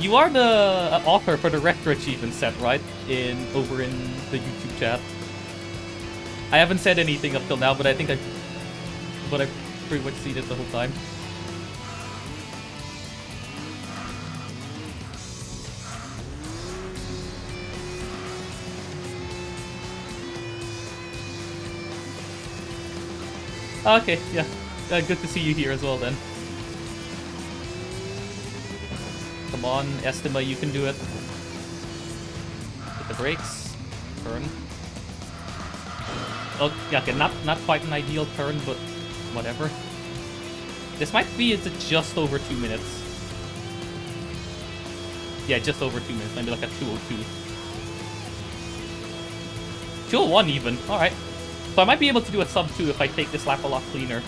You are the author for the retro achievement set, right? Over in the YouTube chat. I haven't said anything up till now, but I think I've pretty much seen it the whole time. Okay, yeah. Good to see you here as well then. Come on, Estima, you can do it. Hit the brakes. Turn. Oh, yeah, okay, not quite an ideal turn, but whatever. This might be just over 2 minutes. Yeah, just over 2 minutes. Maybe like a 2:02. 2:01 even. Alright. So I might be able to do a sub 2 if I take this lap a lot cleaner.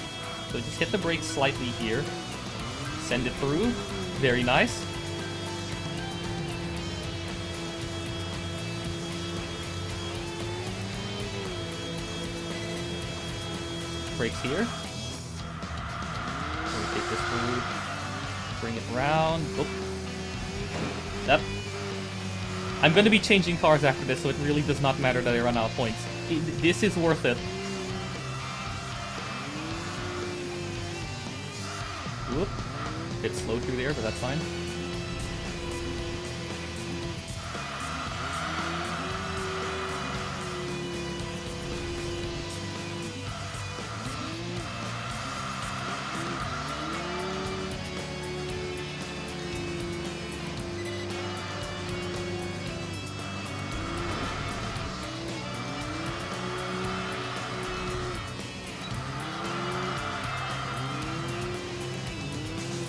So just hit the brakes slightly here. Send it through. Very nice. Brakes here. So we take this through. Bring it round. Oh. Yep. I'm going to be changing cars after this, so it really does not matter that I run out of points. This is worth it. Whoop. Bit slow through there, but that's fine.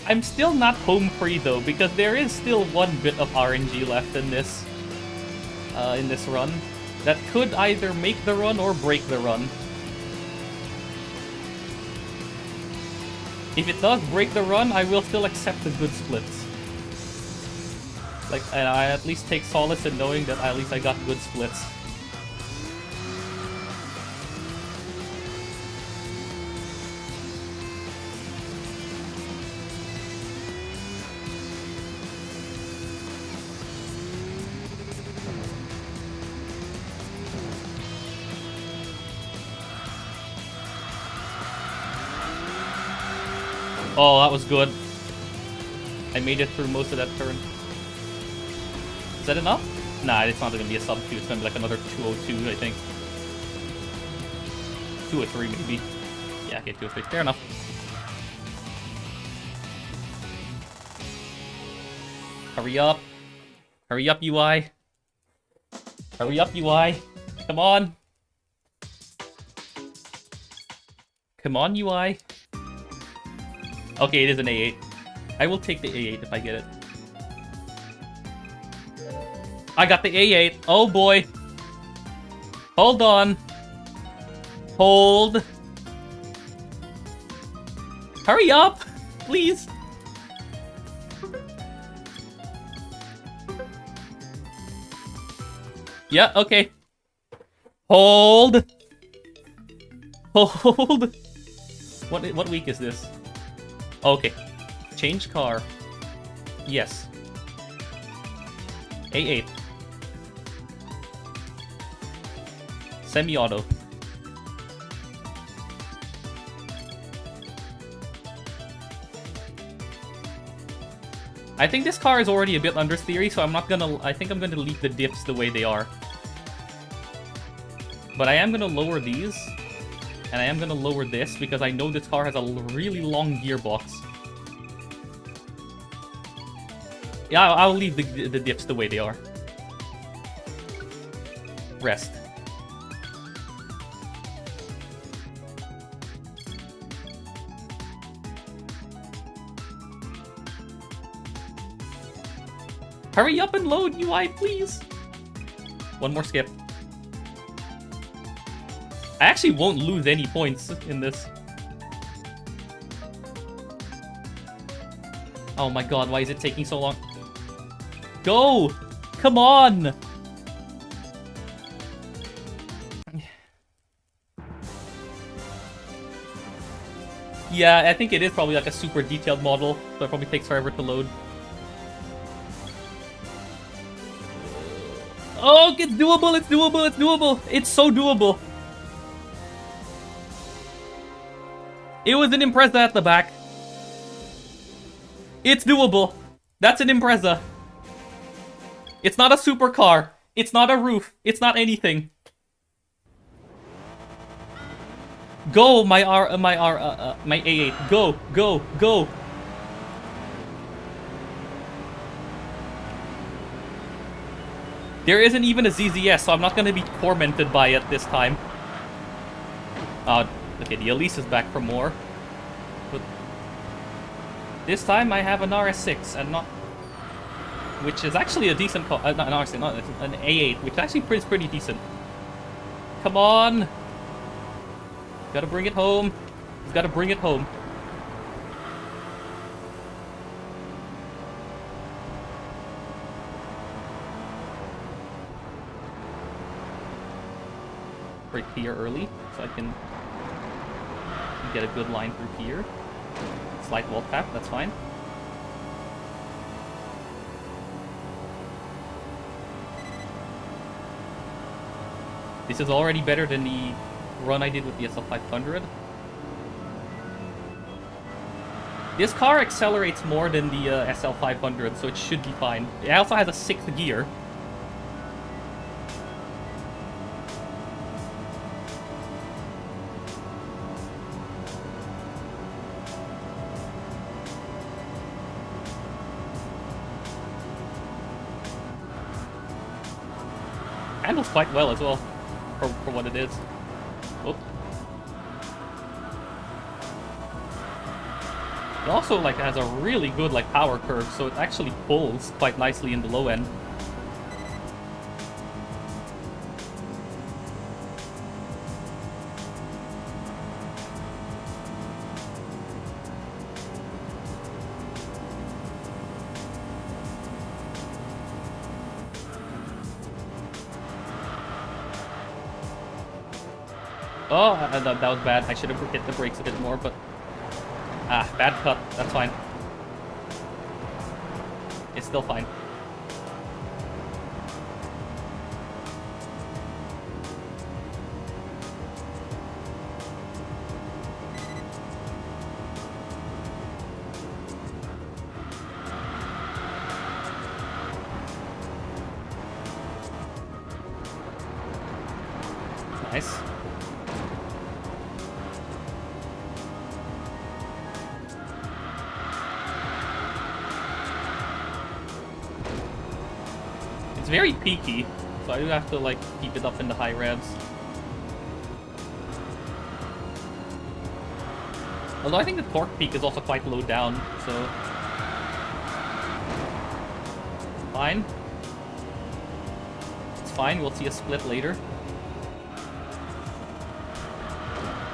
I'm still not home free though, because there is still one bit of RNG left in this run that could either make the run or break the run. If it does break the run, I will still accept the good splits. Like, and I at least take solace in knowing that at least I got good splits. Oh, that was good. I made it through most of that turn. Is that enough? Nah, it's not going to be a sub 2. It's going to be like another 2:02, I think. 2:03 maybe. Yeah, okay, 2:03. Fair enough. Hurry up. Hurry up, UI. Hurry up, UI. Come on. Come on, UI. Okay, it is an A8. I will take the A8 if I get it. I got the A8. Oh boy. Hold on. Hold. Hurry up, please. Yeah, okay. Hold. Hold. What week is this? Okay. Change car. Yes. A8. Semi-auto. I think this car is already a bit under theory, so I think I'm gonna leave the diffs the way they are. But I am gonna lower these And I am gonna lower this because I know this car has a really long gearbox. Yeah, I'll leave the dips the way they are. Rest. Hurry up and load UI, please. One more skip. I actually won't lose any points in this. Oh my god, why is it taking so long? Go! Come on! Yeah, I think it is probably like a super detailed model, so it probably takes forever to load. Oh, it's doable, it's doable, it's doable! It's so doable! It was an Impreza at the back. It's doable. That's an Impreza. It's not a supercar. It's not a roof. It's not anything. Go, my A8. Go, go, go. There isn't even a ZZS, so I'm not going to be tormented by it this time. Okay, the Elise is back for more. But this time I have an RS6 and not... Which is actually a decent car. Not an RS6, not an A8, which actually is pretty decent. Come on! Gotta bring it home. Gotta bring it home. Break here early, so I can get a good line through here. Slight wall tap, that's fine. This is already better than the run I did with the SL500. This car accelerates more than the SL500, so it should be fine. It also has a 6th gear. Handles quite well as well, for what it is. Oh. It also like has a really good like power curve, so it actually pulls quite nicely in the low end. Oh, that was bad. I should have hit the brakes a bit more, but... Ah, bad cut. That's fine. It's still fine. Nice. It's very peaky, so I do have to like keep it up in the high revs. Although I think the torque peak is also quite low down, so... Fine. It's fine, we'll see a split later.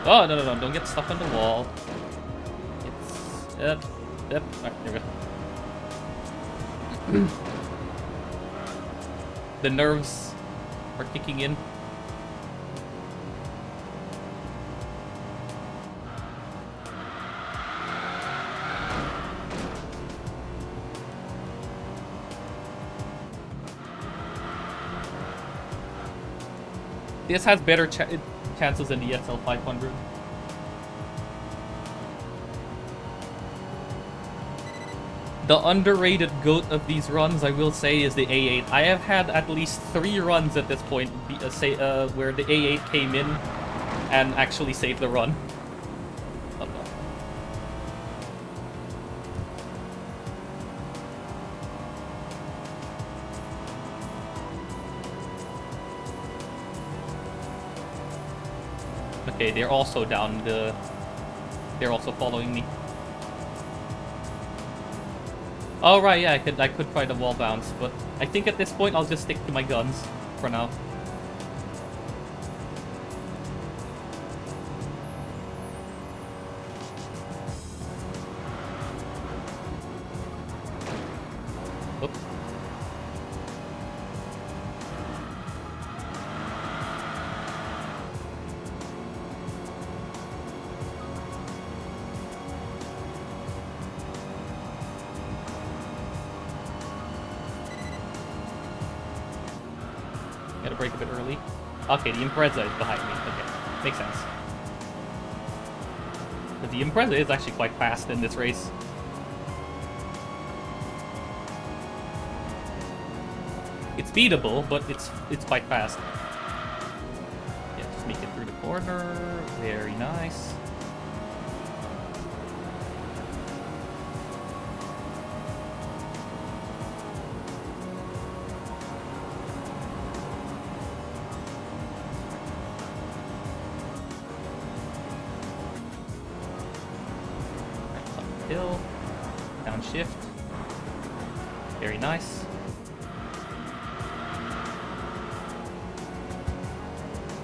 Oh, no, don't get stuck on the wall. It's... Yep. Alright, there we go. The nerves are kicking in. This has better chances than the SL500. The underrated GOAT of these runs, I will say, is the A8. I have had at least 3 runs at this point, where the A8 came in and actually save the run. Oh, no. Okay, they're also down the... They're also following me. Oh right, yeah, I could find a wall bounce, but I think at this point I'll just stick to my guns for now. Oop. Gotta break a bit early. Okay, the Impreza is behind me. Okay, makes sense. But the Impreza is actually quite fast in this race. It's beatable, but it's quite fast. Yeah, just make it through the corner. Very nice. Hill, downshift, very nice.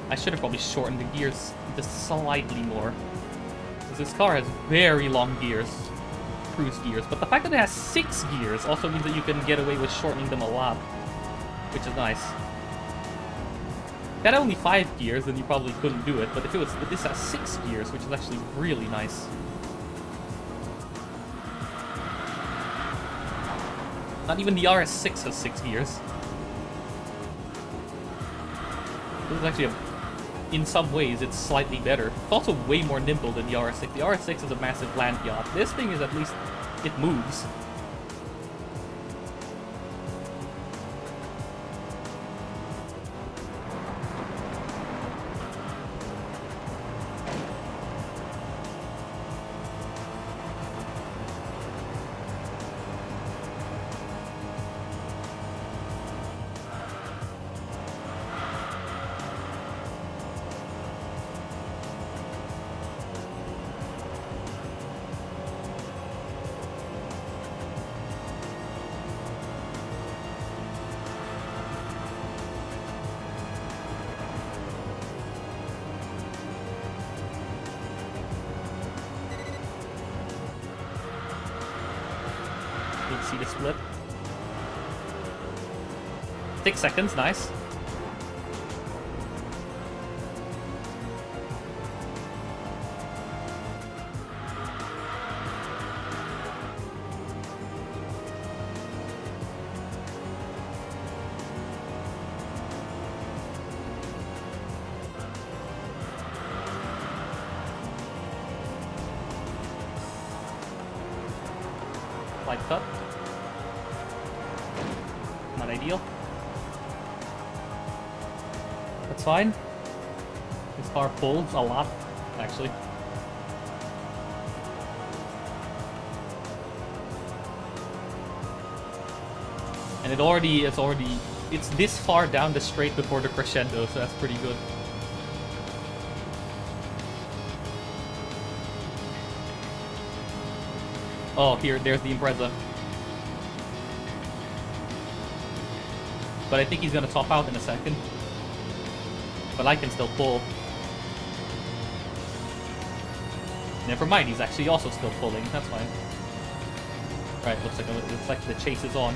I should have probably shortened the gears just slightly more, because this car has very long gears, cruise gears, but the fact that it has 6 gears also means that you can get away with shortening them a lot, which is nice. If it had only 5 gears, then you probably couldn't do it, but if this has 6 gears, which is actually really nice. Not even the RS6 has 6 gears. This is actually in some ways, it's slightly better. It's also way more nimble than the RS6. The RS6 is a massive land yacht. This thing is at least, it moves. See the split. 6 seconds, nice. Light cut. Not ideal. That's fine. This car pulls a lot, actually. And it's this far down the straight before the crescendo, so that's pretty good. Oh, there's the Impreza. But I think he's gonna top out in a second. But I can still pull. Never mind, he's actually also still pulling. That's fine. Right, looks like the chase is on.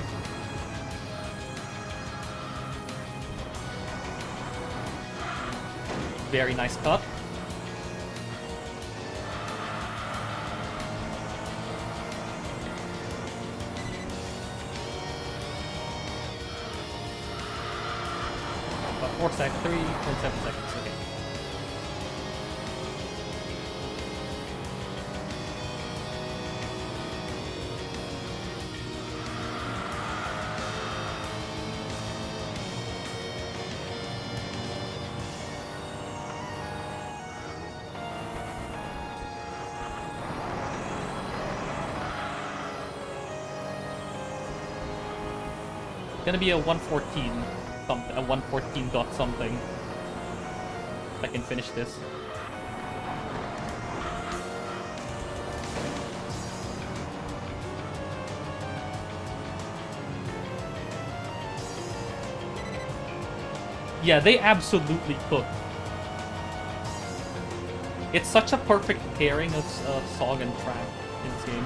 Very nice cut. About 4 seconds, 3.7 seconds, okay. gonna be a 114 something, a 114 dot something. I can finish this. Yeah, they absolutely cook. It's such a perfect pairing of song and track in this game.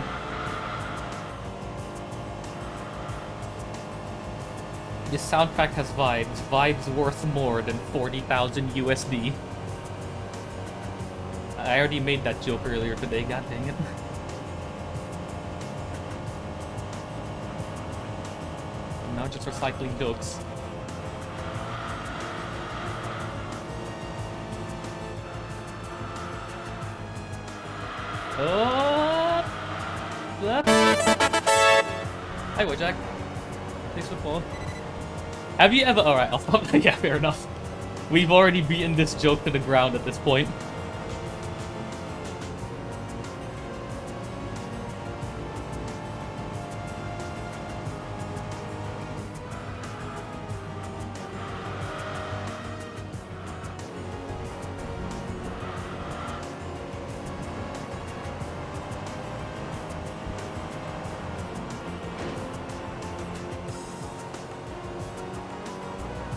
This soundtrack has vibes. Vibes worth more than 40,000 USD. I already made that joke earlier today, god dang it. I'm now just recycling jokes. Hi, Wojak. Thanks for following. Have you ever... Alright, I'll stop. Yeah, fair enough. We've already beaten this joke to the ground at this point.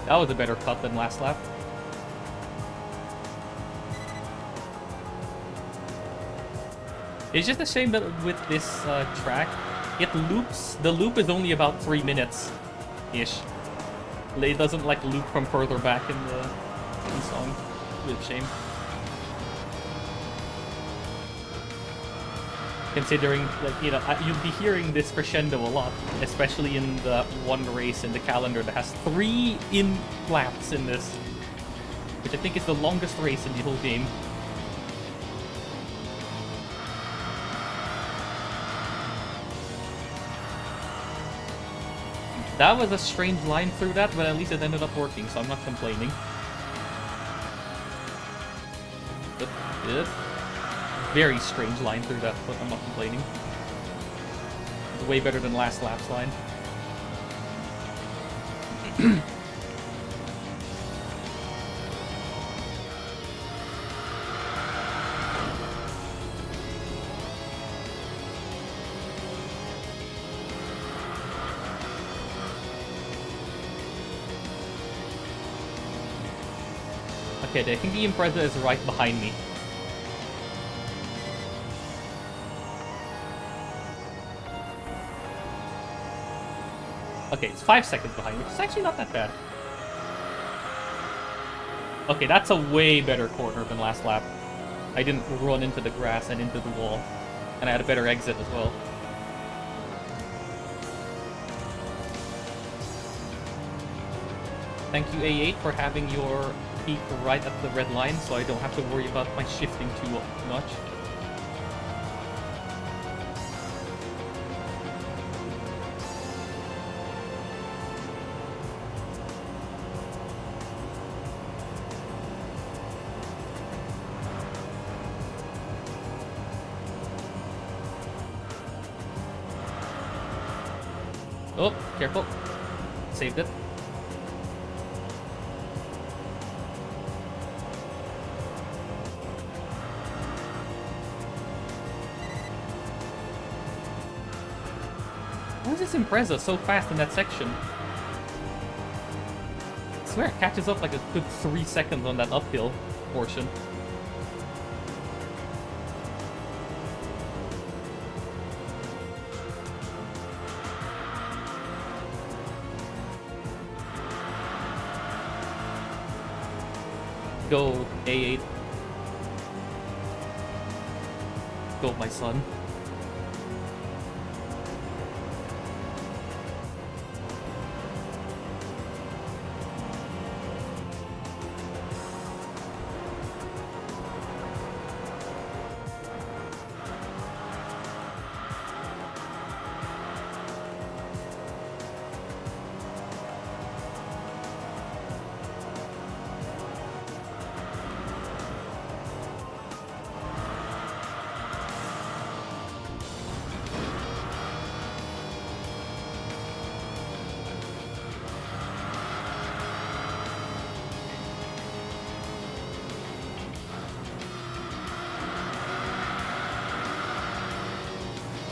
That was a better cut than last lap. It's just a shame that with this track, it loops. The loop is only about 3 minutes-ish. It doesn't like loop from further back in the song. With shame. Considering that, you know, you'll be hearing this crescendo a lot, especially in the one race in the calendar that has 3 in-laps in this, which I think is the longest race in the whole game. That was a strange line through that, but at least it ended up working, so I'm not complaining. Good. Very strange line through that, but I'm not complaining. It's way better than last lap's line. Okay, I think the Impreza is right behind me. Okay, it's 5 seconds behind, which is actually not that bad. Okay, that's a way better corner than last lap. I didn't run into the grass and into the wall. And I had a better exit as well. Thank you, A8, for having your peak right at the red line, so I don't have to worry about my shifting too much. Oh, careful. Saved it. Why is this Impreza so fast in that section? I swear it catches up like a good 3 seconds on that uphill portion. Go, A8. Go, my son.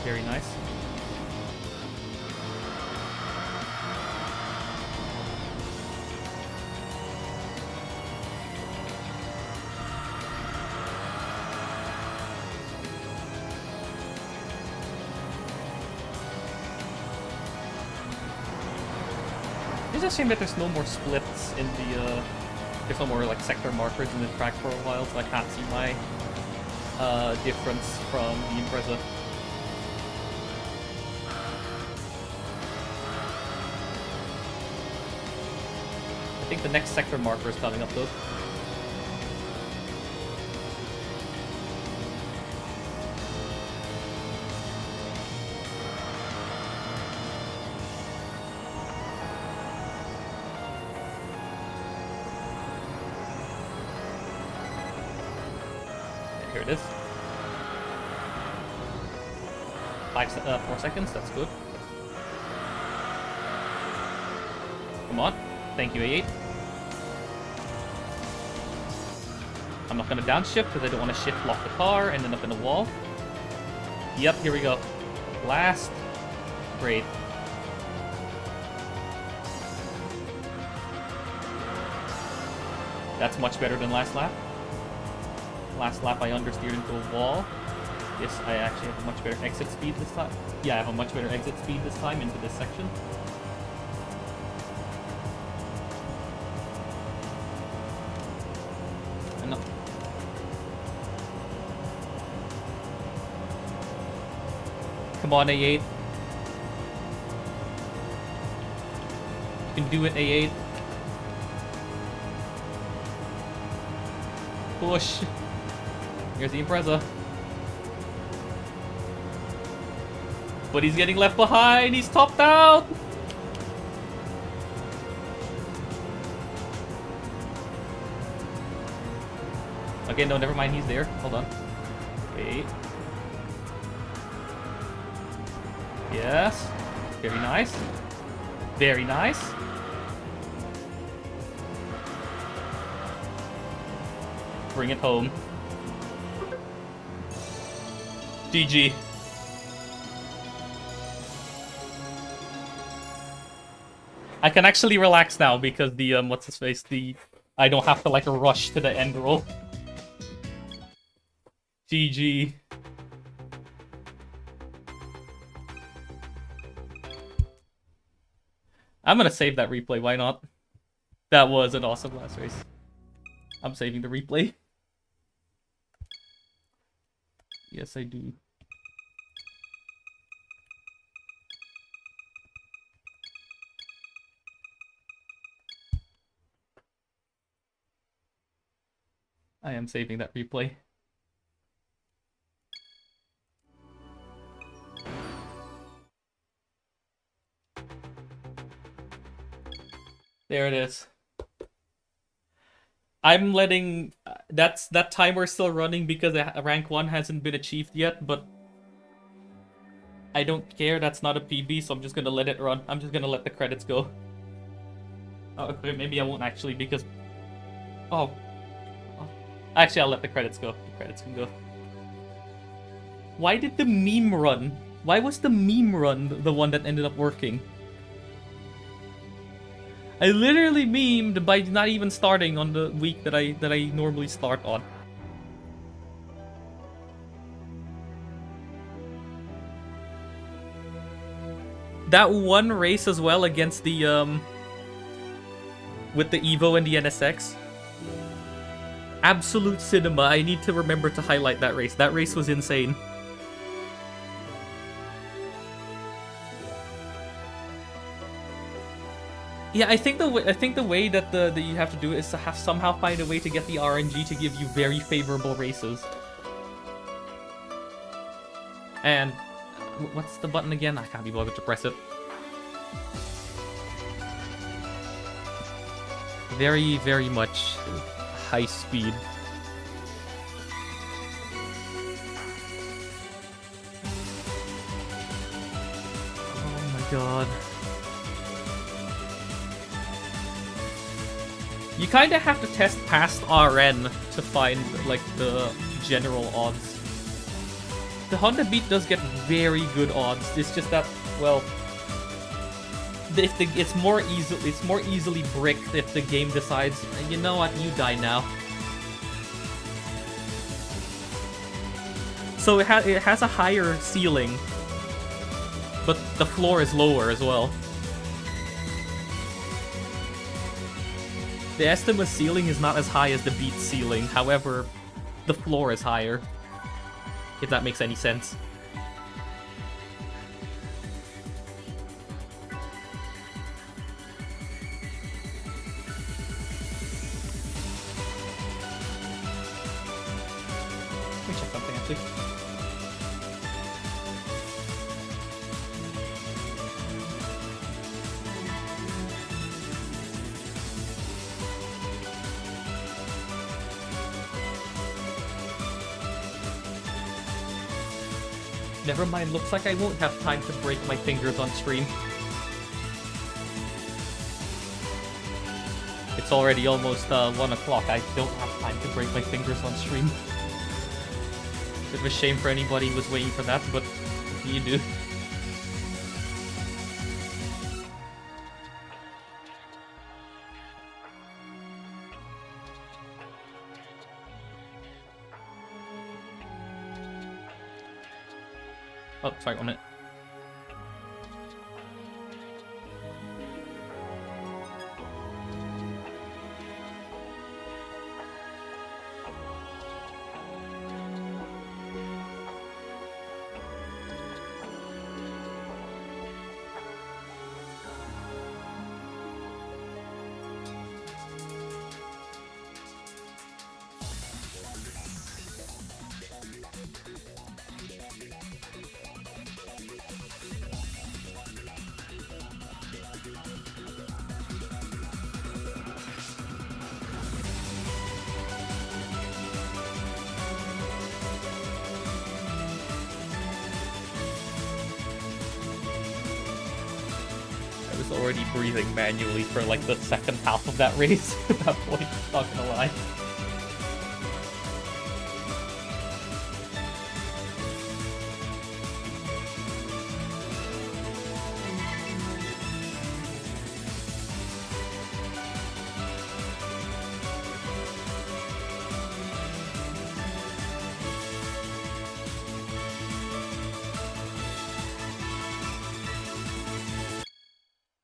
Very nice. It's a shame that there's no more splits in the, there's no more like sector markers in the track for a while, so I can't see my difference from the Impreza. I think the next sector marker is coming up though. Here it is. 4 seconds, that's good. Come on. Thank you, A8. I'm not going to downshift because I don't want to shift lock the car and end up in a wall. Yep, here we go. Last. Great. That's much better than last lap. Last lap I understeered into a wall. Yes, I actually have a much better exit speed this time. Yeah, I have a much better exit speed this time into this section. Enough. Come on, A8. You can do it, A8. Push. Here's the Impreza. But he's getting left behind. He's topped out. Okay, no, never mind. He's there. Hold on. Wait. Yes. Very nice. Very nice. Bring it home. GG. I can actually relax now because the what's his face, I don't have to like rush to the end roll. GG. I'm gonna save that replay, why not? That was an awesome last race. I'm saving the replay. Yes, I do. I am saving that replay. There it is. I'm letting... that timer still running because rank 1 hasn't been achieved yet, but... I don't care, that's not a PB, so I'm just gonna let it run. I'm just gonna let the credits go. Oh, okay, maybe I won't actually because... Oh. Actually, I'll let the credits go. The credits can go. Why did the meme run? Why was the meme run the one that ended up working? I literally memed by not even starting on the week that I normally start on. That one race as well against the with the Evo and the NSX. Absolute cinema. I need to remember to highlight that race. That race was insane. Yeah, I think the way that that you have to do it is to have somehow find a way to get the RNG to give you very favorable races. And what's the button again? I can't be bothered to press it. Very, very much high speed. Oh my god. You kind of have to test past RN to find, like, the general odds. The Honda Beat does get very good odds. It's just that, well, it's more easily bricked if the game decides, you know what, you die now. So it has a higher ceiling, but the floor is lower as well. The Estima ceiling is not as high as the Beat ceiling, however, the floor is higher. If that makes any sense. Let me check something actually. Never mind, looks like I won't have time to break my fingers on stream. It's already almost 1 o'clock. I don't have time to break my fingers on stream. Bit of a shame for anybody who was waiting for that, but what do you do? Oh, sorry, 1 minute. Already breathing manually for like the second half of that race at that point, not gonna lie.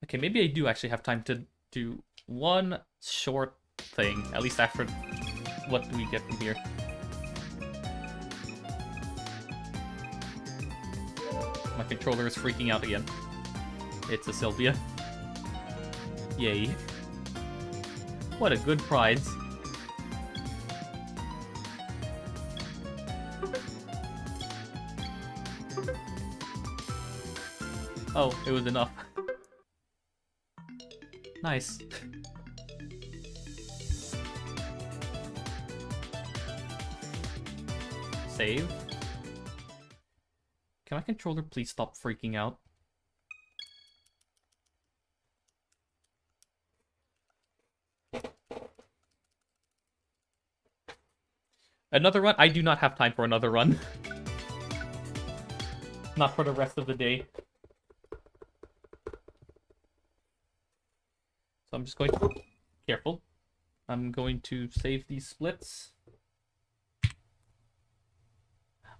Okay, maybe I do actually have time to do one short thing, at least after what do we get from here. My controller is freaking out again. It's a Sylvia. Yay. What a good prize. Oh, it was enough. Nice. Save. Can my controller please stop freaking out? Another run? I do not have time for another run. Not for the rest of the day. So I'm just going to... Careful. I'm going to save these splits.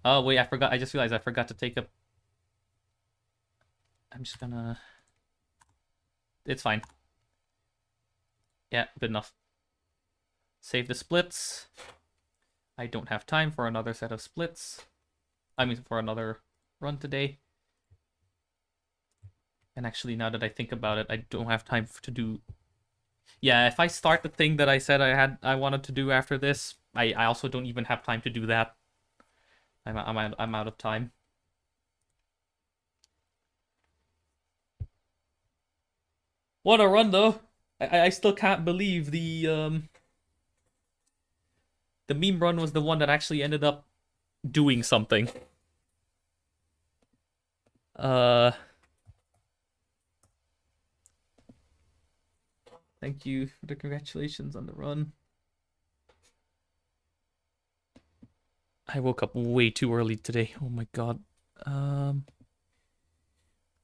Oh, wait, I forgot. I just realized I forgot to take a... I'm just gonna... It's fine. Yeah, good enough. Save the splits. I don't have time for another set of splits. I mean, for another run today. And actually, now that I think about it, I don't have time to do... Yeah, if I start the thing that I said I wanted to do after this, I also don't even have time to do that. I'm out of time. What a run, though! I still can't believe the meme run was the one that actually ended up doing something. Thank you for the congratulations on the run. I woke up way too early today. Oh my god.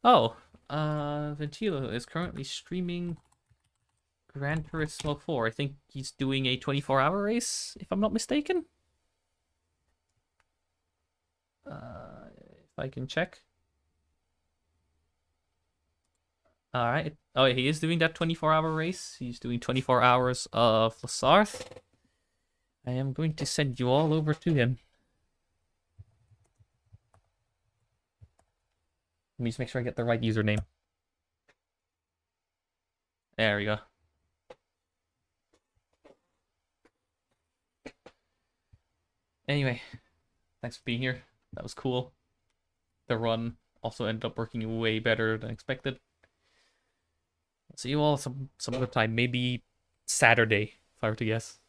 Oh, Ventilo is currently streaming Gran Turismo 4. I think he's doing a 24-hour race, if I'm not mistaken. If I can check. Alright. Oh, he is doing that 24-hour race. He's doing 24 hours of Lasarth. I am going to send you all over to him. Let me just make sure I get the right username. There we go. Anyway, thanks for being here. That was cool. The run also ended up working way better than expected. I'll see you all some other time. Maybe Saturday, if I were to guess.